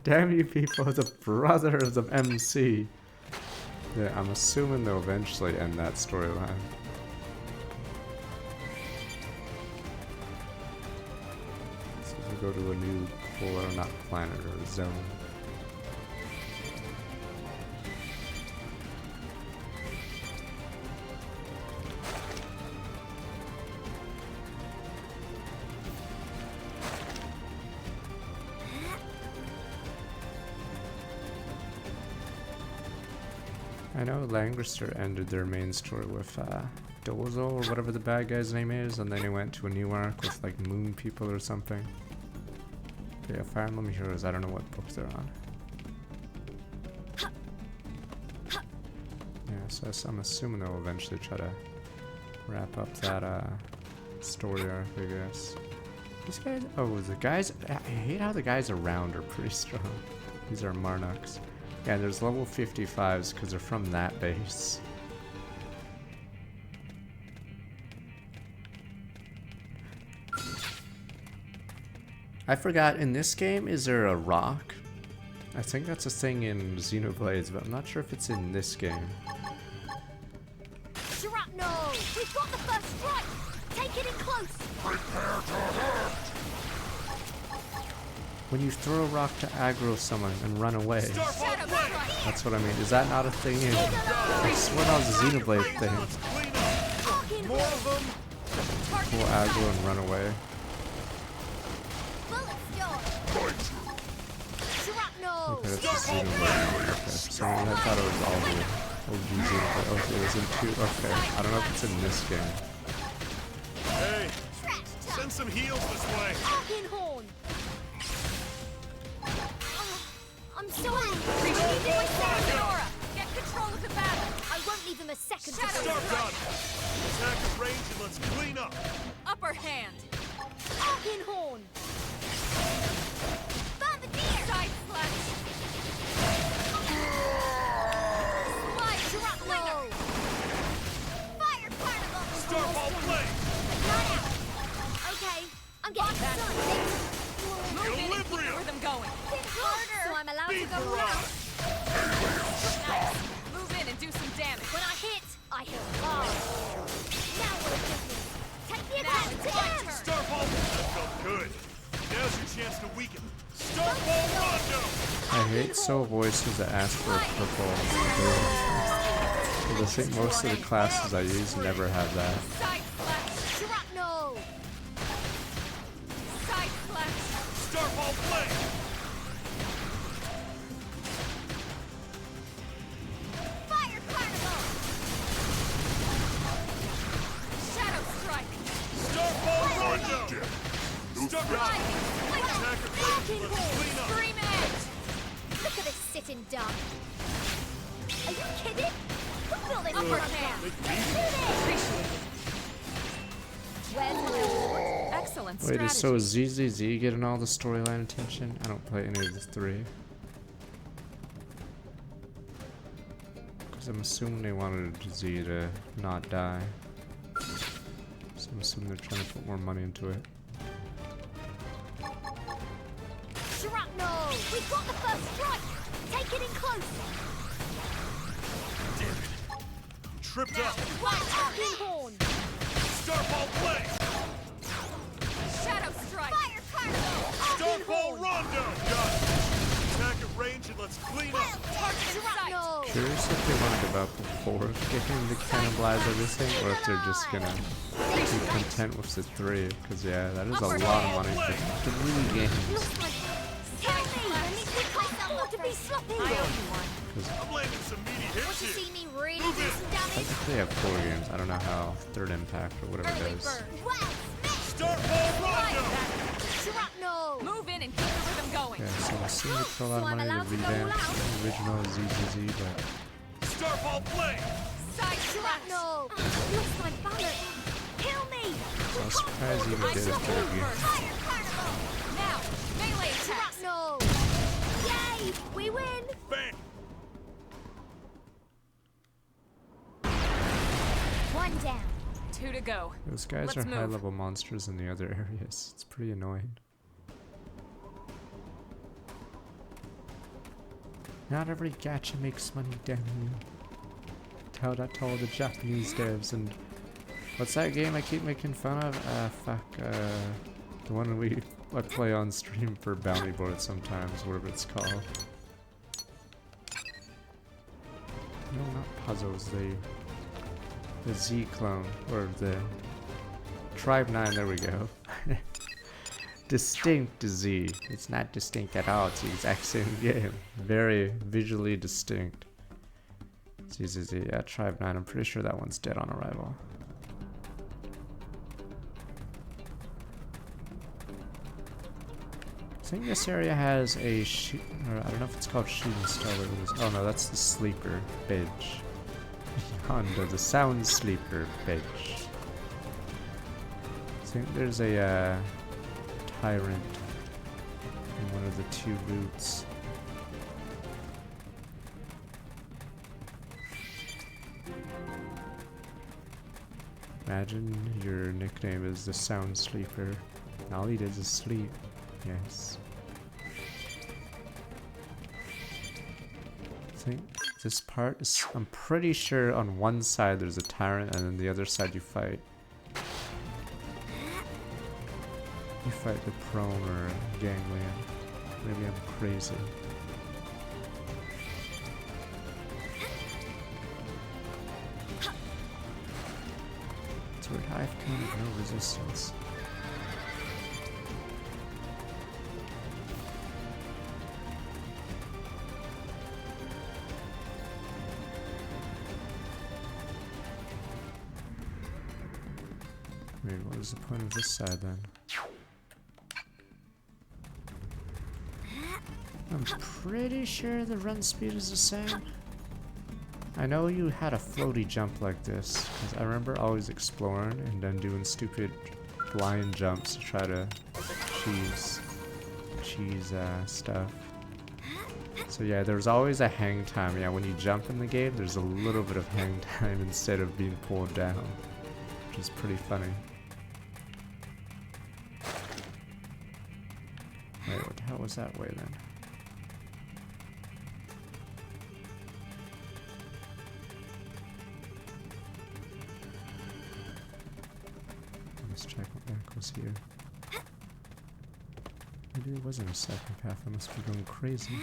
Damn you people, the brothers of MC. Yeah, I'm assuming they'll eventually end that storyline. So we'll go to a new polar, not planet, or zone. I know Lancaster ended their main story with Dozo or whatever the bad guy's name is, and then they went to a new arc with like moon people or something. But yeah, Fire Emblem Heroes, I don't know what book they're on. Yeah, so I'm assuming they'll eventually try to wrap up that story arc, I guess. These guys, oh, the guys, I hate how the guys around are pretty strong. These are Marnoks. Yeah, there's level 55s because they're from that base. I forgot, in this game, is there a rock? I think that's a thing in Xenoblade, but I'm not sure if it's in this game. Shrapnel! We've got the first strike! Take it in close! Prepare to hurt! When you throw a rock to aggro someone and run away. That's what I mean. Is that not a thing in... I swear that was a Xenoblade thing. More of them! Pull aggro and run away. Okay, that's Xenoblade. Okay, so I thought it was all the OG Xenoblade. Okay, it was in 2. Okay, I don't know if it's in this game. Hey, send some heals this way. Horn. I'm so angry. Sonora, get control of the battle. I won't leave him a second to Start done. Attack at range and let's clean up. Upper hand. Horn. Bombardier. Side slash. Slide shrapnel. Fire particle. Starfall blade. Not out. Okay, I'm getting started. Move in and keep the rhythm going. Hit harder. So I'm allowed to go Barrage. loud. Move in and do some damage. When I hit hard. Now we're business. Take the attack to them. Starfall. That felt good. Now's your chance to weaken. Starfall Rondo. I hate soul voices that ask for a purple. Because I think most of the classes I use never have that. Side slash. Shrapnel. Side slash. Starfall blade. Fire particle. Shadow strike. Starfall Rondo. Starfall. Attack at range. Let's clean up. Scream edge. Look at this sitting duck. Are you kidding? Who built this Upper front hand. Appreciate it. Where's my award? Excellent Wait, strategy. is so ZZZ getting all the storyline attention? I don't play any of the 3. Because I'm assuming they wanted Z to not die. So I'm assuming they're trying to put more money into it. Shrapnel! We've got the first strike! Take it in close! Damn it. Tripped up. Horn! Starfall blade. Shadow strike. Fire particle! Starfall Rondo. Got it. Attack at range and let's clean up. Target in sight. Curious if they want to develop before getting to cannibalize everything, or if they're just gonna be content with the 3. Because yeah, that is a lot of money for 3 games. Tell me! I need to pick myself up to be sloppy! I owe you one. I'm landing some meaty Want hits to here. see me really do some damage? I think they have 4 games. I don't know how Third Impact or whatever Early does. bird! Well, Starfall Rondo. Shrapnel! Move in and keep the rhythm going. Yeah, so I assume it's a lot of money to revamp the original ZZZ, but Starfall blade. Side Shrapnel! I've lost my balance! Kill me! so I'm surprised you even did a 3rd game. Fire particle! now. Melee attack. Shrapnel! Yay! We win! Bang. One down. 2 to go. Those guys Let's are move. high-level monsters in the other areas. It's pretty annoying. Not every gacha makes money, damn you. Tell that to all the Japanese devs. And what's that game I keep making fun of? The one I play on stream for Bounty Board sometimes, whatever it's called. No, not puzzles. The Z clone, or the Tribe 9, there we go. Distinct Z. It's not distinct at all, it's the exact same game. Very visually distinct. ZZZ, yeah, Tribe 9. I'm pretty sure that one's dead on arrival. I think this area has a or I don't know if it's called shooting star. What it is. Oh no, that's the sleeper bench. Honda, the sound sleeper bench. I think there's a tyrant in one of the 2 boots. Imagine your nickname is the Sound Sleeper. And all he did is sleep. Yes. I think this part is. I'm pretty sure on one side there's a tyrant, and then the other side you fight. You fight the prone or ganglion. Maybe I'm crazy. Sword Hive counted no resistance. Wait, what was the point of this side then? I'm pretty sure the run speed is the same. I know you had a floaty jump like this, because I remember always exploring and then doing stupid blind jumps to try to cheese stuff. So yeah, there's always a hang time. Yeah, when you jump in the game, there's a little bit of hang time instead of being pulled down, which is pretty funny. Wait, what the hell was that way then? Let's check what the heck was here. Maybe there wasn't a second path. I must be going crazy.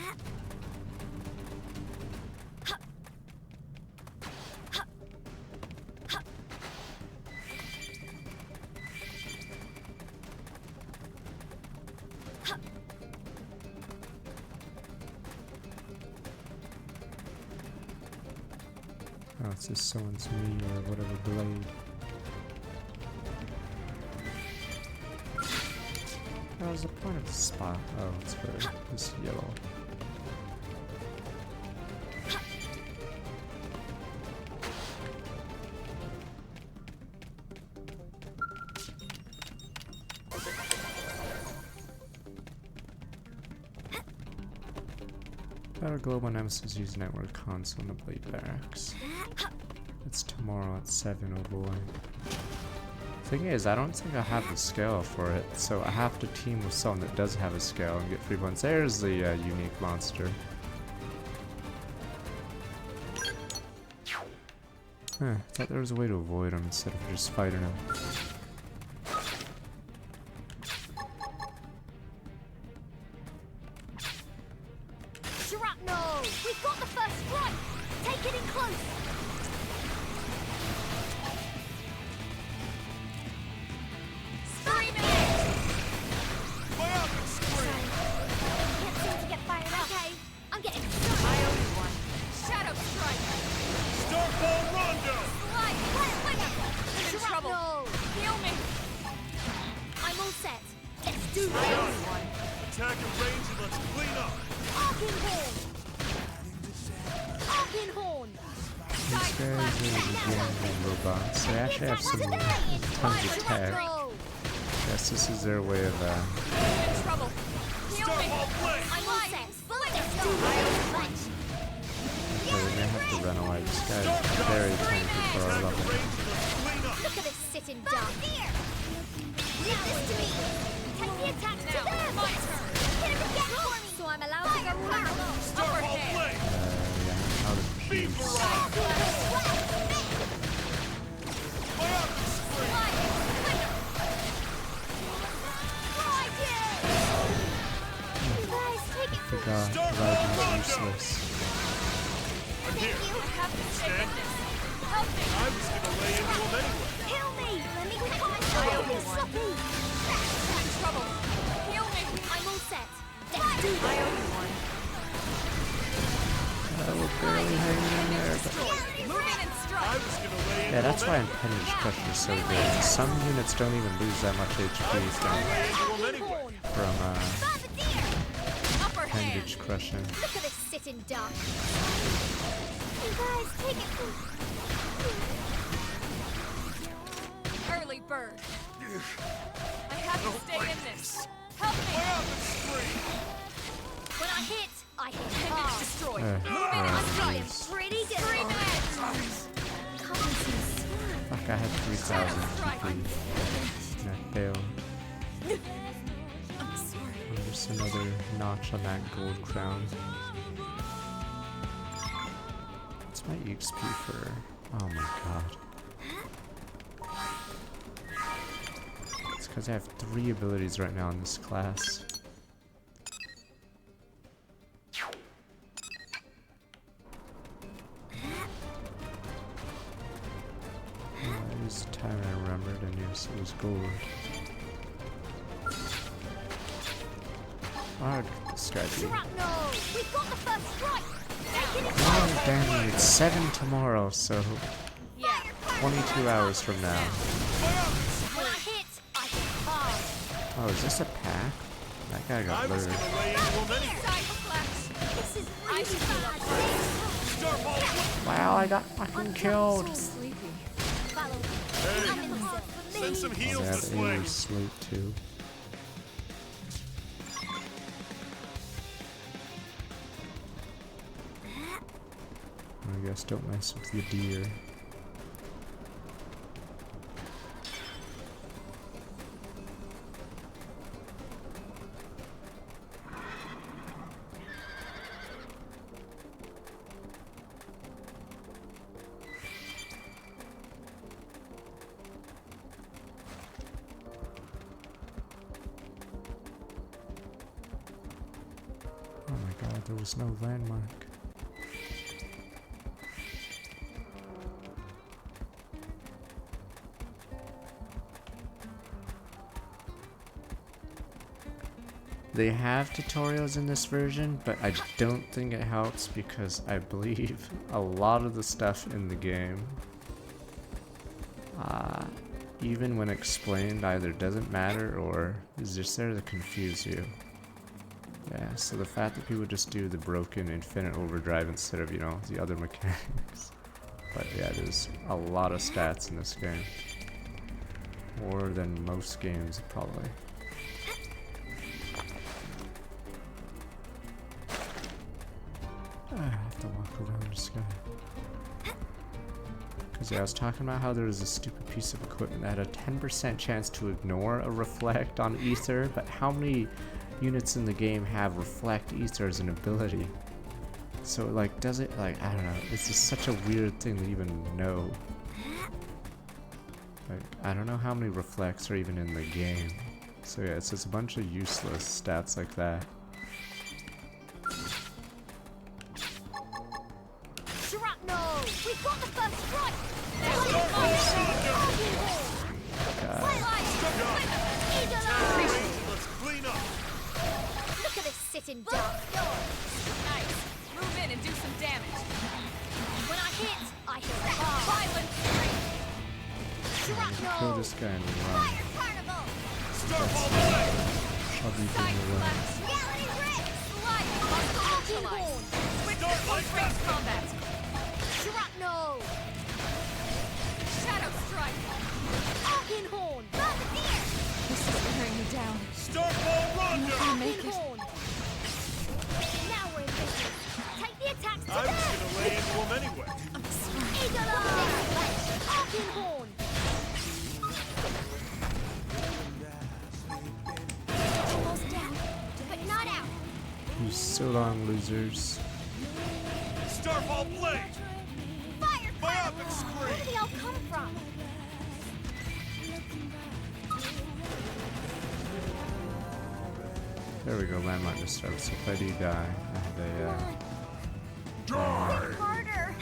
Oh, it's just someone's knee or whatever blade. What was the point of the spot? Oh, it's for this yellow. Battle Global Nemesis use network console in the Blade Barracks. It's tomorrow at 7, oh boy. Thing is, I don't think I have the scale for it, so I have to team with someone that does have a scale and get free points. There's the unique monster. Huh, I thought there was a way to avoid him instead of just fighting him. Shrapnel! We've got the first strike! Take it in close! Robots. They actually have some tons of tech. Guess this is their way of I'm we may have to run away. This guy is very tanky for our level. Look at this sitting duck. Leave this to me. Take the attack to them. My turn. Hit him again for me. So I'm allowed to go back. Overhead. Yeah, out of peace. God, Ride is useless. Thank you. Stand. Help me. I was gonna lay into him anyway. Kill me. Let me quick myself. I'm in trouble. Heal me. I'm all set. Let's do this. We're barely hanging in there. Yeah, that's why Appendage Crusher is so good. Some units don't even lose that much HP from Appendage Crushing. Look at this sitting duck. You guys, take it from... Early bird. I have to stay in this. Help me! When I hit Image hard. destroyed. I'm trying pretty good. 3 minutes! Fuck, I had 3,000 TP. And I failed. I'm sorry. Just another notch on that gold crown. What's my EXP for? Oh my god. It's because I have 3 abilities right now in this class. I used the time I remembered, and yes, it was gold. Oh, this guy be. We've got the first strike. Oh, damn it, it's 7 tomorrow, so 22 hours from now. When I hit hard. Oh, is this a pack? That guy got lured. This is really bad. Wow, I got fucking killed. Send some heals Yeah, this the way. aim was sleep too. I guess don't mess with the deer. Oh my god, there was no landmark. They have tutorials in this version, but I don't think it helps because I believe a lot of the stuff in the game, even when explained, either doesn't matter or is just there to confuse you. Yeah, so the fact that people just do the broken infinite overdrive instead of, you know, the other mechanics. But yeah, there's a lot of stats in this game. More than most games, probably. I have to walk around this guy. Because yeah, I was talking about how there was a stupid piece of equipment that had a 10% chance to ignore a reflect on ether, but how many units in the game have reflect ether as an ability? So like, does it, like, I don't know, it's just such a weird thing to even know. Like, I don't know how many reflects are even in the game. So yeah, it's just a bunch of useless stats like that. We've got the first strike. Let's clean up. Look at this sitting duck. Nice. Move in and do some damage. When I hit hard. Violent Kill this guy and run. Starfall Everything away. combat. Shrapnel. Shadow strike. Arcane horn. Bombardier. This is wearing me down. Starfall Rondo. I'll make it. Horn. Now we're in business. Take the attacks to I was gonna lay into him anyway. Eagle Eye. Arcane horn. Almost down, but not out. You so long, losers. Starfall Blade. Fire! Fire up and Where scream. did they all come from? There we go, landmark disturbed. So if I do die, I have a Harder!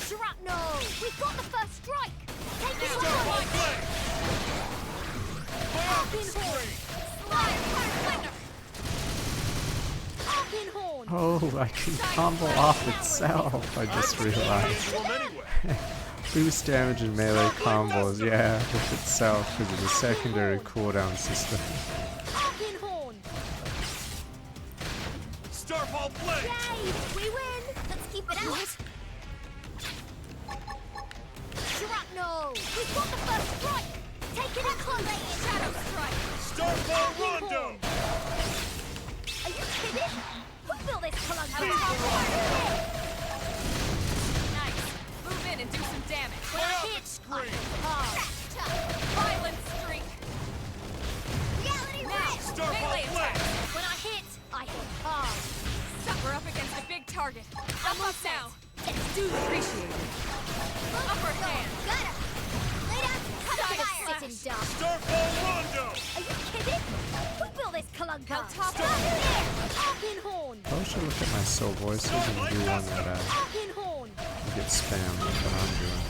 Shrapnel! We've got the first strike! Take it away! Oh, I can combo off itself, I just realized. Boost damage and melee combos, yeah, with itself because of the secondary cooldown system. Starfall Blade! Yay! We win! Let's keep it out! Shrapnel! We've got the first strike! Take it out! Shadow strike! Starfall Rondo! Are you kidding? Who built this plug? Nice. Move in and do some damage. When I hit, hard. Violent streak. Reality Now, red! melee attack. When I hit hard. We're up against a big target. Up now. Let's do this. Appreciate it. Upper hand. Got him. Lay down. Cut Side it. Sitting duck. Starfall Rondo! Are you kidding? Who built this clunker? top Arkinhorn. I should look at my soul voices and do one that Arkinhorn. get spammed with what I'm doing.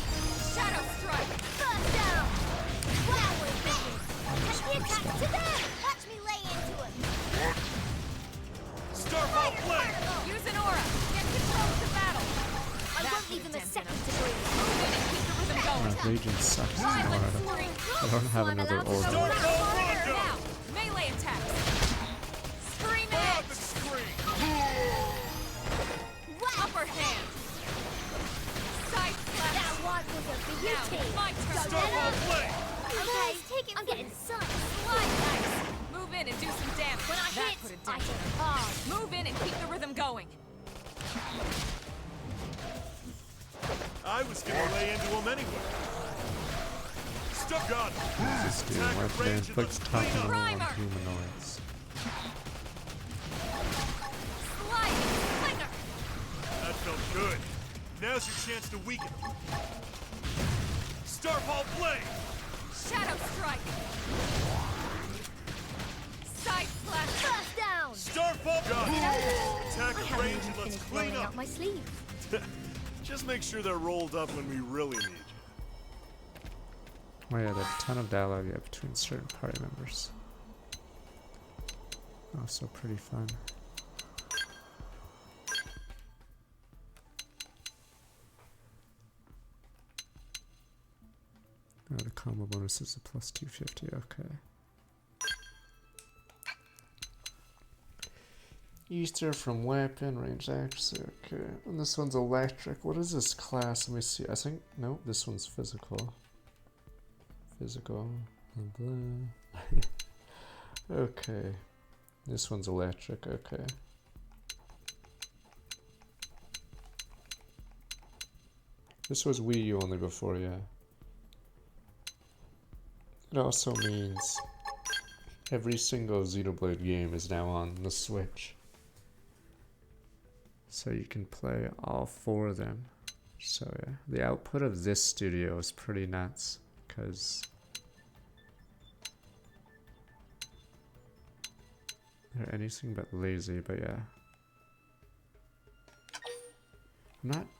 Shadow strike. First down. Wow, we're business. Take the attack to them. Watch me lay into him. Starfall Blade! Use an aura. Get control of the battle. I won't leave them a second to breathe. Move in and keep the rhythm going. My Raging sucks more. Violent streak. I don't have another order. Now, melee attacks. Scream edge. Upper hand. Side slash. That one was a beauty. Now, my turn. Starfall Blade! Okay, take it. I'm getting sun. Nice. Move in and do some damage. When I That hit, put a I dent in hit it. hard. Move in and keep the rhythm going. I was gonna lay into him anyway. Stuck on him. Just doing Attack weapon range inflicts looks top clean up. on humanoids. Sliding slinger. That felt good. Now's your chance to weaken him. Starfall Blade! Shadow strike. Side slash. First down. Starfall gun! I Attack haven't range even and let's finished clean rolling up. up my sleeve. Just make sure they're rolled up when we really need you. Oh yeah, there's a ton of dialogue you have between certain party members. Also pretty fun. Oh, the combo bonus is a plus 250, okay. Easter from weapon, range X, okay. And this one's electric. What is this class? Let me see. I think, no, this one's physical. Physical. Blah. Okay. This one's electric, okay. This was Wii U only before, yeah. It also means every single Xenoblade game is now on the Switch. So you can play all 4 of them. So yeah, the output of this studio is pretty nuts, because they're anything but lazy, but yeah.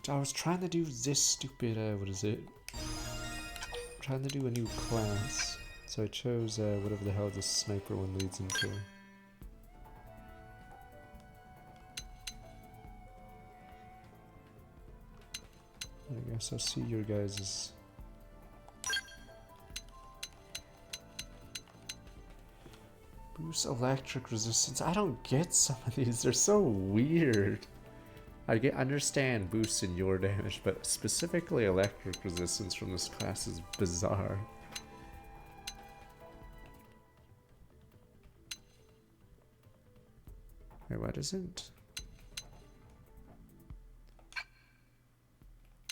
I was trying to do this stupid, what is it? I'm trying to do a new class. So I chose whatever the hell this sniper one leads into. I guess I'll see your guys's. Boost electric resistance. I don't get some of these. They're so weird. I understand boosting your damage, but specifically electric resistance from this class is bizarre. Wait, what isn't?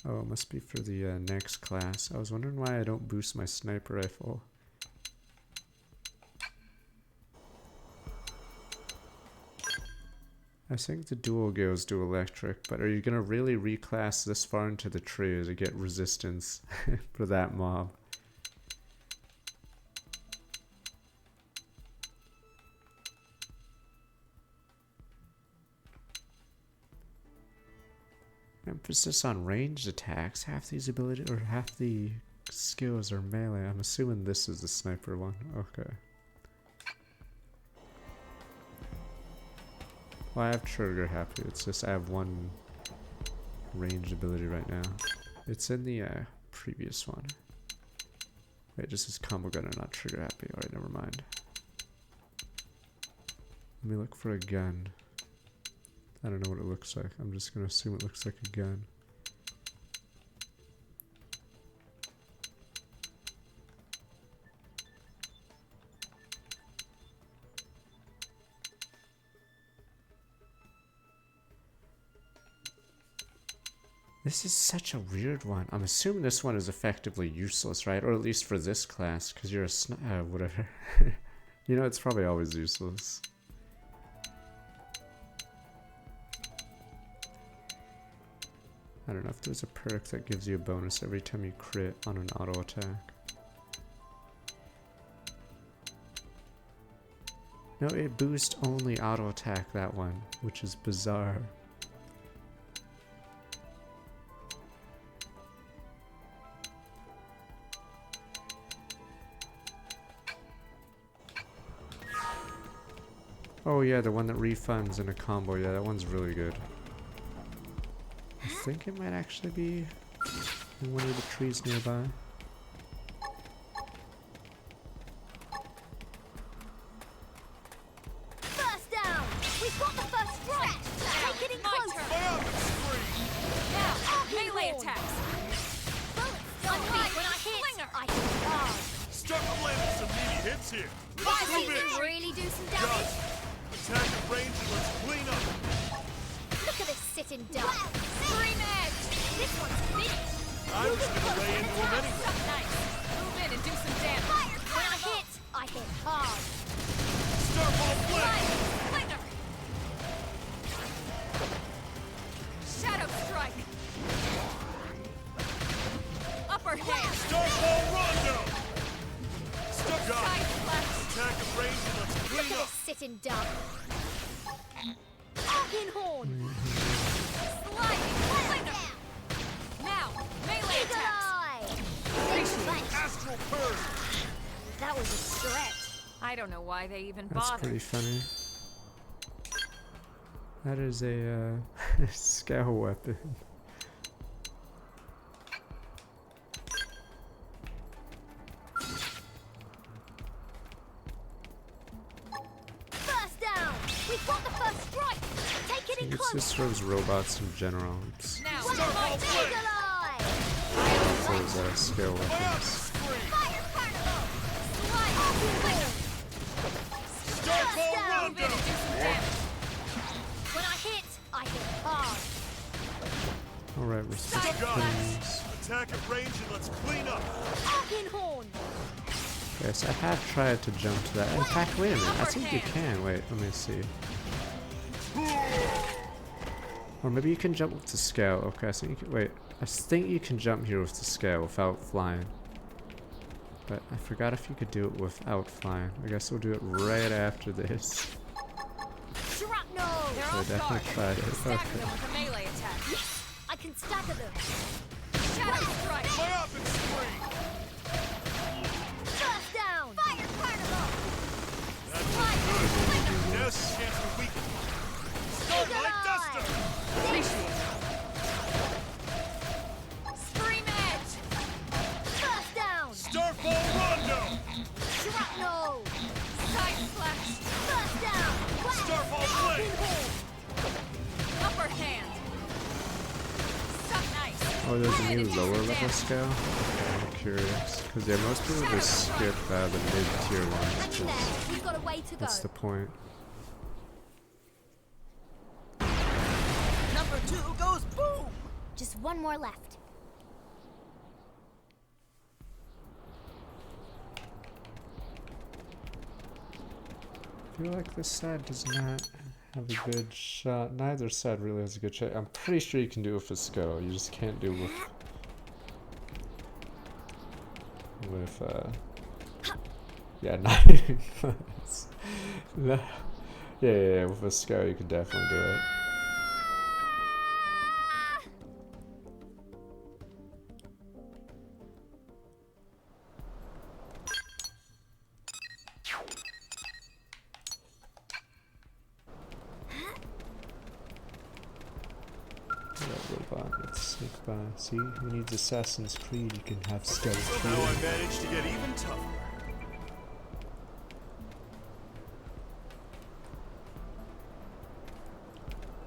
Oh, it must be for the next class. I was wondering why I don't boost my sniper rifle. I think the dual goes to electric, but are you gonna really reclass this far into the tree to get resistance for that mob? Emphasis on ranged attacks. Half these half the skills are melee. I'm assuming this is the sniper one. Okay. Well, I have trigger happy. It's just I have one ranged ability right now. It's in the previous one. Wait, just as combo gunner, not trigger happy. Alright, never mind. Let me look for a gun. I don't know what it looks like. I'm just gonna assume it looks like a gun. This is such a weird one. I'm assuming this one is effectively useless, right? Or at least for this class, because you're a whatever. You know, it's probably always useless. I don't know if there's a perk that gives you a bonus every time you crit on an auto attack. No, it boosts only auto attack, that one, which is bizarre. Oh yeah, the one that refunds in a combo. Yeah, that one's really good. I think it might actually be in one of the trees nearby. First down! We've got the first strike! Take it in close! Now, melee attacks! When I hit, I hit hard. Start landing some meaty hits here. I think we really do some damage. Attack at range and let's clean up. Look at this sitting duck. Scream edge! This one's finished. I was gonna lay into him anyway. Nice! Move in and do some damage! When I hit hard. Starball blade! Flinger! Shadow strike! Upper hand! Starball rondo! Stuck up! Side flash! Attack at range and let's Look clean at up. this sitting duck. Arcane horn. Sliding flinger! Now, melee Eagle attacks! eye. Thanks. Astral purge! That was a stretch. I don't know why they even That's bother. pretty funny. That is a scale weapon. First down. We've got the first strike. Take it in It's close. just for his robots in general. It's Now, Eagle eye. those scale weapons. Fire carnival. Slide. Arcane horn. Starball rondo! do some damage! When I hit hard. Alright, we're Stuck supposed to up! please. Attack at range and let's clean up. Arcane horn. Okay, so I have tried to jump to that. In fact, wait a minute. I think you can. Wait, let me see. Or maybe you can jump with the scale. Okay, so you can, wait. I think you can jump here with the scale without flying. But I forgot if you could do it without flying. I guess we'll do it right after this. Shrapnel. They're So all I definitely scarred. tried it. Stagger Okay. them with a melee attack. Yes, I can stagger them. Shadow strike! Fire up and spring! First down. Fire carnival. Now's the chance to weaken. Starlight Duster! Scream edge! First down. Starball rondo! Shrapnel. Side flash! First down. Starball blade! Arcane horn. Upper hand! Suck nice! Oh, there's a new lower level scale? Okay, I'm curious. Because yeah, most people just skip the mid-tier ones. Hang in there. 'Cause We've got a way to go. that's the point. Number 2 goes boom! Just one more left. I feel like this side does not have a good shot. Neither side really has a good shot. I'm pretty sure you can do it with a skull. You just can't do it with yeah, not even close. No. Yeah, with a skull you could definitely do it. robot. Let's sneak by. See, who needs Assassin's Creed? You can have stealth. Somehow I managed to get even tougher.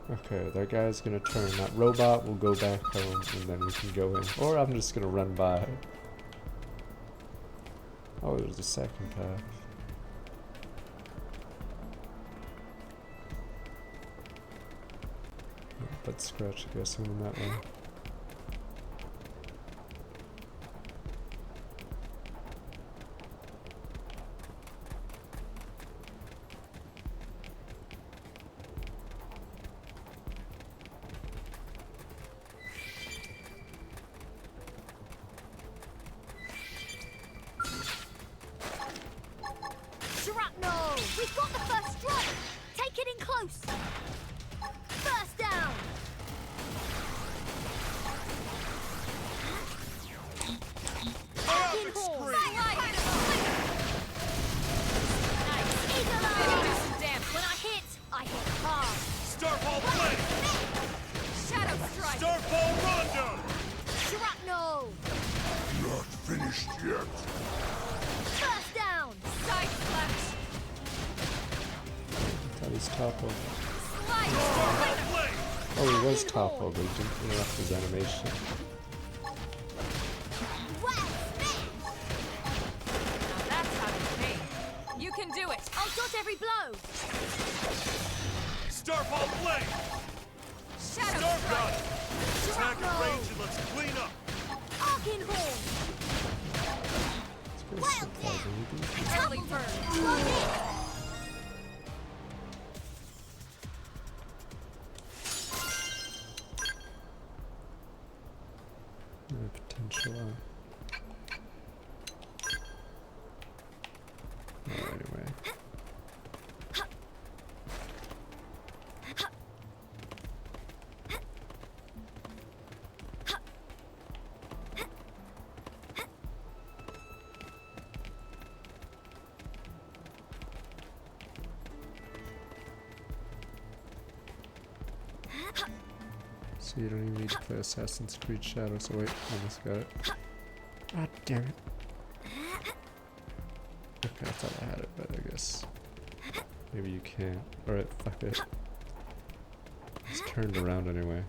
Okay, that guy's gonna turn. That robot will go back home, and then we can go in. Or I'm just gonna run by. Oh, there's a second path. But scratch, I guess, on that one. Shrapnel! We've got the first strike! Take it in close! First down! Arcing horn! Nice! Eagle eye! Do some damage. When I hit hard. Starfall blade! Shadow strike! Starfall rondo! Shrapnel! Not finished yet. First down! Side flash! I thought he's toppled. Slice! Oh, he was toppled, but he didn't interrupt his animation. Now that's how to be. You can do it. I'll dodge every blow! Starfall blade! Shadow Star strike! gun! Attack at range and let's clean up! Arcing horn! Wild down! Early bird! Lock in! Potential. Oh, anyway. So you don't even need to play Assassin's Creed Shadows. Oh wait, almost got it. God damn it. Okay, I thought I had it, but I guess maybe you can't. Alright, fuck it. It's turned around anyway.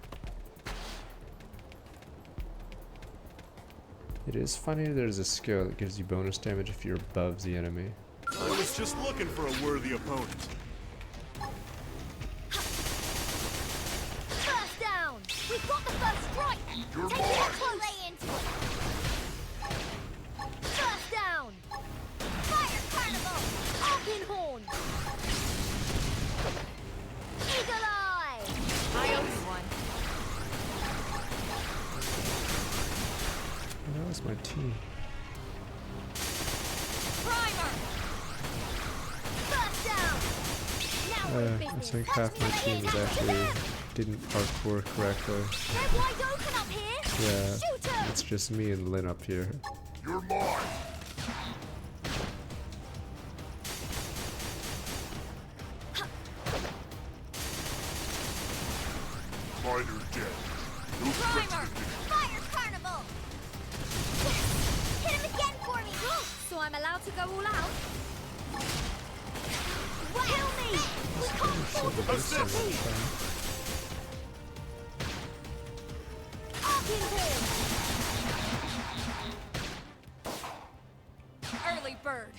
It is funny there's a skill that gives you bonus damage if you're above the enemy. I was just looking for a worthy opponent. First down! We've got the first strike! You're Take mine. it close! Lay into it! First down! Fire carnival! Arcing horn! Eagle eye! I owe you one. Oh, that was my team. Primer! First down! Now we're I business. think half my team is actually didn't parkour correctly. They're wide open up here! Yeah, Shoot 'em! it's just me and Lynn up here. You're mine. Miner's dead. No threat to Primer! the mission. Fire carnival! Yes! Hit him again for me! So I'm allowed to go all out? Kill me! We can't afford to be sloppy! Arcing horn! Early bird!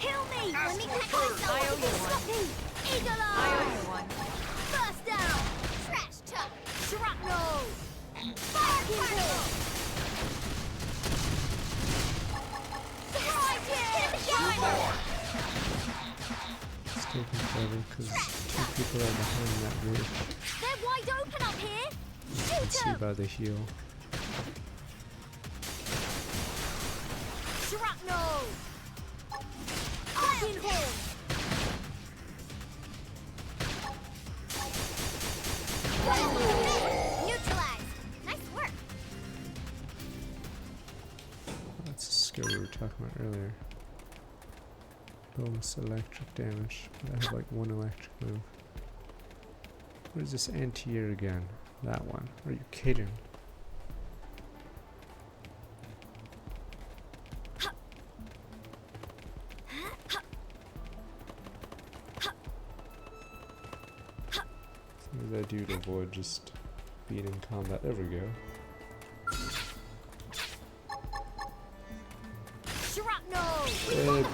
Kill me! Let me catch myself! I owe you one. Sloppy! Eagle eye! I owe you one. First down! Trash tuck! Shrapnel! Fire carnival! Surprise hit! Primer! It's taking forever because two people are behind that ridge. They're wide open up here! You can Shoot see 'em! by the heel. Shrapnel! Arcing horn! Neutralized! Nice work! That's a skill we were talking about earlier. Bonus electric damage. I have like one electric move. What is this anti-air again? That one. Are you kidding? Maybe I do to avoid just being in combat. There we go.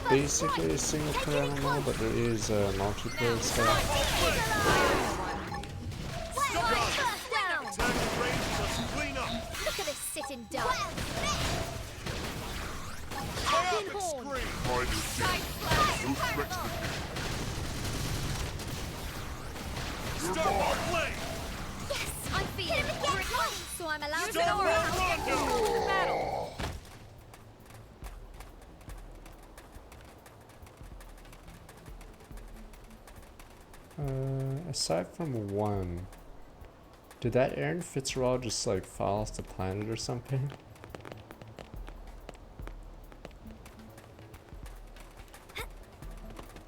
Basically a single player MMO, but there is multiplayer stuff. Look at this sitting duck. Yes, I'm feeling it. So I'm allowed to go around. Battle. Aside from one, did that Aaron Fitzgerald just like fall off the planet or something?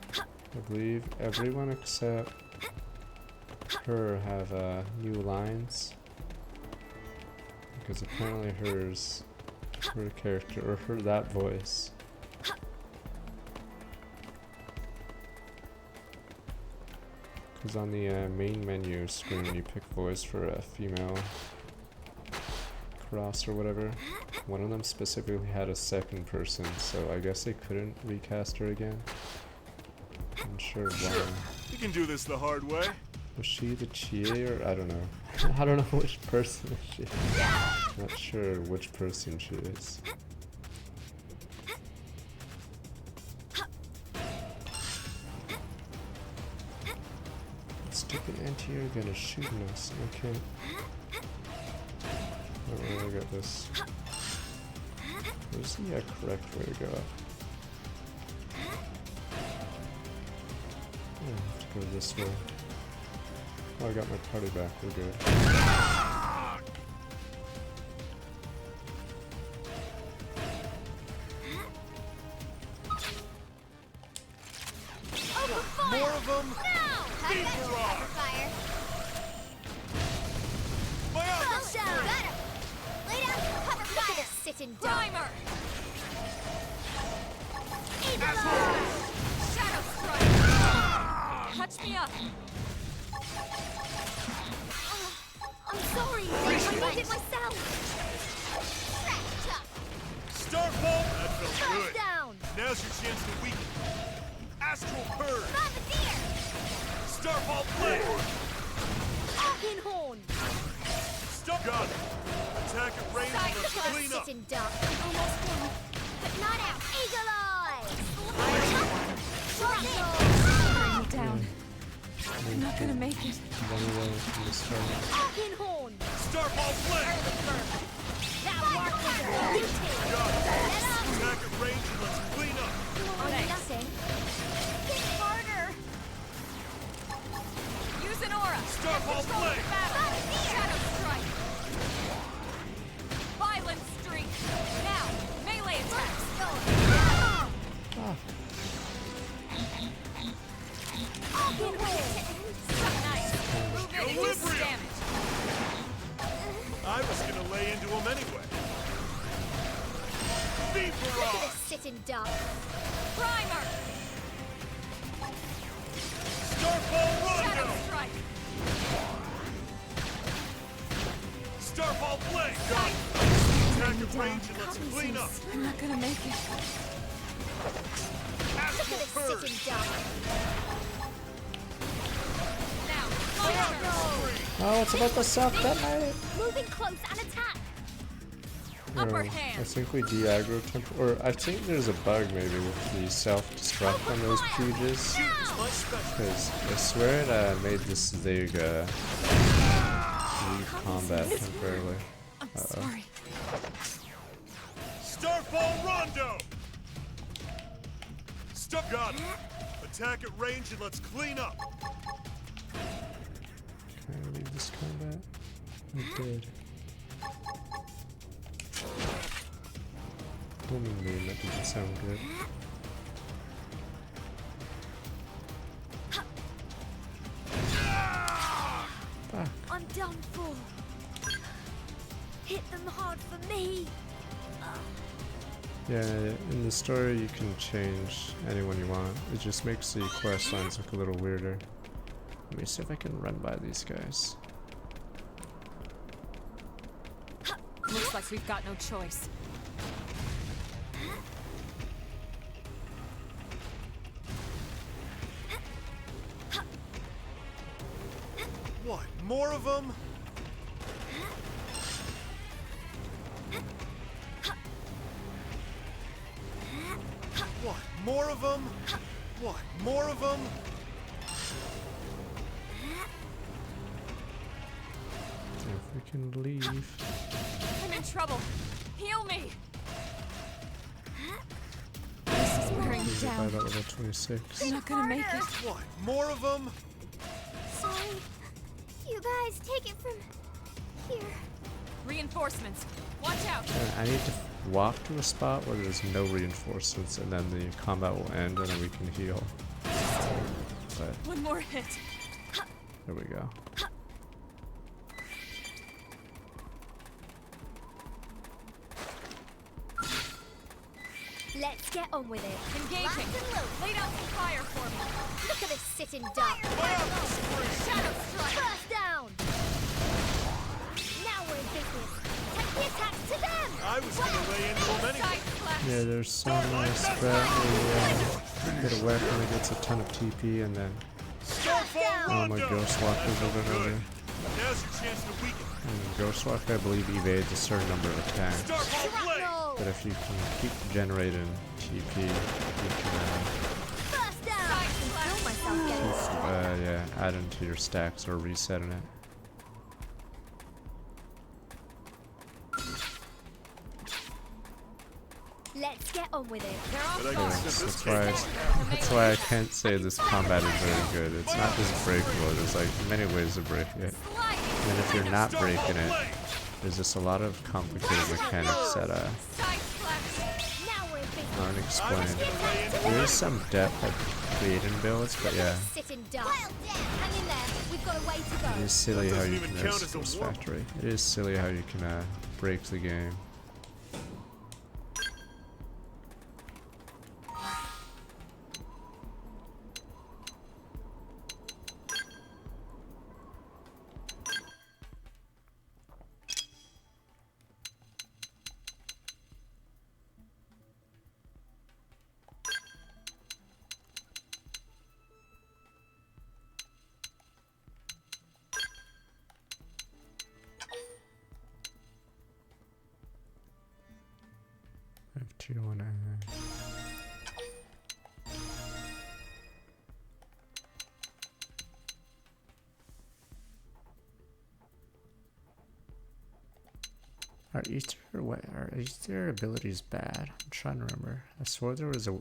I believe everyone except her have new lines, because apparently her character, or that voice, because on the main menu screen when you pick voice for a female cross or whatever, one of them specifically had a second person, so I guess they couldn't recast her again. I'm sure why. You can do this the hard way. Was she the Chie, or I don't know. I don't know which person she is. Not sure which person she is. Stupid anti-air gun is shooting us. Okay. Oh, I got this. Where's the correct way to go up? I have to go this way. Oh, I got my party back. We're good. More of them! Fire! Fire! Down! Got him! Lay down! Cover fire! Look at this sitting duck! Primer! Eagle Eye! Shadow Strike! Touch me up! I'm sorry! I did it myself! Starfall! That felt good! Down! Now's your chance to weaken. Astral Purge! Bombardier! Starfall Blade! Arcanhorn! Stop! Got it! Attack at range and let's clean up! Sitting duck! Almost done! But not out! Eagle Eye! Bring me down. I'm not gonna make it. Run away from the start. Arcanhorn! Starfall Blade! That mark is a beauty! Got it! Attack at range and let's clean up! On nothing. Hit harder! Use an aura! Starfall Blade! Shadow Strike! Violent Streak! Now, melee attacks! Nice! Move in and do some damage! I was gonna lay into him anyway. Beat Look at Barrage! this sitting duck! Primer! Starfall Rondo! Shadow Strike! Starfall Blade! Got it! Attack at range and let's clean up! I'm not gonna make it. Look at Astral this Purge! sitting duck! Oh, it's about to self-detonate! Moving close and attack! Upper hand. I think we de-aggro or I think there's a bug maybe with the self-destruct on those Puges. Because I swear it made this Zig leave combat temporarily. I'm sorry. Starfall Rondo! Stuck got it! Attack at range and let's clean up! Can I leave this combat? I did. Homing beam, that didn't sound good. done for. Hit them hard for me. Yeah, in the story you can change anyone you want. It just makes the quest lines look a little weirder. Let me see if I can run by these guys. Looks like we've got no choice. What? More of them? What? More of them? What? More of them? If we can leave. I'm in trouble. Heal me. This is wearing me By down. that level 26. I'm not gonna make it. What? More of them? Sorry. You guys take it from here. Reinforcements. Watch out. I need to walk to a spot where there's no reinforcements, and then the combat will end, and then we can heal. But One more hit. there we go. Let's get on with it. Engaging. Lay down some fire for me. Look at this sitting duck. Shadow strike. First down. Now we're in business. Take the attacks to them. I was gonna lay into them anyway. Yeah, there's so nice that we get a weapon that gets a ton of TP, and then my Ghost Walker's over and over. Now's your chance to weaken. And Ghost Walker, I believe, evades a certain number of attacks. But if you can keep generating TP, you can First down. I can feel myself getting keep, yeah, adding to your stacks or resetting it. Let's get on with it. That's why I can't say this combat is very good. It's not just breakable, there's like many ways to break it. And if you're not breaking it, there's just a lot of complicated mechanics that aren't explained. There is some depth at creating builds, but yeah. Sitting duck. Hang in there. We've got a way to go. It is silly how you can factory. It is silly how you can break the game. Do you wanna? Are Easter abilities bad? I'm trying to remember. I swore there was a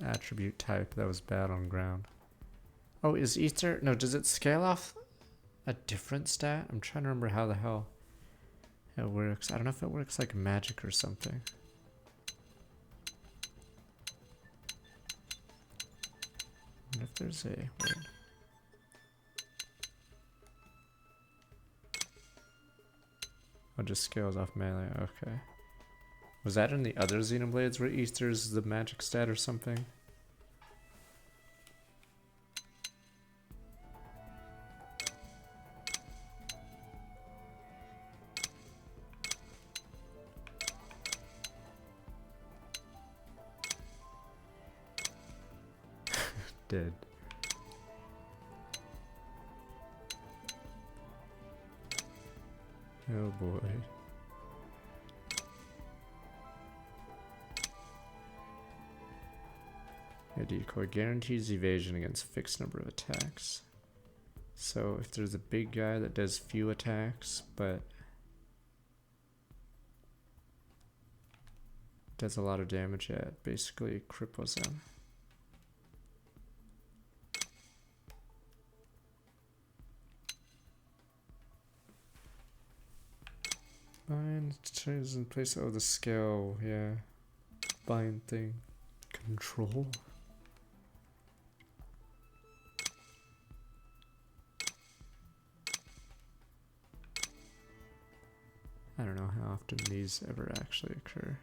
attribute type that was bad on ground. Oh, is Easter? No, does it scale off a different stat? I'm trying to remember how the hell it works. I don't know if it works like magic or something. I wonder if there's a wait. Oh, just scales off melee. Okay. Was that in the other Xenoblades where Easter's the magic stat or something? Dead. Oh boy. A decoy guarantees evasion against fixed number of attacks. So if there's a big guy that does few attacks but does a lot of damage, it basically cripples him. Bind changes in place of the scale, yeah. Bind thing. Control. I don't know how often these ever actually occur.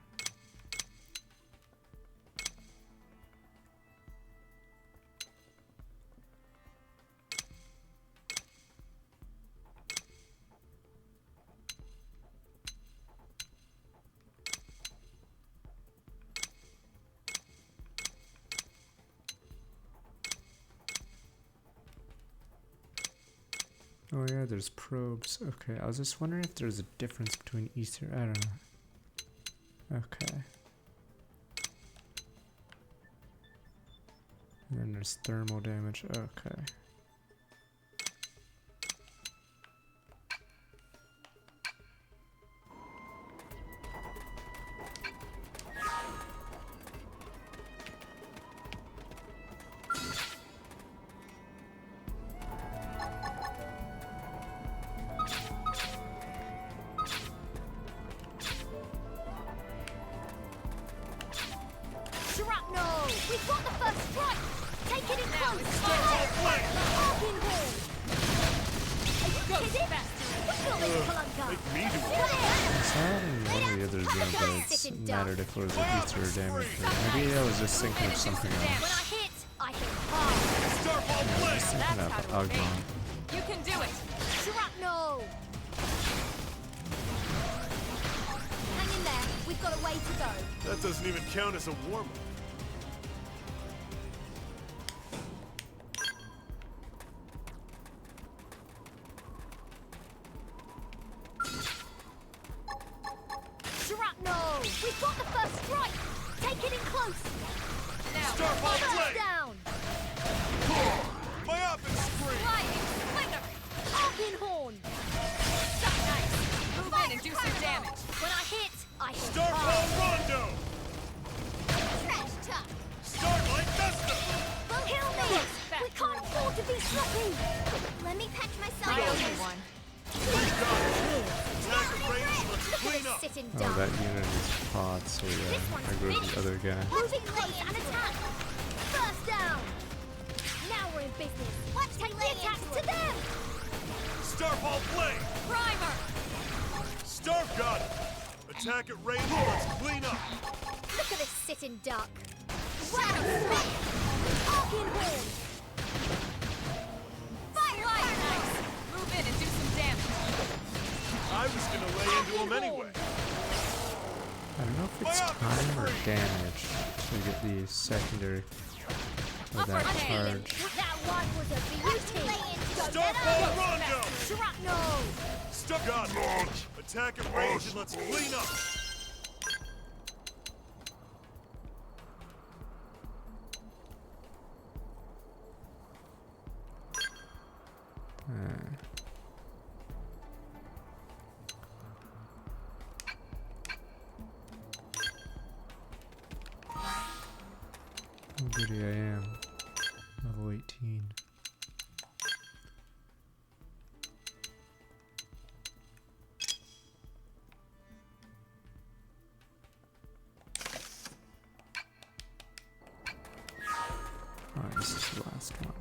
Oh yeah, there's probes. Okay, I was just wondering if there's a difference between ether. I don't know. Okay. And then there's thermal damage. Okay. We've got the first strike! Take it in close! Make me do it. One of the other Xenoblades mattered if it was an ether or damage. Maybe I was just thinking of something else. When I hit, I hit hard. Yeah, I was thinking of Ogden. You can do it! Shrapnel! Hang in there, we've got a way to go. That doesn't even count as a warm-up. Shrapnel! We've got the first strike! Take it in close! Now, Starfall blade! down! My up and scream! Lightning slinger! Arcing horn! Suck nice! Move in and do some damage! When I hit Starfall rondo! Trash tuck! Starlight duster! Kill me! We can't afford to be sloppy! Let me patch myself. I owe you one. Oh, that unit is pod, so yeah, I go to the other guy. Moving close and attack! First down! Now we're in business. Let's take the attacks to them! Starfall blade! Primer! Starf got it! Attack at range, let's clean up! Look at this sitting duck! Shadow Smack! Arcing horn! Fire! Nice! Move in and do some damage! I was gonna lay into him anyway. I don't know if it's time or damage to get the secondary or that charge. That one was a beauty! Starfall rondo! Shrapnel! Starf got it! Attack at range and let's clean up! How goody I am. Level 18. Alright, this is the last one.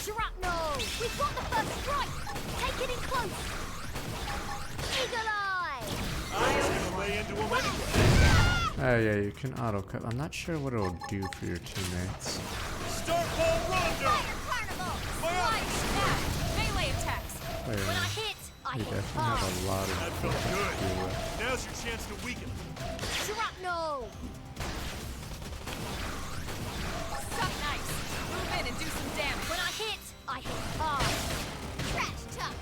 Shrapnel! We've got the first strike! Take it in close! Eagle Eye! I was gonna lay into him anyway. Oh yeah, you can auto cut. I'm not sure what it'll do for your teammates. Starfall rondo! Flying snap! Melee attacks! Oh, yeah. When I hit, I You hit definitely hard. have a lot of That felt stuff to good. deal with. Now's your chance to weaken him. Shrapnel! Suck nice! Move in and do some damage! When I hit hard. Trash tuck!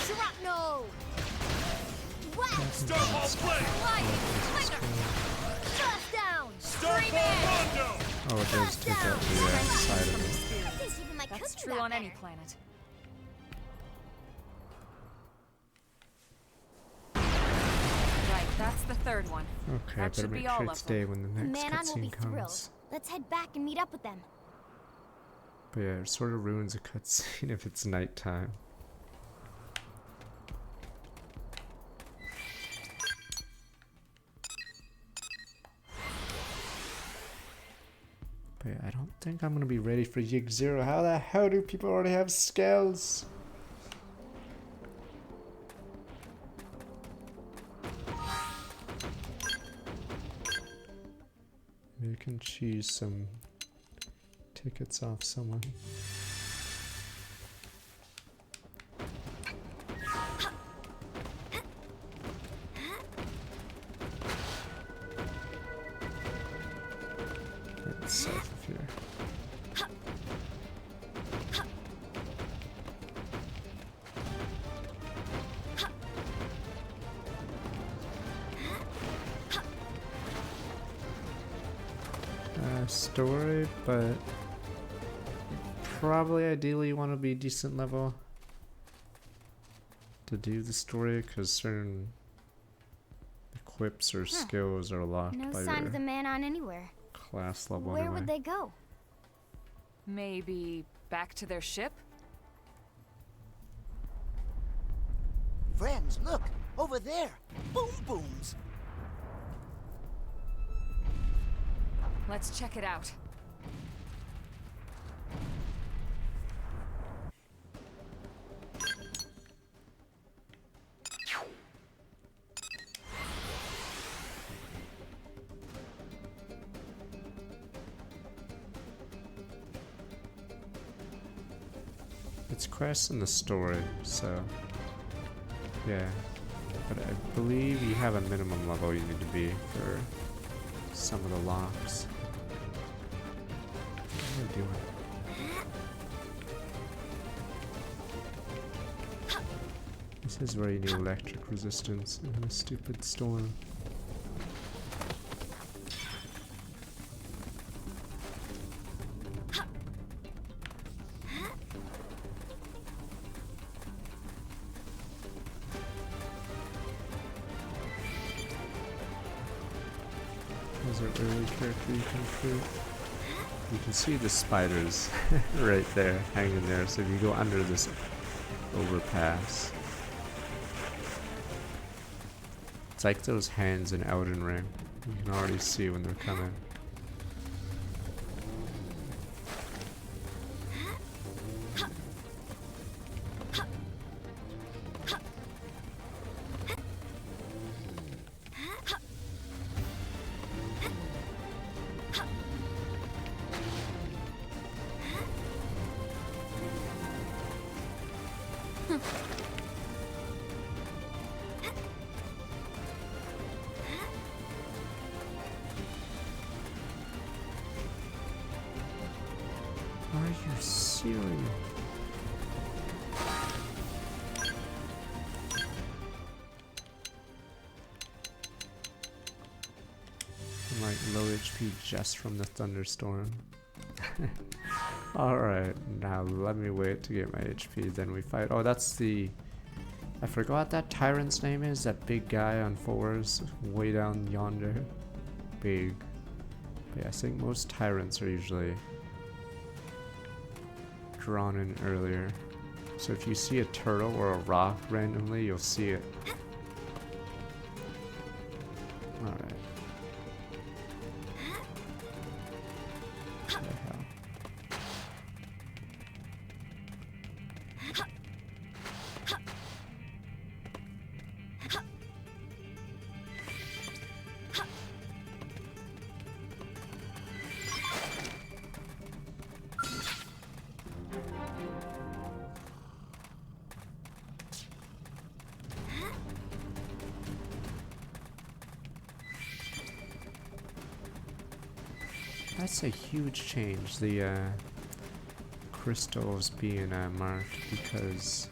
Shrapnel! Whack! Starfall blade! Lightning slinger! First down! Starfall rondo! Oh, it does take out the side of it. That's true on any planet. Right, that's the third one. Okay, I That better should make be all sure of it's them. day when the next Manon will be cutscene thrilled. comes. Let's head back and meet up with them. But yeah, it sort of ruins a cutscene if it's nighttime. But yeah, I don't think I'm gonna be ready for Yig Zero. How the hell do people already have scales? cheese some tickets off someone. Right south of here. Story, but probably ideally you want to be decent level to do the story, because certain equips or skills are locked No by sign your of the Manon anywhere. class level. Where anyway. would they go? Maybe back to their ship? Friends, look! Over there! Boom booms! Let's check it out. It's quests in the story, so yeah. But I believe you have a minimum level you need to be for some of the locks. What am I doing? This is where you need electric resistance in a stupid storm. Is there early character you can recruit? You can see the spiders right there, hanging there. So if you go under this overpass, it's like those hands in Elden Ring. You can already see when they're coming. Are you serious? I'm like low HP just from the thunderstorm. Alright, now let me wait to get my HP, then we fight. Oh, that's the... I forgot what that tyrant's name is, that big guy on fours way down yonder. Big. But yeah, I think most tyrants are usually drawn in earlier. So if you see a turtle or a rock randomly, you'll see it. Alright. What the hell? That's a huge change, the crystals being marked, because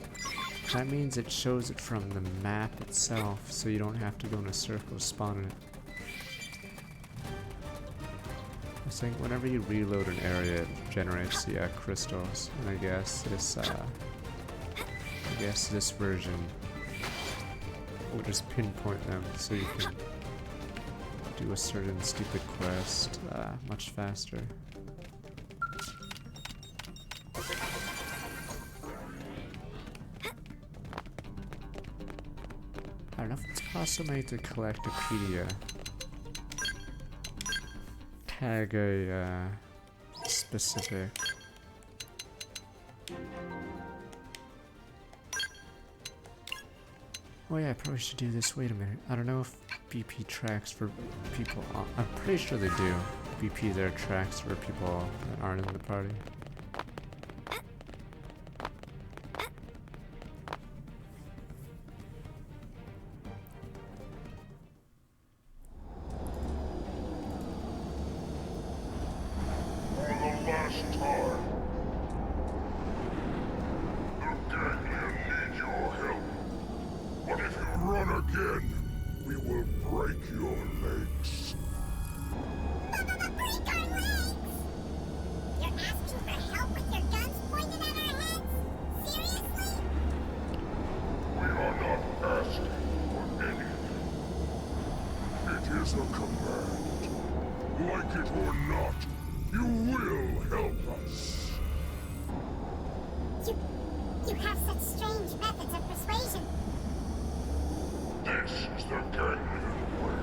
that means it shows it from the map itself, so you don't have to go in a circle spawning it. I think whenever you reload an area, it generates the crystals, and I guess this version will just pinpoint them so you can do a certain stupid quest much faster. I don't know if it's possible to collect a Pedia. Tag a specific. Oh yeah, I probably should do this. Wait a minute. I don't know if BP tracks for people. I'm pretty sure they do. BP there tracks for people that aren't in the party. You have such strange methods of persuasion. This is the Ganglion way.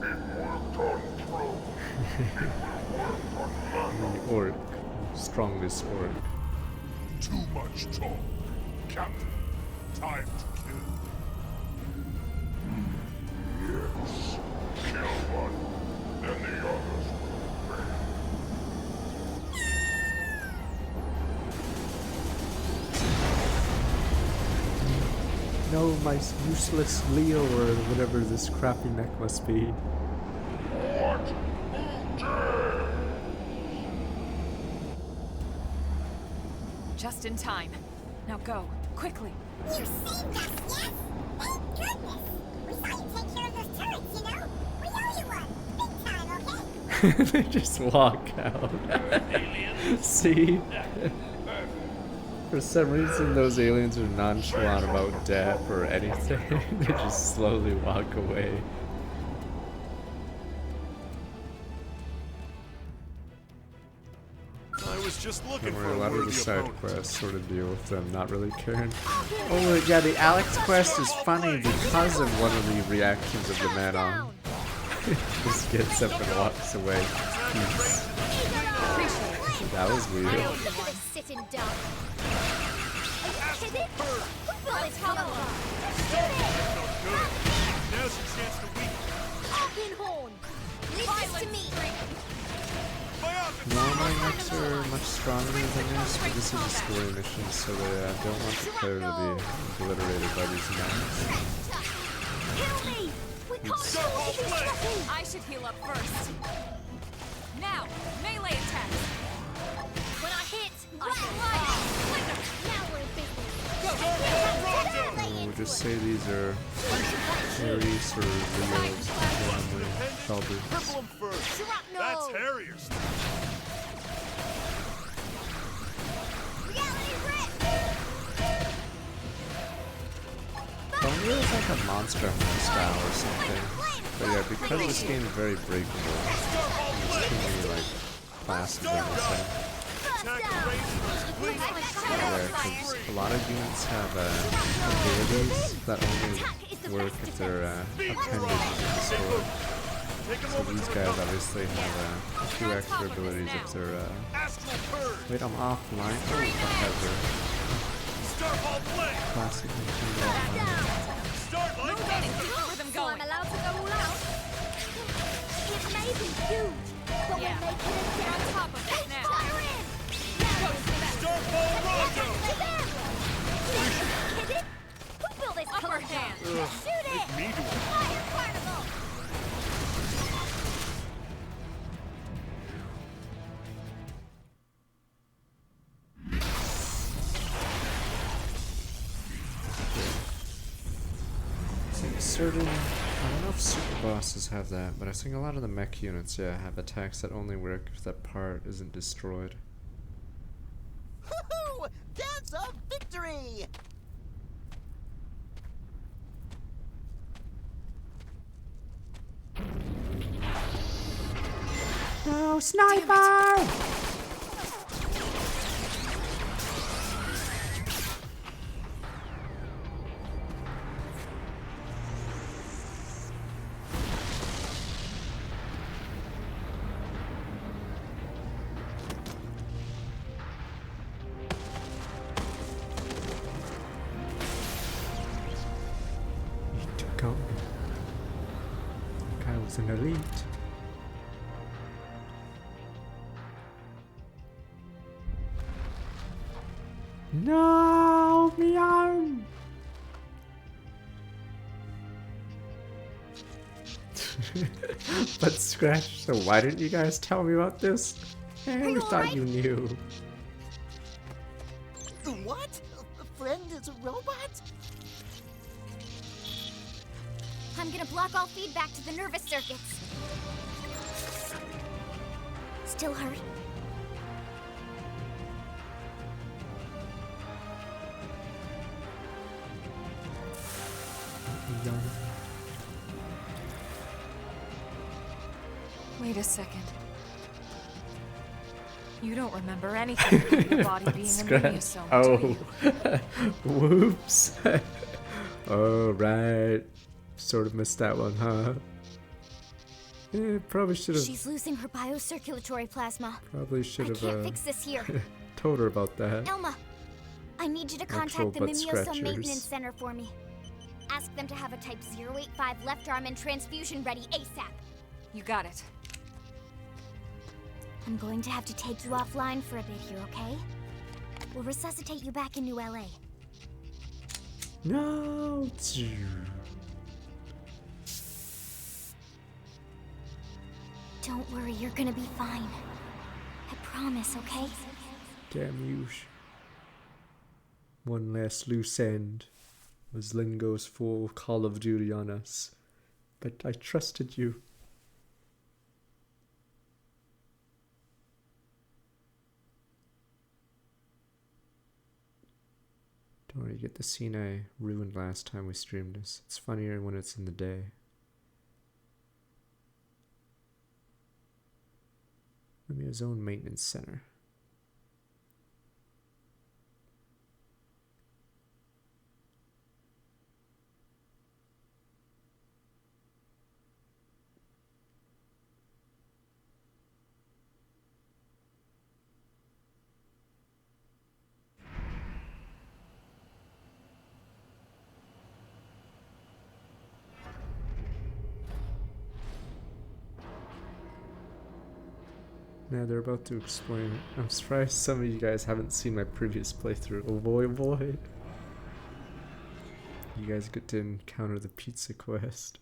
It worked on Throne. It will work on Mana. The orc. Strongest orc. Too much talk. Captain, time to kill. Yes. Kill one, then the others will obey. No, my useless Leo or whatever this crappy mech must be. What? Just in time. Now go, quickly. You saved us, yes? Thank goodness. We saw you take care of those turrets, you know? We owe you one. Big time, okay? They just walk out. See? For some reason, those aliens are nonchalant about death or anything. They just slowly walk away. I was just looking Don't for worry, a lot of the worthy side opponent. quests sort of deal with them not really caring. Oh yeah, the Alex quest is funny because of one of the reactions of the man-on. Just gets up and walks away. Peace. That was weird. Look at this sitting duck. Are you kidding? Who built this hollow? Shoot it! Now's your chance to weaken. Arkin horn! Leave this to me! Normal mechs are much stronger than this, but this is a story mission, so they don't want the player to be obliterated by these mechs. Kill me! We can't Start do this! I should heal up first. Now, melee attack. When I hit, now we're in business. We'll just say these are Ares or Leos, randomly Shelby. Cripple him first. That's Harrier's. Don't really like a monster hunter style or something. But yeah, because this game is very breakable, there's too many like classes in this thing. Yeah, because a lot of units have abilities that only work if their appendage is destroyed. So these guys obviously have a few extra abilities if they're wait, I'm offline. Oh, I have their classic Nintendo offline. So I'm allowed to go all out? It may be huge, but we're making it Get on top of it now. Fire in! Start ball Rondo! Kidding? Who built this Upper hand. Shoot it! Make me do it. Fire carnival! Certain, I don't know if super bosses have that, but I think a lot of the mech units, yeah, have attacks that only work if that part isn't destroyed. Woohoo! Dance of victory! No, sniper! an elite. No, my arm! But Scratch, so why didn't you guys tell me about this? We thought you knew. What? A friend is a robot? I'm gonna block all feedback to the nervous circuits. Still hurt? Wait a second. You don't remember anything about your body being a miniosome, do you? Whoops. Oh, right. Sort of missed that one, huh? Yeah, probably should have. She's losing her biocirculatory plasma. Probably should have. I can't fix this here. Told her about that. Elma, I need you to contact the Mimiosome Maintenance Center for me. Ask them to have a Type 085 left arm and transfusion ready ASAP. You got it. I'm going to have to take you offline for a bit here, okay? We'll resuscitate you back in New LA. No. Don't worry, you're gonna be fine. I promise, okay? Damn you. One last loose end was Lingo's full Call of Duty on us. But I trusted you. Don't worry, you get the scene I ruined last time we streamed this. It's funnier when it's in the day. His own maintenance center. Now they're about to explain it. I'm surprised some of you guys haven't seen my previous playthrough. Oh boy, oh boy. You guys get to encounter the pizza quest.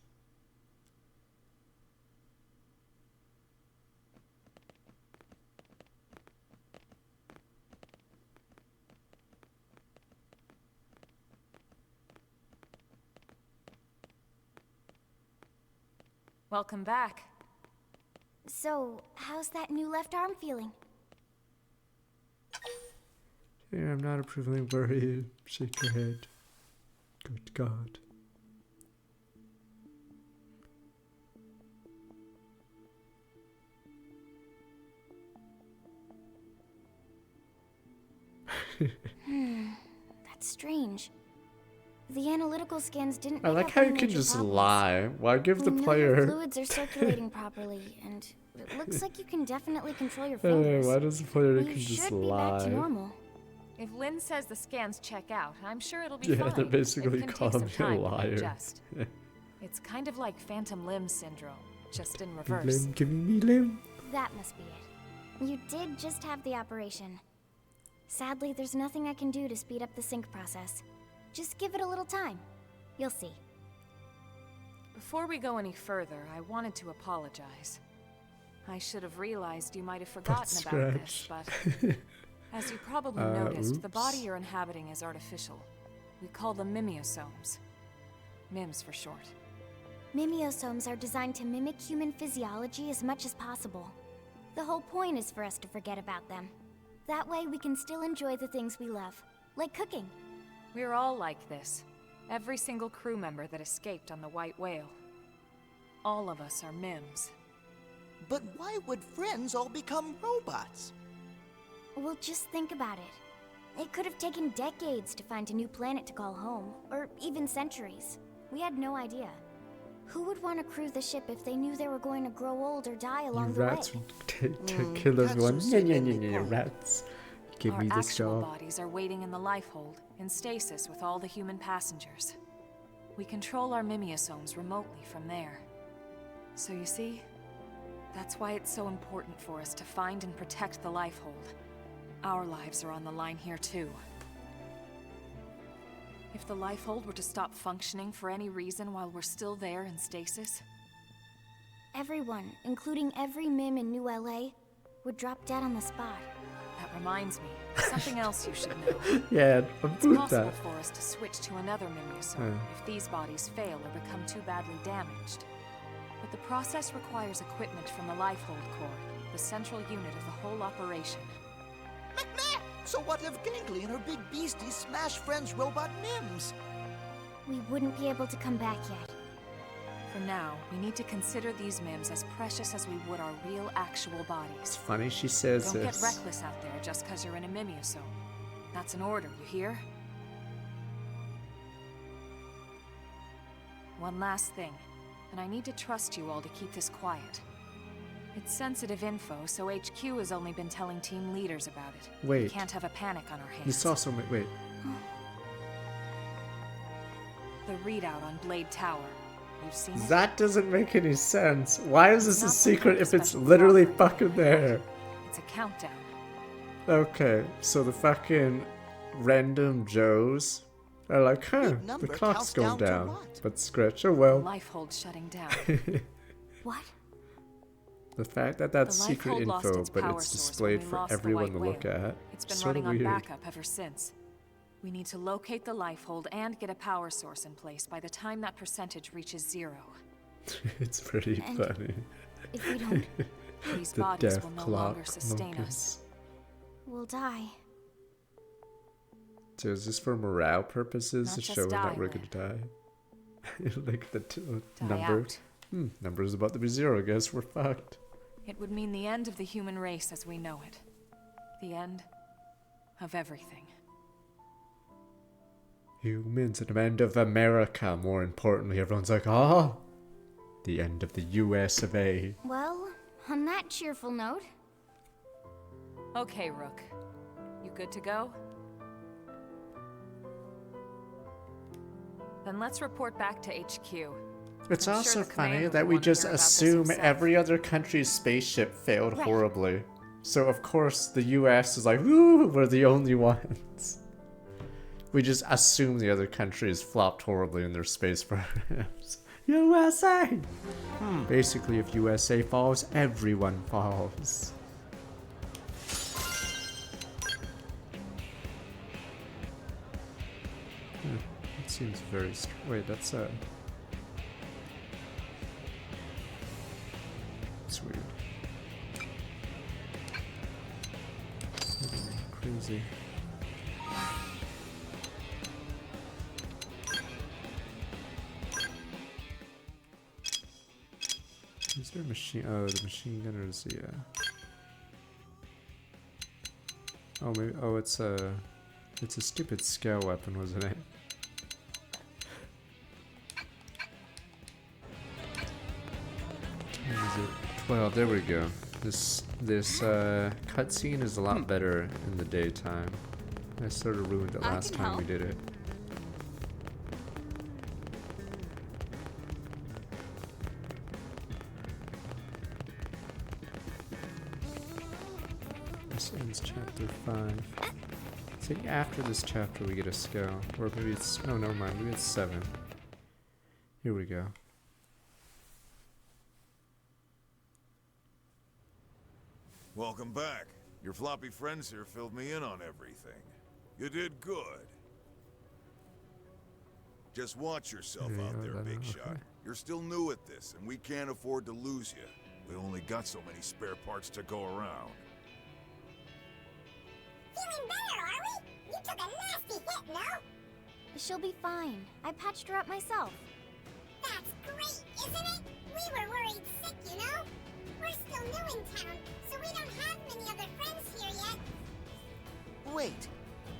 Welcome back. So, how's that new left arm feeling? Yeah, I'm not approvingly worried. Shake your head. Good God. That's strange. The analytical scans didn't. I like how you can just lie. Why give the player? Your fluids are circulating properly, and it looks like you can definitely control your fingers. Why does the player You can just should be back to lie? normal. If Lynn says the scans check out, I'm sure it'll be Yeah, fine. they're basically It can take calling some me a time to liar. adjust. It's kind of like phantom limb syndrome, just in Give reverse. limb, give me limb. That must be it. You did just have the operation. Sadly, there's nothing I can do to speed up the sync process. Just give it a little time. You'll see. Before we go any further, I wanted to apologize. I should have realized you might have forgotten about this, but as you probably noticed, the body you're inhabiting is artificial. We call them mimiosomes. MIMS for short. Mimiosomes are designed to mimic human physiology as much as possible. The whole point is for us to forget about them. That way we can still enjoy the things we love, like cooking. We're all like this. Every single crew member that escaped on the White Whale. All of us are MIMS. But why would friends all become robots? Well, just think about it. It could have taken decades to find a new planet to call home, or even centuries. We had no idea. Who would want to crew the ship if they knew they were going to grow old or die along the way? Rats would kill everyone. Yeah, rats. Give Our me this actual job. bodies are waiting in the lifehold, in stasis with all the human passengers. We control our mimiosomes remotely from there. So you see, that's why it's so important for us to find and protect the Lifehold. Our lives are on the line here too. If the Lifehold were to stop functioning for any reason while we're still there in stasis, everyone, including every MIM in New LA, would drop dead on the spot. That reminds me, something else you should know. Yeah, It's about possible that. for us to switch to another Mimiosome if these bodies fail or become too badly damaged. But the process requires equipment from the Lifehold Core, the central unit of the whole operation. So what if Ginkley and her big beasties smash Friends robot Mims? We wouldn't be able to come back yet. For now, we need to consider these MIMs as precious as we would our real, actual bodies. It's funny she says Don't this. get reckless out there just because you're in a Mimiosome. That's an order, you hear? One last thing, and I need to trust you all to keep this quiet. It's sensitive info, so HQ has only been telling team leaders about it. We Wait. can't have a panic on our hands. This also wait. The readout on Blade Tower. You've seen it? That doesn't make any sense. Why is this a Not secret the if it's special literally property. fucking there? It's a countdown. Okay, so the fucking random Joes are like, huh, the number clock's counts going down to down. what? But Scratch, oh well. Lifehold shutting down. What? The fact that that's The secret Lifehold lost info, its but power it's source displayed when we for lost the everyone to White look Whale. at, It's been sort running of on weird. backup ever since. We need to locate the Lifehold and get a power source in place by the time that percentage reaches 0. It's pretty And funny. if we don't, These The bodies death will no clock longer sustain us. monkeys. we'll die. So is this for morale purposes, Not to just showing die, that we're gonna die? Like the Die number. out. Number's about to be 0. I guess we're fucked. It would mean the end of the human race as we know it. The end of everything. Humans and the end of America, more importantly. Everyone's like, ah, the end of the US of A. Well, on that cheerful note, Okay, Rook. You good to go? Then let's report back to HQ. It's I'm also sure the funny commander that will we want to just hear about this assume himself. every other country's spaceship failed Right. horribly. So of course the US is like, woo, we're the only ones. We just assume the other countries flopped horribly in their space programs. USA! Basically, if USA falls, everyone falls. It seems very wait, that's it's weird. Crazy. Is there a machine? Oh, the machine gunner's the. Oh, maybe. Oh, it's a stupid scale weapon, wasn't it? What is it? 12. There we go. This cutscene is a lot better in the daytime. I sort of ruined it I last can time we help. did it. This ends chapter 5. I think after this chapter we get a scale. Or maybe it's... No, never mind. Maybe it's 7. Here we go. Welcome back. Your floppy friends here filled me in on everything. You did good. Just watch yourself Yeah, out there, that- big okay. shot. You're still new at this, and we can't afford to lose you. We only got so many spare parts to go around. Feeling better, are we? You took a nasty hit, no? she'll be fine. I patched her up myself. That's great, isn't it? We were worried sick, you know? We're still new in town, so we don't have many other friends here yet. Wait,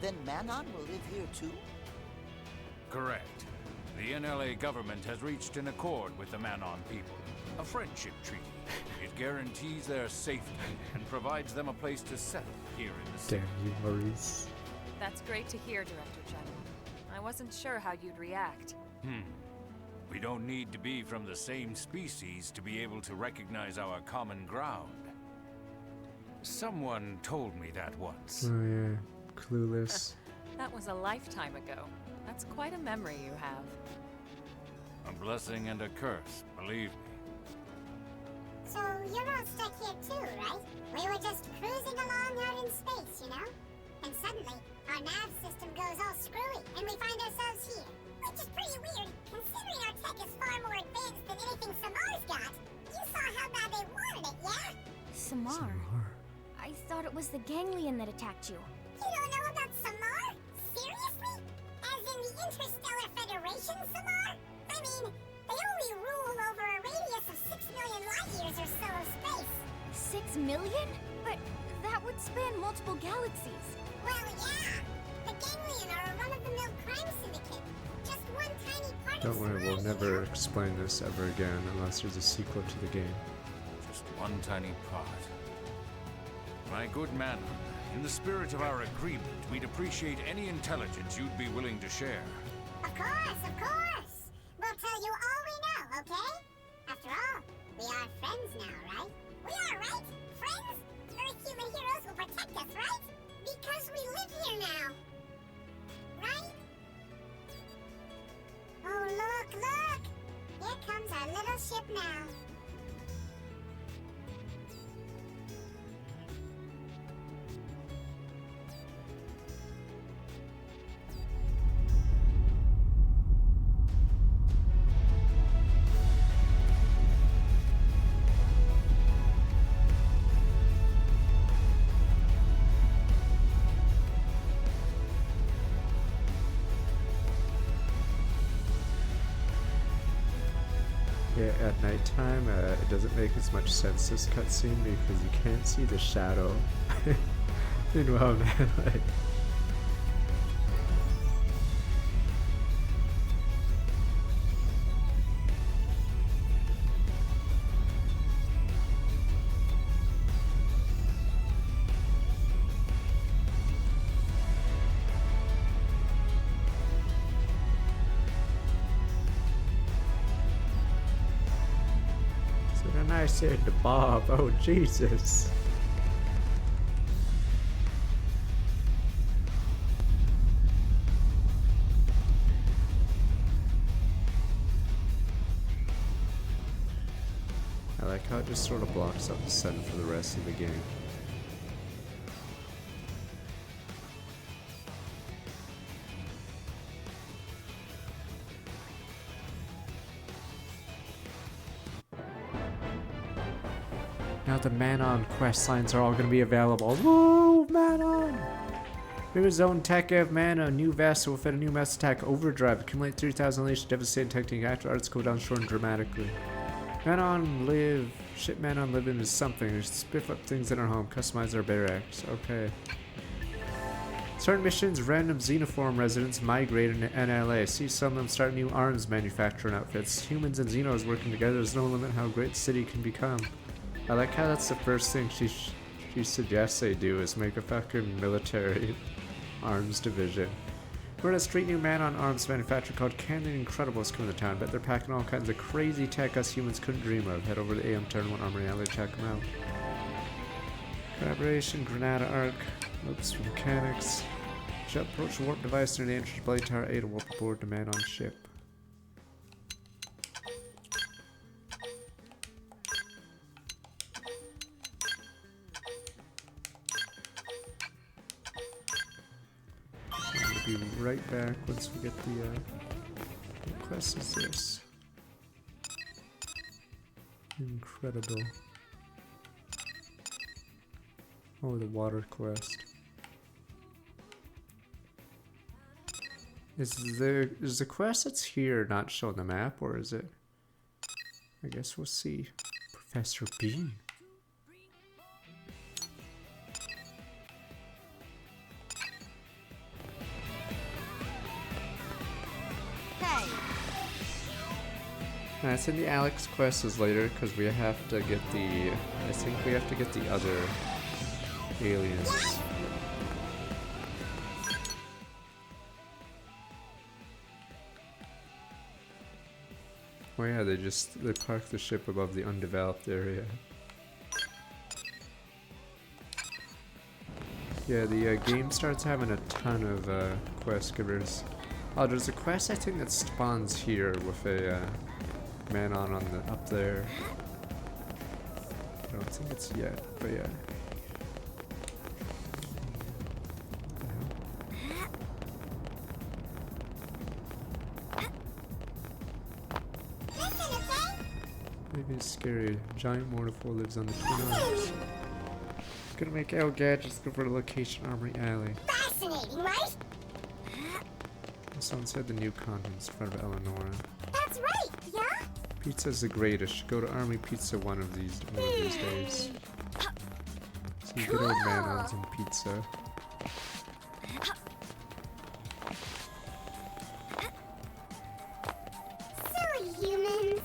then Manon will live here too? Correct. The NLA government has reached an accord with the Manon people. A friendship treaty. It guarantees their safety and provides them a place to settle here in the city. Damn you, Maurice. That's great to hear, Director General. I wasn't sure how you'd react. We don't need to be from the same species to be able to recognize our common ground. Someone told me that once. Oh yeah, Clueless. That was a lifetime ago. That's quite a memory you have. A blessing and a curse, believe me. So you're all stuck here too, right? We were just cruising along out in space, you know? And suddenly, our nav system goes all screwy, and we find ourselves here. Which is pretty weird, considering our tech is far more advanced than anything Samar's got. You saw how bad they wanted it, yeah? Samar? I thought it was the ganglion that attacked you. You don't know about Samar? Seriously? As in the Interstellar Federation, Samar? I mean, they only rule over a radius of 6 million light years or so of space. 6 million? But that would span multiple galaxies. Well, yeah. The ganglion are a run-of-the-mill crime syndicate. Just one tiny part Don't of worry, we'll society, never explain this ever again unless there's a sequel to the game. Just one tiny part. My good man, in the spirit of our agreement, we'd appreciate any intelligence you'd be willing to share. Of course, of course. We'll tell you all we know, okay? After all, we are friends now, right? We are, right? Friends? Earth-human heroes will protect us, right? Because we live here now. Right? Oh, look, look! Here comes our little ship now. Yeah, at nighttime, it doesn't make as much sense this cutscene because you can't see the shadow. Meanwhile, man, like. And I said to Bob, oh Jesus. I like how it just sort of blocks out the sun for the rest of the game. Now the Manon quest lines are all going to be available. Woo, Manon! New zone tech of mana, new vessel will fit a new mass attack overdrive. Accumulate 3,000 unleash devastating technique. After arts go down short and dramatically. Manon live. Ship Manon live in is something. We should spiff up things in our home. Customize our barracks. Okay. Certain missions, random xenoform residents migrate in NLA. See some of them start new arms manufacturing outfits. Humans and Xenos working together. There's no limit how great the city can become. I like how that's the first thing she suggests they do is make a fucking military arms division. We're in a street new man on arms manufacturer called Canyon Incredibles coming to town. Bet they're packing all kinds of crazy tech us humans couldn't dream of. Head over to AM Turn 1 Armory Alley, check them out. Collaboration, Granada Arc, oops, mechanics. Ship approach warp device near the entrance blade tower 8 to warp aboard to man on ship. We'll be right back once we get the what quest is this? Incredible. Oh, the water quest. Is the quest that's here not shown on the map, or is it? I guess we'll see. Professor Bean. Hey. It's in the Alex quest is later because we have to get the. I think we have to get the other aliens. Oh yeah, they parked the ship above the undeveloped area. Yeah, the game starts having a ton of quest givers. Oh, there's a quest I think that spawns here with a man on the up there. I don't think it's yet, but yeah. Maybe it's scary. Giant mortal lives on the Twin Arms. Gonna make El Gadgets go for the location Armory Alley. Fascinating, right? Someone said the new contents in front of Eleonora. That's right, yeah? Pizza's the greatest. Go to Army Pizza one of these days. Some good old man-ons and pizza. Silly humans.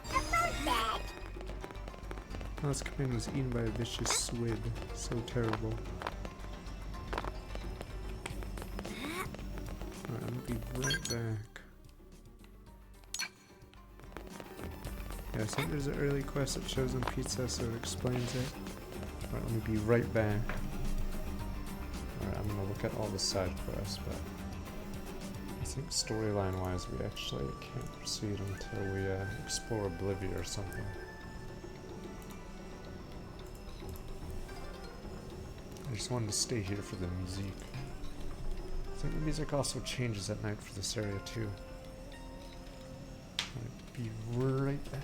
About that. Last command was eaten by a vicious squid. So terrible. Alright, I'm gonna be right back. Yeah, I think there's an early quest that shows on pizza, so it explains it. Alright, let me be right back. Alright, I'm gonna look at all the side quests, but I think storyline-wise we actually can't proceed until we explore Oblivia or something. I just wanted to stay here for the music. I think the music also changes at night for this area too. Alright, be right back.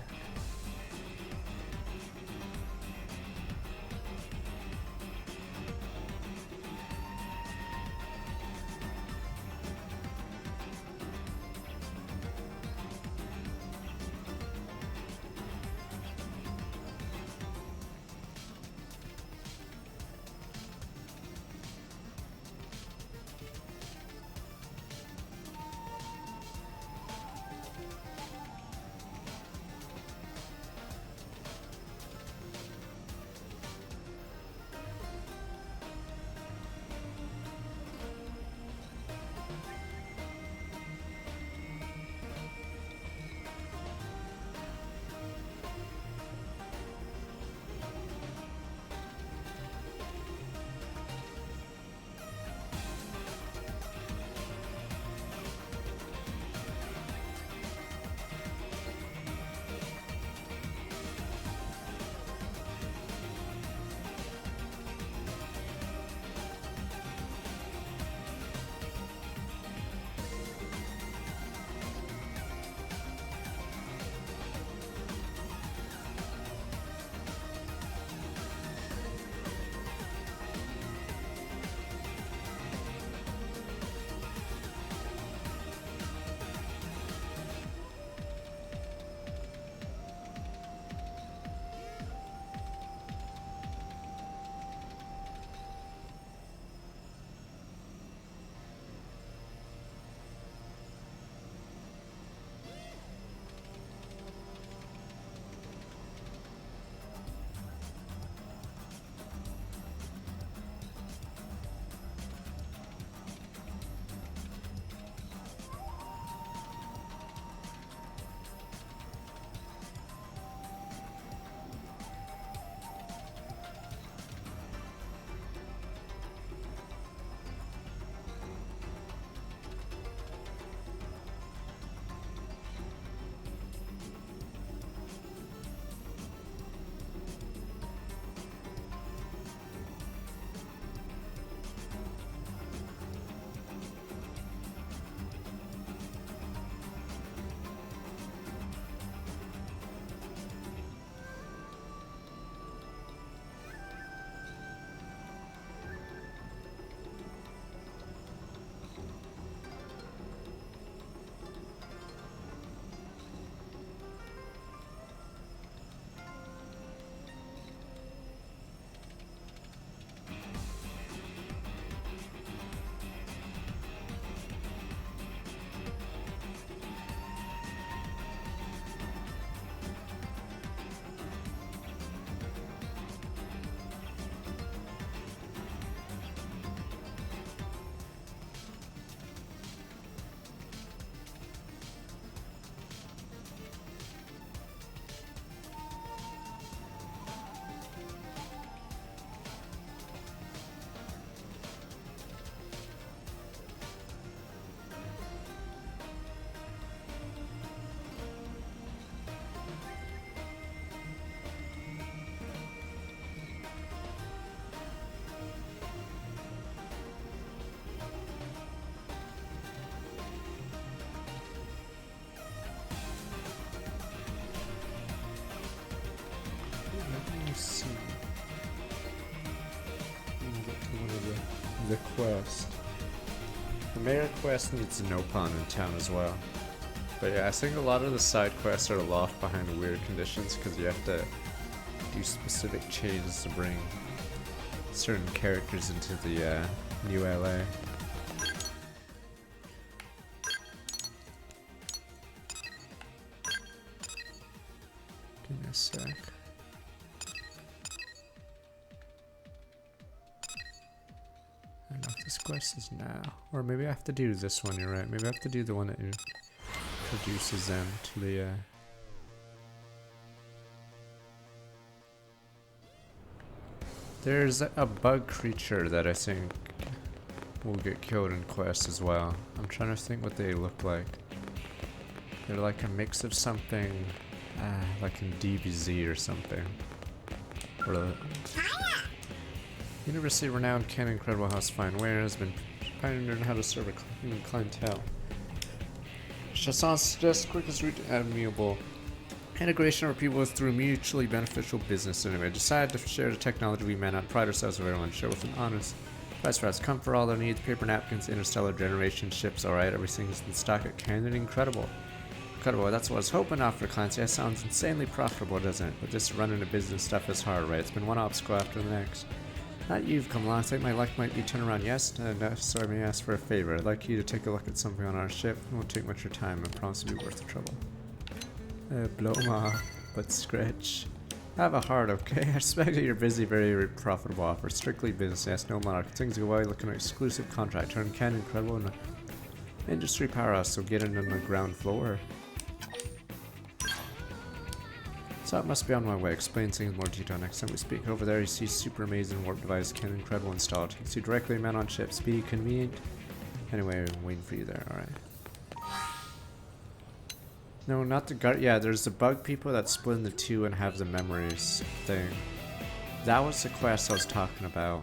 the quest. The mayor quest needs no pun in town as well. But yeah, I think a lot of the side quests are locked behind weird conditions because you have to do specific changes to bring certain characters into the new LA. Give me a sec. I don't know if this quest is now. Or maybe I have to do this one, you're right. Maybe I have to do the one that introduces them to the There's a bug creature that I think will get killed in quest as well. I'm trying to think what they look like. They're like a mix of something like in DBZ or something. Or University renowned Ken Incredible House Fine Ware has been pioneering how to serve a human clientele. Chasson suggests quickest route to amiable integration of people through mutually beneficial business. Anyway, decided to share the technology we may not pride ourselves with everyone. Share with an honest price for us. Come for all their needs. Paper napkins, interstellar generation ships. Alright, everything's in stock at Canyon. Incredible. Incredible. That's what I was hoping off for clients. Yeah, sounds insanely profitable, doesn't it? But this running a business stuff is hard, right? It's been one obstacle after the next. Not you've come along. I think my luck might be turned around. Yes, so I may ask for a favor. I'd like you to take a look at something on our ship. It won't take much of your time. I promise to be worth the trouble. Blow 'em off, but scratch. I have a heart, okay? I suspect that you're busy, very profitable offer. Strictly business, yes, no monarch. Things go well, looking at exclusive contract. Turn Ken Incredible in the industry powerhouse, so get in on the ground floor. So it must be on my way. Explain things in more detail next time we speak. Over there you see super amazing warp device Ken Incredible installed. You can see directly a man on ship. Speedy, convenient. Anyway, I'm waiting for you there, alright. No, not the guard. Yeah, there's the bug people that split into two and have the memories thing. That was the quest I was talking about.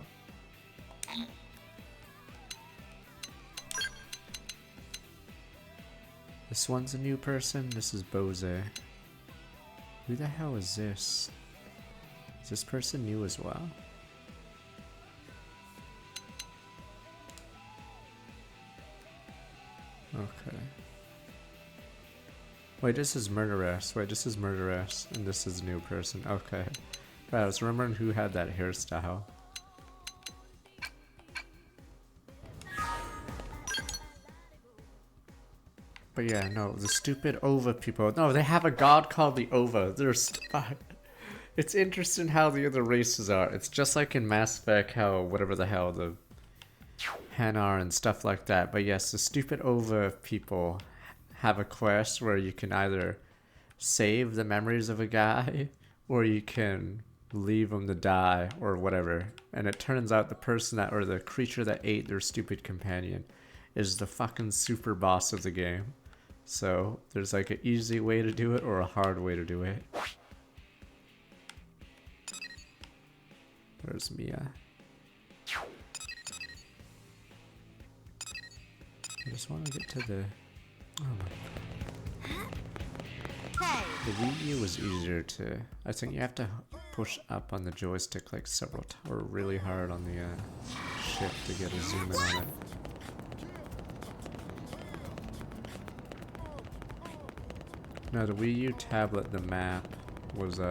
This one's a new person. This is Bose. Who the hell is this? Is this person new as well? Okay. Wait, this is Murderess. Wait, this is Murderess, and this is a new person. Okay. Right, I was remembering who had that hairstyle. But yeah, no, the stupid Ova people. No, they have a god called the Ova. It's interesting how the other races are. It's just like in Mass Effect, how whatever the hell, the Hanar and stuff like that. But yes, the stupid Ova people have a quest where you can either save the memories of a guy or you can leave him to die or whatever. And it turns out the person that, or the creature that ate their stupid companion is the fucking super boss of the game. So there's like an easy way to do it or a hard way to do it. There's Mia. I just want to get to the... Oh my God. The Wii U was easier to... I think you have to push up on the joystick like several times, or really hard on the ship to get a zoom in on it. No, the Wii U tablet, the map was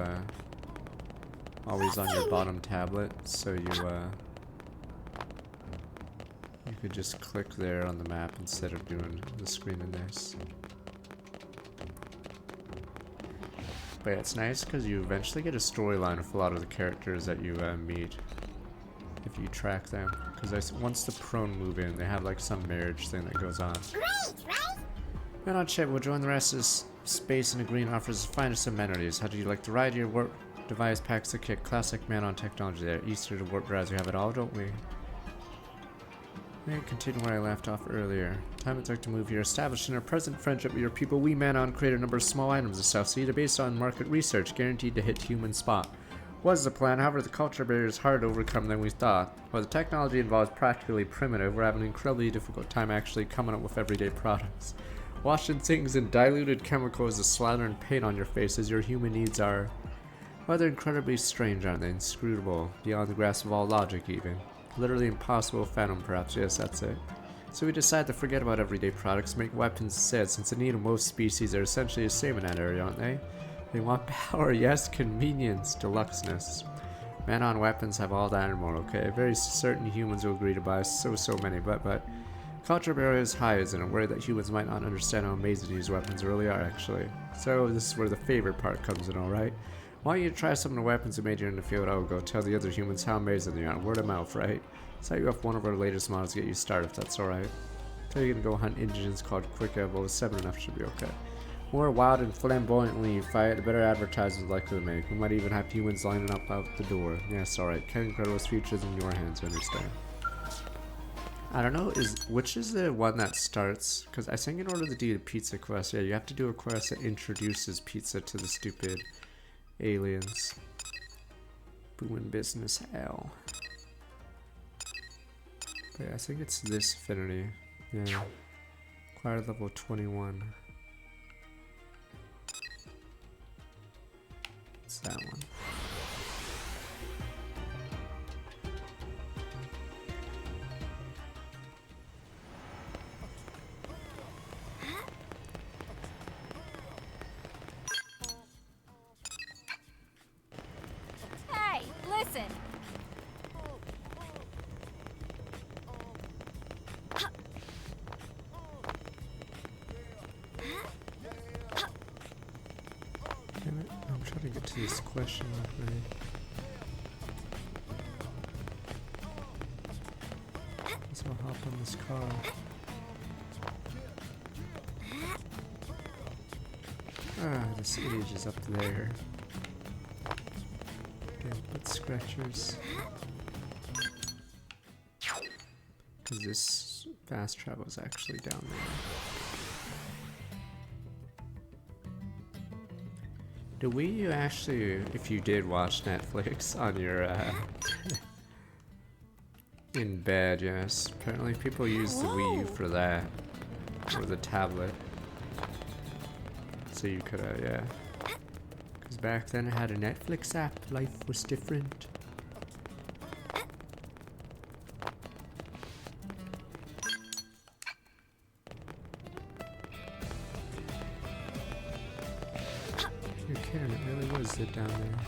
always on your bottom tablet, so you could just click there on the map instead of doing the screen in this. But yeah, it's nice because you eventually get a storyline with a lot of the characters that you meet if you track them. Because once the prone move in, they have like some marriage thing that goes on. Great, right? Man on ship will join the rest of space in the green offers the finest amenities. How do you like the ride? Your warp device packs a kit. Classic man on technology there. Easter to warp drives, we have it all, don't we? Continue where I left off earlier. Time it took to move here. Establishing a present friendship with your people, we Man-On created a number of small items and stuff, so either based on market research, guaranteed to hit human spot. Was the plan, however, the culture barrier is harder to overcome than we thought. While the technology involved is practically primitive, we're having an incredibly difficult time actually coming up with everyday products. Washing things in diluted chemicals to slather and paint on your face as your human needs are. Well, they're incredibly strange, aren't they? Inscrutable, beyond the grasp of all logic even. Literally impossible to fathom, perhaps. Yes, that's it. So we decided to forget about everyday products, make weapons instead, since the need of most species are essentially the same in that area, aren't they? They want power, yes, convenience, deluxeness. Man-on weapons have all that and more, okay? Very certain humans will agree to buy so many, but culture barrier is high, isn't it? Worried that humans might not understand how amazing these weapons really are, actually. So this is where the favorite part comes in, alright? Why don't you try some of the weapons we made here in the field? I'll go tell the other humans how amazing they are. Word of mouth, right? Set you up one of our latest models to get you started, if that's alright. So you're gonna go hunt engines called Quick Evo. 7 enough should be okay. The more wild and flamboyantly you fight, the better advertisers likely to make. We might even have humans lining up out the door. Yes, alright. Ken Incredible's future is in your hands, you understand. I don't know, which is the one that starts? Because I think in order to do the pizza quest, yeah, you have to do a quest that introduces pizza to the stupid aliens. Booming business hell. But yeah, I think it's this affinity. Yeah. Acquired level 21. It's that one. Hey, listen! Damn it, I'm trying to get to this question already. So I'll hop on this car. Ah, the stage is up there. Okay, put scratchers. Because this fast travel is actually down there. Do we actually, if you did watch Netflix on your, in bed, yes. Apparently people use the Wii U for that. Or the tablet. So you could, yeah. Because back then it had a Netflix app, life was different. You're kidding, it really was it down there.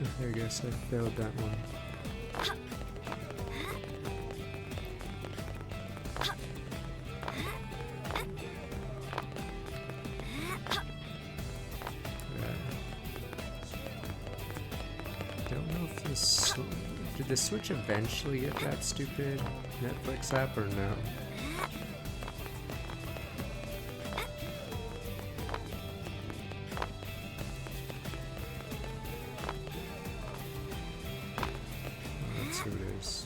Okay, I guess I failed that one. Don't know if this... Did the Switch eventually get that stupid Netflix app or no? That's who it is.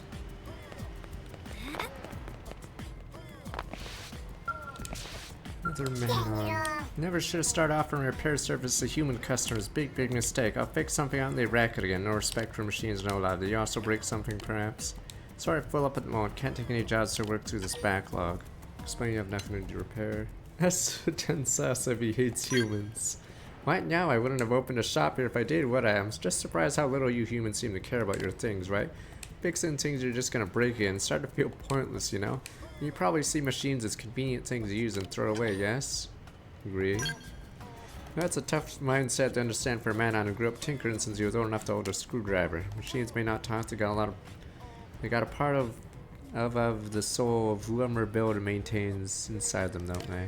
Another man. Never should have started offering repair service to human customers. Big mistake. I'll fix something out and they wreck it again. No respect for machines, no love. Did you also break something, perhaps? Sorry, full up at the moment. Can't take any jobs to work through this backlog. Explain you have nothing to repair. That's 10 sus if he hates humans. Right now, I wouldn't have opened a shop here if I did, would I? I'm just surprised how little you humans seem to care about your things, right? Fixing things you're just gonna break in start to feel pointless, you know? You probably see machines as convenient things to use and throw away, yes? Agree? That's a tough mindset to understand for a man who grew up tinkering since he was old enough to hold a screwdriver. Machines may not talk, they got a part of the soul of whoever builds and maintains inside them, don't they?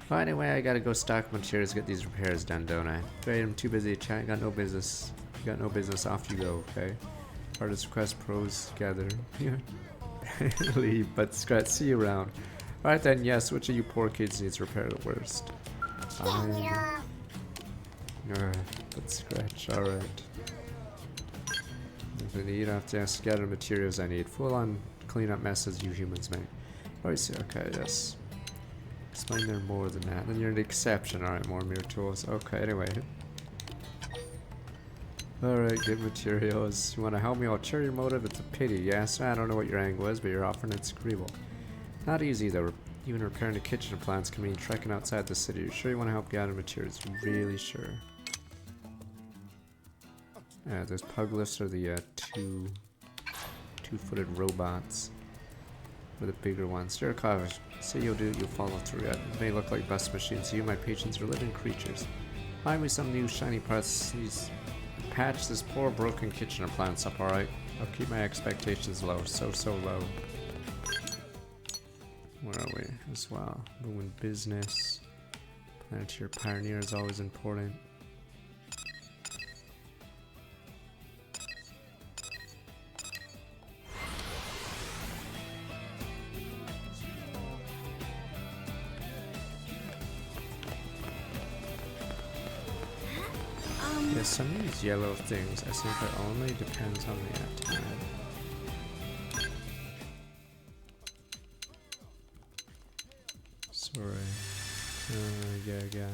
Well, anyway, I gotta go stock materials, get these repairs done, don't I? Great, I'm too busy to chat, got no business. Got no business, off you go, okay? Artist request, pros gather. Leave, but Scratch, see you around. Alright then, yes, which of you poor kids needs repair the worst? But Scratch, alright. If I need, I have to ask gather materials I need. Full on clean up messes you humans make. Oh, you see, okay, yes. Explain there more than that. Then you're the exception, alright, more mere tools. Okay, anyway. Alright, get materials. You want to help me? I'll share your motive. It's a pity, yes? I don't know what your angle is, but you're offering it's agreeable. Not easy, though. Even repairing the kitchen appliance can mean trekking outside the city. You're sure you want to help gather materials? Really sure. Those puglifts are the two-footed robots. Or the bigger ones. Durkov, say you'll do it, you'll follow through. It may look like bus machines. You, my patients, are living creatures. Find me some new shiny parts. Please patch this poor broken kitchen appliance up, alright? I'll keep my expectations low. So low. Where are we? As well. Ruin business. Planeteer Pioneer is always important. Yeah, some of these yellow things, I think it only depends on the attack. Sorry. Yeah.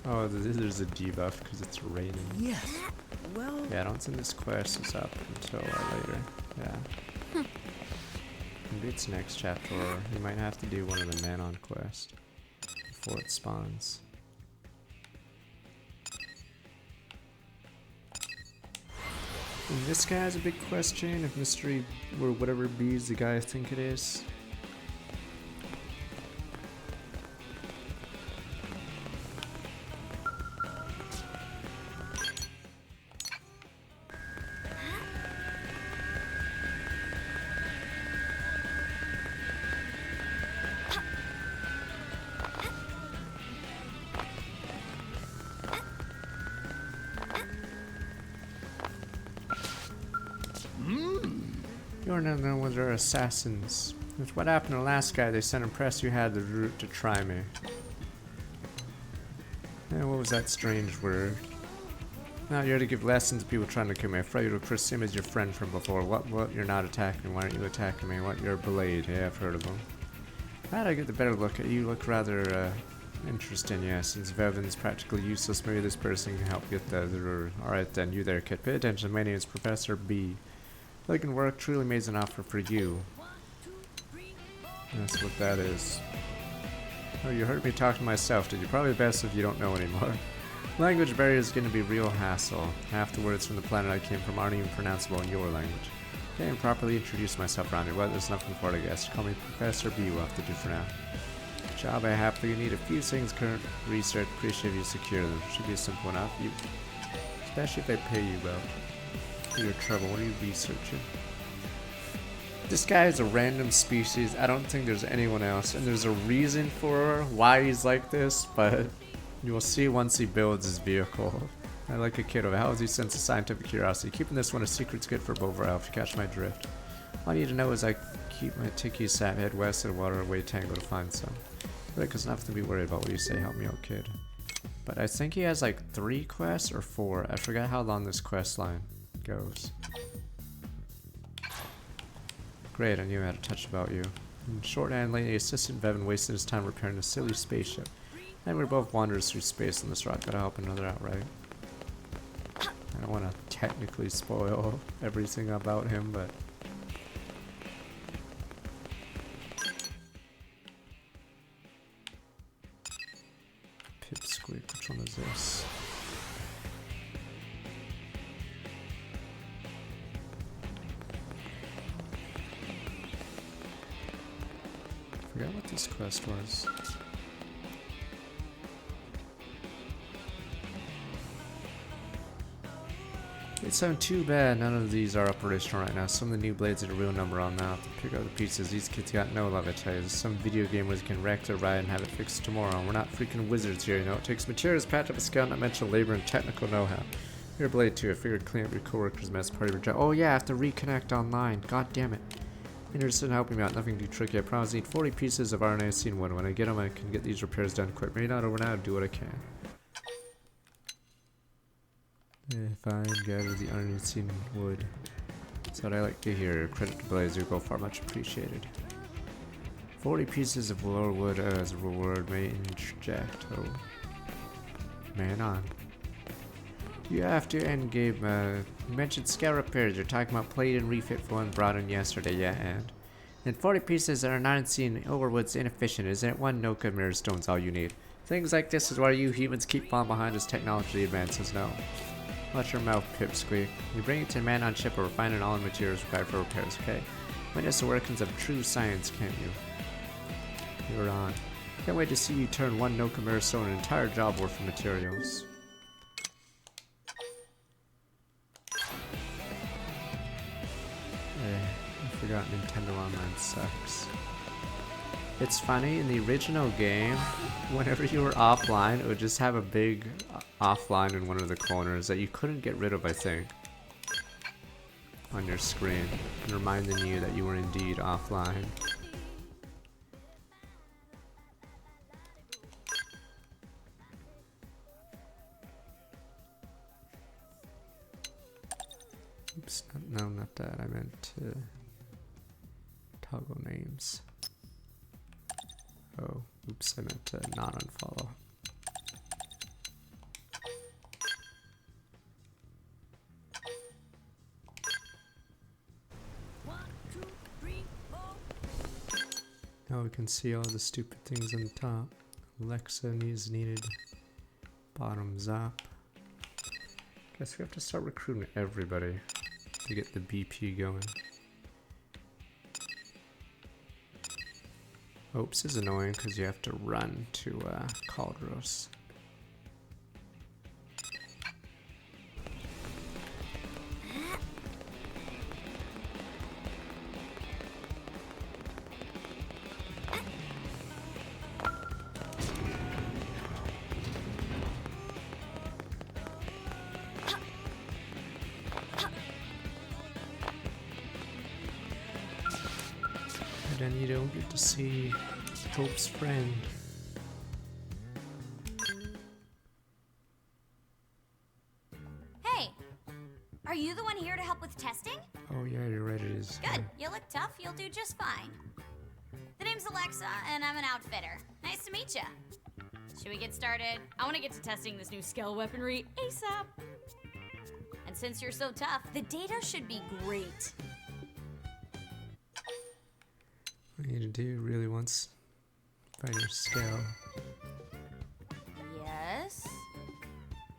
Oh, there's a debuff because it's raining. Yes. Well. Yeah, I don't think this quest is up until later. Yeah. Maybe it's next chapter, or you might have to do one of the Manon quests before it spawns. And this guy has a big question if mystery or whatever B is the guy I think it is. You're none of them are assassins. With what happened to the last guy, they sent him press you had the route to try me. Yeah, what was that strange word? Now you're to give lessons to people trying to kill me. I thought you would curse him as your friend from before. What? You're not attacking me. Why aren't you attacking me? What? You're a Blade. Yeah, I've heard of them. How'd I get the better look at you? Look rather, interesting, yeah. Since Vevin's practically useless, maybe this person can help get the Alright then, you there, kid. Pay attention. My name is Professor B. If I can work, truly made an offer for you. That's what that is. Oh, you heard me talk to myself, did you? Probably best if you don't know anymore. Language barrier is going to be a real hassle. Half the words from the planet I came from aren't even pronounceable in your language. Can't even properly introduce myself around here. Well, there's nothing for it, I guess. Call me Professor B. Will have to do for now. Job I have for you. Need a few things. Current research. Appreciate if you secure them. Should be simple enough. Especially if they pay you well. For your trouble. What are you researching? This guy is a random species. I don't think there's anyone else, and there's a reason for why he's like this, but you will see once he builds his vehicle. I like a kid of how is he sense of scientific curiosity? Keeping this one a secret's good for both if you catch my drift. All I need to know is I keep my Tiki Sap head west of the waterway tango to find some. Right, cause nothing to be worried about. What do you say? Help me out, kid. But I think he has like 3 quests or 4. I forgot how long this quest line goes. Great, I knew I had a touch about you. In shorthand, Lady Assistant Vevin wasted his time repairing a silly spaceship. And we're both wanderers through space on this rock. Gotta help another out, right? I don't want to technically spoil everything about him, but... Pipsqueak, which one is this? I forgot what this quest was. It sounds too bad none of these are operational right now. Some of the new blades are a real number on now. To pick up the pieces, these kids got no love, I tell you. Some video gamers can wreck their ride and have it fixed tomorrow. We're not freaking wizards here, you know. It takes materials, patch up a skill, not mention labor and technical know-how. You're a blade too. I figured clean up your coworkers' mess party reject. Oh yeah, I have to reconnect online. God damn it. Interested in helping me out, nothing too tricky. I promise I need 40 pieces of RNA wood. When I get them, I can get these repairs done quick. Maybe not overnight, do what I can. Fine, gather the unseen wood. That's what I like to hear. Credit to Blaze, you go far, much appreciated. 40 pieces of lower wood as a reward may interject. Oh. Man on. You have to end game, you mentioned scale repairs. You're talking about plate and refit for one brought in yesterday, yeah, and 40 pieces that are not unseen overwood's inefficient, isn't it? One no good mirror stone's all you need. Things like this is why you humans keep falling behind as technology advances, no? Watch your mouth, Pipsqueak. You bring it to man on ship or refine all the materials required for repairs, okay? Witness the workings of true science, can't you? You're on. Can't wait to see you turn one Nokamura sew an entire job worth of materials. I forgot Nintendo Online sucks. It's funny, in the original game, whenever you were offline, it would just have a big offline in one of the corners that you couldn't get rid of, I think, on your screen, reminding you that you were indeed offline. Oops, no, not that. I meant to toggle names. Oh, oops, I meant to not unfollow. Now we can see all the stupid things on top. Alexa is needed. Bottoms up. Guess we have to start recruiting everybody to get the BP going. Oops is annoying because you have to run to Caldros. Then you don't get to see Hope's friend. Hey, are you the one here to help with testing? Oh yeah, you're right, it is. Good, you look tough, you'll do just fine. The name's Alexa, and I'm an outfitter. Nice to meet ya. Should we get started? I want to get to testing this new scale weaponry ASAP. And since you're so tough, the data should be great. What you need to do really wants find your scale. Yes?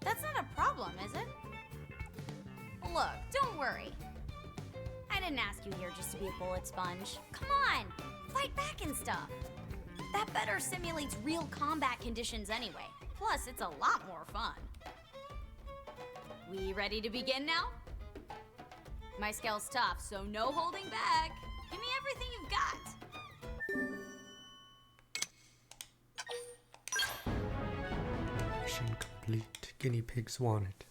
That's not a problem, is it? Look, don't worry. I didn't ask you here just to be a bullet sponge. Come on, fight back and stuff. That better simulates real combat conditions anyway. Plus, it's a lot more fun. We ready to begin now? My scale's tough, so no holding back. Give me everything you've got. Mission complete. Guinea pigs wanted.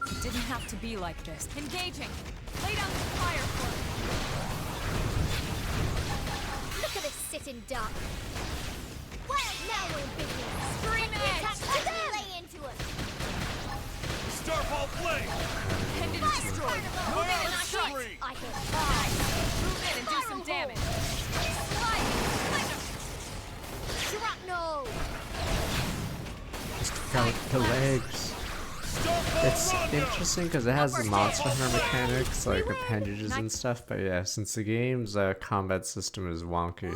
It didn't have to be like this. Engaging. Lay down the fire for Look at us sitting duck. Well, now we're busy. Scream it! Lay into us. Starfall flame! Pendant destroyed. Move in and strike. I hit five. Move in and do some damage. Shrapnel. Just out the legs. It's interesting because it has the Monster Hunter mechanics, like appendages and stuff, but yeah, since the game's combat system is wonky,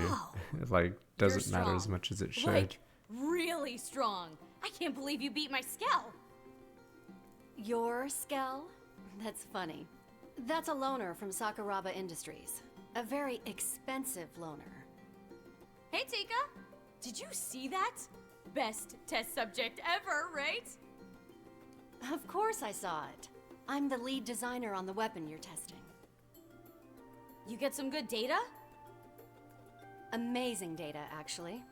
it like doesn't matter as much as it should. Like, really strong. I can't believe you beat my Skell. Your Skell? That's funny. That's a loaner from Sakuraba Industries. A very expensive loaner. Hey, Tika. Did you see that? Best test subject ever, right? Of course I saw it. I'm the lead designer on the weapon you're testing. You get some good data? Amazing data, actually.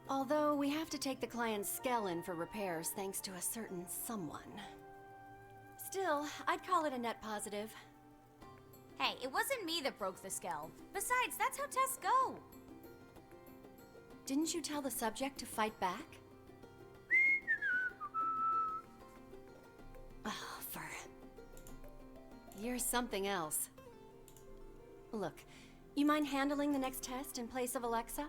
Although we have to take the client's Skell in for repairs thanks to a certain someone. Still, I'd call it a net positive. Hey, it wasn't me that broke the Skell. Besides, that's how tests go. Didn't you tell the subject to fight back? Oh, you're something else. Look, you mind handling the next test in place of Alexa?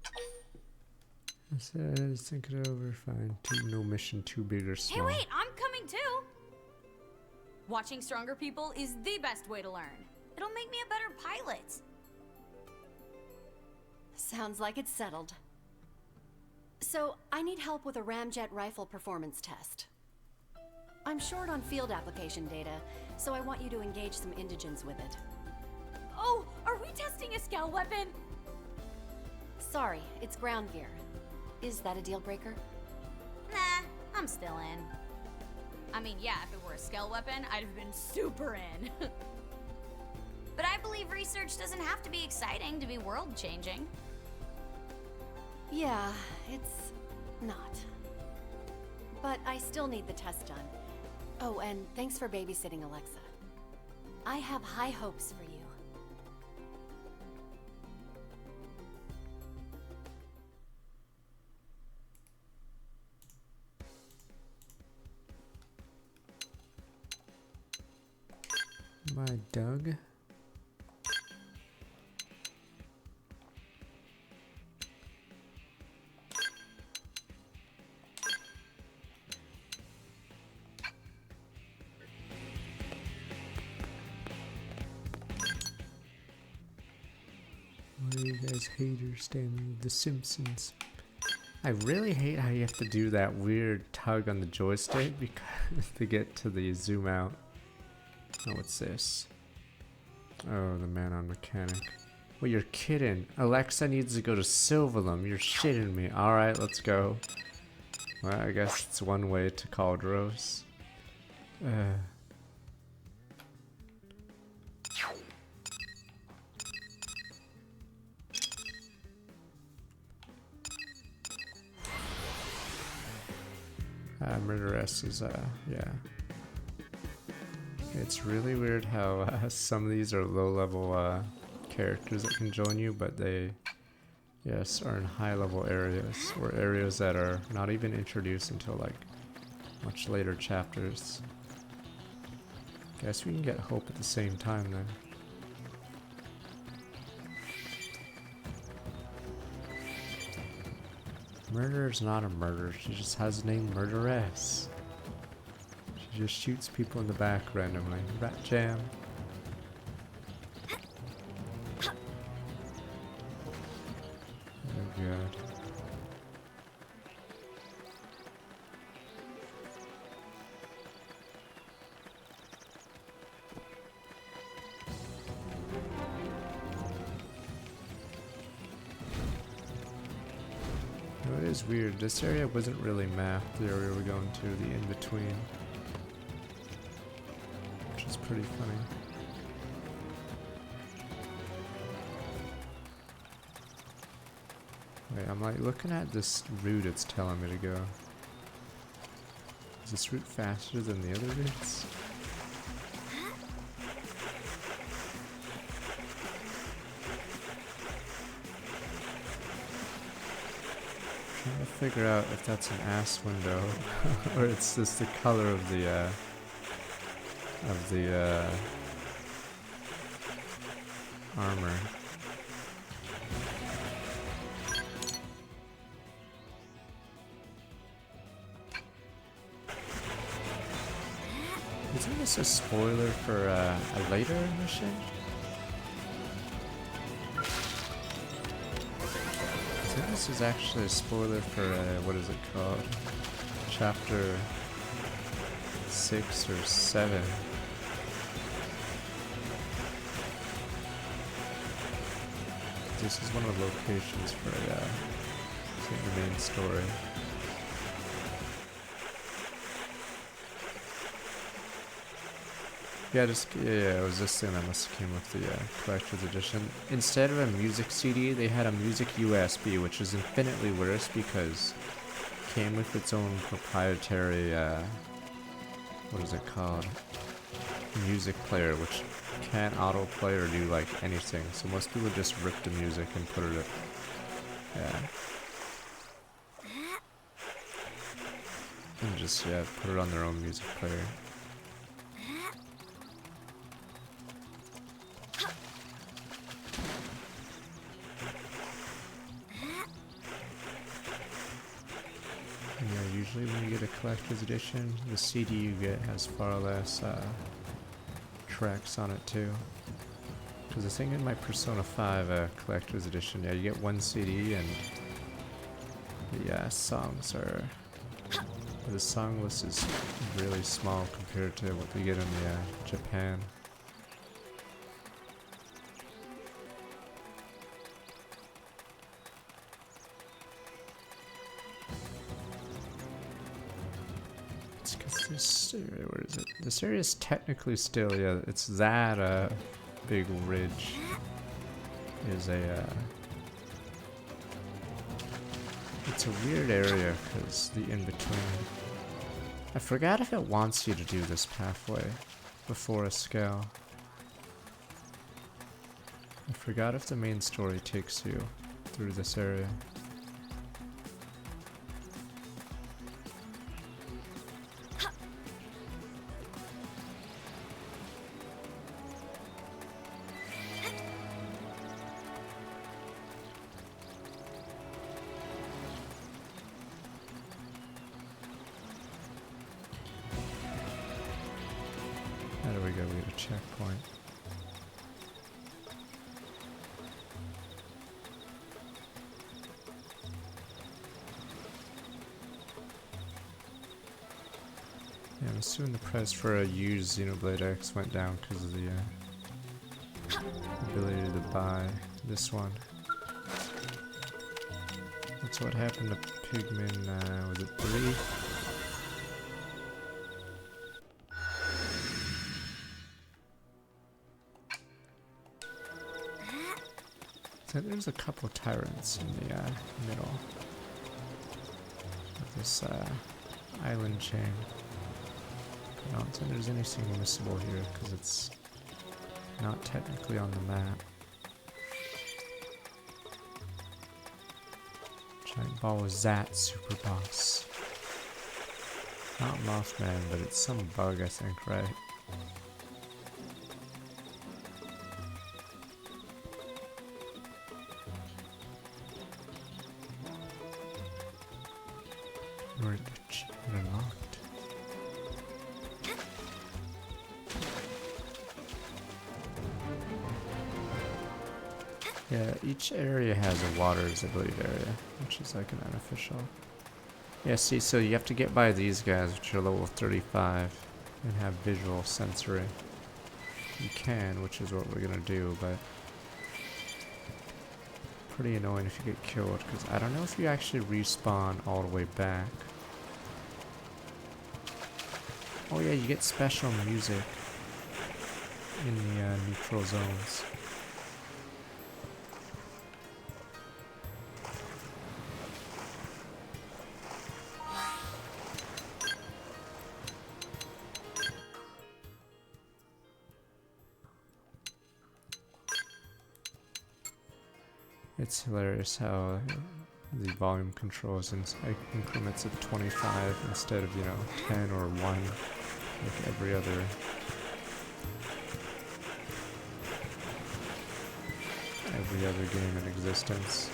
I said, think it over, fine. No mission too big or small. Hey, wait, I'm coming too. Watching stronger people is the best way to learn. It'll make me a better pilot. Sounds like it's settled. So, I need help with a ramjet rifle performance test. I'm short on field application data, so I want you to engage some indigents with it. Oh, are we testing a Skell weapon? Sorry, it's ground gear. Is that a deal breaker? Nah, I'm still in. I mean, yeah, if it were a Skell weapon, I'd have been super in. But I believe research doesn't have to be exciting to be world-changing. Yeah, it's not. But I still need the test done. Oh, and thanks for babysitting Alexa. I have high hopes for you. My Doug. Why are you guys haters standing with The Simpsons? I really hate how you have to do that weird tug on the joystick because to get to the zoom out. Oh, what's this? Oh, the man on mechanic. Well, you're kidding. Alexa needs to go to Silverlum. You're shitting me. Alright, let's go. Well, I guess it's one way to Caldros. Murderess is, yeah. It's really weird how some of these are low-level characters that can join you, but they, yes, are in high-level areas, or areas that are not even introduced until, like, much later chapters. Guess we can get hope at the same time, then. Murderer's not a murderer, she just has the name Murderess. She just shoots people in the back randomly. Rat jam. Oh god. It is weird. This area wasn't really mapped, the area we're going to, the in-between. Which is pretty funny. Wait, I'm like looking at this route it's telling me to go. Is this route faster than the other routes? Trying to figure out if that's an ass window or it's just the color of the armor. Isn't this a spoiler for a later mission? I think this is actually a spoiler for what is it called? Chapter 6 or 7. This is one of the locations for the main story. Yeah, it was this thing that must have came with the collector's edition. Instead of a music CD, they had a music USB, which is infinitely worse because it came with its own proprietary, what is it called? Music player, which can't autoplay or do like anything. So most people just rip the music and put it up. Yeah. And just, yeah, put it on their own music player. Usually when you get a collector's edition, the CD you get has far less tracks on it too. Because I think in my Persona 5 collector's edition, yeah, you get one CD and the songs are... The song list is really small compared to what we get in the Japan. It's because this area, where is it? This area is technically still, yeah, it's that big ridge is a it's a weird area because the in-between. I forgot if it wants you to do this pathway before a scale. I forgot if the main story takes you through this area. There we go, we get a checkpoint. Yeah, I'm assuming the price for a used Xenoblade X went down because of the ability to buy this one. That's what happened to Pigman, was it 3? So there's a couple tyrants in the middle of this island chain. I don't think there's anything missable here because it's not technically on the map. Giant ball was that super boss. Not Mothman, but it's some bug, I think, right? We're unlocked. Yeah, each area has a water's ability area, which is like an unofficial. Yeah, see, so you have to get by these guys, which are level 35, and have visual sensory. You can, which is what we're gonna do, but pretty annoying if you get killed, because I don't know if you actually respawn all the way back. Oh yeah, you get special music in the neutral zones. It's hilarious how the volume controls in increments of 25 instead of, 10 or 1 like every other game in existence.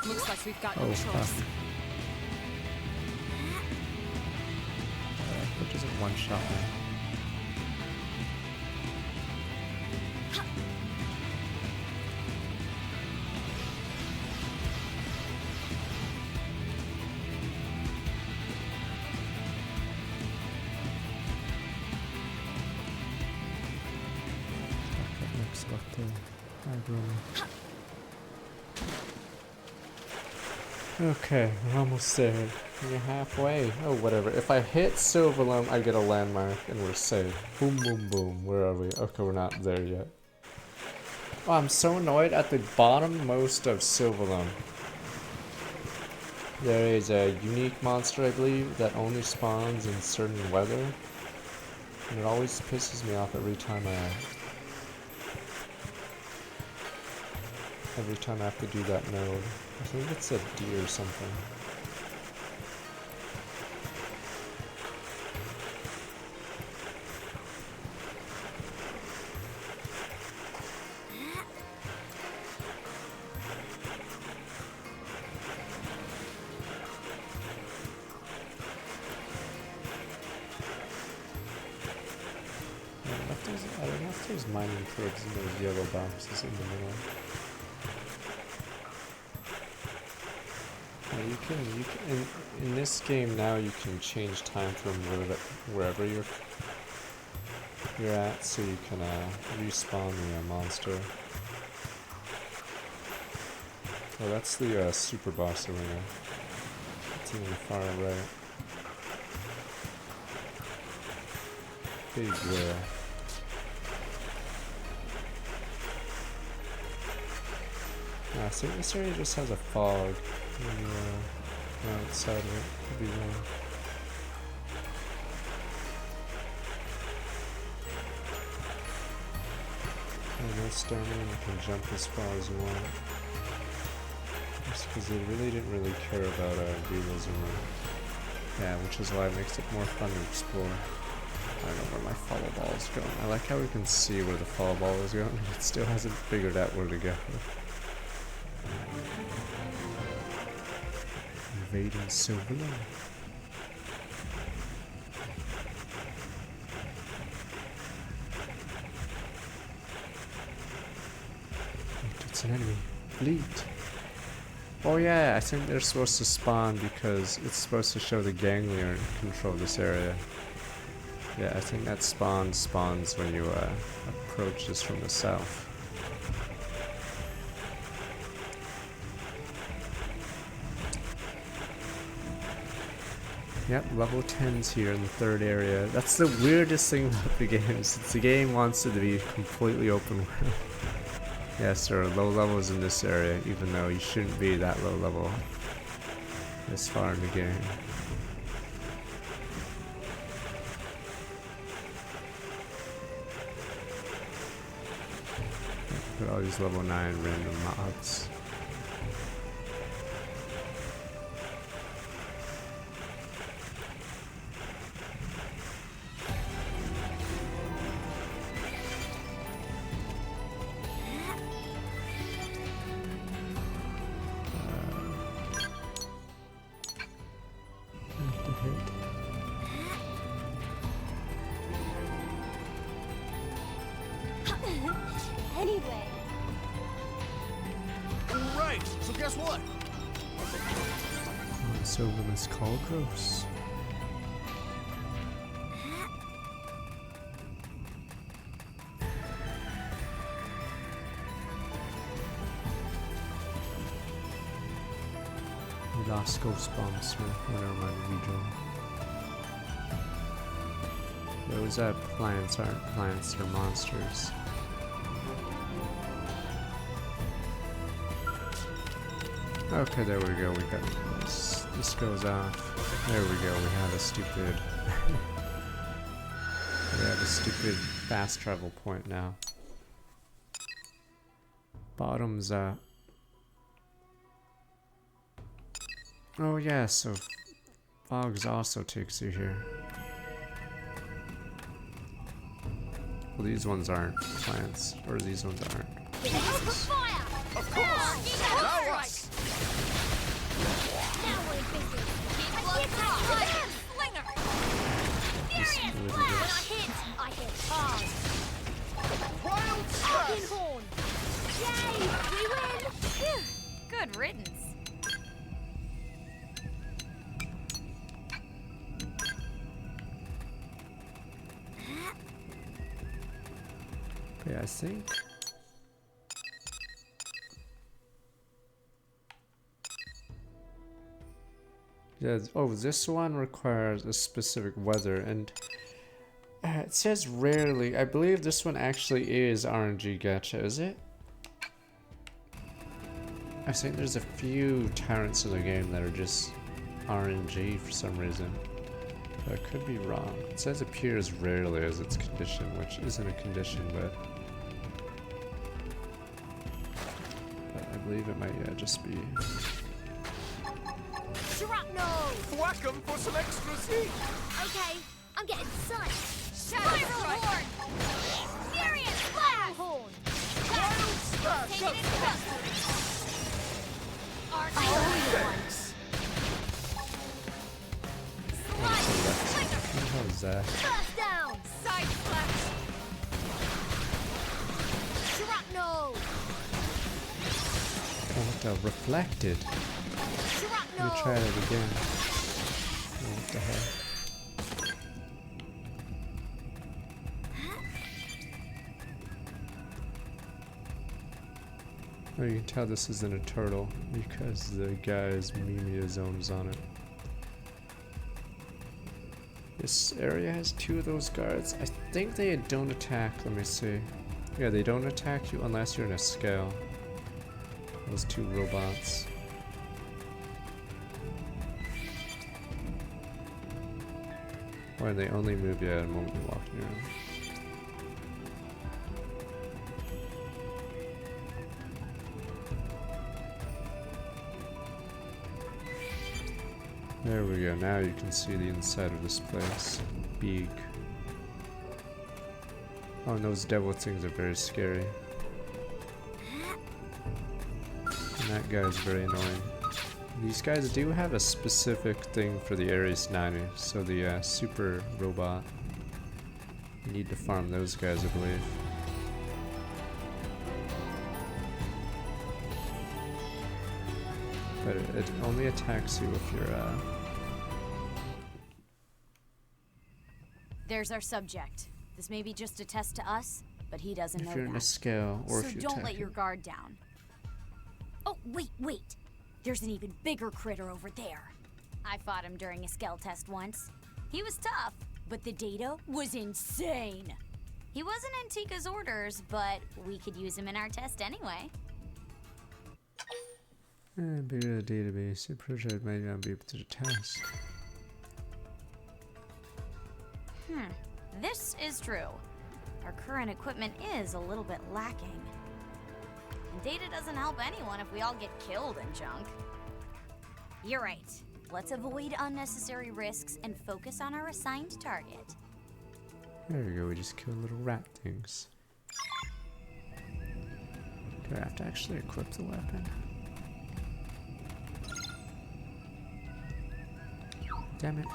Looks like we've got no Oh, choice. fuck. What does it one-shot me? Looks like the Okay, we're almost there. We're halfway. Oh, whatever. If I hit Silverlum, I get a landmark and we're safe. Boom, boom, boom. Where are we? Okay, we're not there yet. Oh, I'm so annoyed. At the bottom most of Silverlum, there is a unique monster, I believe, that only spawns in certain weather. And it always pisses me off every time I have to do that node. I think it's a deer or something. I don't know if there's mining probes in those yellow boxes in the middle. You can in this game now you can change time from wherever you're at, so you can respawn the monster. Oh, that's the super boss arena. It's in the far right. Big whale. I think this area just has a fog outside of it. Could be wrong. And this down there, you can jump as far as you want. Just because they really didn't really care about realism. Yeah, which is why it makes it more fun to explore. I don't know where my follow ball is going. I like how we can see where the follow ball is going. It still hasn't figured out where to go. Invading Silverland. It's an enemy. Fleet. Oh yeah, I think they're supposed to spawn because it's supposed to show the ganglia control this area. Yeah, I think that spawns when you approach this from the south. Yep, level 10's here in the third area. That's the weirdest thing about the game, since the game wants it to be completely open world. Yes, there are low levels in this area, even though you shouldn't be that low level this far in the game. Look at all these level 9 random mobs. Anyway. Right, so guess what? So we must call Gross. We lost Ghost Bomb Smith. Oh, never mind, redraw. Those plants aren't plants, they're monsters. Okay, there we go. We got this. This goes off. There we go. We have a stupid. We have a stupid fast travel point now. Bottoms up. Oh yeah, so Fogs also takes you here. Well, these ones aren't plants, or these ones aren't. Of course! Now us! Now we're in business. Slinger! Furious blast! When I hit hard. Wild Falcon horn! Yay! We win! Phew. Good riddance. Yeah, I think. Yeah, oh, this one requires a specific weather, and it says rarely. I believe this one actually is RNG gacha, is it? I think there's a few tyrants in the game that are just RNG for some reason. But I could be wrong. It says appears rarely as its condition, which isn't a condition, but I believe it might just be. Shrapnel! Whack 'em for some extra heat! Okay, I'm getting such. Spiral horn! Furious blast! Horn! Wild smash! Taking it to Our Thanks! How is that? First down! Side slash! reflected. Let me try that again. Oh, what the hell? Oh, you can tell this isn't a turtle because the guy's Mimia zones on it. This area has 2 of those guards. I think they don't attack. Let me see. Yeah, they don't attack you unless you're in a scale. Those 2 robots. Or they only move you at a moment you walk near them. There we go, now you can see the inside of this place. Big. Oh, and those devil things are very scary. And that guy's very annoying. These guys do have a specific thing for the Ares 90, so the super robot. You need to farm those guys, I believe. But it only attacks you if you're There's our subject. This may be just a test to us, but he doesn't know if you're in a that. scale, or So if you don't attack let your him. guard down. Oh, wait. There's an even bigger critter over there. I fought him during a scale test once. He was tough, but the data was insane. He wasn't in Tika's orders, but we could use him in our test anyway. Bigger the database, your project might not be able to test. This is true. Our current equipment is a little bit lacking. And data doesn't help anyone if we all get killed in junk. You're right. Let's avoid unnecessary risks and focus on our assigned target. There we go, we just killed little rat things. Do I have to actually equip the weapon? Damn it.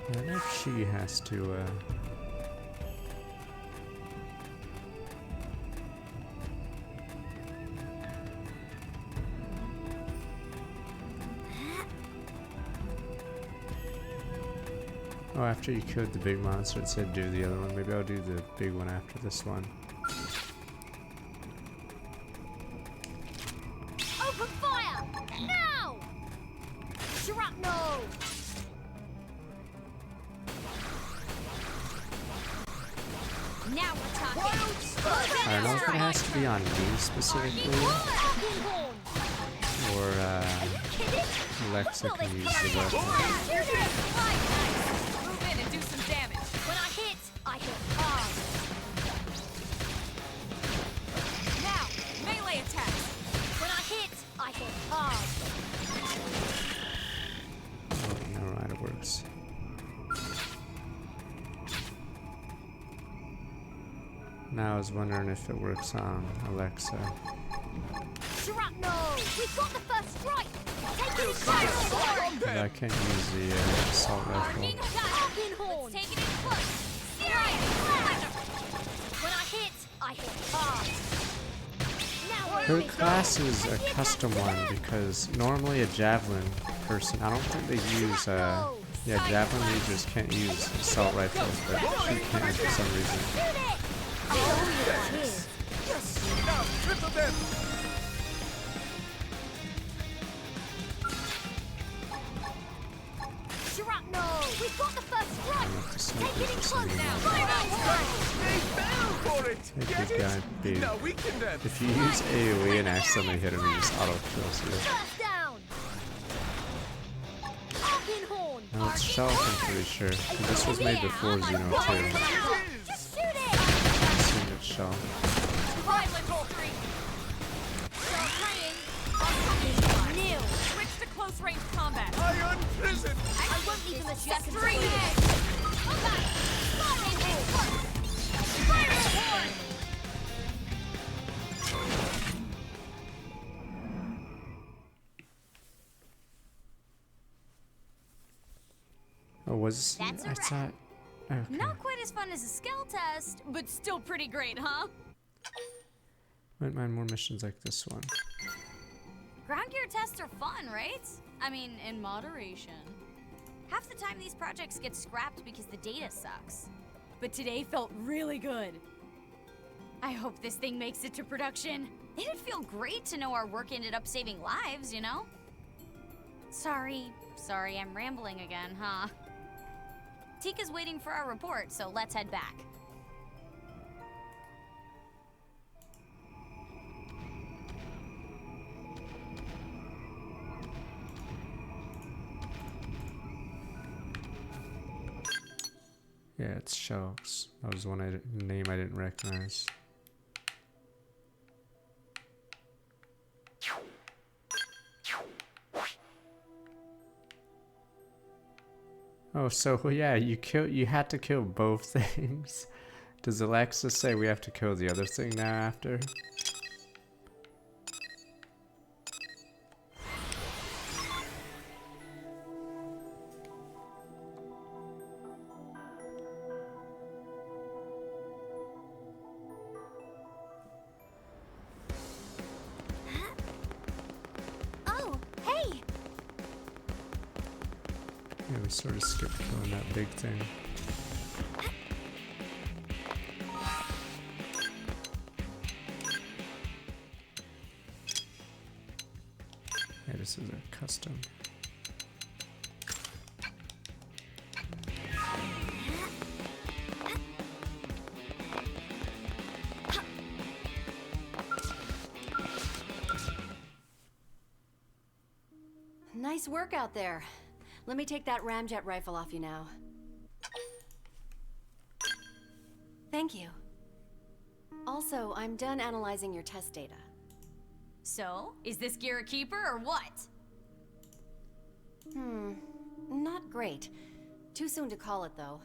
I wonder if she has to, Oh, after you killed the big monster, it said do the other one. Maybe I'll do the big one after this one. Open fire! Now! Shrapnel! Now we're talking. I don't know if it has to be on me specifically, or Alexa can use the weapon. Move in and do some damage. When I hit hard. Now, melee attacks. When I hit hard. Oh, never mind, it works. Now I was wondering if it works on Alexa. Shrapnel! We've got the first strike! Take it in But I can't use the assault rifle. Let's take it in close! When I hit hard. Now Her class is a custom one because normally a javelin person, I don't think they use, yeah, javelin users can't use assault rifles, but she can for some reason. Yes! Now, triple them! Shrapnel! We've got the first strike! Take it in close now! They fell for it! Take Get this guy, it? big. Now weaken them! If you use AoE and accidentally hit him, he just auto kills you. First down! Arkenhorn! No, it's Shelf, I'm pretty sure. And this was made before Xeno 2. Just shoot it! I assume it's Shelf. Violent Valkyrie. Start praying! New! Switch to close range combat. Iron prison! I won't leave him a second Street to edge. Okay! Fire! was That's a I wrap. thought. Okay. Not quite as fun as a skill test, but still pretty great, huh? Wouldn't mind more missions like this one. Ground gear tests are fun, right? I mean, in moderation. Half the time these projects get scrapped because the data sucks. But today felt really good. I hope this thing makes it to production. It'd feel great to know our work ended up saving lives, you know? Sorry, I'm rambling again, huh? Tika's waiting for our report, so let's head back. Yeah, it's Shelks. That was one name I didn't recognize. Oh, so well, yeah, you had to kill both things. Does Alexa say we have to kill the other thing now after? Oh, hey! Yeah, we sort of skipped killing that big thing. Yeah, this is a custom. Nice work out there. Let me take that ramjet rifle off you now. Thank you. Also, I'm done analyzing your test data. So, is this gear a keeper or what? Not great. Too soon to call it, though.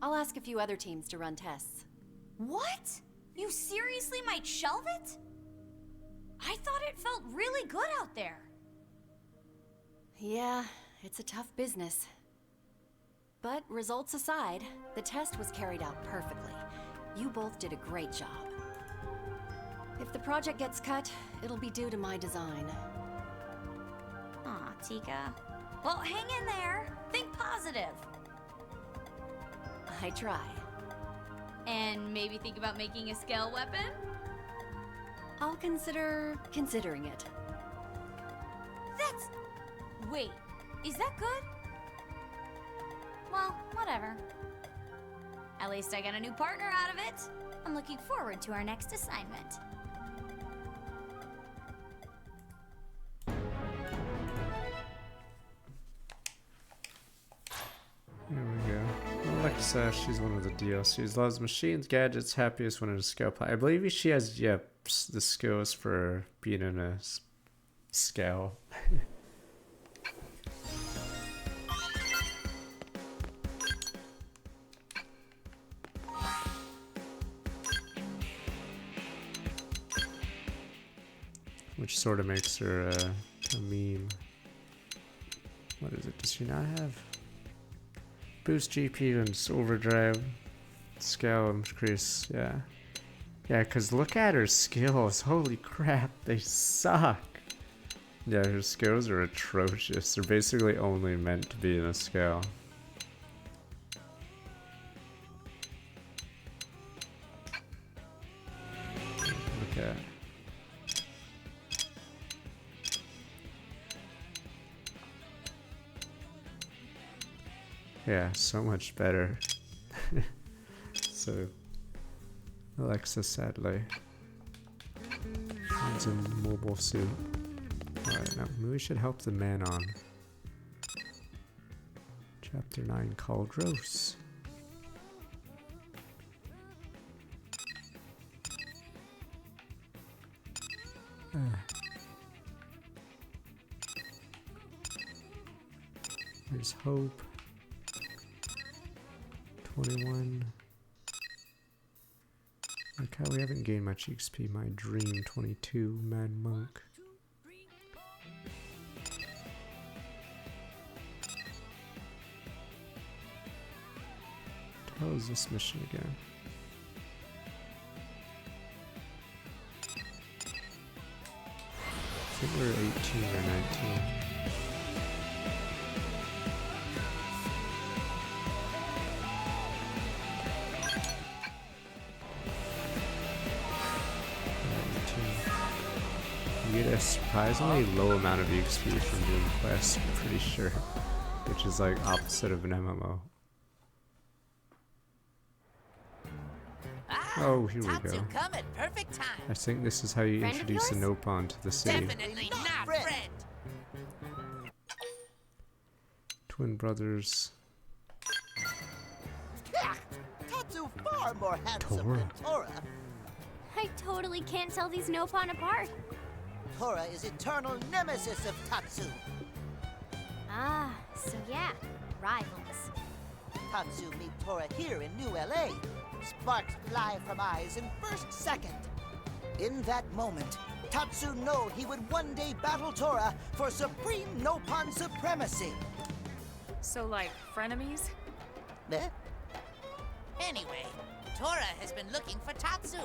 I'll ask a few other teams to run tests. What? You seriously might shelve it? I thought it felt really good out there. Yeah, it's a tough business. But results aside, the test was carried out perfectly. You both did a great job. If the project gets cut, it'll be due to my design. Aw, Tika. Well, hang in there. Think positive. I try. And maybe think about making a scale weapon? I'll considering it. That's... Wait, is that good? Well, whatever. At least I got a new partner out of it. I'm looking forward to our next assignment. Here we go. Alexa, she's one of the DLCs. Loves machines, gadgets, happiest when in a skill play. I believe she has, the skills for being in a scale. Which sort of makes her a meme. What is it? Does she not have? Boost GP and overdrive. Scale increase, yeah. Yeah, because look at her skills. Holy crap, they suck. Yeah, her skills are atrocious. They're basically only meant to be in a scale. Look at. Yeah, so much better. So, Alexa, sadly, needs a mobile suit. Alright, now we should help the man on. Chapter 9, called Rose. There's hope. 21. Like how we haven't gained much XP. My dream 22. Mad Monk. What was this mission again? I think we're 18 or 19. You get a surprisingly low amount of XP from doing quests, I'm pretty sure. Which is like opposite of an MMO. Oh, here we go. Come at perfect time. I think this is how you Friend of introduce a yours? Nopon to the city. Definitely not friend. Twin brothers. Tatsu far more handsome than Tora. I totally can't tell these Nopon apart. Tora is eternal nemesis of Tatsu. Ah, so yeah, rivals. Tatsu meet Tora here in New LA. Sparks fly from eyes in first second. In that moment, Tatsu know he would one day battle Tora for supreme Nopon supremacy. So, like, frenemies? Eh? Anyway, Tora has been looking for Tatsu.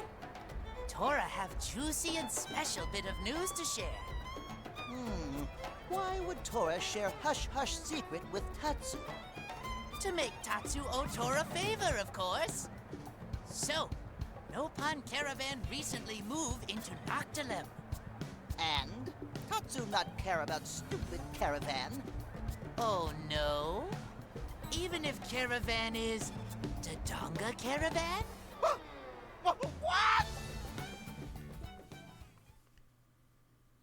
Tora have juicy and special bit of news to share. Why would Tora share hush-hush secret with Tatsu? To make Tatsu owe Tora a favor, of course. So, Nopon Caravan recently moved into Noctilem. And Tatsu not care about stupid Caravan. Oh no? Even if Caravan is Dodonga Caravan? What?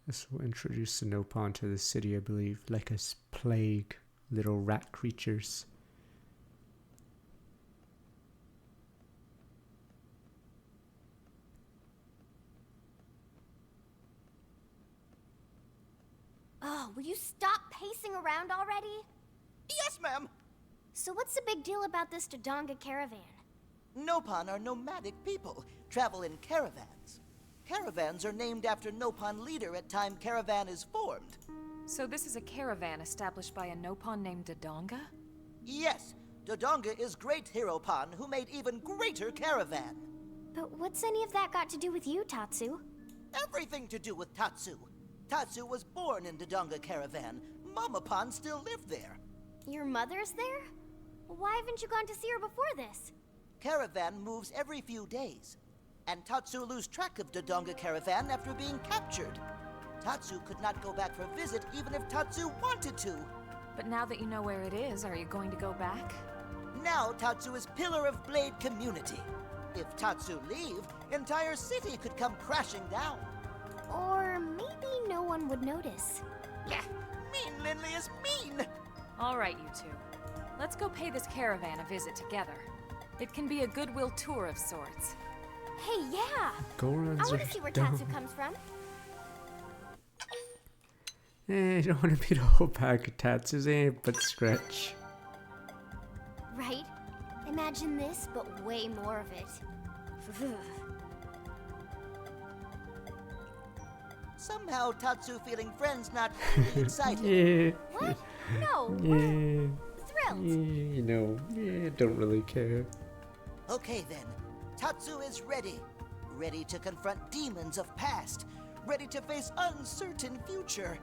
This will introduce the Nopon to the city, I believe, like a plague, little rat creatures. Oh, will you stop pacing around already? Yes, ma'am. So what's the big deal about this Dodonga caravan? Nopon are nomadic people, travel in caravans. Caravans are named after Nopon leader at time caravan is formed. So this is a caravan established by a Nopon named Dodonga? Yes, Dodonga is great hero Pon who made even greater caravan. But what's any of that got to do with you, Tatsu? Everything to do with Tatsu. Tatsu was born in Dodonga caravan. Mama Pon still lived there. Your mother's there? Why haven't you gone to see her before this? Caravan moves every few days. And Tatsu lose track of Dodonga caravan after being captured. Tatsu could not go back for a visit even if Tatsu wanted to. But now that you know where it is, are you going to go back? Now Tatsu is pillar of Blade community. If Tatsu leave, entire city could come crashing down. Or maybe no one would notice. Yeah, mean Lindley is mean! All right, you two. Let's go pay this caravan a visit together. It can be a goodwill tour of sorts. Hey, yeah! Gorons I want are to see where dumb. Tatsu comes from. You don't want to beat a whole pack of Tatsus, but scratch. Right? Imagine this, but way more of it. Somehow Tatsu feeling friends not really excited. What? No, Yeah. thrilled. Don't really care. Okay then, Tatsu is ready. Ready to confront demons of past. Ready to face uncertain future.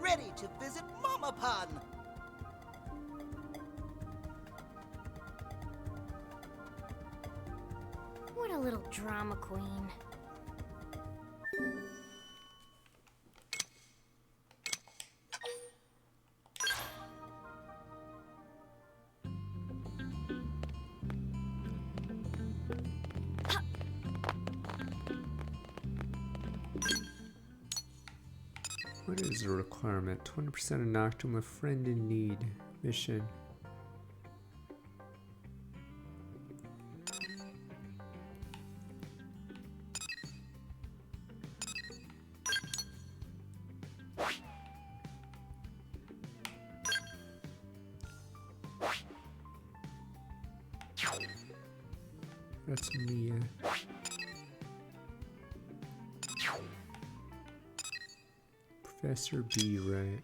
Ready to visit Mama Pon. What a little drama queen. What is the requirement? 20% of Noctum, a friend in need. Mission. That's Mia. Professor B, right?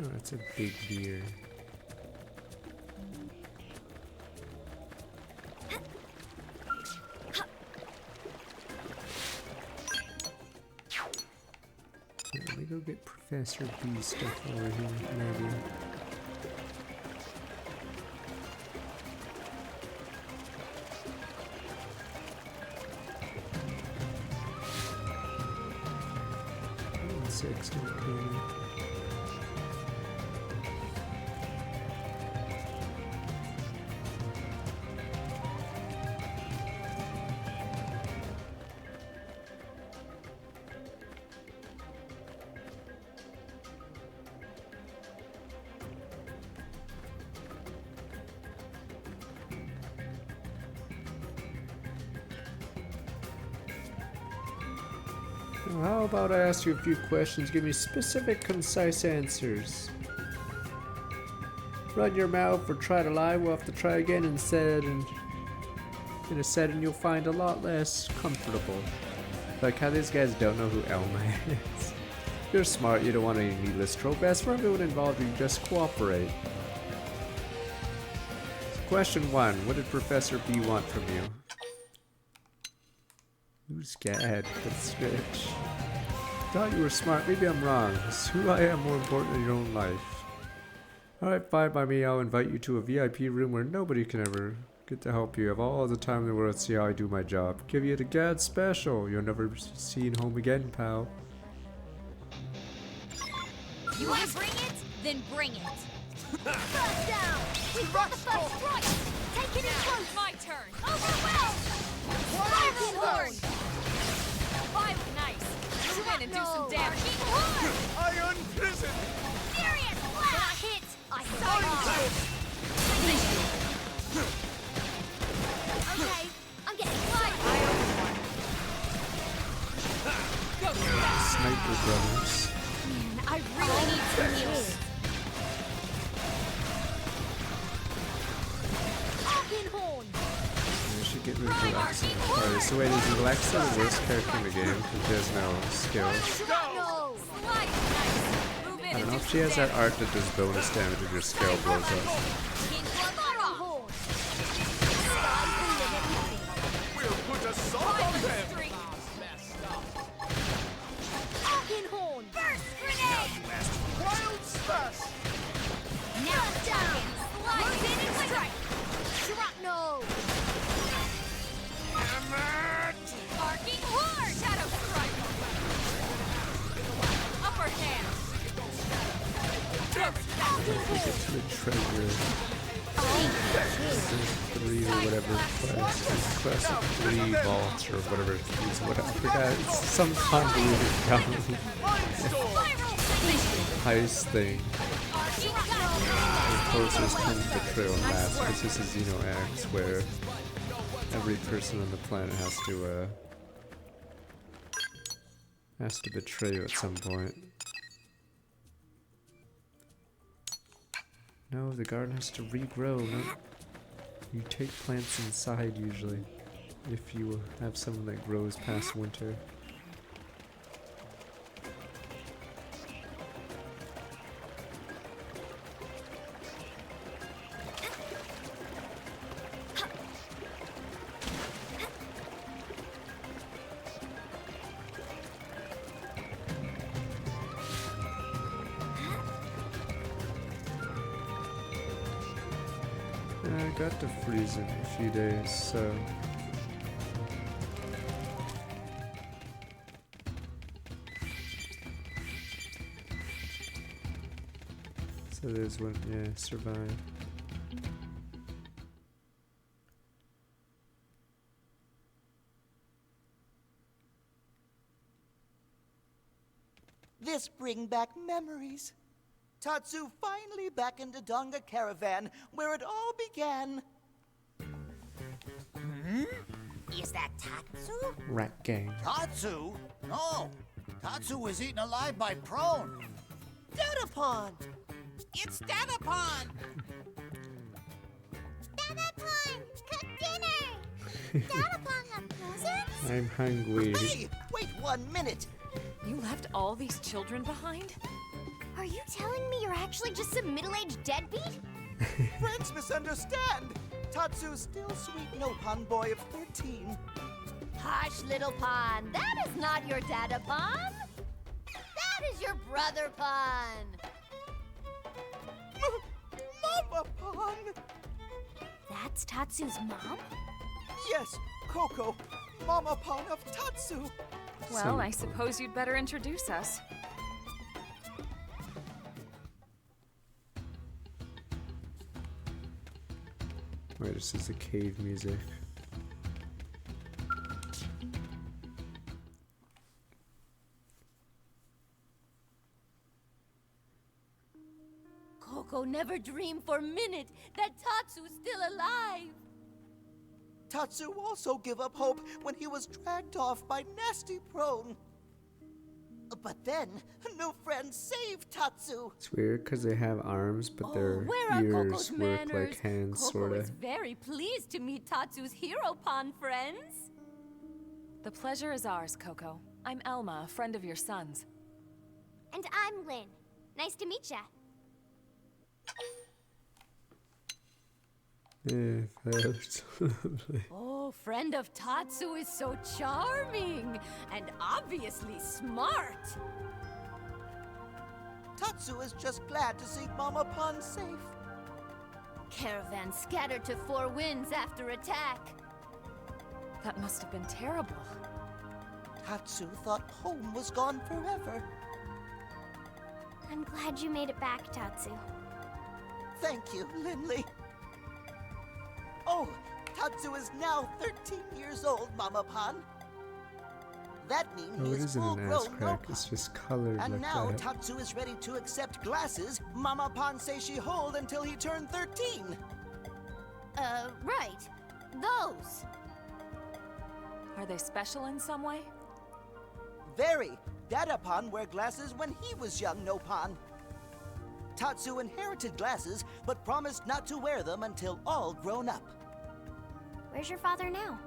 Oh, that's a big deer. Let me go get Professor B stuff over here, maybe. Insects don't kill me. How about I ask you a few questions, give me specific, concise answers. Run your mouth or try to lie, we'll have to try again in a setting you'll find a lot less comfortable. Like how these guys don't know who Elma is. You're smart, you don't want any needless trouble. Best for everyone involved, you just cooperate. Question 1, what did Professor B want from you? Who's scared? That's rich. Thought you were smart, maybe I'm wrong. Is who I am more important than your own life? Alright, fine by me, I'll invite you to a VIP room where nobody can ever get to help you. Have all the time in the world to see how I do my job. Give you the God special. You'll never be seen home again, pal. You want to bring it? Then bring it. First down! We've got the first strike! Take it in close! My turn! Overwhelmed! Spiral horn! Violent nice! Move in and do some damage! Iron prison! Furious blast! Hit! I saw Okay, I'm getting fly! Go! Sniper brothers. Man, I really need some heals. I should get rid of Alexa. Alright, so wait, is Alexa the worst character in the game? Because she has no skills. I don't know if she has that art that does bonus damage if your scale blows up. We'll put a salt on them! Horn! Burst grenade! Wild smash! Now down! Slide in and strike! Shrapnel! Barking horn! Shadow strike! Upper hand! Get to the treasure. Three or whatever quest of 3 vaults or whatever it's whatever. I forgot. It's some convoluted heist thing. The closest to betrayal and last. This is a Xenoblade X where every person on the planet has to betray you at some point. No, the garden has to regrow. No, you take plants inside usually, if you have someone that grows past winter. I got to freeze in a few days, so... So there's one, yeah, survive. This bring back memories. Tatsu finally back in the Donga caravan, where it all began. Is that Tatsu? Rat gang. Tatsu? No. Tatsu was eaten alive by Prone. Datapon! It's Datapon! Datapon, cook dinner! Datapon have presents? I'm hungry. Hey, wait 1 minute. You left all these children behind? Are you telling me you're actually just some middle-aged deadbeat? Friends misunderstand. Tatsu's still sweet Nopon boy of 13. Hush, little Pon. That is not your dada Pon. That is your brother Pon. Mama Pon! That's Tatsu's mom? Yes, Coco, Mama Pon of Tatsu. Well, I suppose you'd better introduce us. Wait, this is the cave music. Coco never dreamed for a minute that Tatsu's still alive. Tatsu also gave up hope when he was dragged off by Nasty Prone. But then, new friends saved Tatsu. It's weird because they have arms, but their Where are ears Coco's work manners? like hands, Coco sorta. is very pleased to meet Tatsu's hero Pon friends. The pleasure is ours, Coco. I'm Elma, a friend of your son's. And I'm Lynn. Nice to meet ya. Yeah, that's lovely. Oh, friend of Tatsu is so charming and obviously smart. Tatsu is just glad to see Mama Pon safe. Caravan scattered to four winds after attack. That must have been terrible. Tatsu thought home was gone forever. I'm glad you made it back, Tatsu. Thank you, Lindley. Oh, Tatsu is now 13 years old, Mama Pon. That means Oh, he it is isn't an ass full-grown crack. Nopon. It's just colored And like now that. Tatsu is ready to accept glasses Mama Pon says she hold until he turned 13. Right. Those. Are they special in some way? Very. Dada Pon wear glasses when he was young Nopon. Tatsu inherited glasses, but promised not to wear them until all grown up. Where's your father now?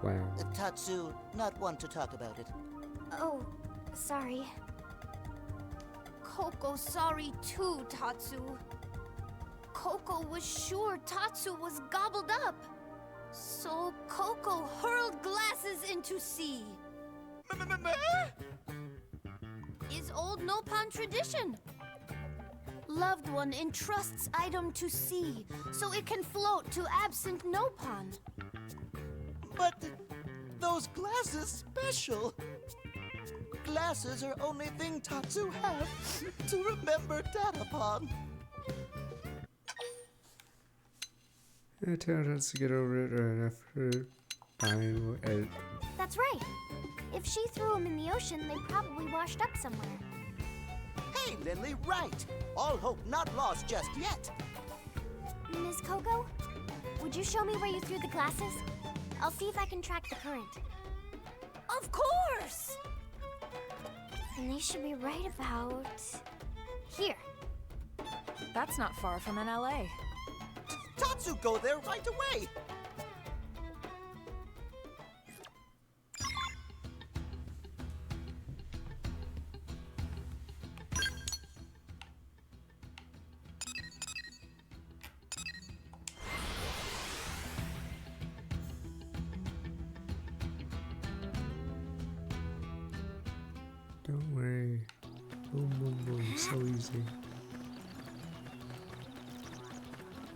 Wow. Tatsu, not one to talk about it. Oh, sorry. Coco's sorry too, Tatsu. Coco was sure Tatsu was gobbled up. So Coco hurled glasses into sea. Is old Nopon tradition. Loved one entrusts item to sea, so it can float to absent Nopon. But those glasses special. Glasses are only thing Tatsu have to remember Dadapon. Yeah, tell us to get over it right after dying. That's right. If she threw him in the ocean, they probably washed up somewhere. Hey, Lindley, right. All hope not lost just yet. Ms. Coco, would you show me where you threw the glasses? I'll see if I can track the current. Of course! And they should be right about... here. That's not far from an LA. Tatsu go there right away. Don't worry. Boom, boom, boom. So easy.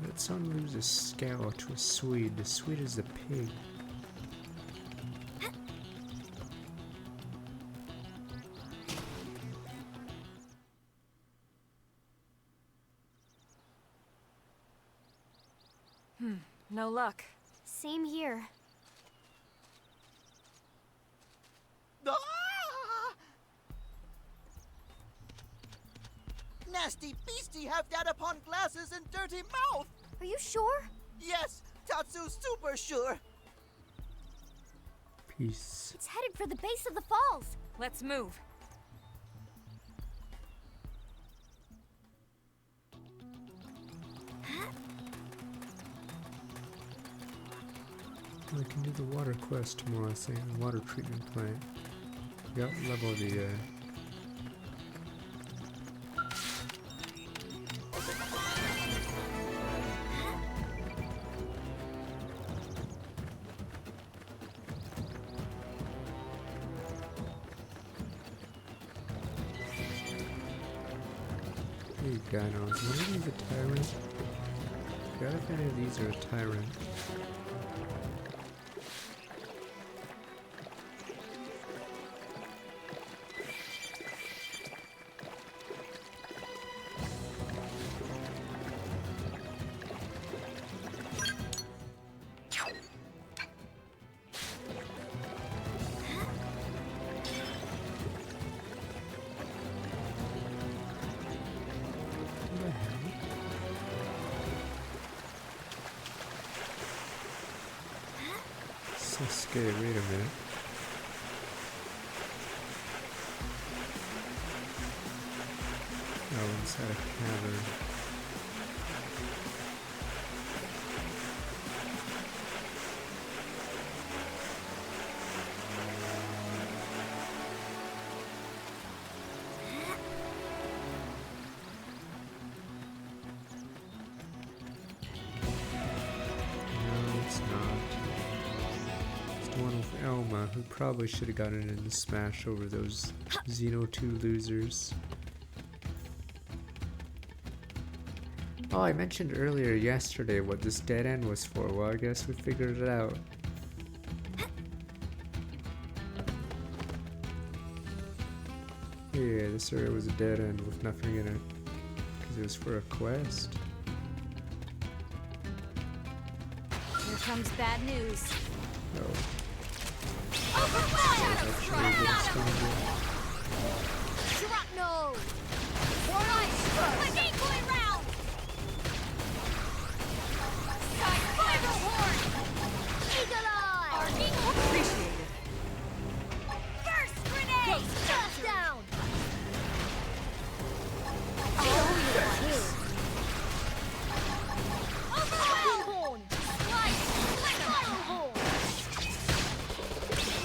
Let someone lose a scout to a Swede. The Swede is the pig. No luck. Same here. Ah! Nasty beastie have Dadapon glasses and dirty mouth. Are you sure? Yes, Tatsu's super sure. Peace. It's headed for the base of the falls. Let's move. We can do the water quest tomorrow, I think. The water treatment plant. Yep, level the guy knows. One of these a tyrant? I forgot if any of these are a tyrant. So scary, wait a minute. Oh, inside a cavern. No, it's not. One with Elma, who probably should have gotten into Smash over those Xeno 2 losers. Oh, I mentioned earlier yesterday what this dead end was for. Well, I guess we figured it out. Yeah, this area was a dead end with nothing in it. Because it was for a quest. Here comes bad news. Oh. Shrapnel! Right! Decoy round! Side spiral horn! Eagle eye! Arcing appreciated. First grenade! Shut down! Overwhelm horn! Slice! Spiral horn!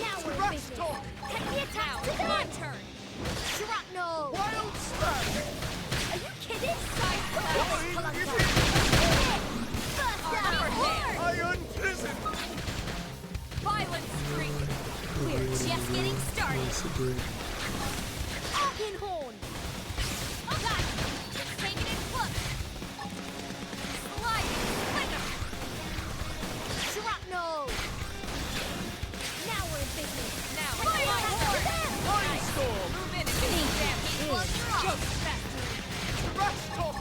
Now we're busy. Take the attack to my turn. Shrapnel. Wild smash. Are you kidding? Side splash. Burst down. Iron prison. Violent streak. We're just getting started. Arcing horn. Got it. Just take it in flux. Slide. Flicker. Shrapnel. Now we're in business. Now fire horn! Nice. Move in and get these damn heat plugs. You're off. Trash talk.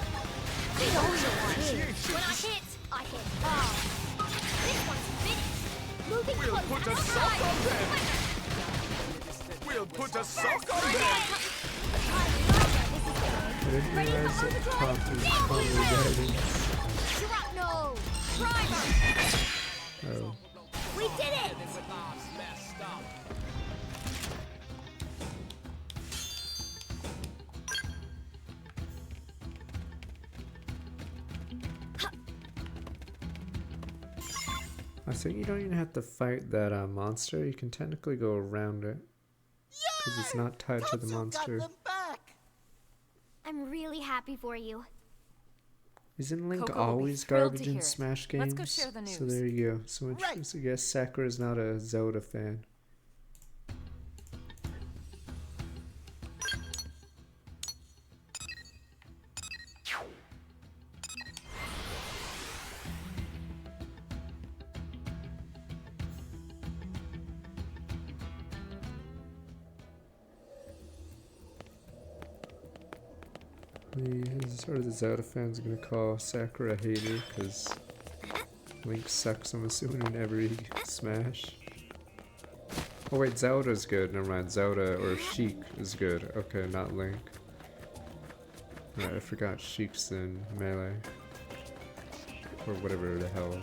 When I hit, I hit hard. This one's finished. Moving We'll close put a and sock outside. on them. We'll put a sock on them. I didn't realize that Top was probably guiding. Shrapnel. Primer. Oh. We did it. I think you don't even have to fight that monster. You can technically go around it. Because it's not tied to the monster. I'm really happy for you. Isn't Link Coco will be always thrilled to garbage hear in it. Smash games? Let's go share the So news. there you go. So much, I guess Sakura's not a Zelda fan. Sort of the Zelda fans are gonna call Sakura a hater because Link sucks, I'm assuming, in every Smash. Oh wait, Zelda's good, never mind. Zelda or Sheik is good. Okay, not Link. Right, I forgot Sheik's in Melee. Or whatever the hell.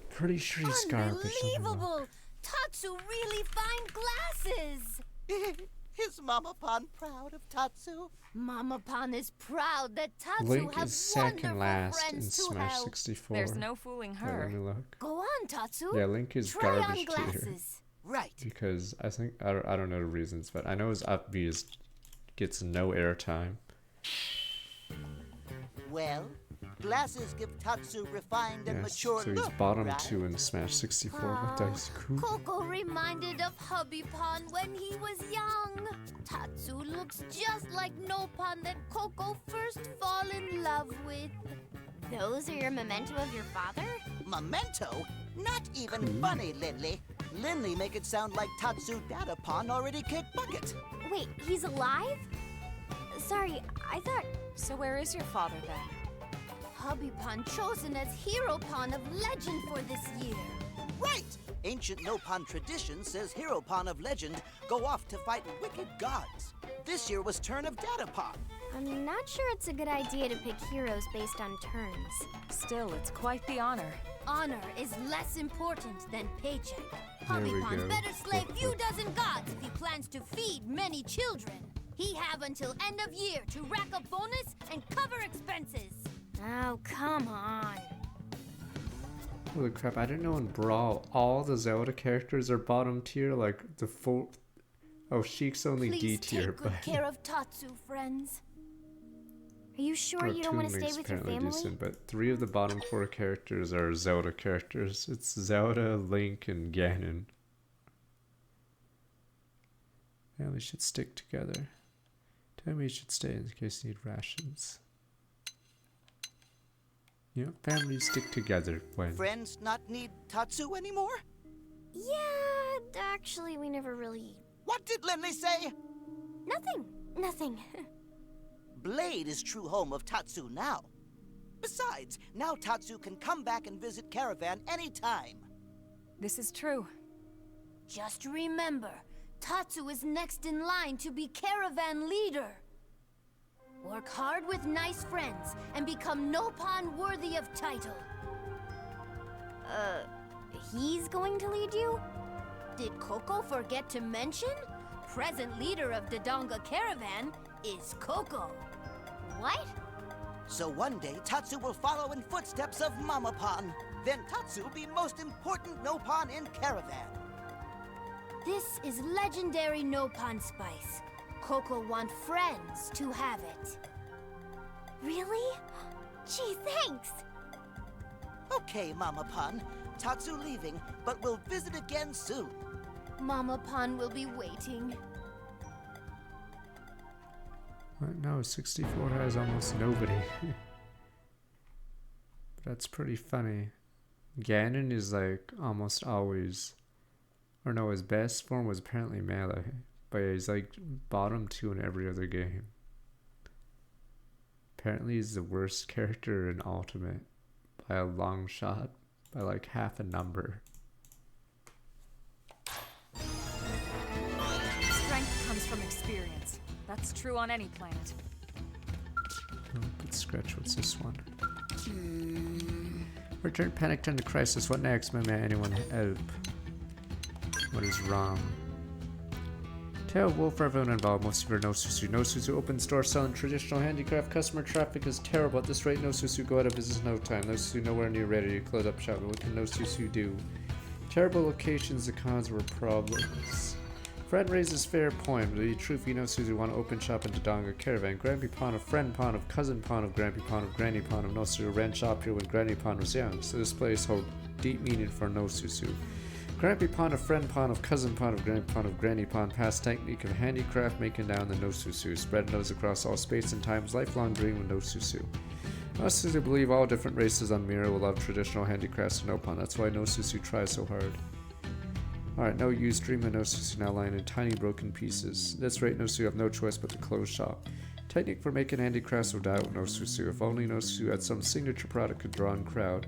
Pretty sure he's garbage. Unbelievable! Tatsu really fine glasses! Is Mama Pan proud of Tatsu? Mama Pan is proud that Tatsu Link has is second wonderful last in friends to Smash help. 64. There's no fooling Wait, her. let me look. Go on, Tatsu. Yeah, Link is Try on garbage tier. glasses. Right. Because I think, I don't know the reasons, but I know his up B gets no airtime. Well, glasses give Tatsu refined and Yes, mature so he's look, bottom right? 2 in Smash 64 with Dice Cool. Coco reminded of Hubby Pan when he was young. Tatsu looks just like Nopan that Coco first fall in love with. Those are your memento of your father? Memento? Not even funny, Lindley. Lindley make it sound like Tatsu Datapan already kicked bucket. Wait, he's alive? Sorry, I thought... So where is your father then? Hubby Pan chosen as Hero Pan of Legend for this year. Right! Ancient Nopan tradition says Hero Pan of Legend go off to fight wicked gods. This year was turn of Datapan. I'm not sure it's a good idea to pick heroes based on turns. Still, it's quite the honor. Honor is less important than paycheck. There Hubby we Pan go. better slay few dozen gods if he plans to feed many children. He have until end of year to rack up bonus and cover expenses. Oh, come on. Holy crap, I didn't know in Brawl all the Zelda characters are bottom tier, like the full... Oh, Sheik's only Please D tier, take good but... care of Tatsu, friends. Are you sure Oh, you don't want to Toon stay Link's with your apparently family? decent, but 3 of the bottom 4 characters are Zelda characters. It's Zelda, Link, and Ganon. Family should stick together. Family should stay in case you need rations. You know, families stick together when... Friends not need Tatsu anymore? Yeah, actually, we never really... What did Lindley say? Nothing. Blade is true home of Tatsu now. Besides, now Tatsu can come back and visit Caravan anytime. This is true. Just remember, Tatsu is next in line to be Caravan leader. Work hard with nice friends and become Nopan worthy of title. He's going to lead you? Did Coco forget to mention? Present leader of Dodonga Caravan is Coco. What? So one day, Tatsu will follow in footsteps of Mama Pan. Then Tatsu will be most important Nopan in Caravan. This is legendary Nopan spice. Coco want friends to have it. Really? Gee, thanks! Okay, Mama Pan. Tatsu leaving, but we'll visit again soon. Mama Pan will be waiting. What? No, 64 has almost nobody. That's pretty funny. Ganon is like almost always... Or no, his best form was apparently melee. But he's like bottom 2 in every other game. Apparently he's the worst character in Ultimate. By a long shot. By like half a number. Strength comes from experience. That's true on any planet. Oh, good scratch. What's this one? Return panic, turn to crisis. What next? May anyone help? What is wrong? Terrible for everyone involved. Most of your Nosusu. Nosusu open store selling traditional handicraft. Customer traffic is terrible. At this rate, Nosusu go out of business in no time. Nosusu nowhere near ready to close up shop. But what can Nosusu do? Terrible locations. The cons were problems. Fred raises fair point, but the truth you know Suzu want to open shop in Dodonga Caravan. Grandpa Pond of friend Pond of cousin Pond of Grandpa Pond of Granny Pond of Nosuzu ran shop here when Granny Pond was young, so this place hold deep meaning for Nosuzu. Grandpa Pond of friend Pond of cousin Pond of Grandpa Pond of Granny Pond past technique of handicraft making down the Nosuzu, spread nose across all space and time's lifelong dream with Nosuzu. Nosuzu believe all different races on Mira will love traditional handicrafts in Opon, that's why Nosuzu tries so hard. Alright, no use, dream of Nosuzu now lying in tiny broken pieces. At this rate, Nosuzu have no choice but to close shop. Technique for making handicrafts will die with Nosuzu. If only Nosuzu had some signature product could draw in crowd.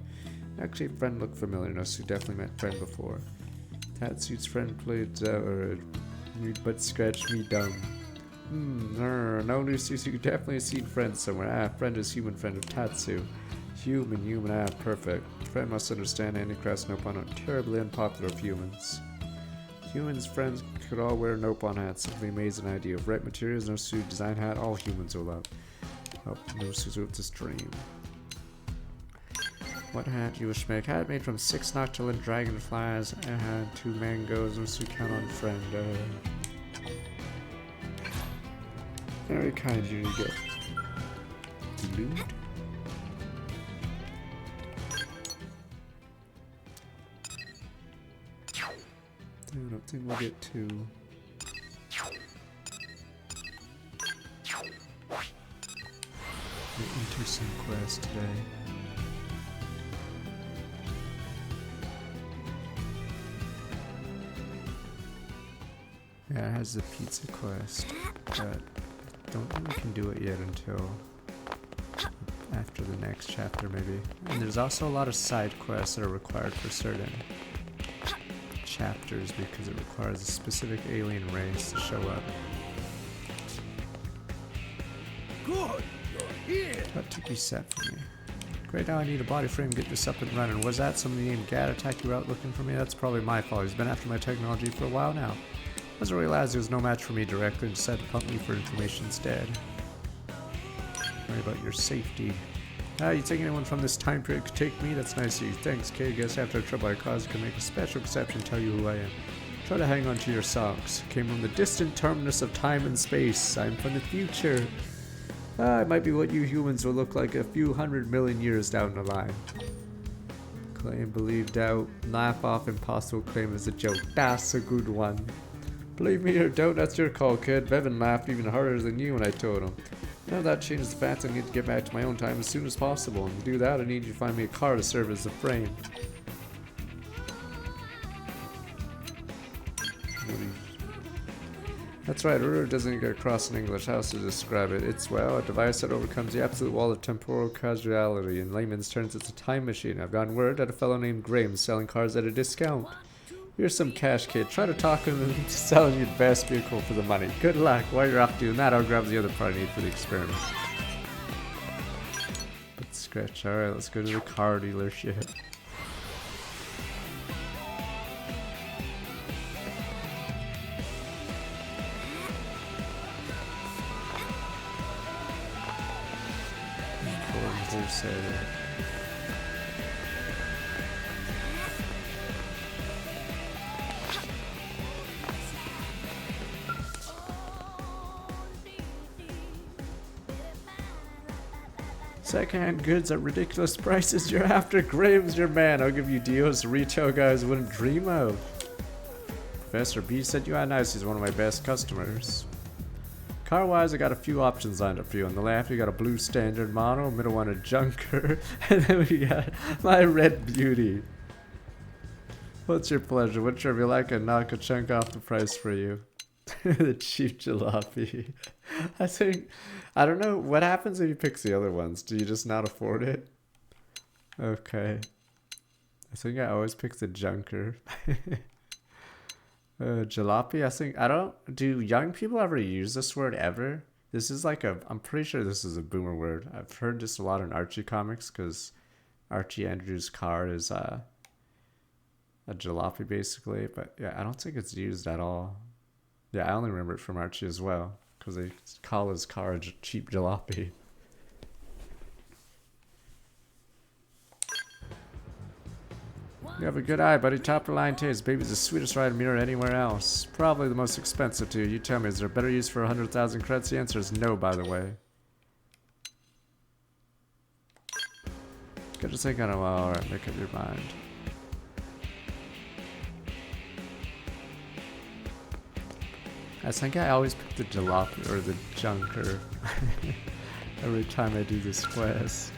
Actually, friend looked familiar. Nosuzu definitely met friend before. Tatsu's friend played but scratch me dumb. No Nosuzu definitely seen friend somewhere. Friend is human friend of Tatsu. Human, perfect. Friend must understand handicrafts no pun are terribly unpopular of humans. Humans' friends could all wear Nopon hats. Simply amazing idea. Of right materials, no suit, design hat, all humans will love. Oh, no suit to stream. What hat you wish to make? Hat made from 6 noctilin dragonflies and 2 mangoes. No suit count on friend. Very kind of you to get loot. I don't think we'll get to the interesting quest today. Yeah, it has the pizza quest, but I don't think we can do it yet until after the next chapter maybe. And there's also a lot of side quests that are required for certain chapters because it requires a specific alien race to show up. Good, you're here. What took you set for me? Great, now I need a body frame to get this up and running. Was that somebody named Gad attack you out looking for me? That's probably my fault. He's been after my technology for a while now. Wasn't realized he was no match for me directly and decided to pump me for information instead. Worry about your safety. You think anyone from this time period could take me? That's nice of you. Thanks, kid. Guess after the trouble I caused, I can make a special exception, tell you who I am. Try to hang on to your socks. Came from the distant terminus of time and space. I'm from the future. I might be what you humans will look like a few 100 million years down the line. Claim, believe, doubt, laugh off impossible claim as a joke. That's a good one. Believe me or don't, that's your call, kid. Bevan laughed even harder than you when I told him. None of that changes the fact I need to get back to my own time as soon as possible. And to do that, I need you to find me a car to serve as a frame. That's right, Uru doesn't get across in English. How else to describe it? It's, well, a device that overcomes the absolute wall of temporal causality. In layman's terms, it's a time machine. I've gotten word that a fellow named Graham is selling cars at a discount. Here's some cash, kid. Try to talk him into selling you the best vehicle for the money. Good luck. While you're off doing that, I'll grab the other part I need for the experiment. But scratch. Alright, let's go to the car dealership. Wholesale. Secondhand goods at ridiculous prices. You're after Graham's your man. I'll give you deals retail guys wouldn't dream of. Professor B said you are nice. He's one of my best customers. Car wise, I got a few options lined up for you. On the left, you got a blue standard model, middle one a junker, and then we got my red beauty. What's your pleasure? Whichever you like, I knock a chunk off the price for you. The cheap jalopy. I don't know, what happens if you pick the other ones? Do you just not afford it? Okay. I think I always pick the junker. Jalopy, do young people ever use this word ever? This is like I'm pretty sure this is a boomer word. I've heard this a lot in Archie comics because Archie Andrews' car is a jalopy basically, but yeah, I don't think it's used at all. Yeah, I only remember it from Archie as well because they call his car a cheap jalopy. You have a good eye, buddy. Top of the line taste. Baby's the sweetest ride mirror anywhere else. Probably the most expensive too. You tell me, is there a better use for 100,000 credits? The answer is no, by the way. Good to think on a while. Alright, make up your mind. I think I always pick the jalopy or the junker every time I do this quest.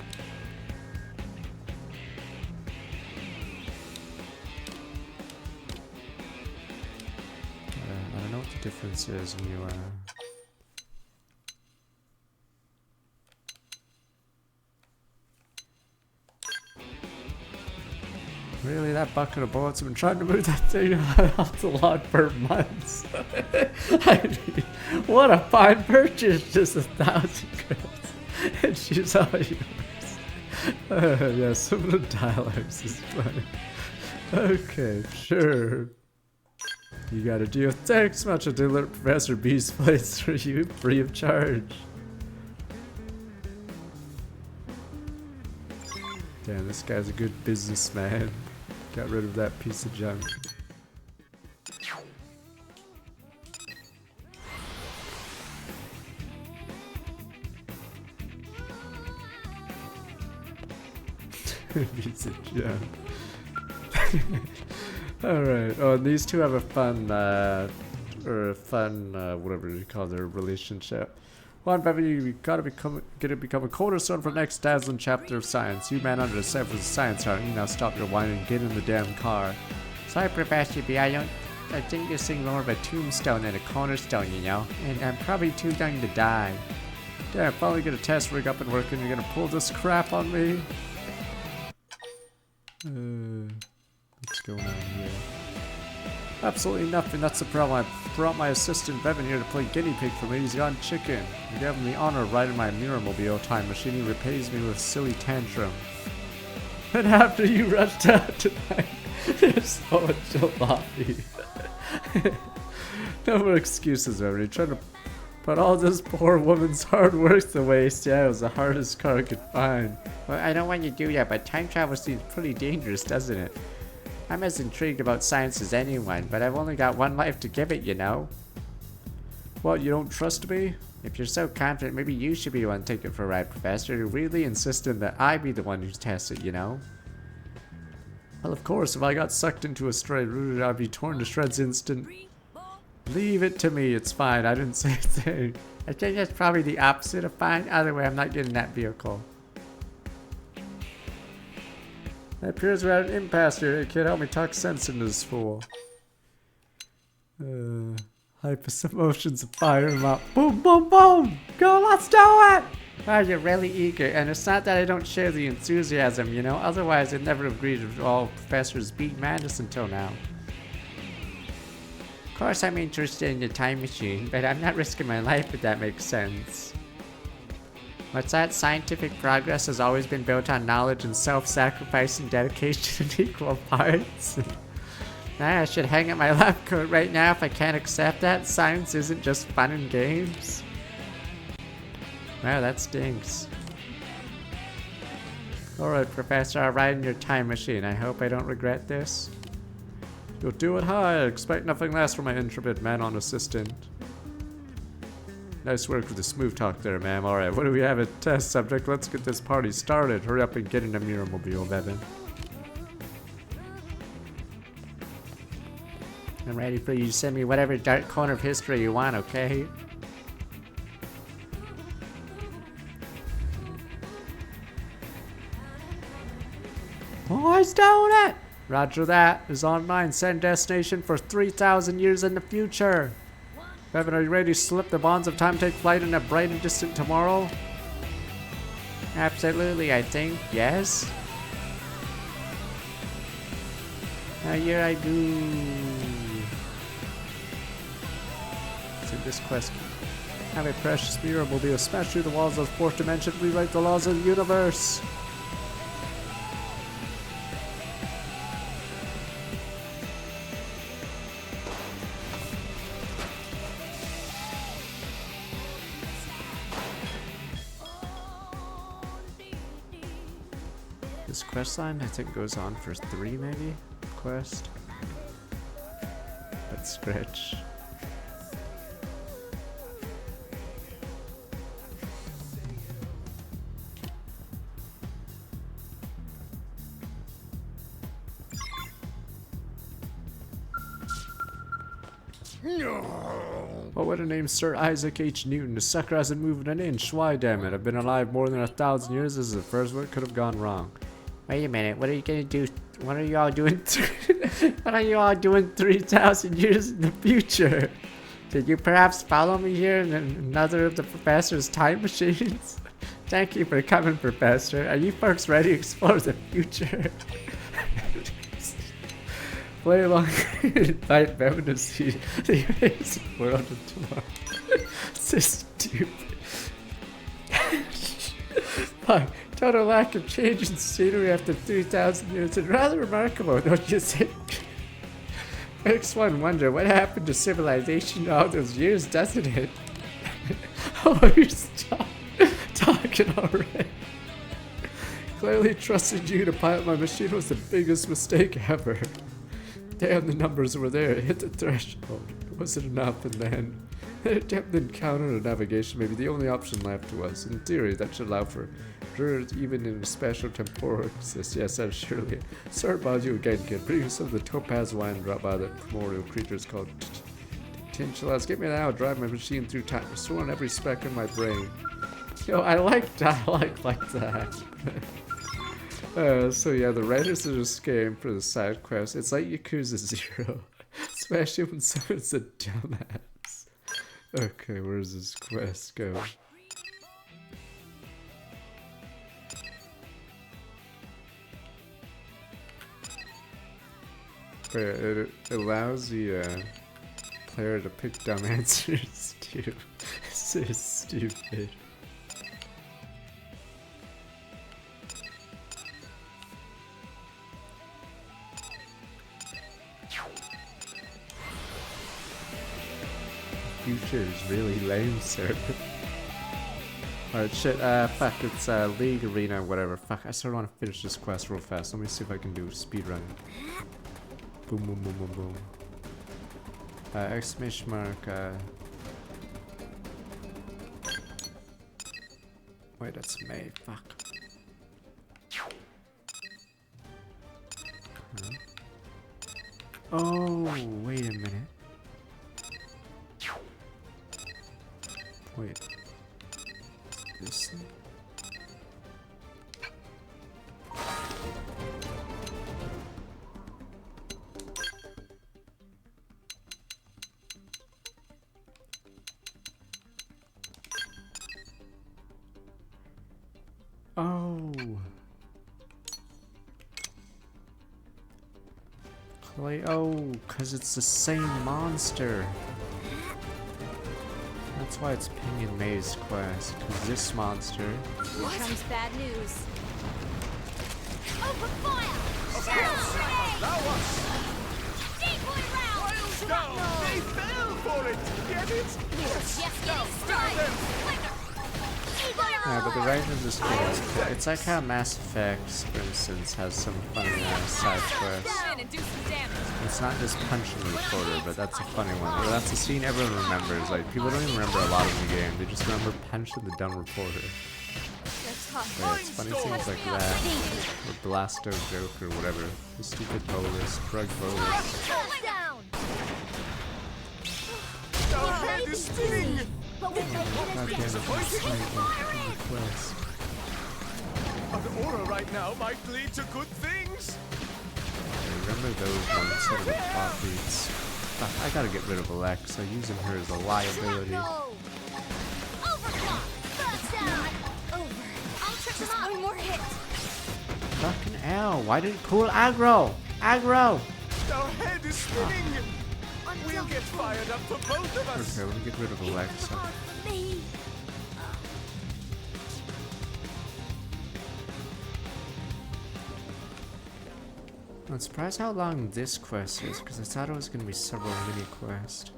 I don't know what the difference is when you Really, that bucket of bullets have been trying to move that thing off the lot for months. I mean, what a fine purchase! Just 1,000 credits, and she's all yours. Yeah, some of the dialogues is funny. Okay, sure. You got a deal. Thanks much to deliver Professor B's place for you free of charge. Damn, this guy's a good businessman. Got rid of that piece of junk. Piece of junk. Alright, oh, and these two have a fun, whatever you call their relationship. Well, Bevan, you gotta become a cornerstone for the next dazzling chapter of science. You man under the surface of science, aren't you? Now stop your whining and get in the damn car. Sorry, Professor B, I think you're seeing more of a tombstone than a cornerstone, you know? And I'm probably too young to die. Damn, finally get a test rig up and working, you're gonna pull this crap on me? What's going on here? Absolutely nothing, that's the problem. I brought my assistant Bevan here to play guinea pig for me. He's gone chicken. He gave him the honor of riding my Mirrormobile time machine. He repays me with a silly tantrum. And after you rushed out tonight, you're so jalopy. No more excuses, Bevan. You're trying to put all this poor woman's hard work to waste. Yeah, it was the hardest car I could find. Well, I don't want you to do that, but time travel seems pretty dangerous, doesn't it? I'm as intrigued about science as anyone, but I've only got one life to give it, you know? What, you don't trust me? If you're so confident, maybe you should be the one to take it for a ride, Professor. You're really insisting that I be the one who tests it, you know? Well, of course, if I got sucked into a stray root, I'd be torn to shreds instant. Leave it to me, it's fine. I didn't say a thing. I think that's probably the opposite of fine. Either way, I'm not getting that vehicle. It appears we're at an impasse here. Hey, kid, help me talk sense into this fool. Hype some emotions and fire him up. Boom, boom, boom! Go, let's do it! Wow, you're really eager. And it's not that I don't share the enthusiasm, you know? Otherwise, I'd never agreed to all Professors beat madness until now. Of course, I'm interested in the time machine, but I'm not risking my life if that makes sense. What's that? Scientific progress has always been built on knowledge and self-sacrifice and dedication in equal parts. I should hang up my lab coat right now if I can't accept that. Science isn't just fun and games. Wow, that stinks. Alright, Professor, I'll ride in your time machine. I hope I don't regret this. You'll do it high. I expect nothing less from my intrepid man-on assistant. Nice work with the smooth talk there, ma'am. Alright, what do we have at test subject? Let's get this party started. Hurry up and get in the Mirrormobile, Bevan. I'm ready for you to send me whatever dark corner of history you want, okay? Oh, he's doing it! Roger that. Is on mine. Send destination for 3,000 years in the future. Bevan, are you ready to slip the bonds of time, take flight in a bright and distant tomorrow? Absolutely, I think. Yes? Now here I do. So this quest. Have a precious Mirrormobile smash through the walls of the fourth dimension, rewrite the laws of the universe. This quest line, I think, goes on for 3 maybe? Quest. But scratch. What would a name, Sir Isaac H. Newton? The sucker hasn't moved an inch. Why, damn it? I've been alive more than 1,000 years. This is the first one could have gone wrong. Wait a minute. What are you gonna do? What are you all doing? What are you all doing 3,000 years in the future? Did you perhaps follow me here in another of the Professor's time machines? Thank you for coming, Professor. Are you folks ready to explore the future? Play along and invite Bevan to see the amazing world of tomorrow. So stupid. My total lack of change in scenery after 3,000 years is rather remarkable, don't you think? Makes one wonder what happened to civilization all those years, doesn't it? Oh, you stop talking already. Clearly trusting you to pilot my machine was the biggest mistake ever. Damn, the numbers were there. It hit the threshold. It wasn't enough, and then an attempt to encounter navigation may be the only option left was. In theory, that should allow for even in a special temporal exists. Yes, that's surely. Sorry about you again, kid. Bringing some of the topaz wine dropped by the primordial creatures called Tinchulas. Get me now. Drive my machine through time. Restore on every speck in my brain. Yo, I like dialogue like that. So yeah, the writers of this game for the side quest, it's like Yakuza 0. Especially when someone's a dumbass. Okay, where's this quest go? It allows the player to pick dumb answers too. This is stupid. Future is really lame, sir. Alright, shit, fuck, it's League Arena, whatever. Fuck, I sort of want to finish this quest real fast. Let me see if I can do speedrun. Boom, boom, boom, boom, boom. Exclamation mark, wait, that's May, fuck. Huh? Oh, wait a minute. Wait. This thing? Oh. Clay. Oh, because it's the same monster. That's why it's Ping and May's quest, because this monster... Here comes bad news. Open fire! Allow us! Decoy round! No! They fell for it! Get it? Just getting started! Yeah, but the writing of this game, it's like how Mass Effect, for instance, has some funny side quests. It's not just punching the reporter, but that's a funny one. Or that's a scene everyone remembers. Like, people don't even remember a lot of the game. They just remember punching the dumb reporter. Yeah, it's funny things like that. Or Blasto joke or whatever. The stupid bolus, drug bolus. Our head is spinning! God damn it, it's quest. An aura right now might lead to good things! Remember those ones instead of the plot beats. Fuck, I gotta get rid of Alexa. Using her as a liability. Just one more hit. Fucking hell, why didn't cool aggro? Aggro! Our head is spinning! We'll get fired up for both of us! Okay, let me get rid of Alexa. I'm surprised how long this quest is, because I thought it was going to be several mini quests.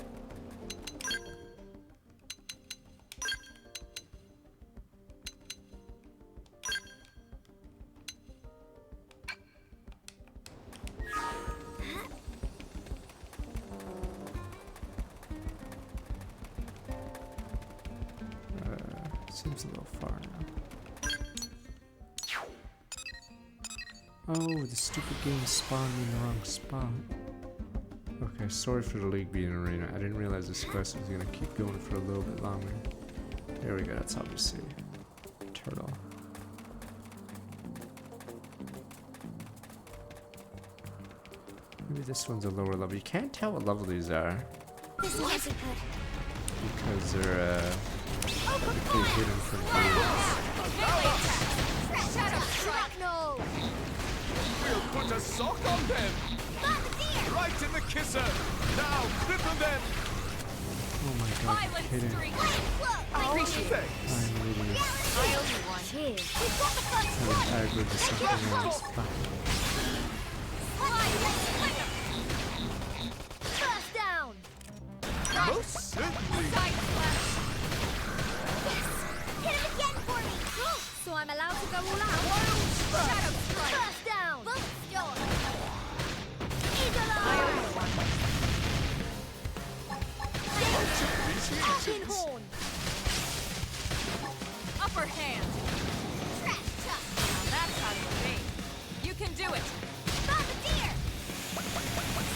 Seems a little far now. Oh, the stupid game spawned me in the wrong spot. Okay, sorry for the league being an arena. I didn't realize this quest was gonna keep going for a little bit longer. There we go, that's obviously turtle. Maybe this one's a lower level. You can't tell what level these are. This wasn't good. Because they're pretty hidden from view. We'll put a sock on them! Right in the kisser! Now, cripple them! Oh my god, you're kidding. I appreciate it. I'm reading it. I'm aggroed to something else. Fuck. congratulations! Upper hand. Now that's how you be. You can do it. Bombardier!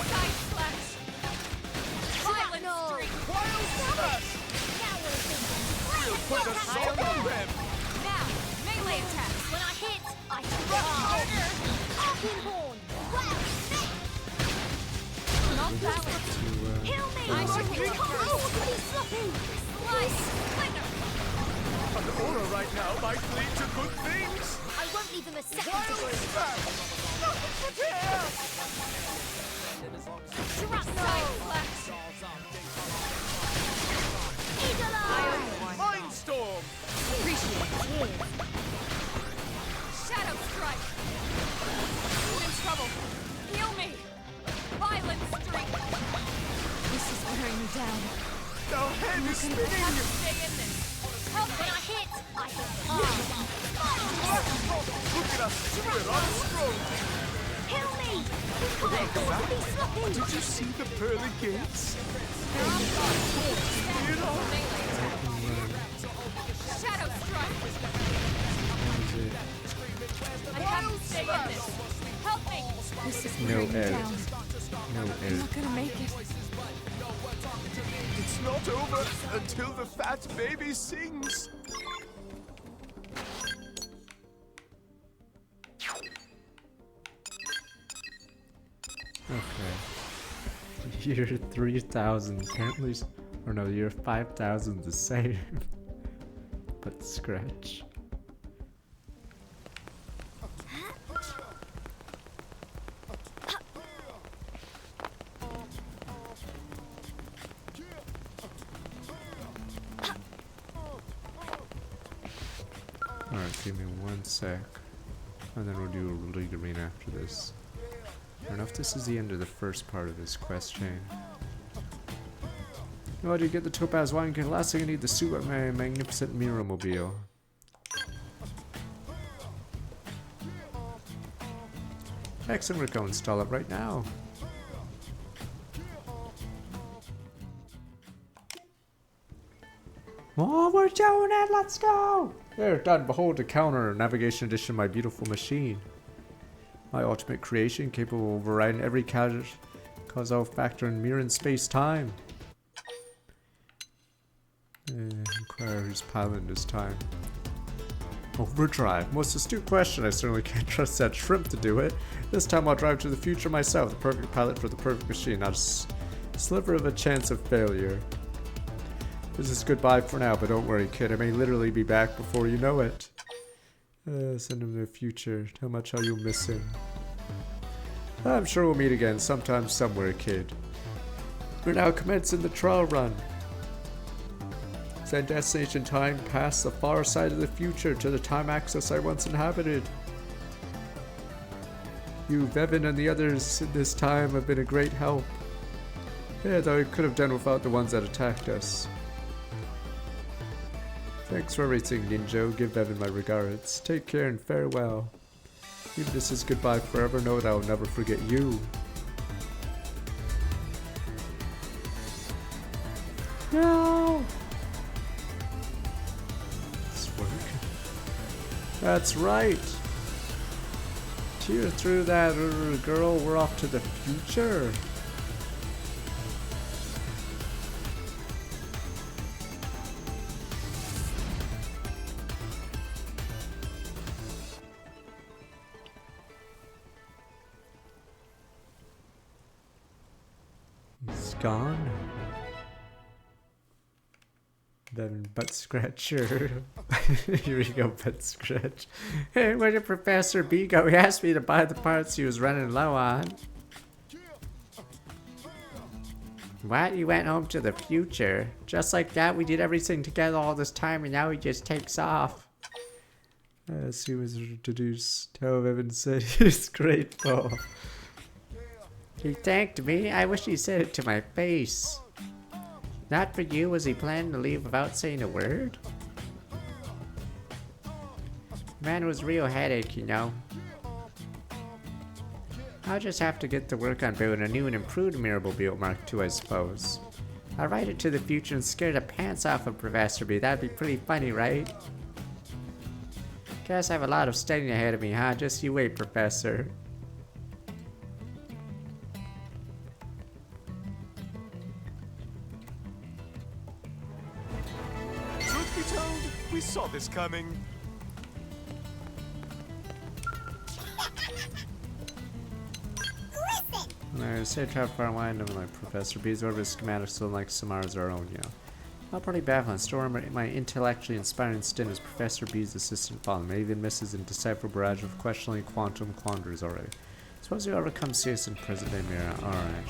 Side slash. Violent streak. Wild smash! We'll put a song on them! Now, melee attack. When I hit, I hit Rock harder. Arcing horn. Wild snake. Not balanced. Heal me! I should Be hit first. sloppy! Slice. Slinger. An aura right now might lead to good things! I won't leave them a second to Wild breathe. smash! Side slash. Eagle eye! Mindstorm! Appreciate it. Shadow strike. I'm in trouble. Heal me. Violent streak. This is wearing me down. The head is Have spinning! to stay in this. Help When me. I hit, I hit hard. Look at us! We're on a stroke! Heal me! We can't afford to be sloppy! Did you see the pearly gates? Shadow strike. I have to stay in this. Help me. This is No wearing me air. down. No I'm air. not gonna make it. It's not over until the fat baby sings! Okay. Year 3000 apparently, or no, year 5000 the same. But scratch. Alright, give me 1 sec. And then we'll do a league arena after this. I don't know if this is the end of the first part of this quest chain. In order to get the Topaz Wine King, last thing I need the super magnificent Mirror Mobile. Excellent, we're going to install it right now. Oh, we're doing it! Let's go! There, done. Behold the counter navigation edition of my beautiful machine. My ultimate creation, capable of overriding every causal factor in mirror and space-time. Inquire who's piloting this time. Overdrive. Most astute question. I certainly can't trust that shrimp to do it. This time I'll drive to the future myself, the perfect pilot for the perfect machine. Not a sliver of a chance of failure. This is goodbye for now, but don't worry, kid. I may literally be back before you know it. Send him to the future. How much are you missing? I'm sure we'll meet again sometime somewhere, kid. We're now commencing the trial run. Send destination time past the far side of the future to the time axis I once inhabited. You, Vevin, and the others in this time have been a great help. Yeah, though I could have done without the ones that attacked us. Thanks for everything, Ninjo. Give Vevin my regards. Take care and farewell. Even this is goodbye forever, know that I will never forget you. No! It's working. That's right! Tear through that, girl. We're off to the future. He's gone. Then butt scratcher. Here we go, butt scratch. Hey, where did Professor B go? He asked me to buy the parts he was running low on. What? You went home to the future? Just like that, we did everything together all this time and now he just takes off. As he was introduced, how Evan said he's grateful. He thanked me. I wish he said it to my face. Not for you. Was he planning to leave without saying a word? Man was real headache, you know. I'll just have to get to work on building a new and improved Mirrormobile Mark II, I suppose. I'll write it to the future and scare the pants off of Professor B. That'd be pretty funny, right? Guess I have a lot of studying ahead of me, huh? Just you wait, Professor. Truth be told, we saw this coming. I say travel far away, and like Professor B's orbit schematic still like Samara's our own, you know. Not pretty baffling. Store my intellectually inspiring stint as Professor B's assistant father. Maybe even misses an indecipherable barrage of questioning quantum quandaries already. Suppose we overcome serious in present day mirror. Alright.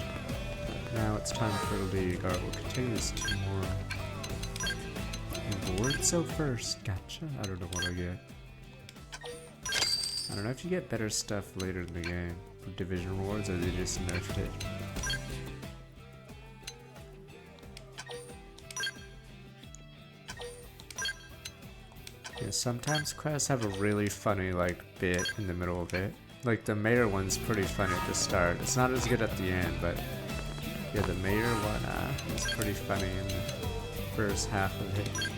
Now it's time for League. Alright, we'll continue this tomorrow. Reward so first. Gotcha. I don't know what I get. I don't know if you get better stuff later in the game. For division rewards, or they just nerfed it. Yeah, sometimes quests have a really funny like bit in the middle of it. Like the mayor one's pretty funny at the start. It's not as good at the end, but yeah, the mayor one is pretty funny in the first half of it.